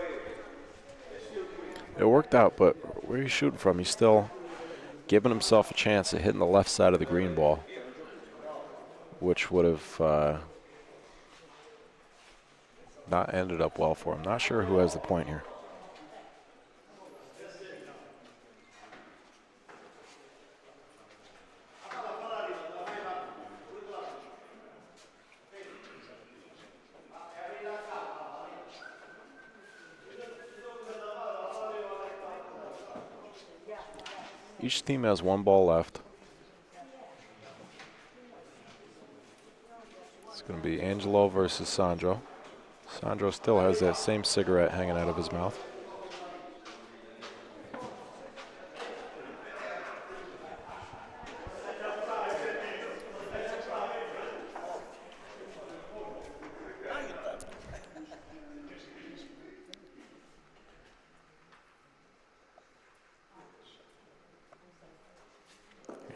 it worked out, but where he's shooting from, he's still giving himself a chance at hitting the left side of the green ball, which would have not ended up well for him. Not sure who has the point here. Each team has one ball left. It's going to be Angelo versus Sandro. Sandro still has that same cigarette hanging out of his mouth.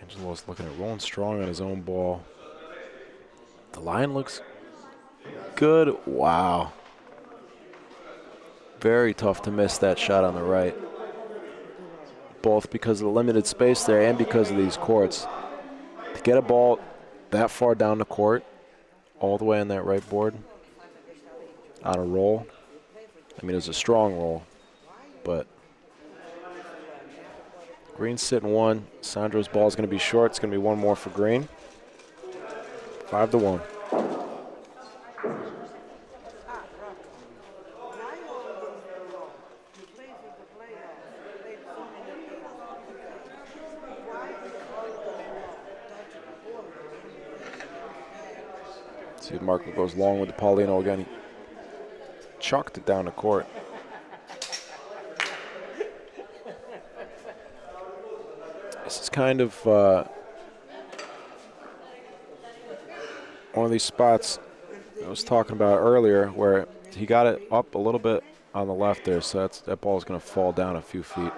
Angelo's looking at rolling strong on his own ball. The line looks good. Wow. Very tough to miss that shot on the right. Both because of the limited space there and because of these courts. To get a ball that far down the court, all the way on that right board, on a roll. I mean, it was a strong roll, but Green's sitting one. Sandro's ball is going to be short. It's going to be one more for Green. 5-1. See if Marco goes long with the Paulino again. He chucked it down the court. This is kind of one of these spots I was talking about earlier where he got it up a little bit on the left there, so that ball is going to fall down a few feet.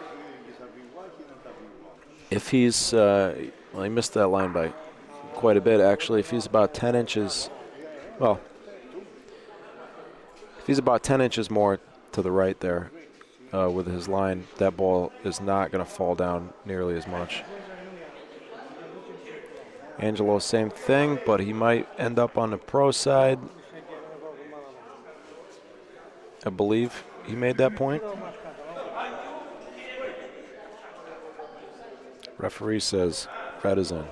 If he's, well, he missed that line by quite a bit, actually. If he's about 10 inches, well, if he's about 10 inches more to the right there with his line, that ball is not going to fall down nearly as much. Angelo, same thing, but he might end up on the pro side. I believe he made that point. Referee says red is in.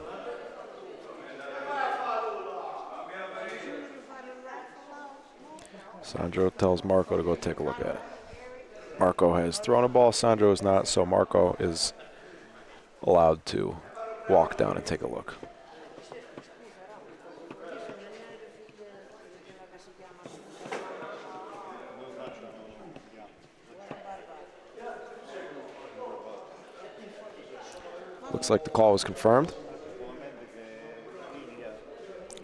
Sandro tells Marco to go take a look at it. Marco has thrown a ball, Sandro is not, so Marco is allowed to walk down and take a look. Looks like the call was confirmed.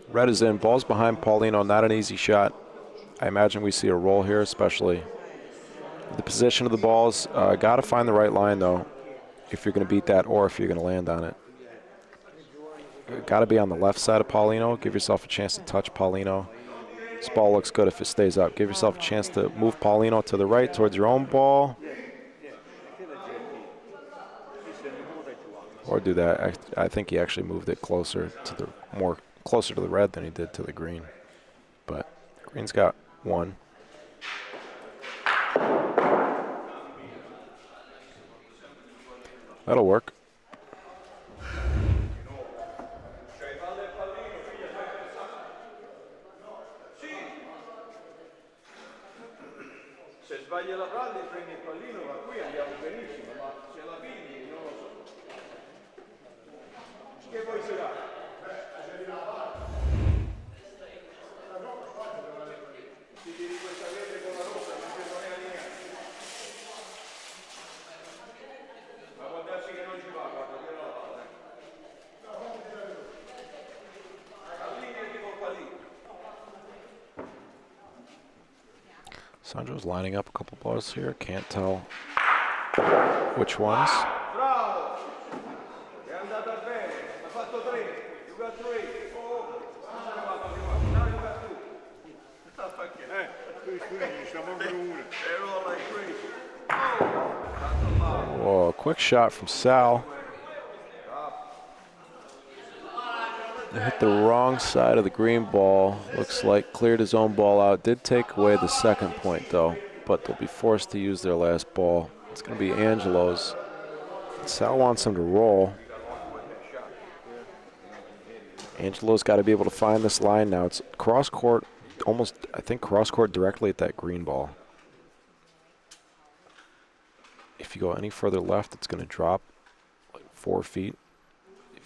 Red is in, ball's behind Paulino, not an easy shot. I imagine we see a roll here, especially the position of the balls. Got to find the right line, though, if you're going to beat that or if you're going to land on it. Got to be on the left side of Paulino. Give yourself a chance to touch Paulino. This ball looks good if it stays up. Give yourself a chance to move Paulino to the right towards your own ball. Or do that. I think he actually moved it closer to the closer to the red than he did to the green. But Green's got one. That'll work. Se sbaglia la palla e prendi il pallino, ma qui andiamo benissimo, ma se la pigli non lo so. Che vuoi giocare? Sandro's lining up a couple balls here. Can't tell which ones. Whoa, quick shot from Sal. They hit the wrong side of the green ball. Looks like cleared his own ball out. Did take away the second point, though, but they'll be forced to use their last ball. It's going to be Angelo's. Sal wants him to roll. Angelo's got to be able to find this line now. It's cross court, almost, I think, cross court directly at that green ball. If you go any further left, it's going to drop like 4 feet. If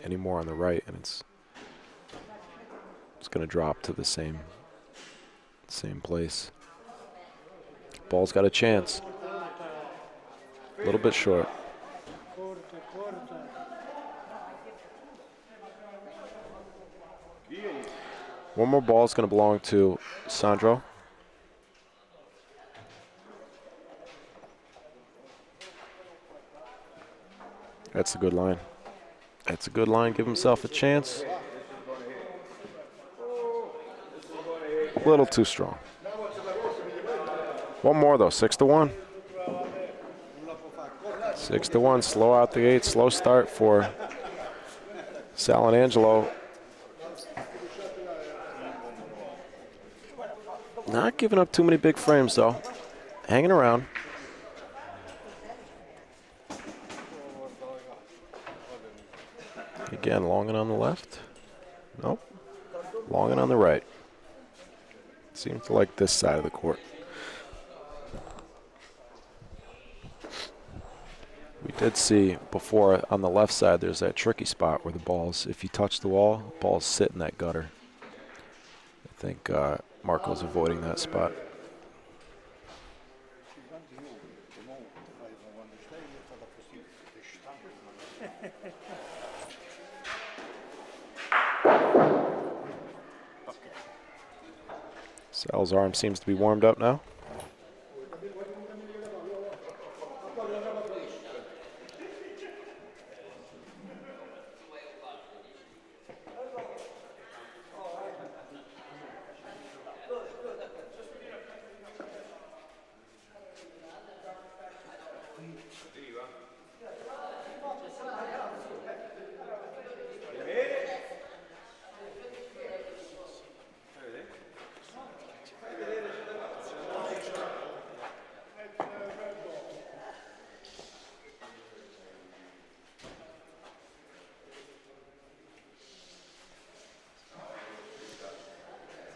any more on the right, and it's going to drop to the same place. Ball's got a chance. A little bit short. One more ball is going to belong to Sandro. That's a good line. That's a good line. Give himself a chance. A little too strong. One more, though. 6-1. 6-1. Slow out the gate. Slow start for Sal and Angelo. Not giving up too many big frames, though. Hanging around. Again, long and on the left. Nope. Long and on the right. Seems to like this side of the court. We did see before on the left side there's that tricky spot where the ball's, if you touch the wall, the ball's sit in that gutter. I think Marco's avoiding that spot. Sal's arm seems to be warmed up now.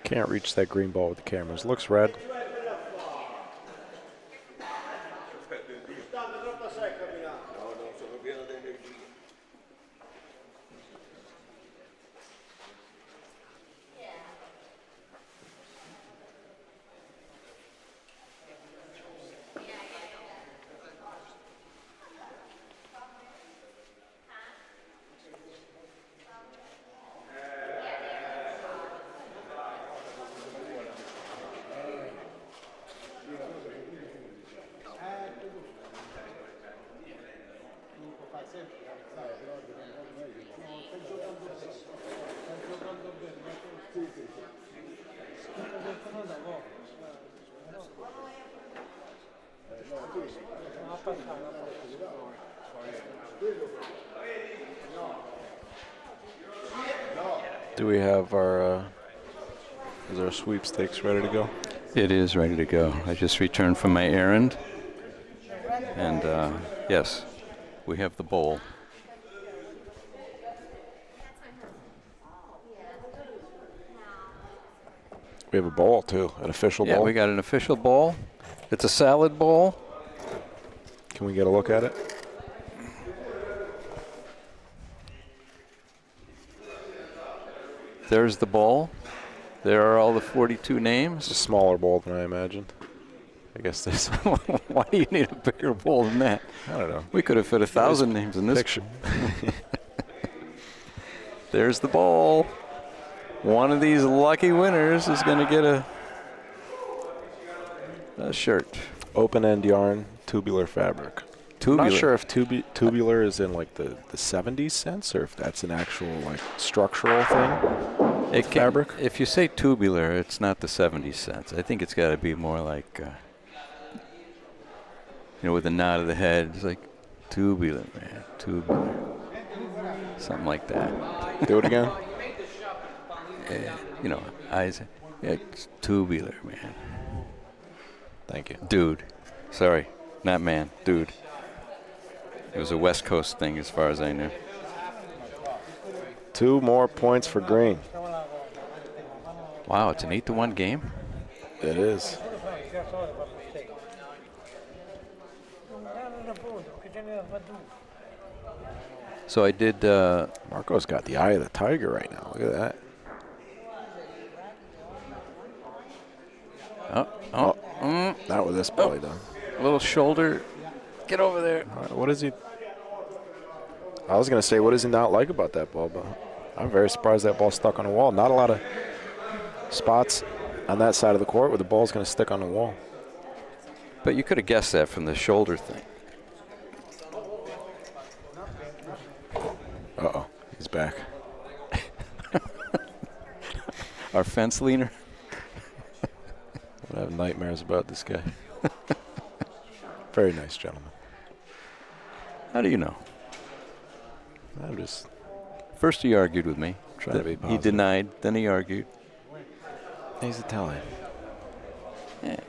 Can't reach that green ball with the cameras. Looks red. Do we have our, is our sweepstakes ready to go? It is ready to go. I just returned from my errand. And yes, we have the bowl. We have a bowl too, an official bowl. Yeah, we got an official bowl. It's a salad bowl. Can we get a look at it? There's the bowl. There are all the 42 names. It's a smaller bowl than I imagined. I guess there's. Why do you need a bigger bowl than that? I don't know. We could have fit 1,000 names in this picture. There's the bowl. One of these lucky winners is going to get a shirt. Open-end yarn, tubular fabric. Tubular. I'm not sure if tubular is in like the 70s sense or if that's an actual like structural thing. Fabric. If you say tubular, it's not the 70s sense. I think it's got to be more like, with a nod of the head. It's like tubular, man, tubular, something like that. Do it again. Eyes. Yeah, it's tubular, man. Thank you, dude. Sorry, not man, dude. It was a West Coast thing, as far as I knew. 2 more points for Green. Wow, it's an 8-1 game. It is. So I did. Marco's got the eye of the tiger right now. Look at that. Not with this belly done. Little shoulder. Get over there. What is he? I was going to say, what does he not like about that ball? But I'm very surprised that ball stuck on the wall. Not a lot of spots on that side of the court where the ball's going to stick on the wall. But you could have guessed that from the shoulder thing. Uh-oh, he's back. Our fence leaner. I have nightmares about this guy. Very nice gentleman. How do you know? I'm just first he argued with me. trying to be positive. He denied, then he argued. He's Italian. Yeah.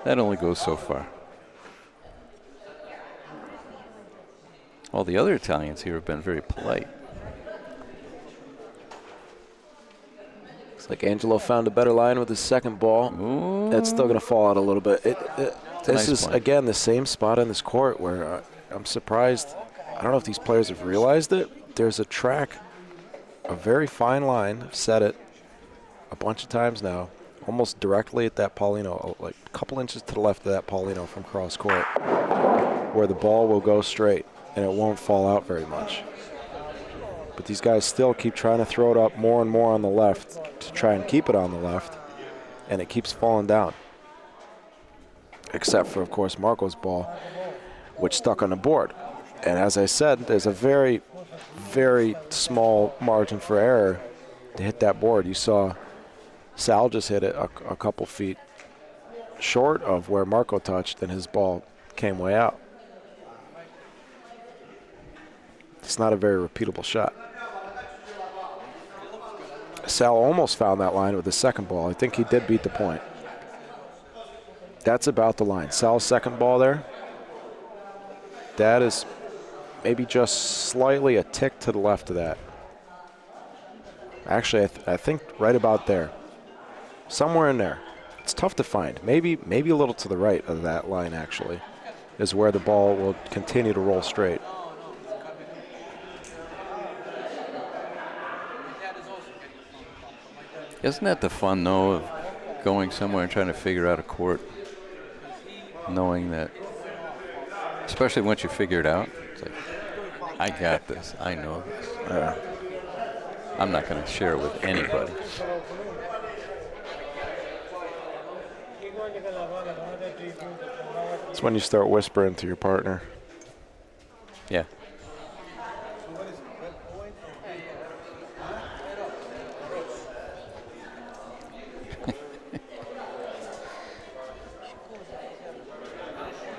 That only goes so far. All the other Italians here have been very polite. Looks like Angelo found a better line with his second ball. Ooh. It's still going to fall out a little bit. This nice is, point. again, the same spot on this court where I'm surprised. I don't know if these players have realized it. There's a track, a very fine line. I've said it a bunch of times now, almost directly at that Paulino, like a couple inches to the left of that Paulino from cross court, where the ball will go straight and it won't fall out very much. But these guys still keep trying to throw it up more and more on the left to try and keep it on the left, and it keeps falling down. Except for, of course, Marco's ball, which stuck on the board. And as I said, there's a very, very small margin for error to hit that board. You saw Sal just hit it a couple feet short of where Marco touched, and his ball came way out. It's not a very repeatable shot. Sal almost found that line with his second ball. I think he did beat the point. That's about the line. Sal's second ball there, that is maybe just slightly a tick to the left of that. Actually, I think right about there. Somewhere in there. It's tough to find. Maybe a little to the right of that line, actually, is where the ball will continue to roll straight. Isn't that the fun, though, of going somewhere and trying to figure out a court, knowing that, especially once you figure it out, it's like, I got this, I know this. I'm not going to share it with anybody. It's when you start whispering to your partner. Yeah.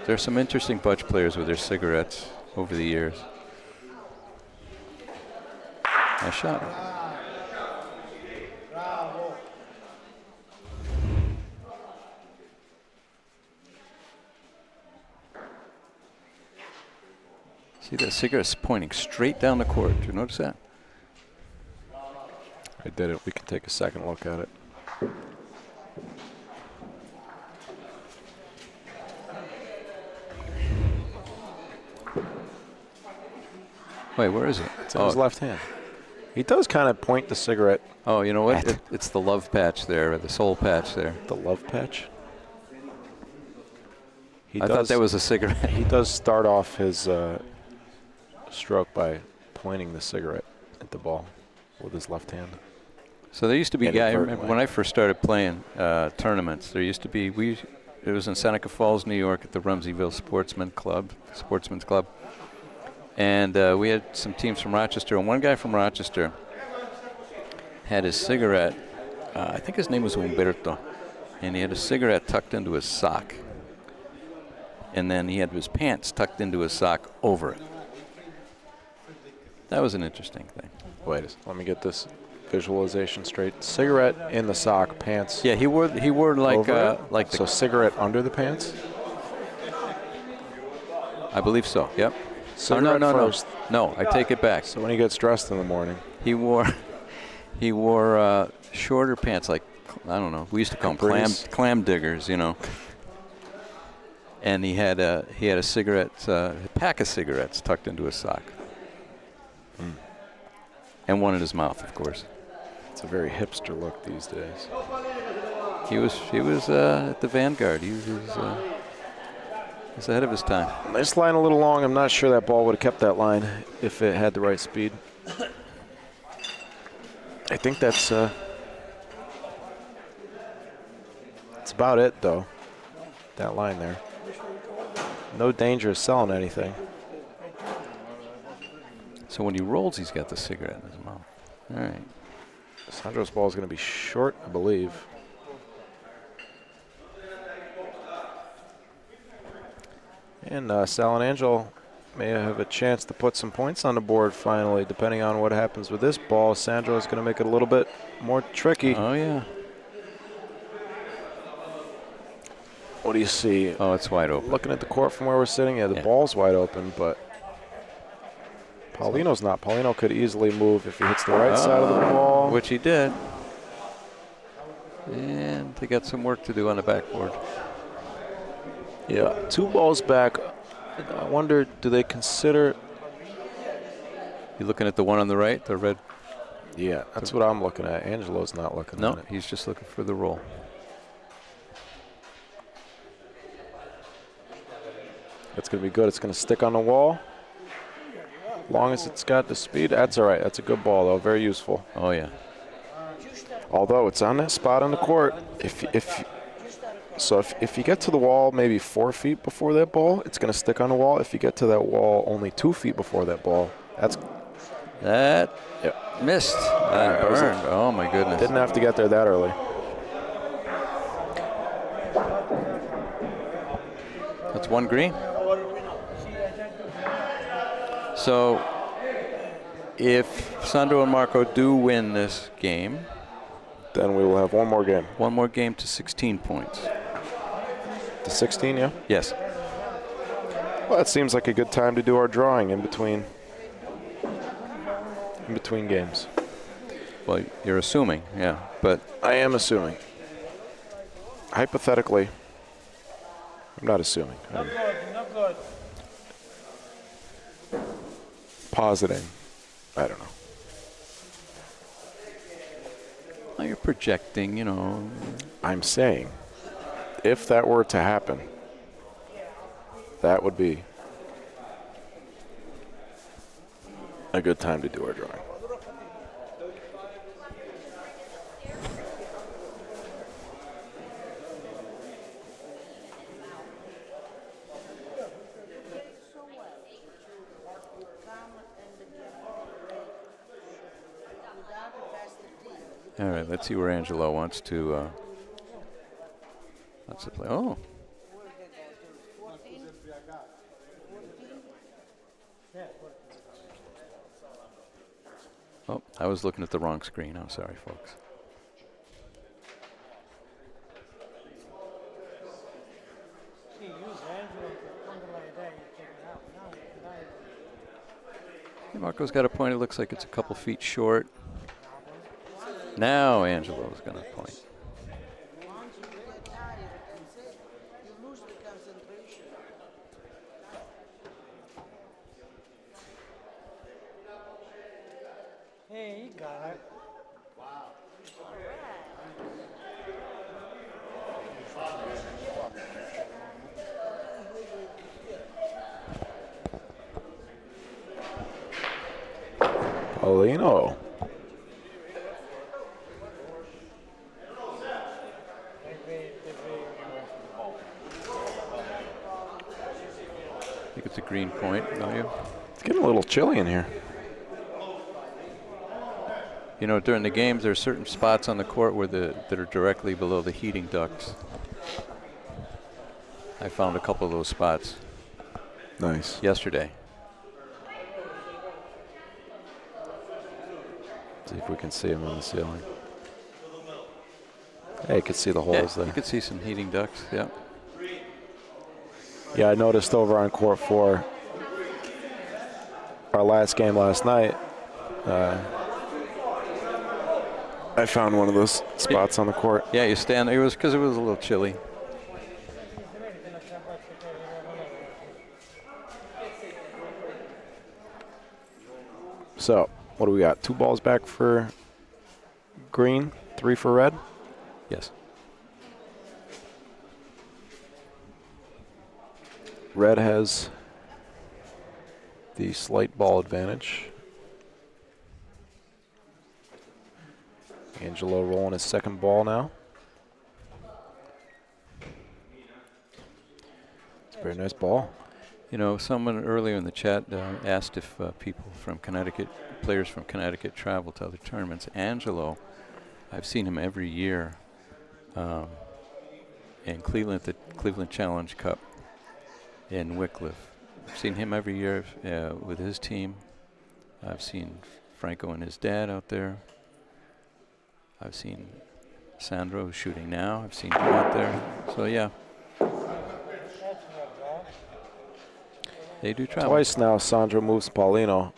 There's some interesting Bocce players with their cigarettes over the years. Nice shot. See that cigarette's pointing straight down the court. Did you notice that? I did it. We can take a second look at it. Wait, where is it? It's in his left hand. He does kind of point the cigarette. Oh, you know what? It's the love patch there, or the soul patch there. The love patch? I thought that was a cigarette. He does start off his stroke by pointing the cigarette at the ball with his left hand. So there used to be guys. I remember Inadvertently. when I first started playing tournaments. There used to be it was in Seneca Falls, New York, at the Rumseyville Sportsman's Club, and we had some teams from Rochester. And one guy from Rochester had his cigarette. I think his name was Umberto, and he had a cigarette tucked into his sock, and then he had his pants tucked into his sock over it. That was an interesting thing. Wait, let me get this visualization straight. Cigarette in the sock, pants. Yeah, he wore like over it? like So cigarette under the pants. I believe so. Yep. Cigarette no. first. No, I take it back. So when he gets dressed in the morning, He wore shorter pants, like, I don't know. We used to call them Capris. clam diggers, you know. And he had a cigarette, a pack of cigarettes tucked into his sock, and one in his mouth, of course. it's a very hipster look these days. He was at the vanguard. He was ahead of his time. Nice line a little long. I'm not sure that ball would have kept that line if it had the right speed. I think that's about it, though. That line there. No danger of selling anything. So when he rolls, he's got the cigarette in his mouth. All right. Sandro's ball is going to be short, I believe. And Sal and Angel may have a chance to put some points on the board finally, depending on what happens with this ball. Sandro is going to make it a little bit more tricky. Oh, yeah. What do you see? Oh, it's wide open. Looking at the court from where we're sitting, yeah, the ball's wide open, but Paulino's not. Paulino could easily move if he hits the right side of the ball. Which he did. And they got some work to do on the backboard. Yeah, 2 balls back. I wonder, do they consider? You looking at the one on the right, the red? Yeah, that's what I'm looking at. Angelo's not looking at No, it. he's just looking for the roll. It's going to be good. It's going to stick on the wall. As long as it's got the speed, that's all right. That's a good ball, though. Very useful. Oh, yeah. Although it's on that spot on the court, if you get to the wall maybe 4 feet before that ball, it's going to stick on the wall. If you get to that wall only 2 feet before that ball, that missed. That was burned. Oh, my goodness. Didn't have to get there that early. That's one green. So if Sandro and Marco do win this game, then we will have one more game. One more game to 16 points. To 16, yeah? Yes. Well, that seems like a good time to do our drawing in between games. Well, you're assuming, yeah, but I am assuming. Hypothetically, I'm not assuming. I'm Not good. positing. I don't know. Well, you're projecting, you know. I'm saying, if that were to happen, that would be a good time to do our drawing. All right, let's see where Angelo wants to play. Oh. Oh, I was looking at the wrong screen. I'm sorry, folks. Marco's got a point. It looks like it's a couple feet short. Now Angelo's going to point. Hey, you got it. Paulino. green point, don't you? It's getting a little chilly in here. You know, during the games, there are certain spots on the court where that are directly below the heating ducts. I found a couple of those spots. Nice. Yesterday. See if we can see them on the ceiling. Hey, you can see the holes there. You can see some heating ducts, yeah. Yeah, I noticed over on court 4, our last game last night, I found one of those spots on the court. Yeah, you stand there. It was because it was a little chilly. So, what do we got? 2 balls back for green, 3 for red? Yes. Red has the slight ball advantage. Angelo rolling his second ball now. It's a very nice ball. You know, someone earlier in the chat asked if people from Connecticut, players from Connecticut, travel to other tournaments. Angelo, I've seen him every year in Cleveland, the Cleveland Challenge Cup in Wickliffe. I've seen him every year with his team. I've seen Franco and his dad out there. I've seen Sandro shooting now. I've seen him out there. So, yeah. They do travel. Twice now, Sandro moves Paulino.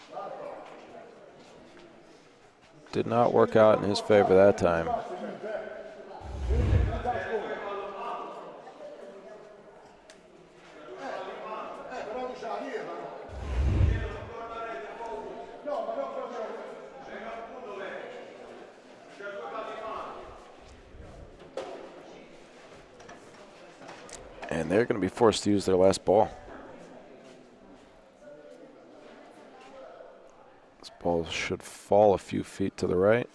Did not work out in his favor that time. And they're going to be forced to use their last ball. This ball should fall a few feet to the right.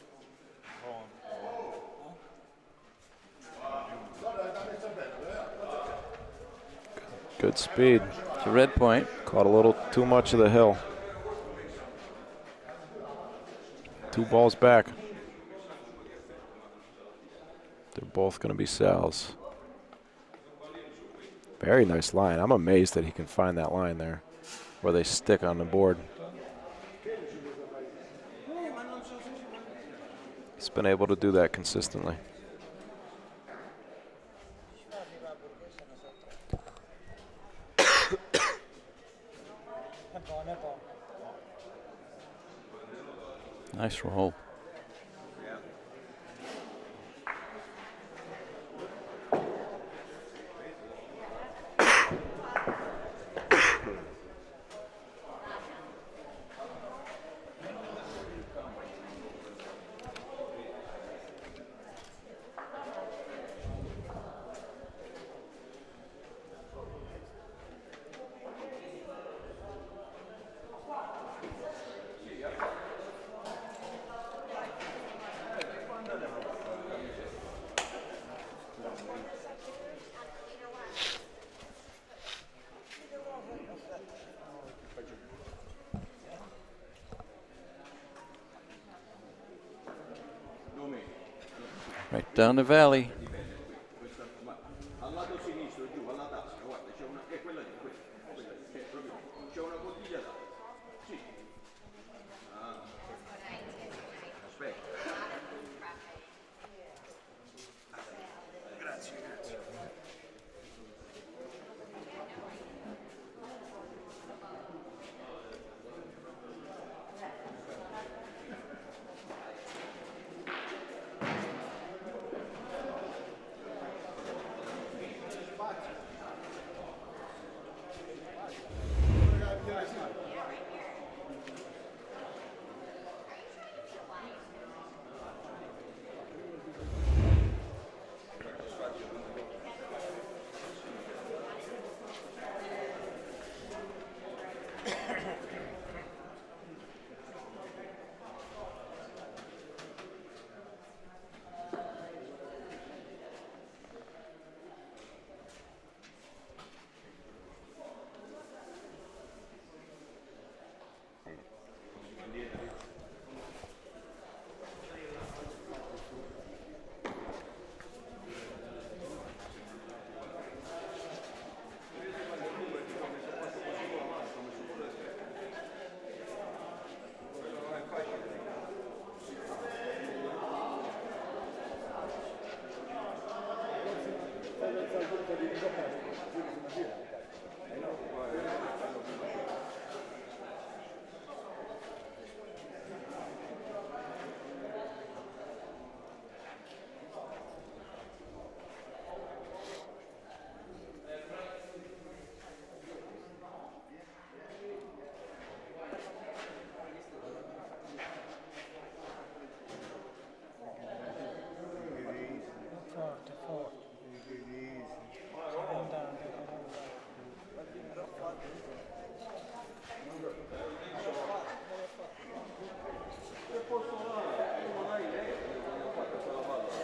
Good speed. It's a red point. Caught a little too much of the hill. 2 balls back. They're both going to be Sal's. Very nice line. I'm amazed that he can find that line there where they stick on the board. He's been able to do that consistently. Nice roll. Right down the valley. Al lato sinistro, giù, alla tasca, guarda, c'è una, è quella lì, quella lì, che è proprio, c'è una bottiglia d'acqua. Sì. Aspetta. Grazie, grazie.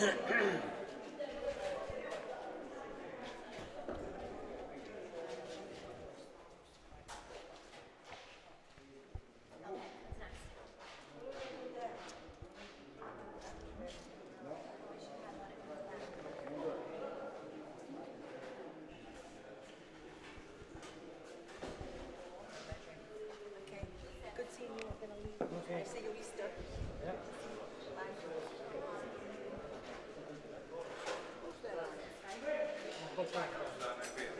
Good seeing you. I'm gonna leave. I see you Easter.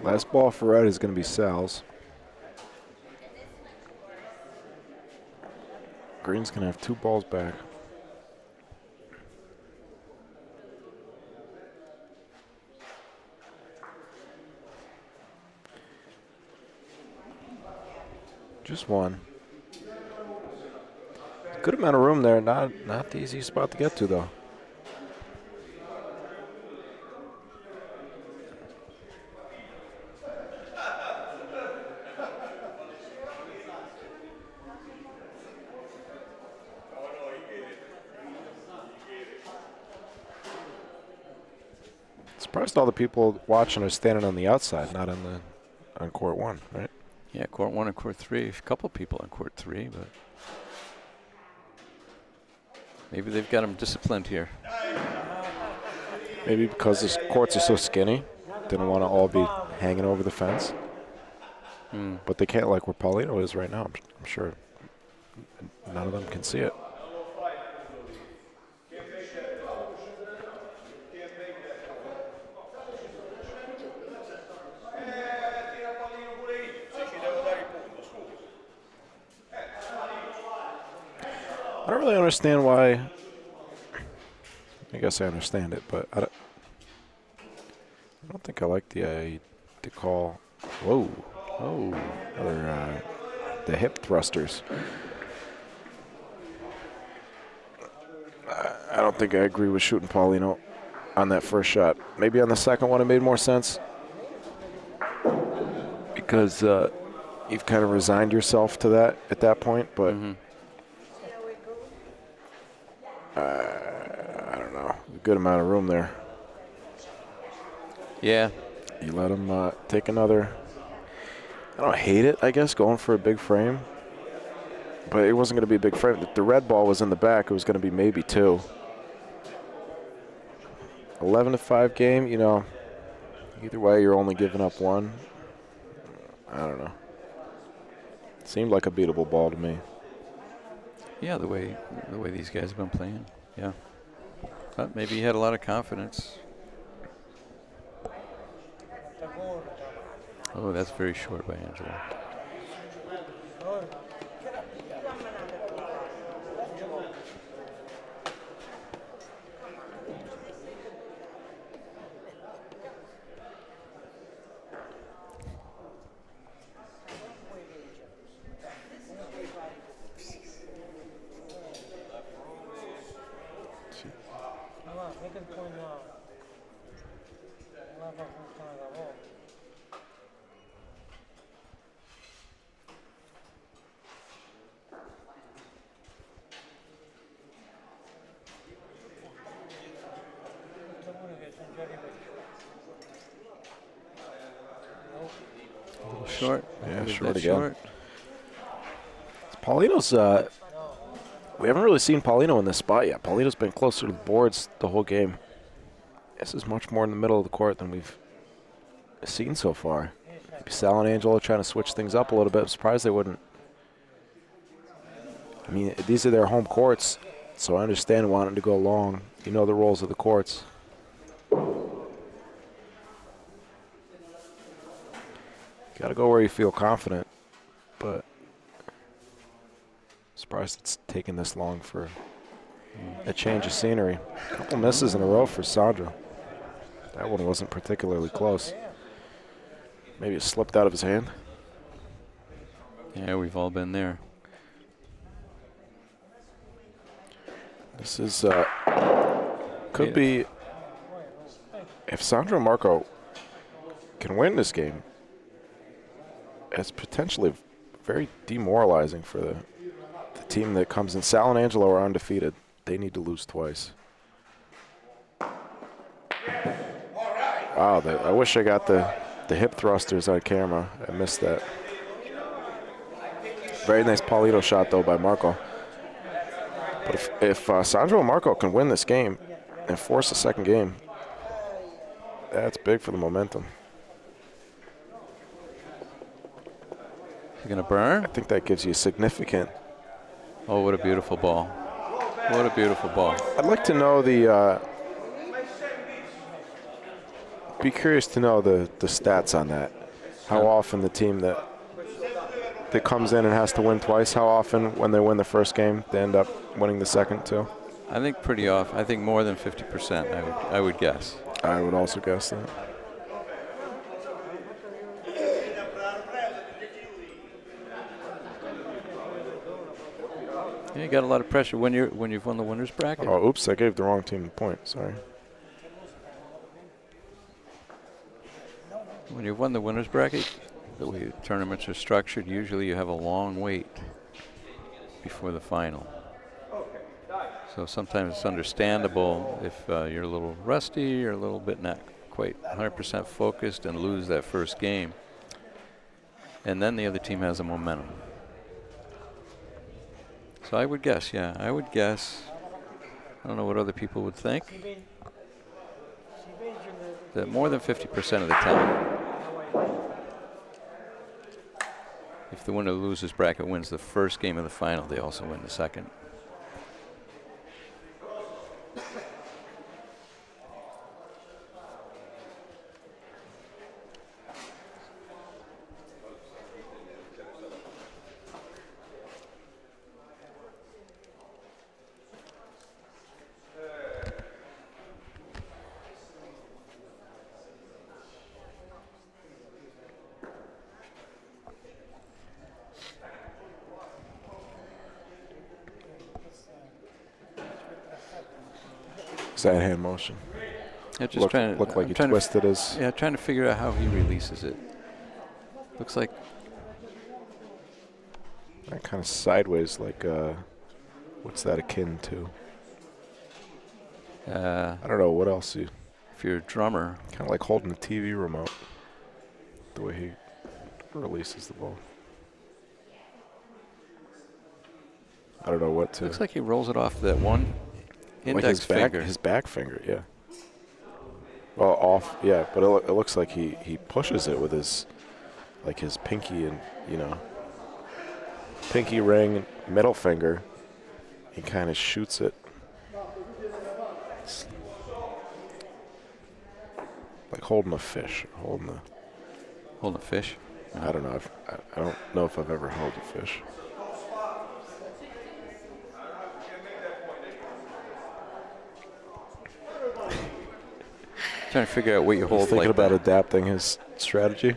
Last ball for Red is going to be Sal's. Green's going to have 2 balls back. Just one. Good amount of room there. Not the easiest spot to get to, though. Surprised all the people watching are standing on the outside, not on court 1, right? Yeah, court 1 and court 3. A couple people on court 3, but maybe they've got them disciplined here. Maybe because the courts are so skinny, didn't want to all be hanging over the fence. But they can't, like where Paulino is right now. I'm sure none of them can see it. I don't really understand why. I guess I understand it, but I don't think I like the call. Whoa. Oh, another the hip thrusters. I don't think I agree with shooting Paulino on that first shot. Maybe on the second one it made more sense because you've kind of resigned yourself to that at that point, but I don't know. A good amount of room there. Yeah. You let him take another. I don't hate it, I guess, going for a big frame. But it wasn't going to be a big frame. The red ball was in the back. It was going to be maybe 2. 11-5 game, you know, either way you're only giving up 1. I don't know. It seemed like a beatable ball to me. Yeah, the way these guys have been playing. Yeah. But maybe he had a lot of confidence. Oh, that's very short by Angelo. Short. Yeah, short again. Short. Paulino's, we haven't really seen Paulino in this spot yet. Paulino's been closer to the boards the whole game. This is much more in the middle of the court than we've seen so far. Maybe Sal and Angelo trying to switch things up a little bit. I'm surprised they wouldn't. I mean, these are their home courts, so I understand wanting to go long. You know the rules of the courts. Got to go where you feel confident, but surprised it's taken this long for a change of scenery. A couple misses in a row for Sandro. That one wasn't particularly close. Maybe it slipped out of his hand. Yeah, we've all been there. This is, could be, if Sandro Marco can win this game, it's potentially very demoralizing for the team that comes in. Sal and Angelo are undefeated. They need to lose twice. Wow, I wish I got the hip thrusters on camera. I missed that. Very nice Paulito shot, though, by Marco. But if Sandro and Marco can win this game and force a second game, that's big for the momentum. You're going to burn? I think that gives you significant. Oh, what a beautiful ball. What a beautiful ball. I'd like to know be curious to know the stats on that. How often the team that comes in and has to win twice, how often when they win the first game, they end up winning the second too? I think pretty often. I think more than 50%, I would guess. I would also guess that. Yeah, you got a lot of pressure when you've won the winner's bracket. Oh, oops! I gave the wrong team the point. Sorry. When you've won the winner's bracket, the way tournaments are structured, usually you have a long wait before the final. So sometimes it's understandable if you're a little rusty or a little bit not quite 100% focused and lose that first game. And then the other team has a momentum. So I would guess, yeah, I would guess. I don't know what other people would think. That more than 50% of the time, if the winner of the losers bracket wins the first game of the final, they also win the second. That hand motion. Yeah, just trying to look like he twisted his. Yeah, trying to figure out how he releases it. Looks like Kind of sideways, like what's that akin to? I don't know what else you. If you're a drummer, kind of like holding a TV remote. The way he releases the ball. I don't know what to. Looks like he rolls it off that one. Index like finger. His back finger, yeah. Well, off, yeah, but it looks like he pushes it with his pinky and, pinky ring, middle finger. He kind of shoots it. It's like holding a fish, Holding a fish? I don't know. I don't know if I've ever held a fish. Trying to figure out what you hold like that. Thinking about adapting his strategy?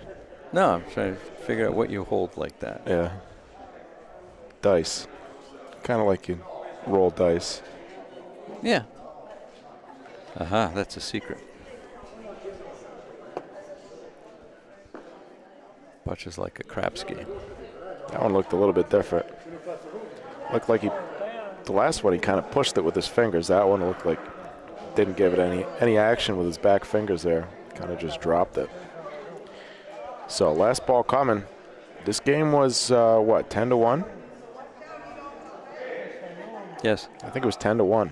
No, I'm trying to figure out what you hold like that. Yeah. Dice. Kind of like you roll dice. Yeah. Aha, that's a secret. Bocce's like a craps game. That one looked a little bit different. Looked like the last one he kind of pushed it with his fingers. That one looked like didn't give it any action with his back fingers there. Kind of just dropped it. So last ball coming. This game was what, 10-1? Yes. I think it was 10-1.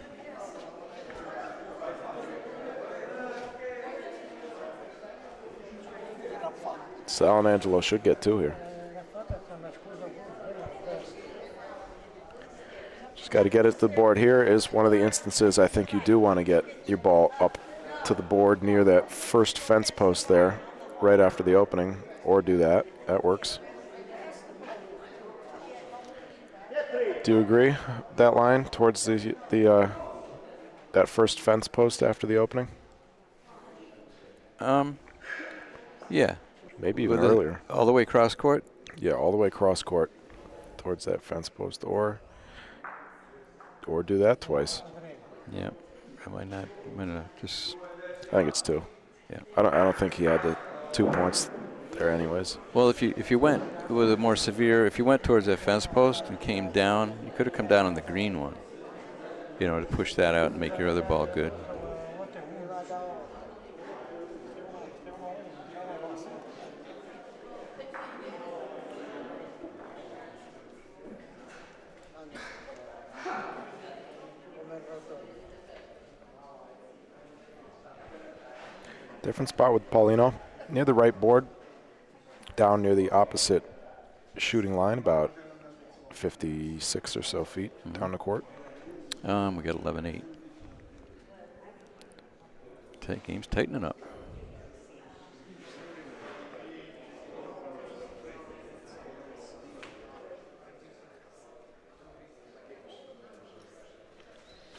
Sal and Angelo should get two here. Just got to get it to the board. Here is one of the instances I think you do want to get your ball up to the board near that first fence post there right after the opening, or do that. That works. Do you agree? That line towards the that first fence post after the opening? Yeah. Maybe even earlier. All the way cross court? Yeah, all the way cross court towards that fence post, or do that twice. Yeah. Am I not? I'm gonna just. I think it's two. Yeah. I don't think he had the 2 points there, anyways. Well, if you went with a more severe, if you went towards that fence post and came down, you could have come down on the green one. To push that out and make your other ball good. Different spot with Paulino. Near the right board, down near the opposite shooting line, about 56 or so feet down the court. We got 11-8. Game's tightening up.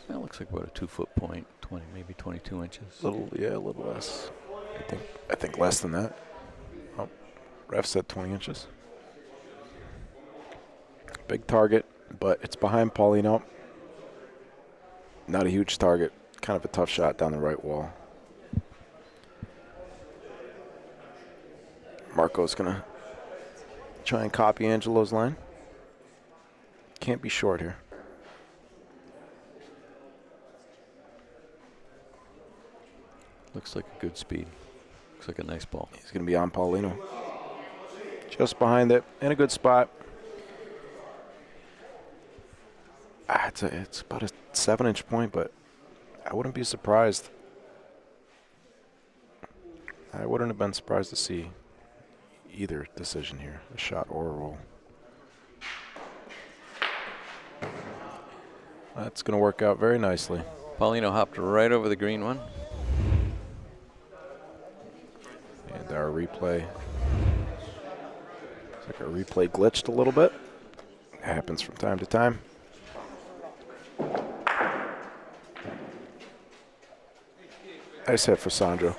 That looks like about a 2-foot point, 20, maybe 22 inches. A little less. I think less than that. Oh, ref said 20 inches. Big target, but it's behind Paulino. Not a huge target. Kind of a tough shot down the right wall. Marco's gonna try and copy Angelo's line. Can't be short here. Looks like a good speed. Looks like a nice ball. He's going to be on Paulino. Just behind it, in a good spot. It's about a 7-inch point, but I wouldn't be surprised. I wouldn't have been surprised to see either decision here, a shot or a roll. That's going to work out very nicely. Paulino hopped right over the green one. And our replay, looks like our replay glitched a little bit. It happens from time to time. Nice hit for Sandro.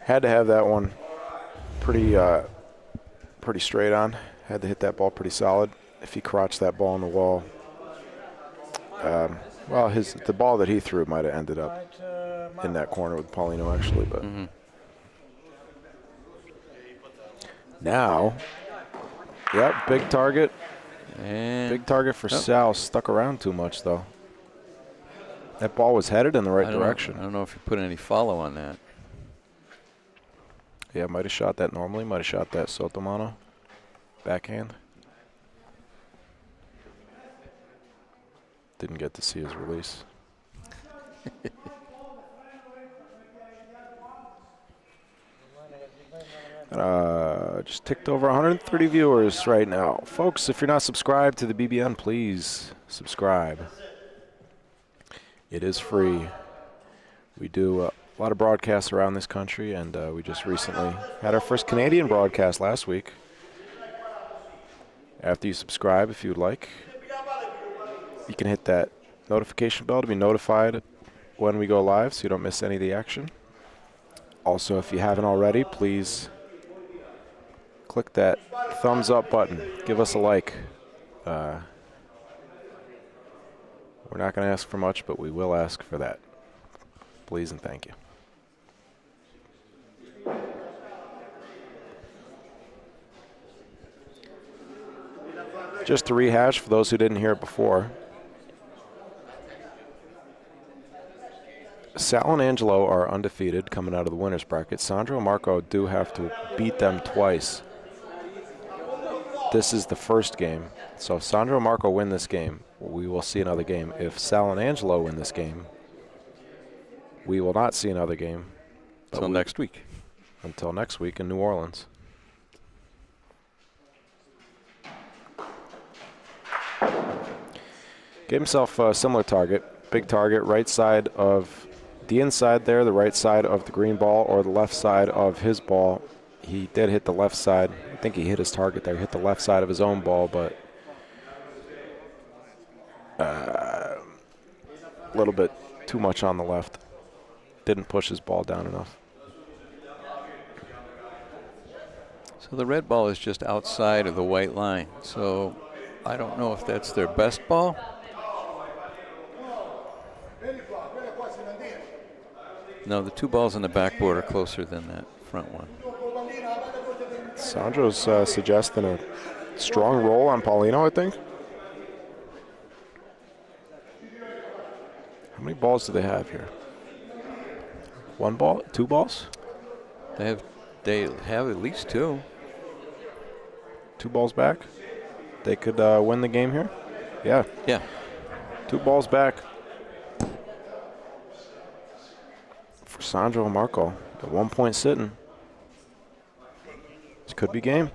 Had to have that one pretty straight on. Had to hit that ball pretty solid. If he crotched that ball on the wall, well, the ball that he threw might have ended up in that corner with Paulino actually, but. Now, yep, big target. And big target for Sal. Stuck around too much, though. That ball was headed in the right direction. I don't know if you put any follow on that. Yeah, might have shot that normally. Might have shot that Sotomano. Backhand. Didn't get to see his release. Just ticked over 130 viewers right now. Folks, if you're not subscribed to the BBN, please subscribe. It is free. We do a lot of broadcasts around this country, and we just recently had our first Canadian broadcast last week. After you subscribe, if you would like, you can hit that notification bell to be notified when we go live so you don't miss any of the action. Also, if you haven't already, please click that thumbs up button. Give us a like. We're not going to ask for much, but we will ask for that. Please and thank you. Just to rehash for those who didn't hear it before, Sal and Angelo are undefeated coming out of the winner's bracket. Sandro and Marco do have to beat them twice. This is the first game. So if Sandro and Marco win this game, we will see another game. If Sal and Angelo win this game, we will not see another game. Until next week. Until next week in New Orleans. Gave himself a similar target. Big target, right side of the inside there, the right side of the green ball, or the left side of his ball. He did hit the left side. I think he hit his target there. He hit the left side of his own ball, but a little bit too much on the left. Didn't push his ball down enough. So the red ball is just outside of the white line. So I don't know if that's their best ball. No, the two balls on the backboard are closer than that front one. Sandro's suggesting a strong roll on Paulino, I think. How many balls do they have here? One ball? Two balls? They have at least two. Two balls back? They could win the game here? Yeah. Yeah. Two balls back for Sandro and Marco. A 1 point sitting. This could be game.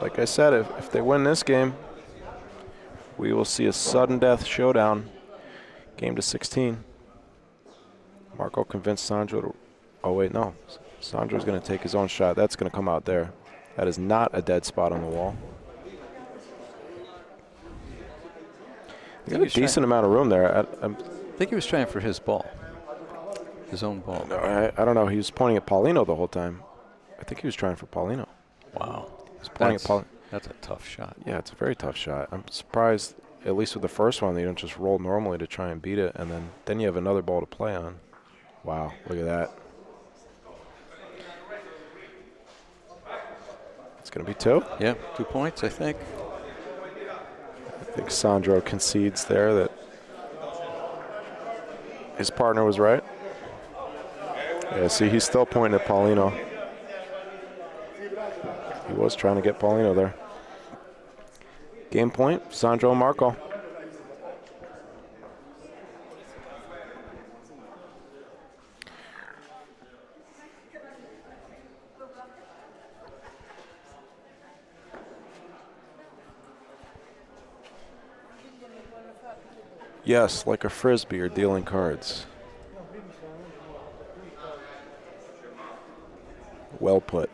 Like I said, if they win this game, we will see a sudden death showdown. Game to 16. Marco convinced Sandro to, oh wait, no. Sandro's going to take his own shot. That's going to come out there. That is not a dead spot on the wall. They got a decent amount of room there. I think he was trying for his ball. His own ball. No, I don't know. He was pointing at Paulino the whole time. I think he was trying for Paulino. Wow. He was pointing at Paulino. That's a tough shot. Yeah, it's a very tough shot. I'm surprised, at least with the first one, they don't just roll normally to try and beat it, and then you have another ball to play on. Wow, look at that. It's going to be 2? Yeah, 2 points, I think. I think Sandro concedes there that his partner was right. Yeah, see, he's still pointing at Paulino. He was trying to get Paulino there. Game point, Sandro Marco. Yes, like a frisbee or dealing cards. Well put.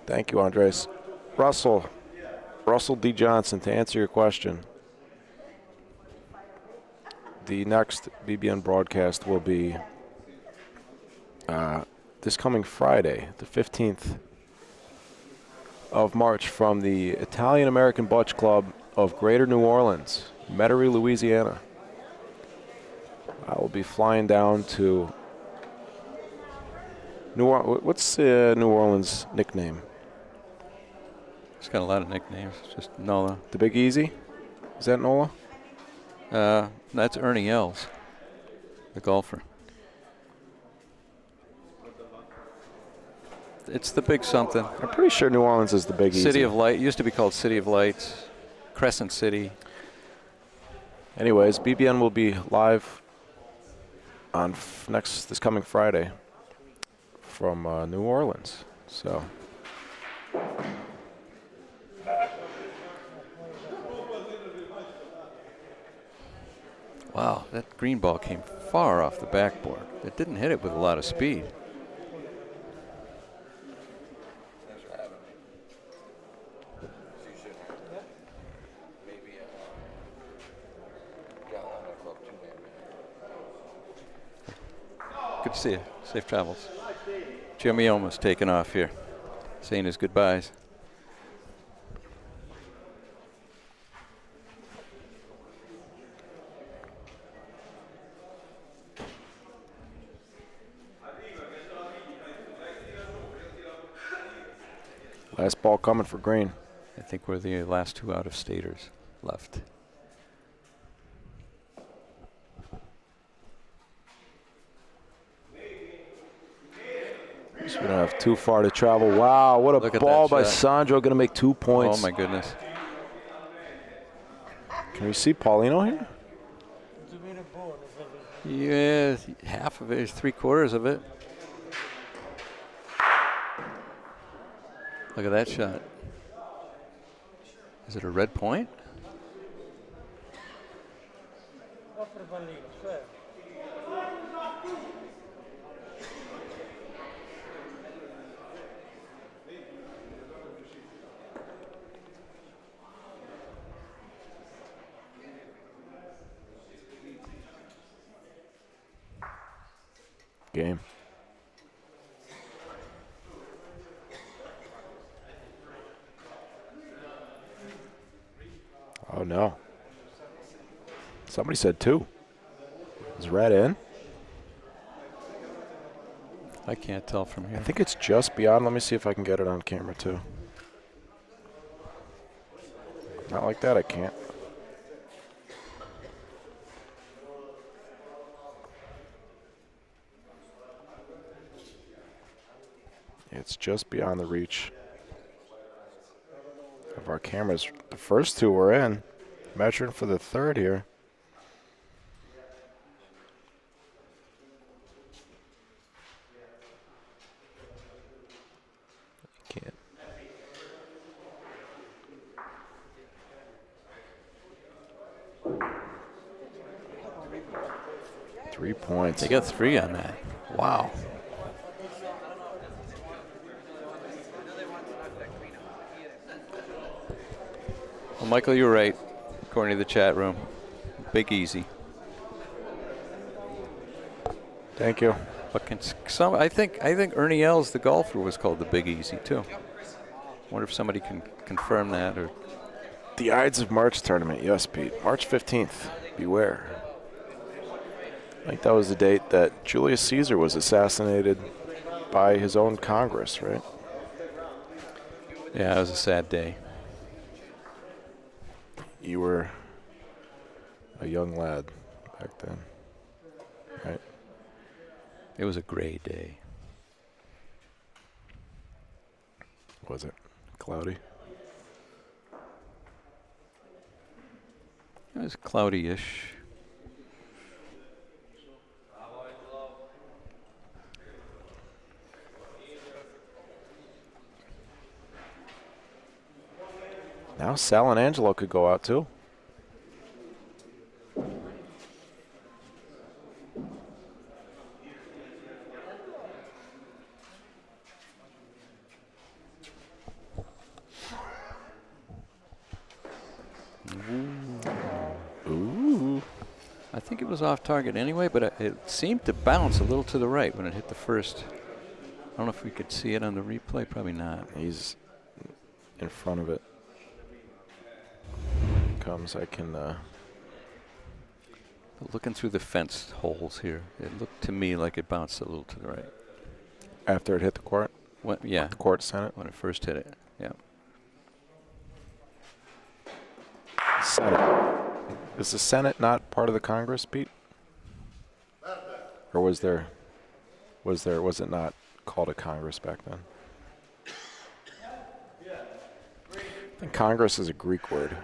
Thank you, Andres. Russell D. Johnson, to answer your question, the next BBN broadcast will be this coming Friday, the 15th of March, from the Italian-American Bocce Club of Greater New Orleans, Metairie, Louisiana. I will be flying down to New Orleans. What's New Orleans' nickname? He's got a lot of nicknames. Just Nola. The Big Easy? Is that Nola? That's Ernie Els, the golfer. It's the big something. I'm pretty sure New Orleans is the Big Easy. City of Light. It used to be called City of Lights. Crescent City. Anyways, BBN will be live on this coming Friday from New Orleans. So. Wow, that green ball came far off the backboard. It didn't hit it with a lot of speed. Good to see you. Safe travels. Jimmy almost taking off here, saying his goodbyes. Last ball coming for green. I think we're the last 2 out-of-staters left. So we don't have too far to travel. Wow, what a ball by Sandro, going to make 2 points. Oh, my goodness. Can we see Paulino here? Yeah, half of it is 3/4 of it. Look at that shot. Is it a red point? Game. Oh, no. Somebody said 2. Is red in? I can't tell from here. I think it's just beyond. Let me see if I can get it on camera, too. Not like that, I can't. It's just beyond the reach of our cameras. The first 2 were in. Measuring for the third here. 3 points. They got 3 on that. Wow. Well, Michael, you're right. According to the chat room, Big Easy. Thank you. But I think Ernie Els, the golfer, was called the Big Easy too. Wonder if somebody can confirm that. Or the Ides of March tournament, yes, Pete. March 15th. Beware. I think that was the date that Julius Caesar was assassinated by his own Congress, right? Yeah, it was a sad day. You were a young lad back then, right? It was a gray day. Was it cloudy? It was cloudy-ish. Now Sal and Angelo could go out too. Ooh. I think it was off target anyway, but it seemed to bounce a little to the right when it hit the first. I don't know if we could see it on the replay. Probably not. He's in front of it. Comes, I can. Looking through the fence holes here, it looked to me like it bounced a little to the right. After it hit the court? Yeah. The court Senate? When it first hit it, yeah. Senate. Is the Senate not part of the Congress, Pete? Or was it not called a Congress back then? I think Congress is a Greek word.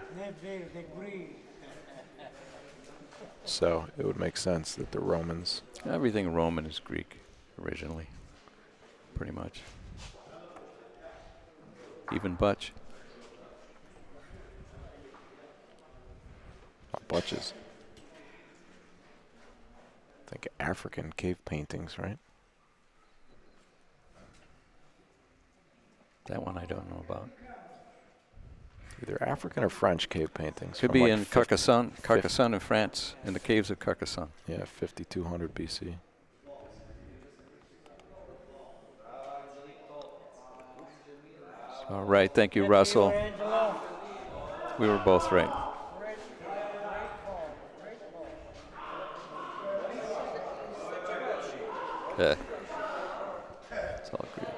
So it would make sense that the Romans. Everything Roman is Greek originally, pretty much. Even Butch. Butches. I think African cave paintings, right? That one I don't know about. Either African or French cave paintings. Could be like in Carcassonne in France, in the caves of Carcassonne. Yeah, 5200 BC. All right, thank you, Russell. We were both right. Yeah. It's all Greek.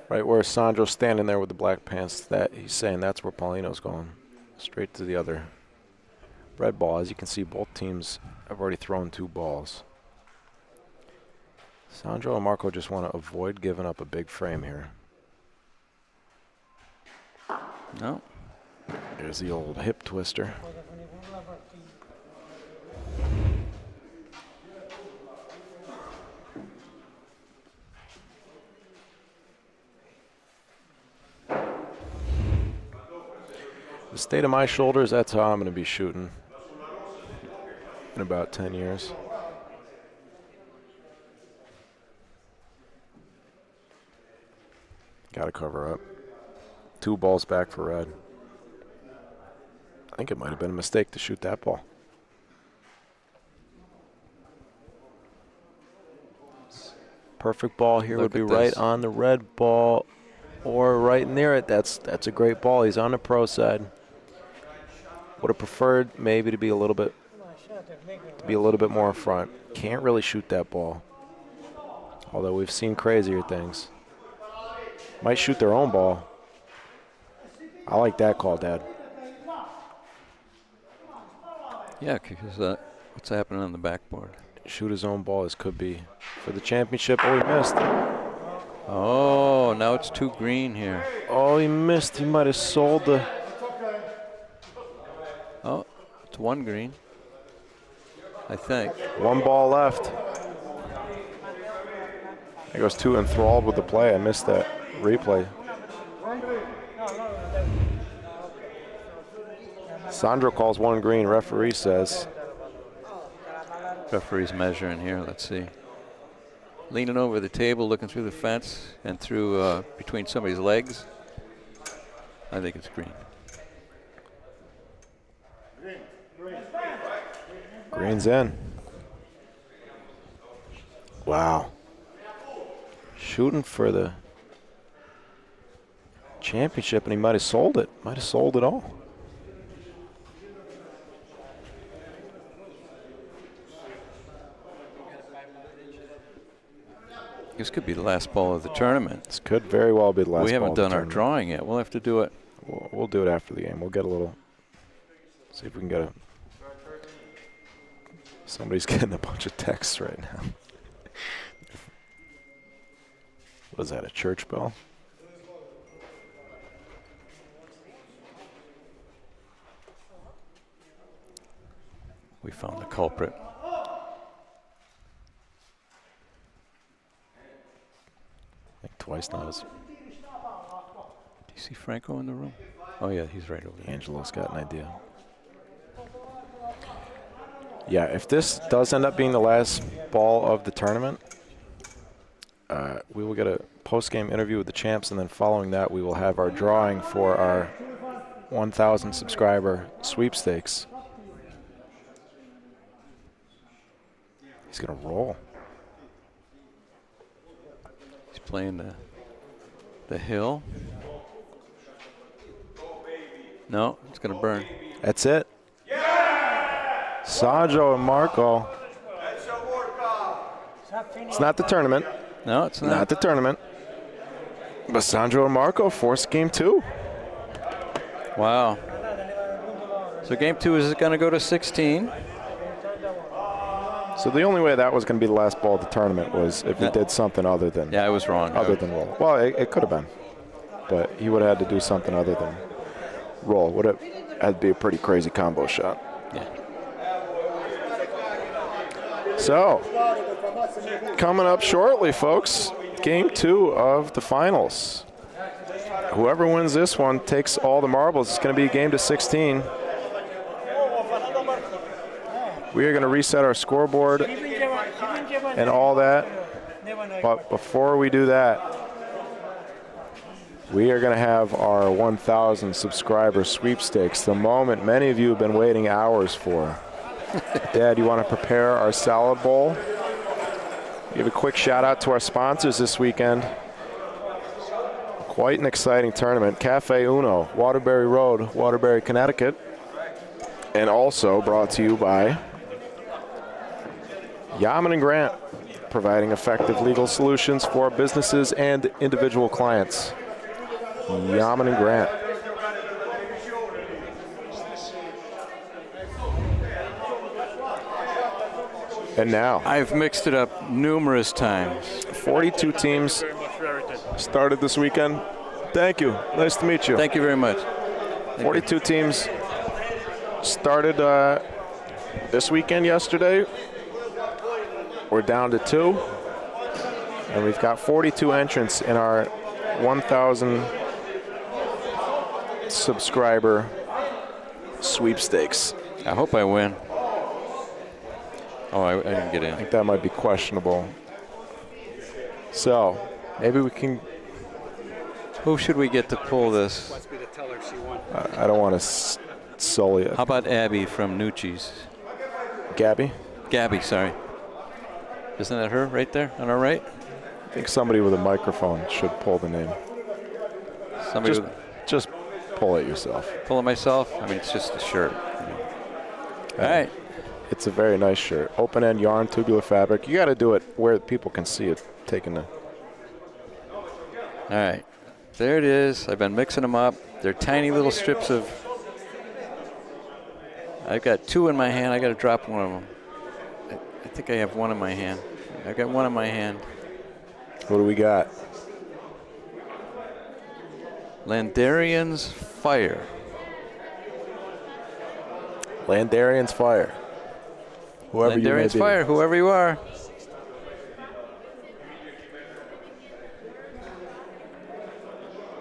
Right where Sandro's standing there with the black pants, that he's saying that's where Paulino's going. Straight to the other red ball. As you can see, both teams have already thrown 2 balls. Sandro and Marco just want to avoid giving up a big frame here. No. There's the old hip twister. The state of my shoulders, that's how I'm going to be shooting in about 10 years. Got to cover up. 2 balls back for red. I think it might have been a mistake to shoot that ball. Perfect ball here would be right on the red ball or right near it. That's a great ball. He's on the pro side. Would have preferred maybe to be a little bit more in front. Can't really shoot that ball. Although we've seen crazier things. Might shoot their own ball. I like that call, Dad. Yeah, because what's happening on the backboard? Shoot his own ball as could be for the championship. Oh, he missed. Oh, now it's 2 green here. Oh, he missed. He might have sold the. Oh, it's 1 green, I think. 1 ball left. I was too enthralled with the play. I missed that replay. Sandro calls one green, referee says. Referee's measuring here. Let's see. Leaning over the table, looking through the fence and through between somebody's legs. I think it's green. Green's in. Wow. Shooting for the championship, and he might have sold it. Might have sold it all. This could be the last ball of the tournament. This could very well be the last ball. We haven't of the done our tournament. drawing yet. We'll have to do it. We'll do it after the game. We'll get a little. See if we can get a. Somebody's getting a bunch of texts right now. What is that, a church bell? We found the culprit. I think twice now. Do you see Franco in the room? Oh, yeah, he's right over there. Angelo's got an idea. Yeah, if this does end up being the last ball of the tournament, we will get a post-game interview with the champs, and then following that, we will have our drawing for our 1,000 subscriber sweepstakes. He's gonna roll. He's playing the hill. No, it's gonna burn. That's it. Sandro and Marco. It's not the tournament. No, it's not. Not the tournament. But Sandro and Marco forced game 2. Wow. So game 2 is going to go to 16. So the only way that was going to be the last ball of the tournament was if he did something other than. Yeah, I was wrong. Other than roll. Well, it could have been, but he would have had to do something other than roll. Would have had to be a pretty crazy combo shot. Yeah. So, coming up shortly, folks, game 2 of the finals. Whoever wins this one takes all the marbles. It's going to be a game to 16. We are going to reset our scoreboard and all that. But before we do that, we are going to have our 1,000 subscriber sweepstakes, the moment many of you have been waiting hours for. Dad, you want to prepare our salad bowl? Give a quick shout out to our sponsors this weekend. Quite an exciting tournament. Cafe Uno, Waterbury Road, Waterbury, Connecticut. And also brought to you by Yaman and Grant, providing effective legal solutions for businesses and individual clients. Yaman and Grant. And now, I've mixed it up numerous times. 42 teams started this weekend. Thank you. Nice to meet you. Thank you very much. 42 teams started this weekend yesterday. We're down to 2. And we've got 42 entrants in our 1,000 subscriber sweepstakes. I hope I win. Oh, I didn't get in. I think that might be questionable. So, maybe we can. Who should we get to pull this? Wants me to tell her she won. I don't want to sully it. How about Abby from Nucci's? Gabby? Gabby, sorry. Isn't that her right there on our right? I think somebody with a microphone should pull the name. Somebody just pull it yourself. Pull it myself? I mean, it's just a shirt. All right. It's a very nice shirt. Open-end yarn, tubular fabric. You got to do it where people can see it taking the. All right. There it is. I've been mixing them up. They're tiny little strips of. I've got 2 in my hand. I got to drop one of them. I think I have 1 in my hand. I got 1 in my hand. What do we got? Landarian's Fire. Landarian's Fire. Whoever you may Landarian's be. Fire, whoever you are.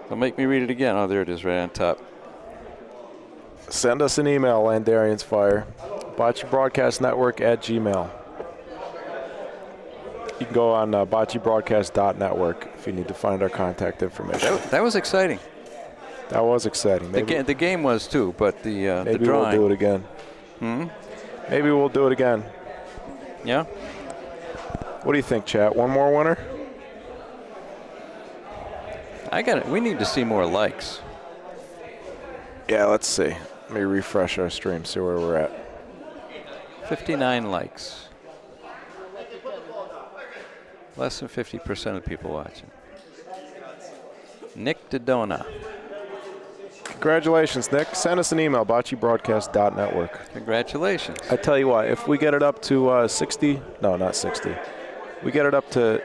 Don't make me read it again. Oh, there it is right on top. Send us an email, Landarian's Fire. BocceBroadcastNetwork@gmail. You can go on bocceBroadcast.network if you need to find our contact information. That was exciting. That was exciting. Maybe, The game was too, but the maybe drawing. we'll do it again. Maybe we'll do it again. Yeah. What do you think, chat? One more winner? We need to see more likes. Yeah, let's see. Let me refresh our stream, see where we're at. 59 likes. Less than 50% of people watching. Nick Dodona. Congratulations, Nick. Send us an email, bocceBroadcast.network. Congratulations. I tell you what, if we get it up to 60, no, not 60. We get it up to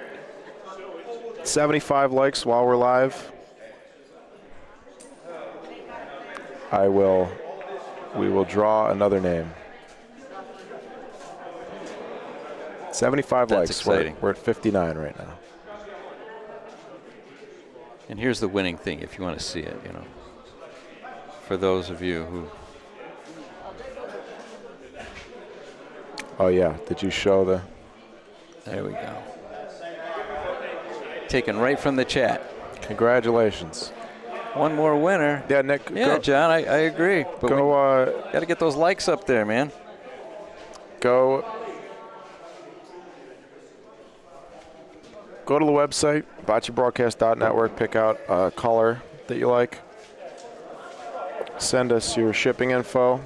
75 likes while we're live, we will draw another name. 75 That's likes. exciting. We're at 59 right now. And here's the winning thing, if you want to see it, For those of you who... Oh, yeah. Did you show the... There we go. Taken right from the chat. Congratulations. One more winner. Yeah, Nick. Yeah, John, I agree. But got to get those likes up there, man. Go to the website, bocceBroadcast.network. Pick out a color that you like. Send us your shipping info.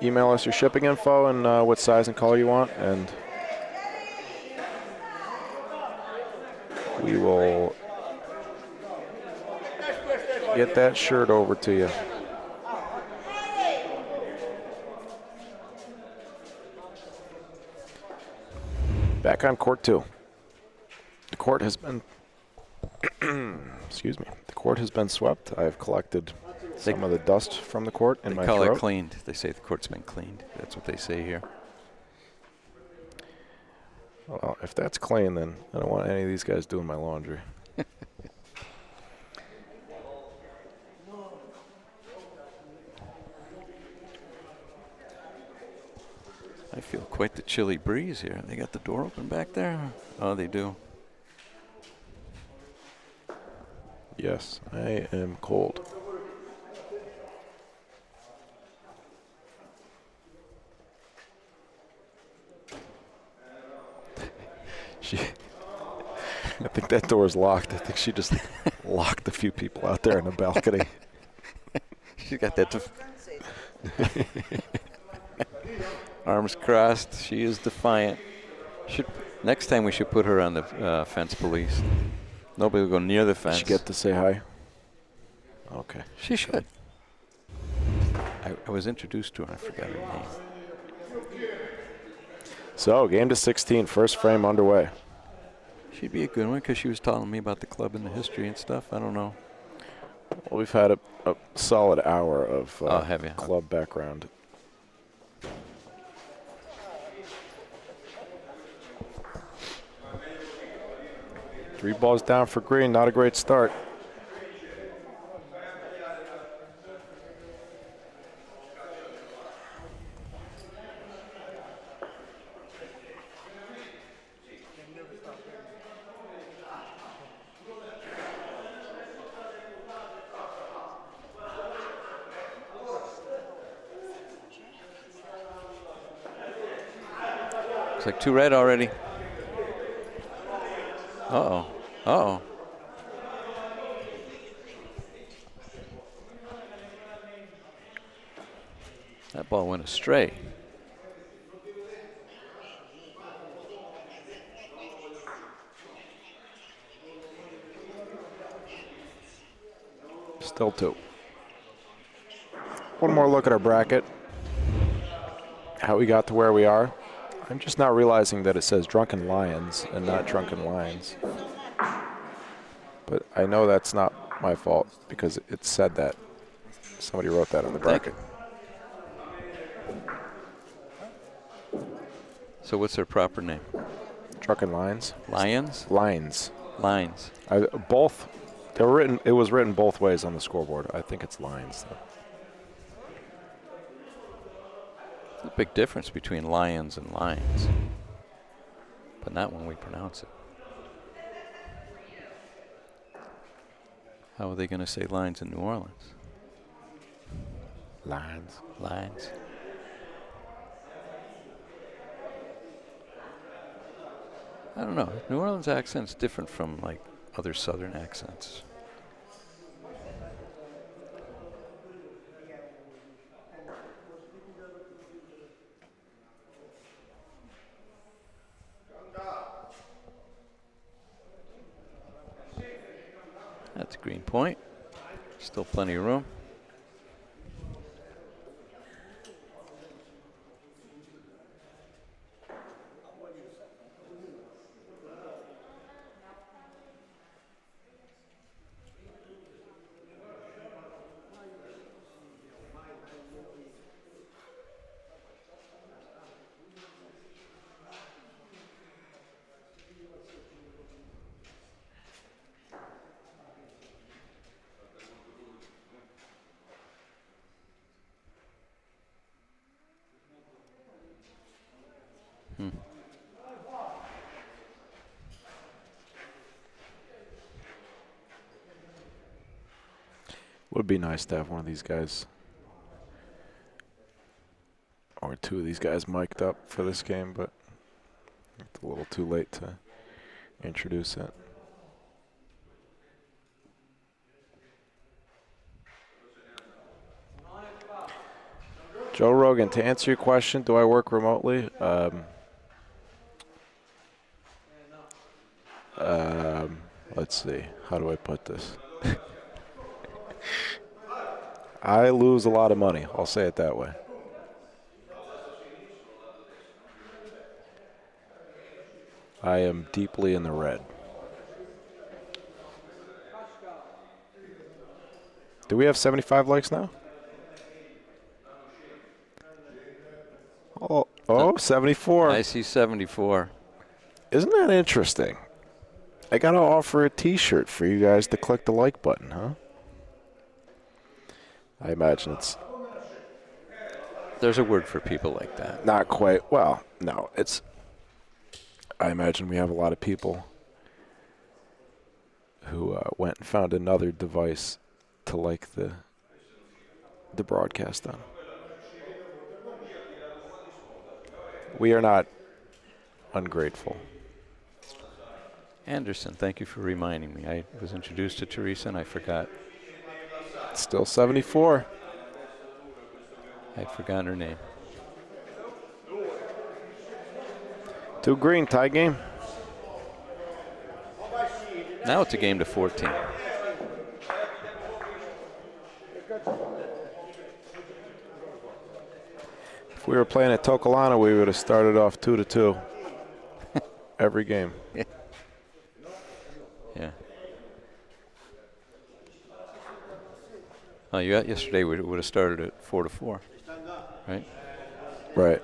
Email us your shipping info and what size and color you want, and we will get that shirt over to you. Back on court 2. The court has been excuse me. The court has been swept. I have collected some of the dust from the court in my throat. They call it cleaned. They say the court's been cleaned. That's what they say here. Well, if that's clean, then I don't want any of these guys doing my laundry. I feel quite the chilly breeze here. They got the door open back there? Oh, they do. Yes, I am cold. I think that door is locked. I think she just locked a few people out there in the balcony. She got that. Arms crossed. She is defiant. Next time we should put her on the fence police. Nobody will go near the fence. She get to say hi? Okay. She should. I was introduced to her. I forgot her name. So, game to 16, first frame underway. She'd be a good one because she was telling me about the club and the history and stuff. I don't know. Well, we've had a solid hour of club background. Three balls down for green, not a great start. Looks like 2 red already. Uh-oh. Uh-oh. That ball went astray. Still 2. One more look at our bracket. How we got to where we are. I'm just now realizing that it says Drunken Lions and not Drunken Lions. But I know that's not my fault because it said that. Somebody wrote that on the bracket. So what's their proper name? Drunken Lions. Lions? Lines. Lines. Both. They were written. It was written both ways on the scoreboard. I think it's lines though. There's a big difference between lions and lions, but not when we pronounce it. How are they going to say lines in New Orleans? Lines. Lines. I don't know. New Orleans accent's different from like other southern accents. That's a green point. Still plenty of room. Would be nice to have one of these guys, or two of these guys, mic'd up for this game, but it's a little too late to introduce it. Joe Rogan, to answer your question, do I work remotely? Let's see. How do I put this? I lose a lot of money. I'll say it that way. I am deeply in the red. Do we have 75 likes now? Oh, 74. I see 74. Isn't that interesting? I got to offer a T-shirt for you guys to click the like button, huh? I imagine it's... There's a word for people like that. Not quite. Well, no, it's... I imagine we have a lot of people who went and found another device to like the broadcast on. We are not ungrateful. Anderson, thank you for reminding me. I was introduced to Teresa and I forgot. Still 74. I'd forgotten her name. 2 green, tie game. Now it's a game to 14. If we were playing at Tokelana, we would have started off 2-2 every game. Yeah. Oh, yesterday we would have started at 4-4, right? Right.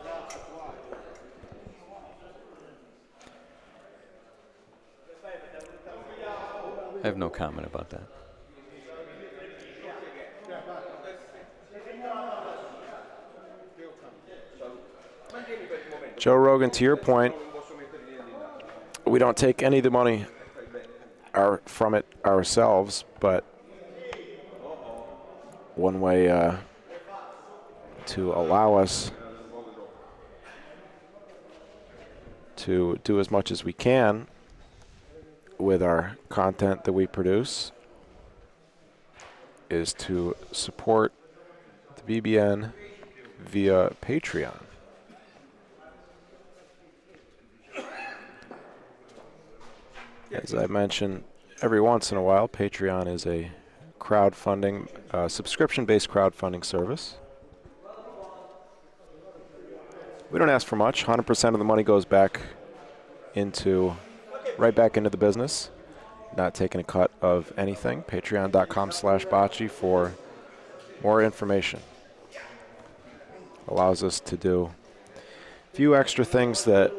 I have no comment about that. Joe Rogan, to your point, we don't take any of the money from it ourselves, but one way to allow us to do as much as we can with our content that we produce is to support the BBN via Patreon. As I mentioned, every once in a while, Patreon is a crowdfunding, subscription-based crowdfunding service. We don't ask for much. 100% of the money goes back right back into the business. Not taking a cut of anything. Patreon.com/Bocce for more information. Allows us to do a few extra things that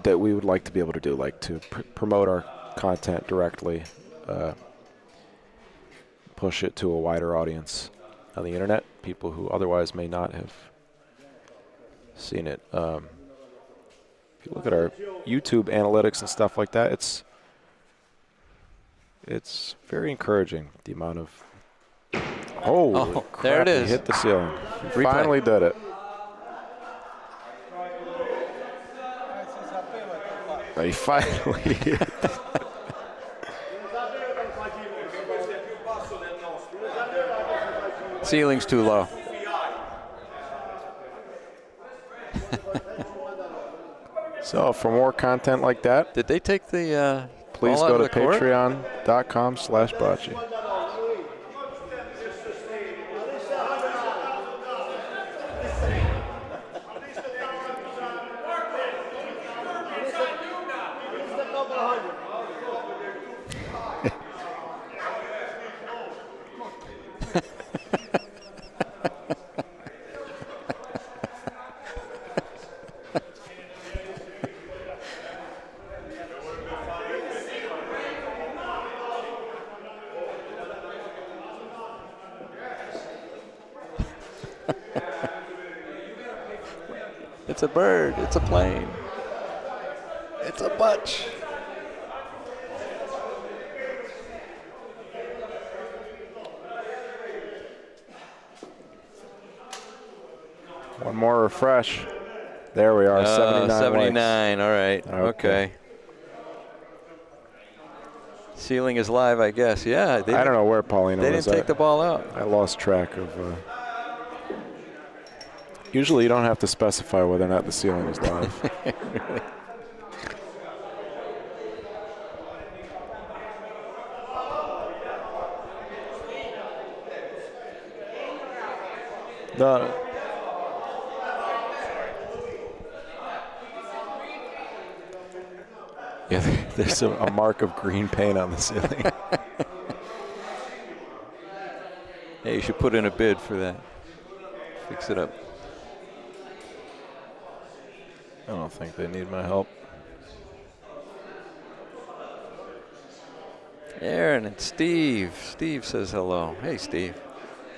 that we would like to be able to do, like to promote our content directly, push it to a wider audience. on the internet, people who otherwise may not have seen it. If you look at our YouTube analytics and stuff like that, it's very encouraging, the amount of... Holy crap, there it is. He hit the ceiling. He Replay. finally did it. He finally hit it. Ceiling's too low. So for more content like that, did they take the please ball go out to of the court? patreon.com/Bocce. It's a bird. It's a plane. It's a butch. One more refresh. There we are, 79 79, likes. all right. Okay. Ceiling is live, I guess. Yeah. I don't know where Paulina They was didn't take at. the ball out. I lost track of... Usually you don't have to specify whether or not the ceiling is live. Really? No. Yeah, there's a mark of green paint on the ceiling. Hey, you should put in a bid for that. Fix it up. I don't think they need my help. Aaron and Steve. Steve says hello. Hey, Steve.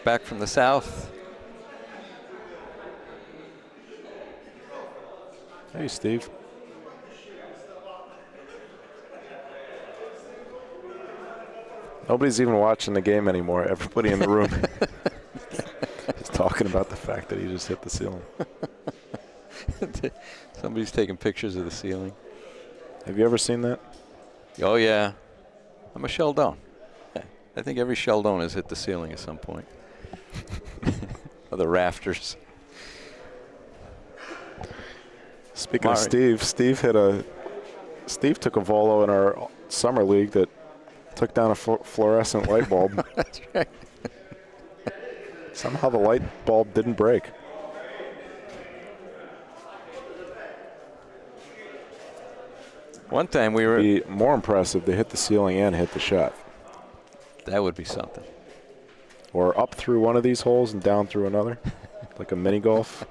Back from the south. Hey, Steve. Nobody's even watching the game anymore. Everybody in the room is talking about the fact that he just hit the ceiling. Somebody's taking pictures of the ceiling. Have you ever seen that? Oh, yeah. I'm a Sheldon. I think every Sheldon has hit the ceiling at some point. Or the rafters. Speaking of Steve, Steve took a volo in our summer league that took down a fluorescent light bulb. That's right. Somehow the light bulb didn't break. One time we were... It'd be more impressive to hit the ceiling and hit the shot. That would be something. Or up through one of these holes and down through another, like a mini golf.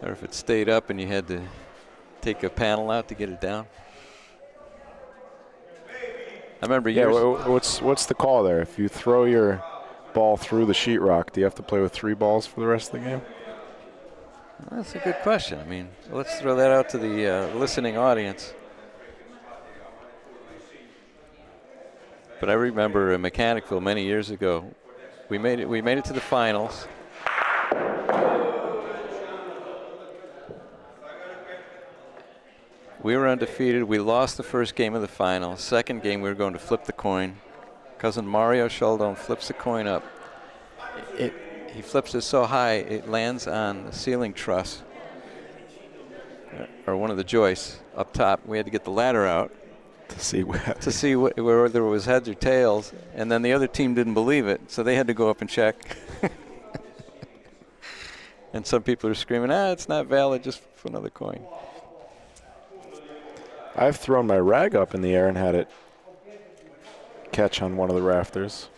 Or if it stayed up and you had to take a panel out to get it down. I remember years... Yeah, what's the call there? If you throw your ball through the sheetrock, do you have to play with 3 balls for the rest of the game? That's a good question. I mean, let's throw that out to the listening audience. But I remember in Mechanicville many years ago, we made it to the finals. We were undefeated. We lost the first game of the final. Second game, we were going to flip the coin. Cousin Mario Sheldon flips the coin up. He flips it so high, it lands on the ceiling truss, or one of the joists up top. We had to get the ladder out to see whether it was heads or tails, and then the other team didn't believe it, so they had to go up and check. And some people are screaming, it's not valid, just for another coin. I've thrown my rag up in the air and had it catch on one of the rafters.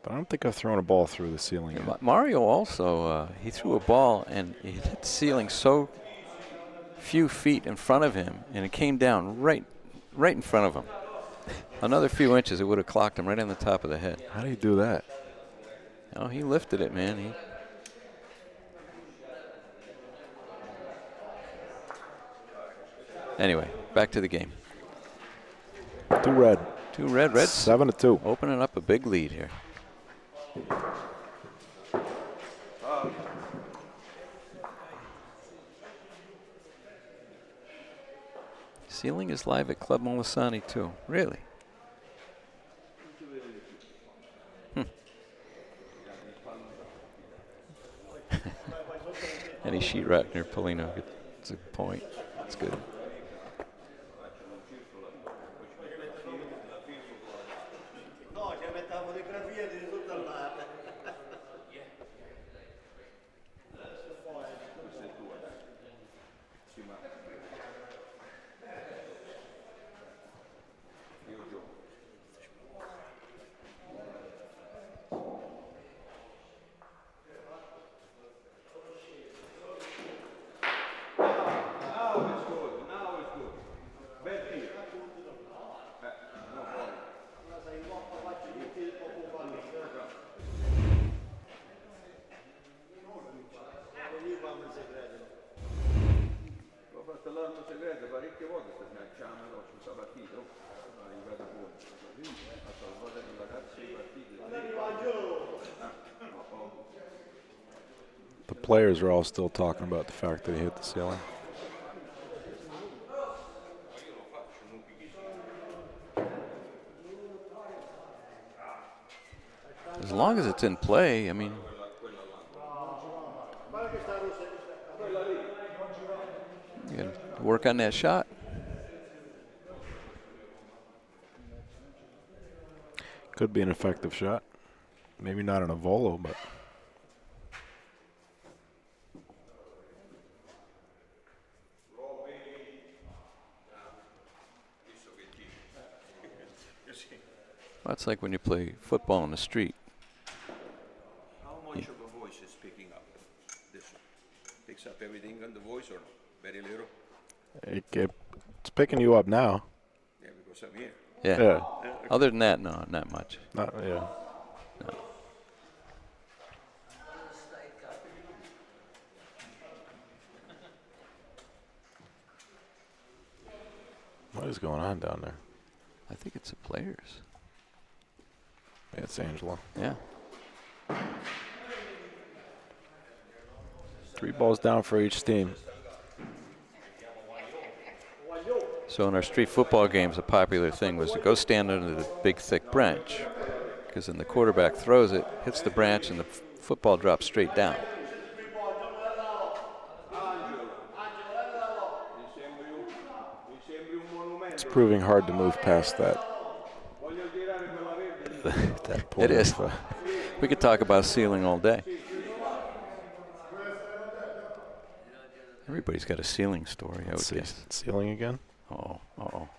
But I don't think I've thrown a ball through the ceiling yet. Mario also, he threw a ball and it hit the ceiling so few feet in front of him, and it came down right in front of him. Another few inches, it would have clocked him right on the top of the head. How do you do that? Oh, he lifted it, man. Anyway, back to the game. 2 red. 2 red. Reds 7-2. opening up a big lead here. Sealing is live at Club Molisani too. Really? Any sheetrock near Polino. It's a point. That's good. The players are all still talking about the fact that he hit the ceiling. As long as it's in play, I mean. You got to work on that shot. Could be an effective shot. Maybe not on a volo, but. Well, it's like when you play football in the street. How much of a voice is picking up? This one picks up everything on the voice or no? Very little? It's picking you up now. Yeah, because I'm here. Yeah. Yeah. Other than that, no, not much. Yeah. No. What is going on down there? I think it's the players. Yeah, it's Angela. Yeah. 3 balls down for each team. So in our street football games, a popular thing was to go stand under the big, thick branch, because then the quarterback throws it, hits the branch, and the football drops straight down. It's proving hard to move past that. That It is. We could talk about ceiling all day. Everybody's got a ceiling story, I would guess. Ceiling again? Uh-oh, uh-oh.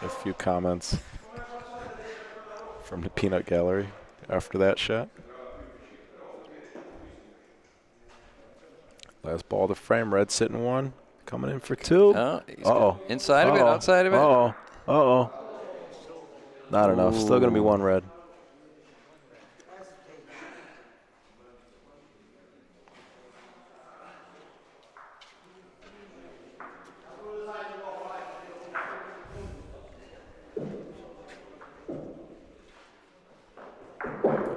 A few comments from the peanut gallery after that shot. Last ball of the frame, red sitting 1, coming in for 2. Uh-oh. Inside of it, outside of it? Uh-oh, uh-oh. Not enough, still gonna be 1 red.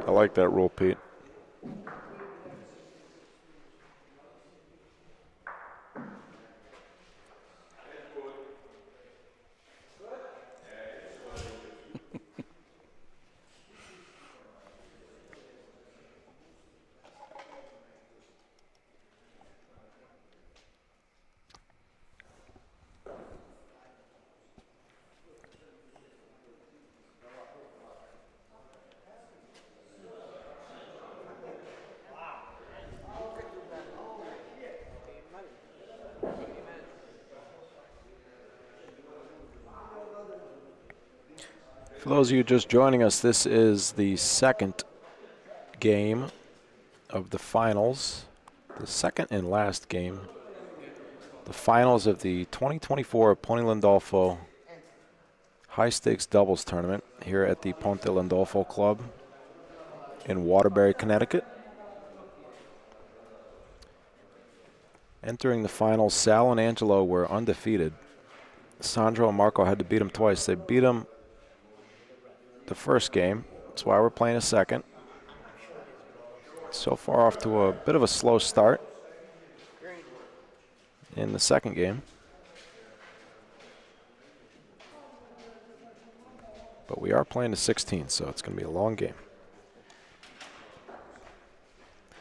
I like that rule, Pete. For those of you just joining us, this is the second game of the finals, the second and last game, the finals of the 2024 Pontelandolfo high-stakes doubles tournament here at the Pontelandolfo Club in Waterbury, Connecticut. Entering the finals, Sal and Angelo were undefeated. Sandro and Marco had to beat them twice. They beat them the first game. That's why we're playing a second. So far off to a bit of a slow start in the second game. But we are playing to 16, so it's going to be a long game.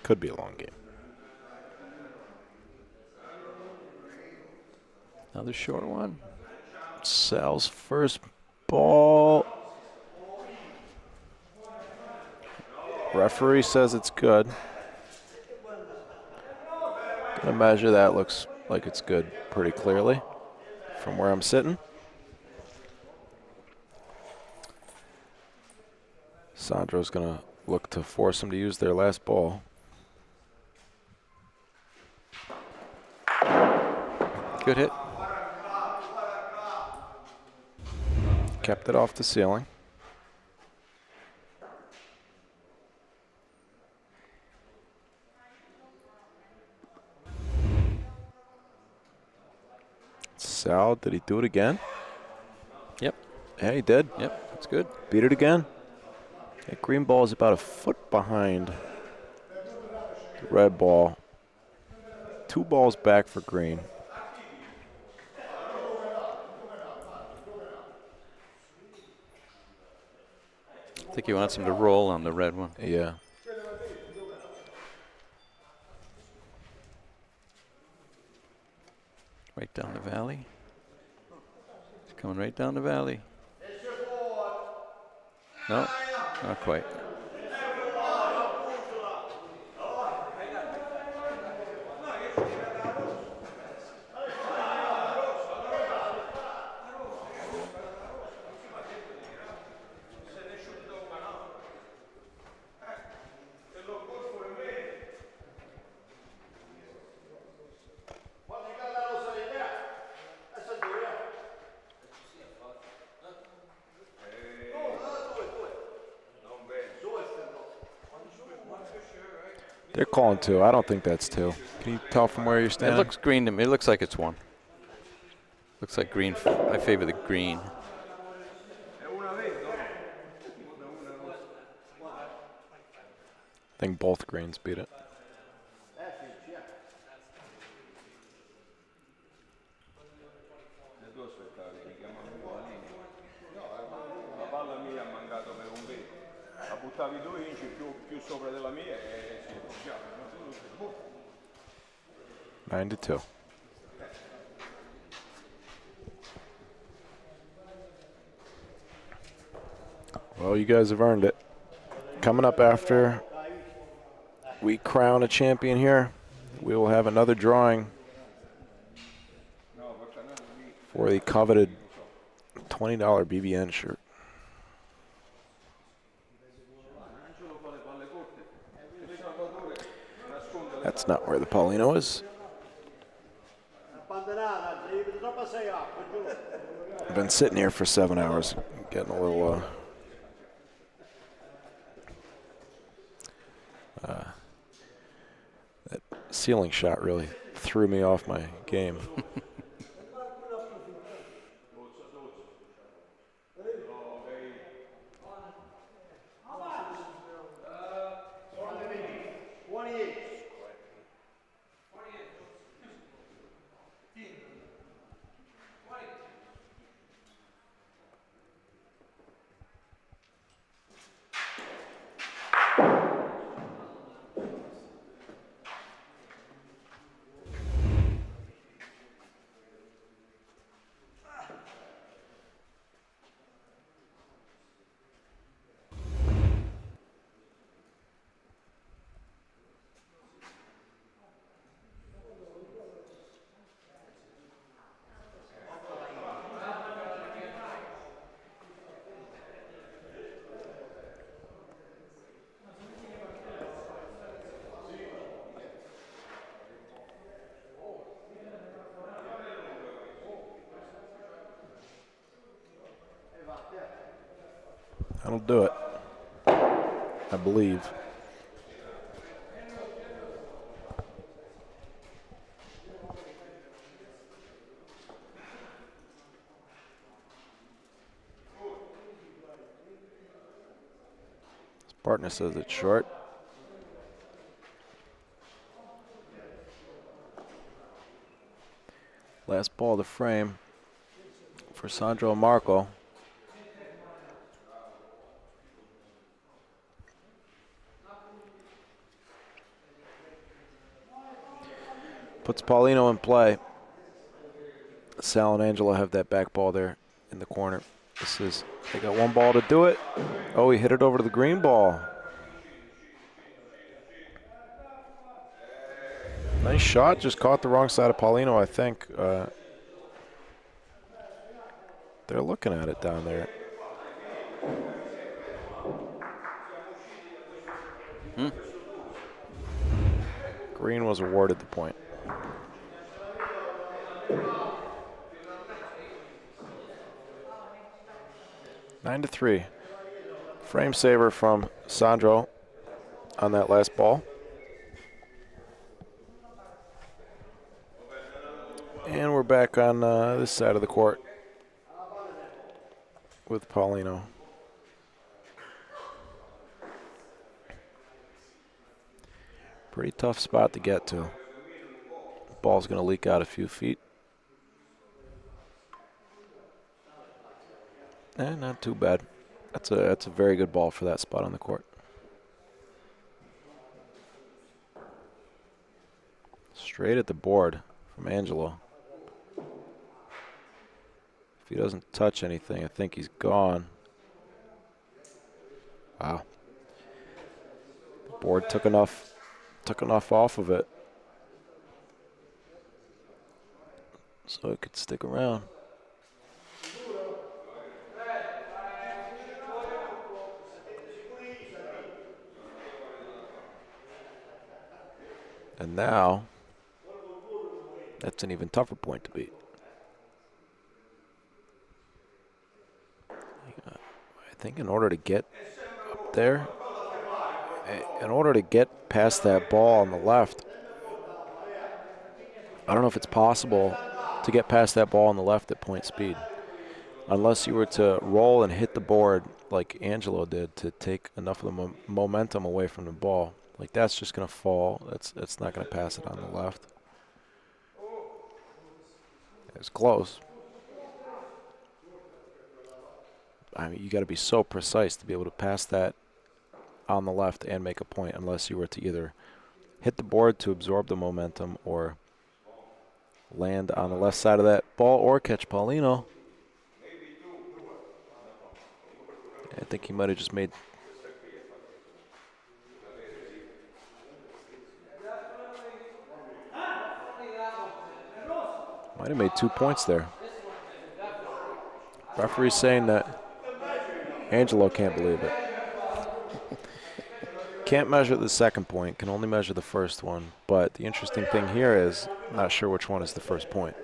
Could be a long game. Another short one. Sal's first ball. Referee says it's good. Gonna measure that. Looks like it's good pretty clearly from where I'm sitting. Sandro's gonna look to force him to use their last ball. Good hit. Kept it off the ceiling. Sal, did he do it again? Yep. Yeah, he did. Yep, that's good. Beat it again. That green ball is about a foot behind the red ball. 2 balls back for green. I think he wants him to roll on the red one. Yeah. Right down the valley. He's coming right down the valley. No, not quite. They're calling 2. I don't think that's 2. Can you tell from where you're standing? It looks green to me. It looks like it's 1. Looks like green. I favor the green. I think both greens beat it. Buttavi 2 inci più sopra della mia e si appoggiava. 9-2. Well, you guys have earned it. Coming up after we crown a champion here, we will have another drawing for the coveted $20 BBN shirt. That's not where the Paulino is. I've been sitting here for 7 hours, getting a little that ceiling shot really threw me off my game. That'll do it, I believe. His partner says it's short. Last ball of the frame for Sandro and Marco. Puts Paulino in play. Sal and Angelo have that back ball there in the corner. They got one ball to do it. Oh, he hit it over to the green ball. Nice shot, just caught the wrong side of Paulino, I think. They're looking at it down there. Green was awarded the point. Nine to 3. Frame saver from Sandro on that last ball. And we're back on this side of the court with Paulino. Pretty tough spot to get to. Ball's going to leak out a few feet. Not too bad. That's a very good ball for that spot on the court. Straight at the board from Angelo. If he doesn't touch anything, I think he's gone. Wow. The board took enough off of it so it could stick around. And now, that's an even tougher point to beat. I think in order to get up there, in order to get past that ball on the left, I don't know if it's possible to get past that ball on the left at point speed. Unless you were to roll and hit the board like Angelo did to take enough of the momentum away from the ball. Like that's just going to fall. It's not going to pass it on the left. It's close. I mean, you got to be so precise to be able to pass that on the left and make a point, unless you were to either hit the board to absorb the momentum or land on the left side of that ball or catch Paulino. I think he might have just made... Might have made 2 points there. Referee's saying that Angelo can't believe it. Can't measure the second point, can only measure the first one. But the interesting thing here is, not sure which one is the first point.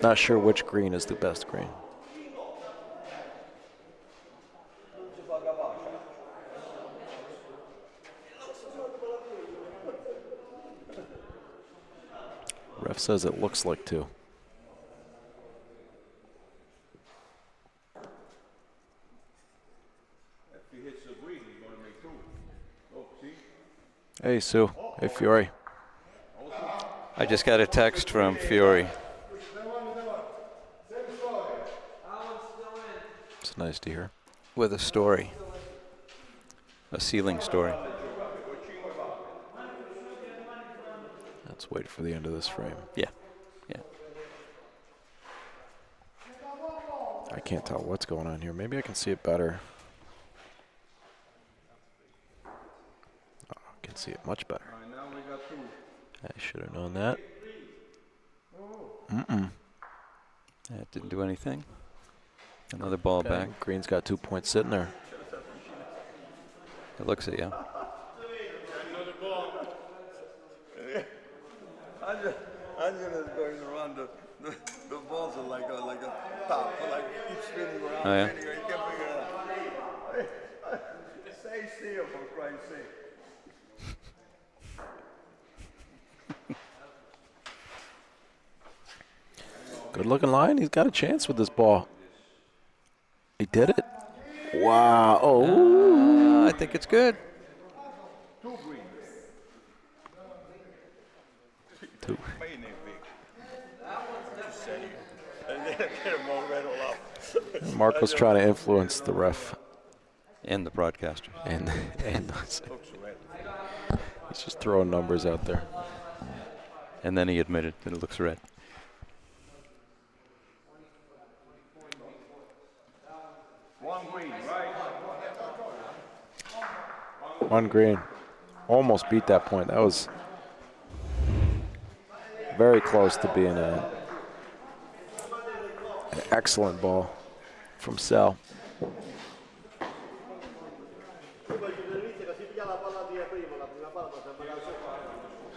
Not sure which green is the best green. Ref says it looks like 2. Hey, Sue. Hey, Fiore. I just got a text from Fiore. It's nice to hear. With a story. A ceiling story. Let's wait for the end of this frame. Yeah. Yeah. I can't tell what's going on here. Maybe I can see it better. Oh, I can see it much better. I should have known that. That didn't do anything. Another ball back. Green's got 2 points sitting there. It looks at you. Another ball. Angela's going around the ball balls are like a top, like keep spinning around. Oh, yeah? Anyway, you can't figure it out. Stay still, for Christ's sake. Good looking line. He's got a chance with this ball. He did it. Wow. Oh. I think it's good. Two. Marco's trying to influence the ref. And the broadcaster. And he's just throwing numbers out there. And then he admitted that it looks red. One green, right? One green. Almost beat that point. That was very close to being an excellent ball from Sal.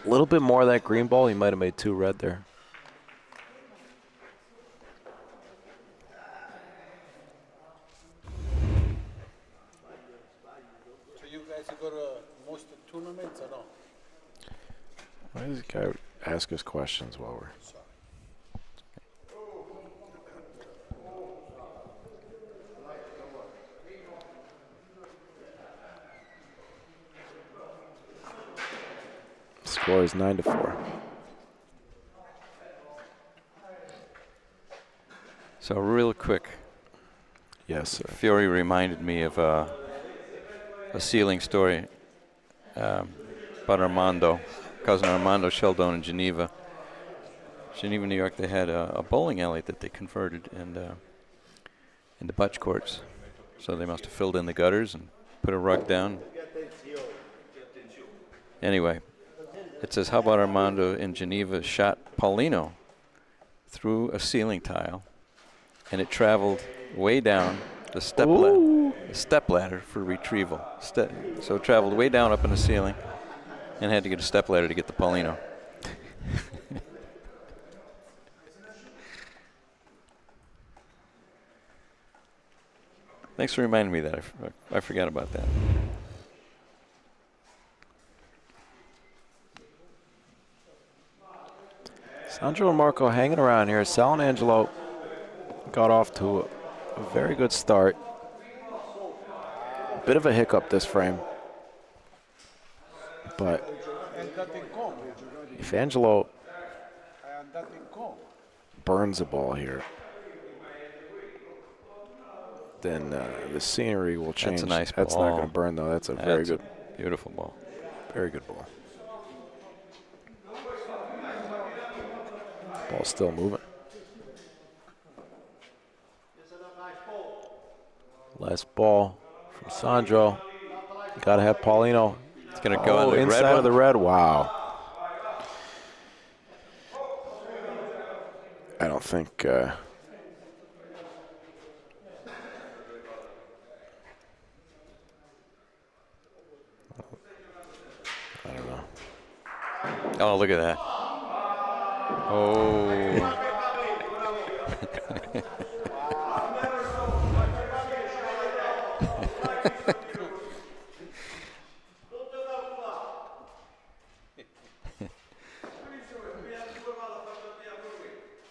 A little bit more of that green ball. He might have made 2 red there. So you guys go to most of the tournaments or no? Why does this guy ask us questions while we're... Score is 9-4. So real quick. Yes, sir. Fiore reminded me of a sealing story about Armando, cousin Armando Sheldon in Geneva. Geneva, New York, they had a bowling alley that they converted into butch courts. So they must have filled in the gutters and put a rug down. Anyway, it says, how about Armando in Geneva shot Paulino through a ceiling tile, and it traveled way down the step ladder for retrieval. So it traveled way down up in the ceiling and had to get a step ladder to get the Paulino. Thanks for reminding me that. I forgot about that. Sandro and Marco hanging around here. Sal and Angelo got off to a very good start. Bit of a hiccup this frame. But if Angelo burns a ball here, then the scenery will change. That's a nice That's ball. not going to burn, though. That's a very good, beautiful ball. Very good ball. Ball's still moving. Last ball from Sandro. Got to have Paulino. It's going to go on the inside red of the red. Wow. I don't think. I don't know. Oh, look at that. Oh.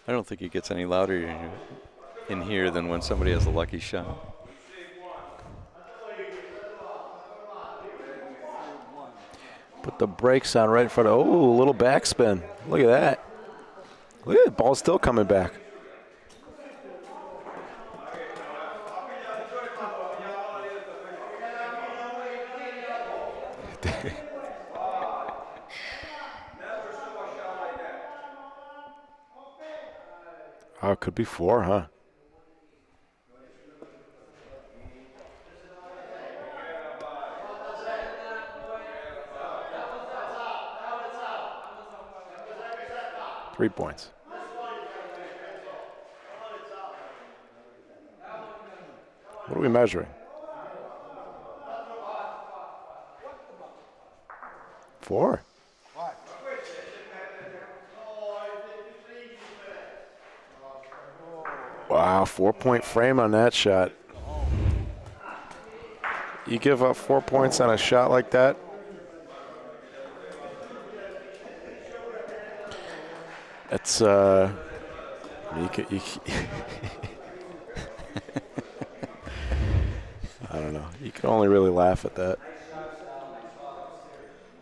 I don't think it gets any louder in here than when somebody has a lucky shot. Put the brakes on right in front of. Oh, a little backspin. Look at that. Look at the ball still coming back. Oh, it could be 4, huh? Three points. What are we measuring? 4. Wow, 4-point frame on that shot. You give up 4 points on a shot like that? It's, you could, I don't know. You can only really laugh at that.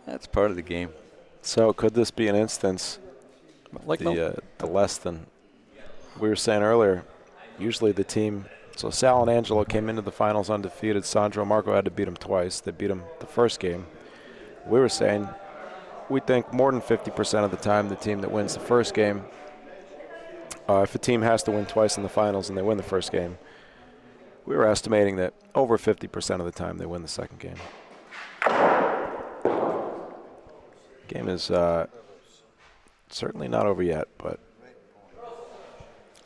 That's part of the game. So could this be an instance, Like the less than we were saying earlier, usually the team, so Sal and Angelo came into the finals undefeated. Sandro and Marco had to beat them twice. They beat them the first game. We were saying we think more than 50% of the time the team that wins the first game, if a team has to win twice in the finals and they win the first game, we were estimating that over 50% of the time they win the second game. Game is certainly not over yet, but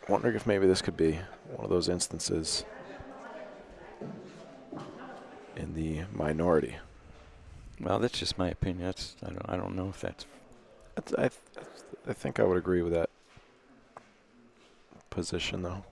wondering if maybe this could be one of those instances in the minority. Well, that's just my opinion. That's I don't know if that's. I think I would agree with that position, though.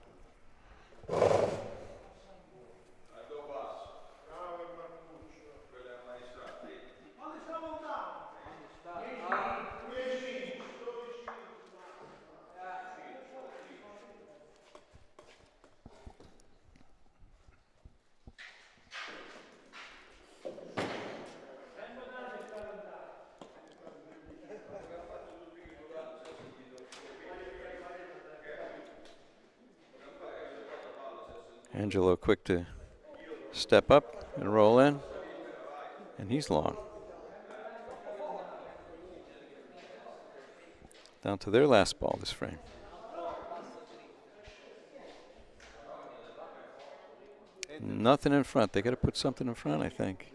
Angelo quick to step up and roll in, and he's long. Down to their last ball this frame. Nothing in front. They got to put something in front, I think.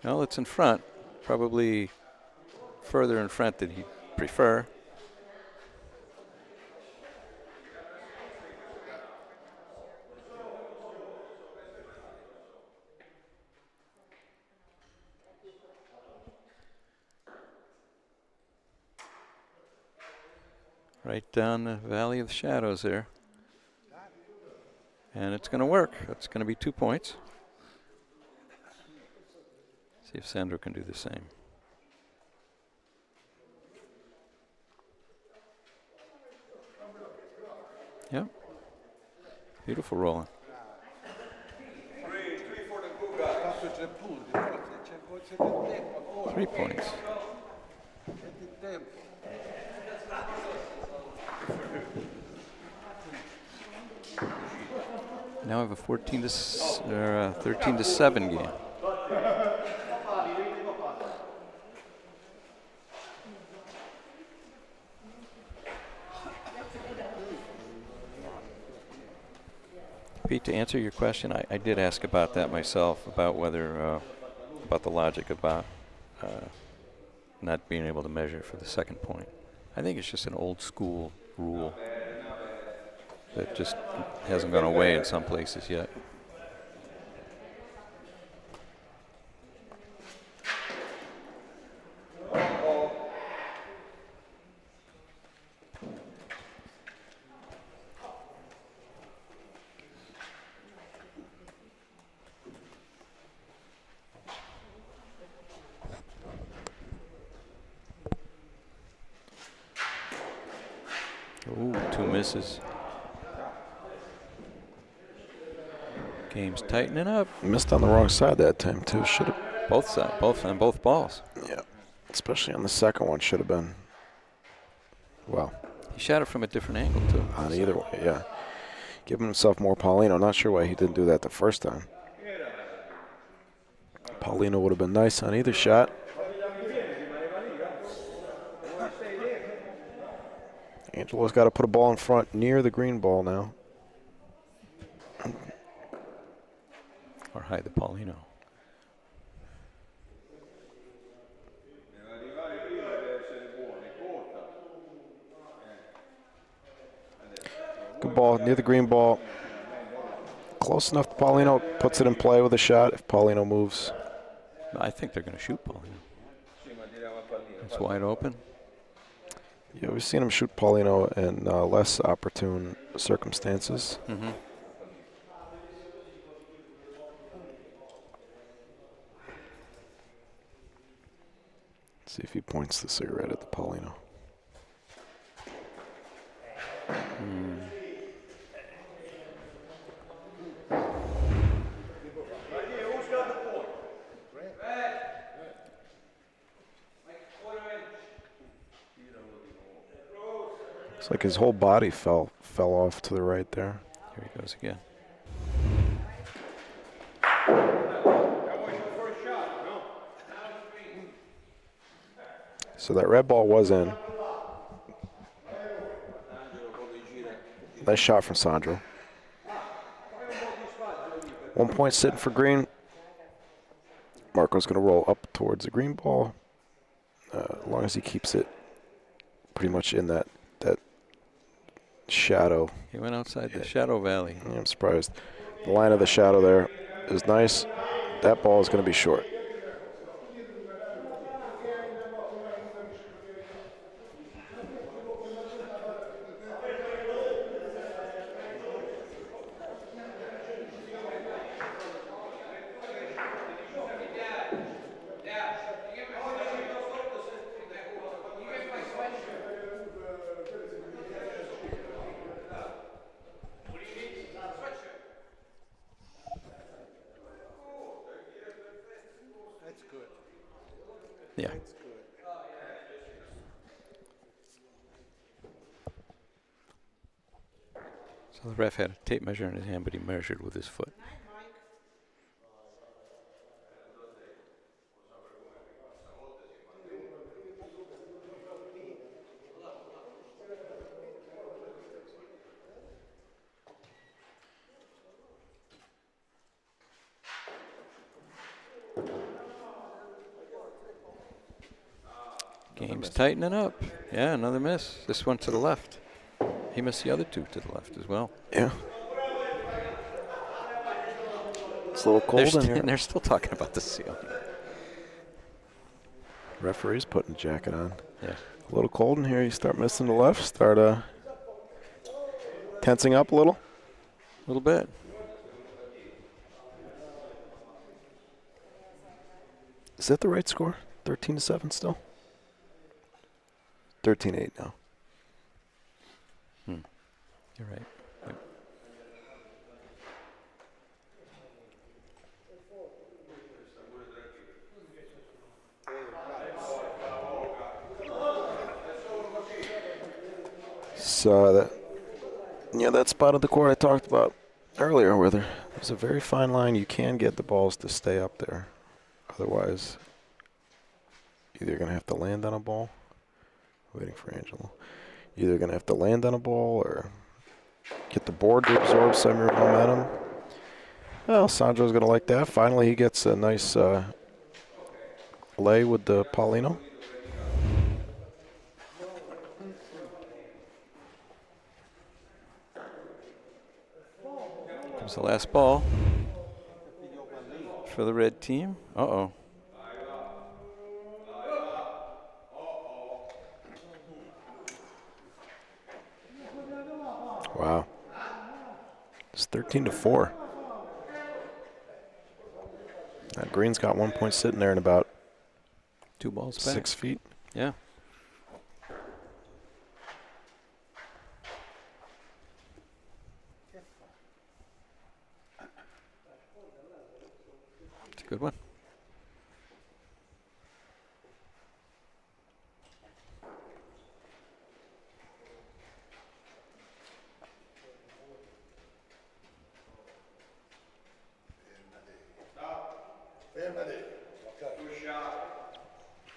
Well, it's in front. Probably further in front than he'd prefer. Right down the Valley of the Shadows there. And it's going to work. It's going to be 2 points. See if Sandro can do the same. Yep. Beautiful rolling. 3 points. Now we have a 13 to 7 game. Pete, to answer your question, I did ask about that myself, about whether, about the logic about not being able to measure for the second point. I think it's just an old school rule that just hasn't gone away in some places yet. Ooh, 2 misses. Game's tightening up. Missed on the wrong side that time, too. Should have. Both sides, both balls. Yeah, especially on the second one, should have been. Well, he shot it from a different angle, too. On either way, yeah. Giving himself more Paulino. Not sure why he didn't do that the first time. Paulino would have been nice on either shot. Angelo's got to put a ball in front near the green ball now. Or hide the Paulino. Good ball near the green ball. Close enough to Paulino. Puts it in play with a shot if Paulino moves. I think they're going to shoot Paulino. It's wide open. Yeah, we've seen him shoot Paulino in less opportune circumstances. Mm-hmm. See if he points the cigarette at the Paulino. It's like his whole body fell off to the right there. Here he goes again. So that red ball was in. Nice shot from Sandro. 1 point sitting for green. Marco's going to roll up towards the green ball. As long as he keeps it pretty much in that shadow. He went outside the shadow valley. Yeah, I'm surprised. The line of the shadow there is nice. That ball is going to be short. Yeah. So the ref had a tape measure in his hand, but he measured with his foot. Game's tightening up. Yeah, another miss. This one to the left. He missed the other two to the left as well. Yeah. It's a little cold in here. They're still talking about the ceiling. Referee's putting a jacket on. Yeah. A little cold in here. You start missing the left. Start tensing up a little. A little bit. Is that the right score? 13-7 still? 13-8 now. You're right. Yep. So that spot of the court I talked about earlier, where there's a very fine line. You can get the balls to stay up there. Otherwise, either you're going to have to land on a ball. Waiting for Angelo. Either going to have to land on a ball or get the board to absorb some of your momentum. Well, Sandro's going to like that. Finally, he gets a nice lay with the Paulino. Comes the last ball for the red team. Uh-oh. Wow. It's 13-4. Green's got 1 point sitting there in about 2 balls back. 6 feet. Yeah. It's a good one.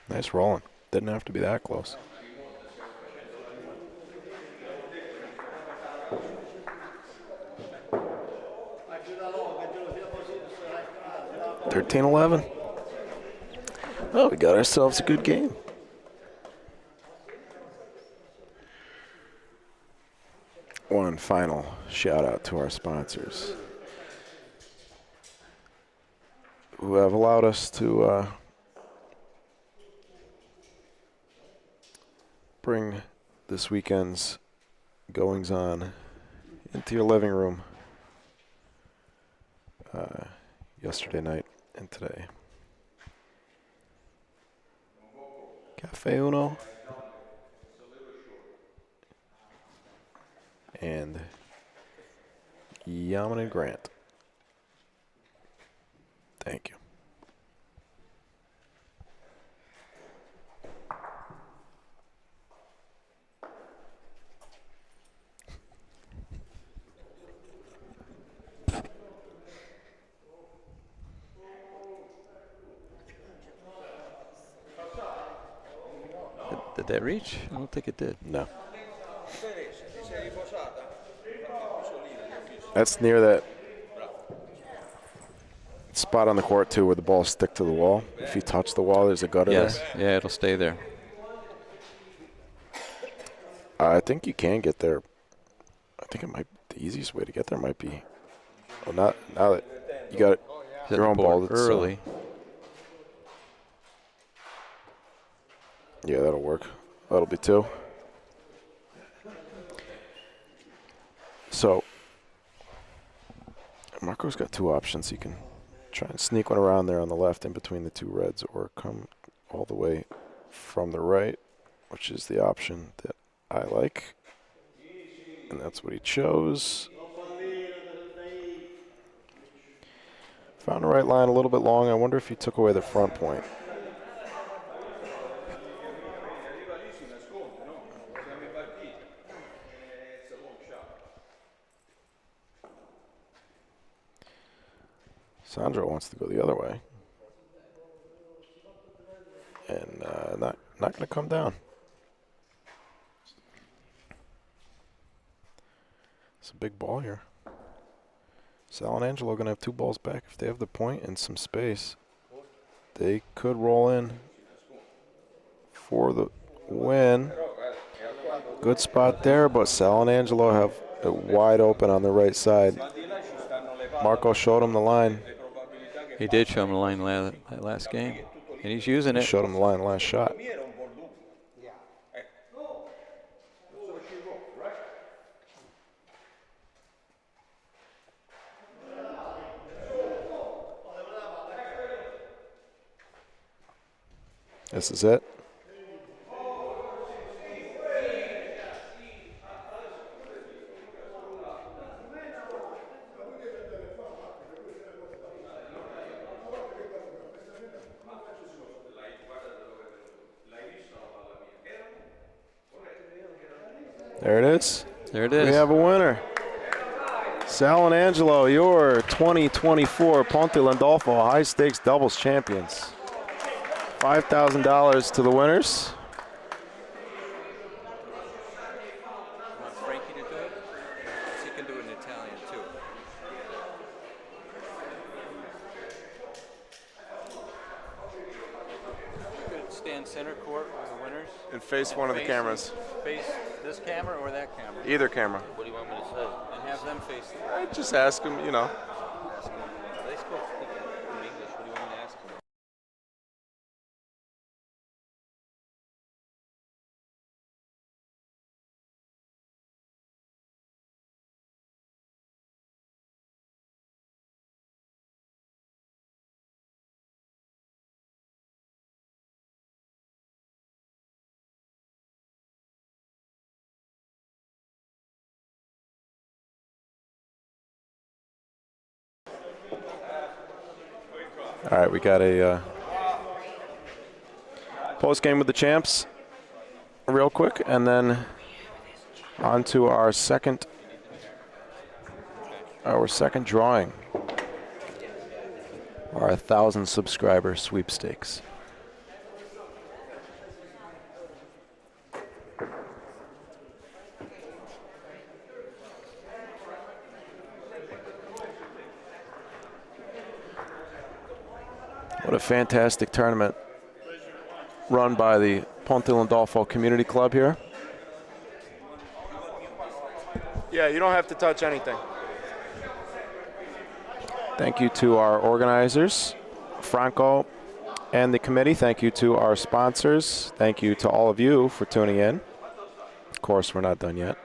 Nice rolling. Didn't have to be that close. $13-11. Oh, we got ourselves a good game. One final shout out to our sponsors who have allowed us to bring this weekend's goings-on into your living room yesterday night and today. Cafe Uno and Yaman and Grant. Thank you. Did that reach? I don't think it did. No. That's near that spot on the court, too, where the balls stick to the wall. If you touch the wall, there's a gutter Yes. there. Yeah, it'll stay there. I think you can get there. I think it might. The easiest way to get there might be. Well, now that you got your own ball that's early. Yeah, that'll work. That'll be 2. So Marco's got 2 options. He can try and sneak one around there on the left in between the 2 reds, or come all the way from the right, which is the option that I like. And that's what he chose. Found the right line a little bit long. I wonder if he took away the front point. Sandro wants to go the other way. And not going to come down. It's a big ball here. Sal and Angelo are going to have 2 balls back. If they have the point and some space, they could roll in for the win. Good spot there, but Sal and Angelo have it wide open on the right side. Marco showed him the line. He did show him the line last game, and he's using it. He showed him the line last shot. This is it. There it is. There it is. We have a winner. Sal and Angelo, your 2024 Pontelandolfo high stakes doubles champions. $5,000 to the winners. Want Frankie to do it? He can do it in Italian too. Good. Stand center court with the winners. And face one of the cameras. Face this camera or that camera? Either camera. What do you want me to say? And have them face them. I just ask them, you know. They spoke in English. What do you want me to ask them? All right, we got a post game with the champs real quick, and then on to our second drawing, our 1,000 subscriber sweepstakes. What a fantastic tournament run by the Pontelandolfo Community Club here. Yeah, you don't have to touch anything. Thank you to our organizers, Franco and the committee. Thank you to our sponsors. Thank you to all of you for tuning in. of course, we're not done yet.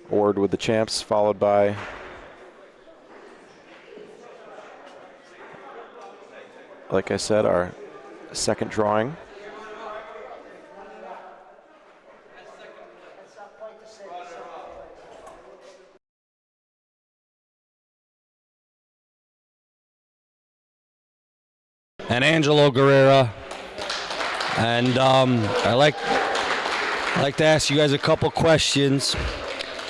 A word with the champs, followed by like I said, our second drawing. And Angelo Guerrera. And I'd like to ask you guys a couple questions.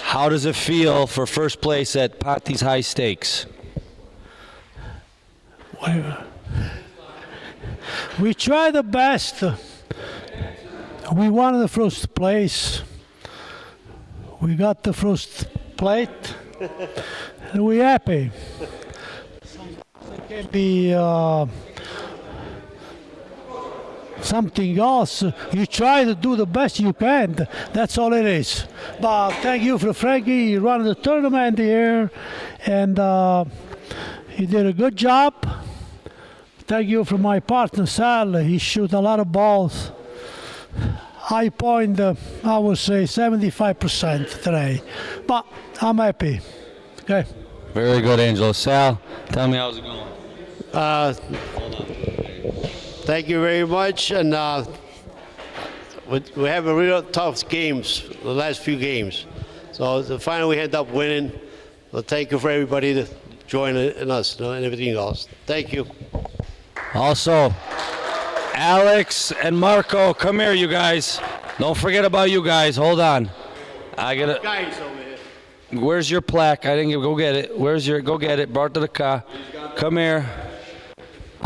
How does it feel for first place at Ponte's High Stakes? We tried the best. We wanted the first place. We got the first plate. And we're happy. It can be something else. You try to do the best you can. That's all it is. But thank you for Frankie. He ran the tournament here, and he did a good job. Thank you for my partner Sal. He shoot a lot of balls. High point, I would say 75% today. But I'm happy. Okay. Very good, Angelo. Sal, tell me how's it going? Thank you very much, and we have a real tough games, the last few games. So finally we end up winning. Well, thank you for everybody to join in us, and everything else. Thank you. Also, Alex and Marco, come here, you guys. Don't forget about you guys. Hold on. I got it. Guys over here. Where's your plaque? I didn't get. Go get it. Go get it. Brought to the car. Come here.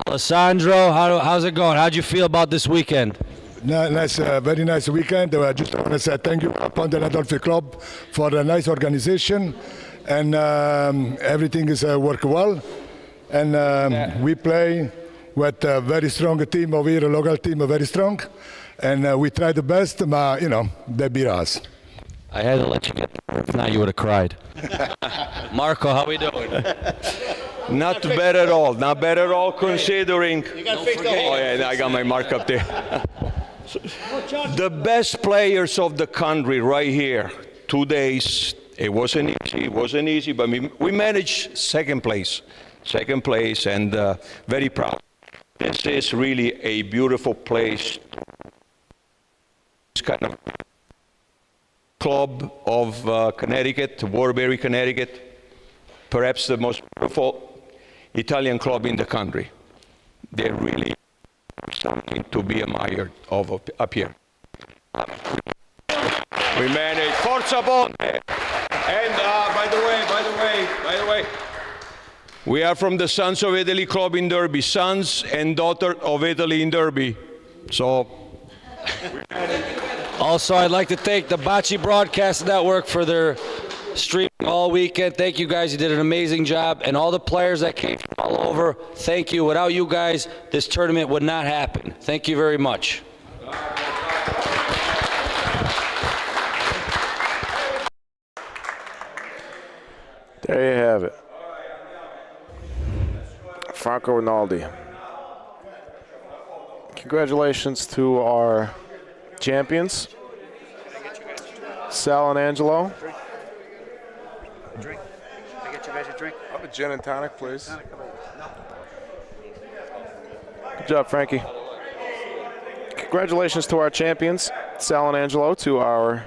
Alessandro, how's it going? How'd you feel about this weekend? Nice, very nice weekend. I just want to say thank you, Pontelandolfo Club, for a nice organization, and everything is work well. And we play with a very strong team over here, a local team, very strong, and we try the best. But they beat us. I had to let you get there. If not, you would have cried. Marco, how we doing? Not bad at all. Not bad at all, considering. You got to fix the hole. Oh yeah, I got my mark up there. The best players of the country right here. 2 days. It wasn't easy. It wasn't easy, but we managed second place, and very proud. This is really a beautiful place. It's kind of club of Connecticut, Waterbury, Connecticut, perhaps the most beautiful Italian club in the country. They're really something to be admired of up here. We managed Forza Ponte. And by the way, we are from the Sons of Italy Club in Derby, Sons and Daughter of Italy in Derby. So. Also, I'd like to thank the Bocce Broadcast Network for their streaming all weekend. Thank you guys, you did an amazing job. And all the players that came from all over, thank you. Without you guys, this tournament would not happen. Thank you very much. There you have it. Franco Rinaldi. Congratulations to our champions, Sal and Angelo. Drink. Can I get you guys a drink? I'll have a gin and tonic, please. Good job, Frankie. Congratulations to our champions, Sal and Angelo, to our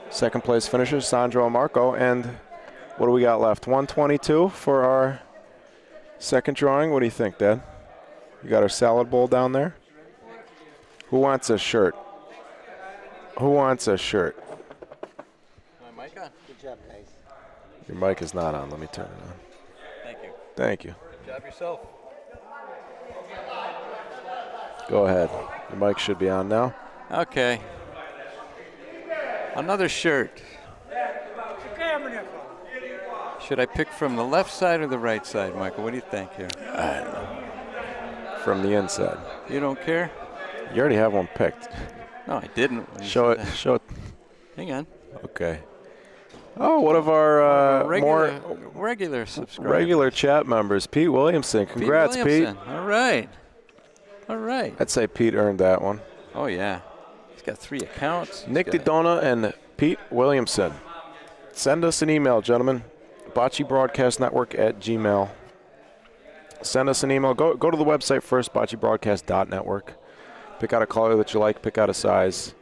second place finishers, Sandro and Marco. And what do we got left? 122 for our second drawing. What do you think, Dad? You got our salad bowl down there? Who wants a shirt? Who wants a shirt? My mic on? Good job, guys. Your mic is not on. Let me turn it on. Thank you. Thank you. Good job yourself. Go ahead. Your mic should be on now. Okay. Another shirt. Should I pick from the left side or the right side, Michael? What do you think here? From the inside. You don't care? You already have one picked. No, I didn't. Show it. Show it. Hang on. Okay. Oh, one of our regular subscribers. Regular chat members, Pete Williamson. Congrats, Pete. All right. All right. I'd say Pete earned that one. Oh, yeah. He's got 3 accounts. Nick DiDona and Pete Williamson. Send us an email, gentlemen. BocceBroadcastNetwork@gmail. Send us an email. Go to the website first, BocceBroadcast.network. Pick out a color that you like. Pick out a size.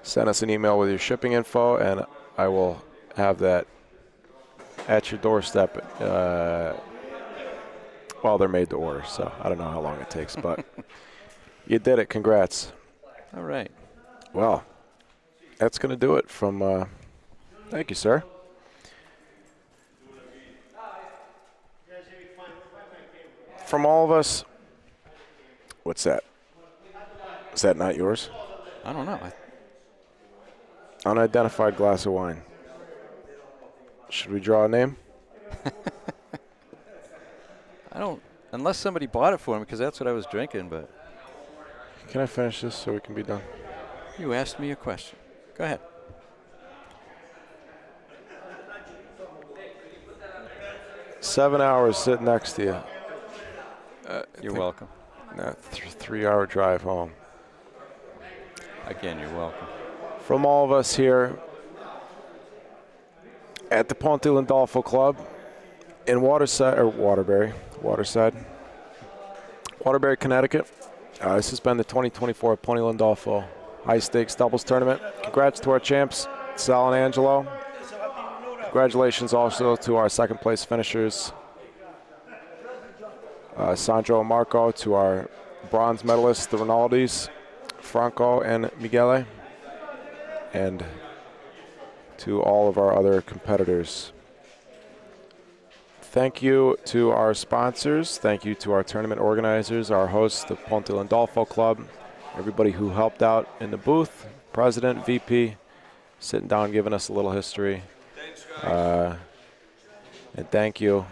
Send us an email with your shipping info, and I will have that at your doorstep. Well, they're made to order, so I don't know how long it takes, but you did it. Congrats. All right. Well, that's going to do it from thank you, sir. From all of us, what's that? Is that not yours? I don't know. Unidentified glass of wine. Should we draw a name? I don't, unless somebody bought it for me, because that's what I was drinking, but. Can I finish this so we can be done? You asked me a question. Go ahead. Seven hours sitting next to you. You're welcome. 3-hour drive home. Again, you're welcome. From all of us here at the Pontelandolfo Club in Waterbury, Connecticut. This has been the 2024 Pontelandolfo High Stakes Doubles Tournament. Congrats to our champs, Sal and Angelo. Congratulations also to our second place finishers, Sandro and Marco, to our bronze medalists, the Rinaldis, Franco and Miguel, and to all of our other competitors. Thank you to our sponsors. Thank you to our tournament organizers, our hosts, the Pontelandolfo Club, everybody who helped out in the booth, President, VP, sitting down, giving us a little history. And thank you,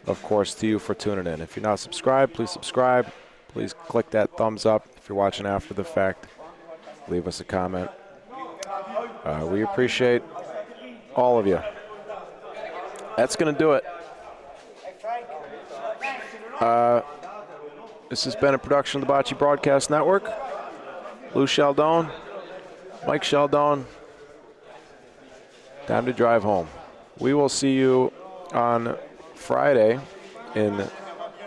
of course, to you for tuning in. If you're not subscribed, please subscribe. Please click that thumbs up. If you're watching after the fact, leave us a comment. We appreciate all of you. That's going to do it. This has been a production of the Bocce Broadcast Network. Lou Sheldon, Mike Sheldon. Time to drive home. We will see you on Friday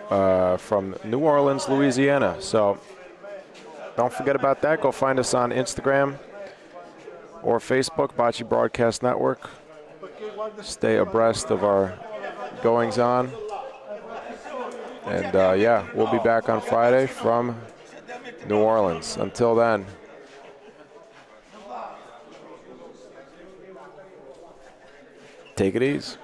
from New Orleans, Louisiana. So don't forget about that. Go find us on Instagram or Facebook, Bocce Broadcast Network. Stay abreast of our goings on. And yeah, we'll be back on Friday from New Orleans. Until then, take it easy.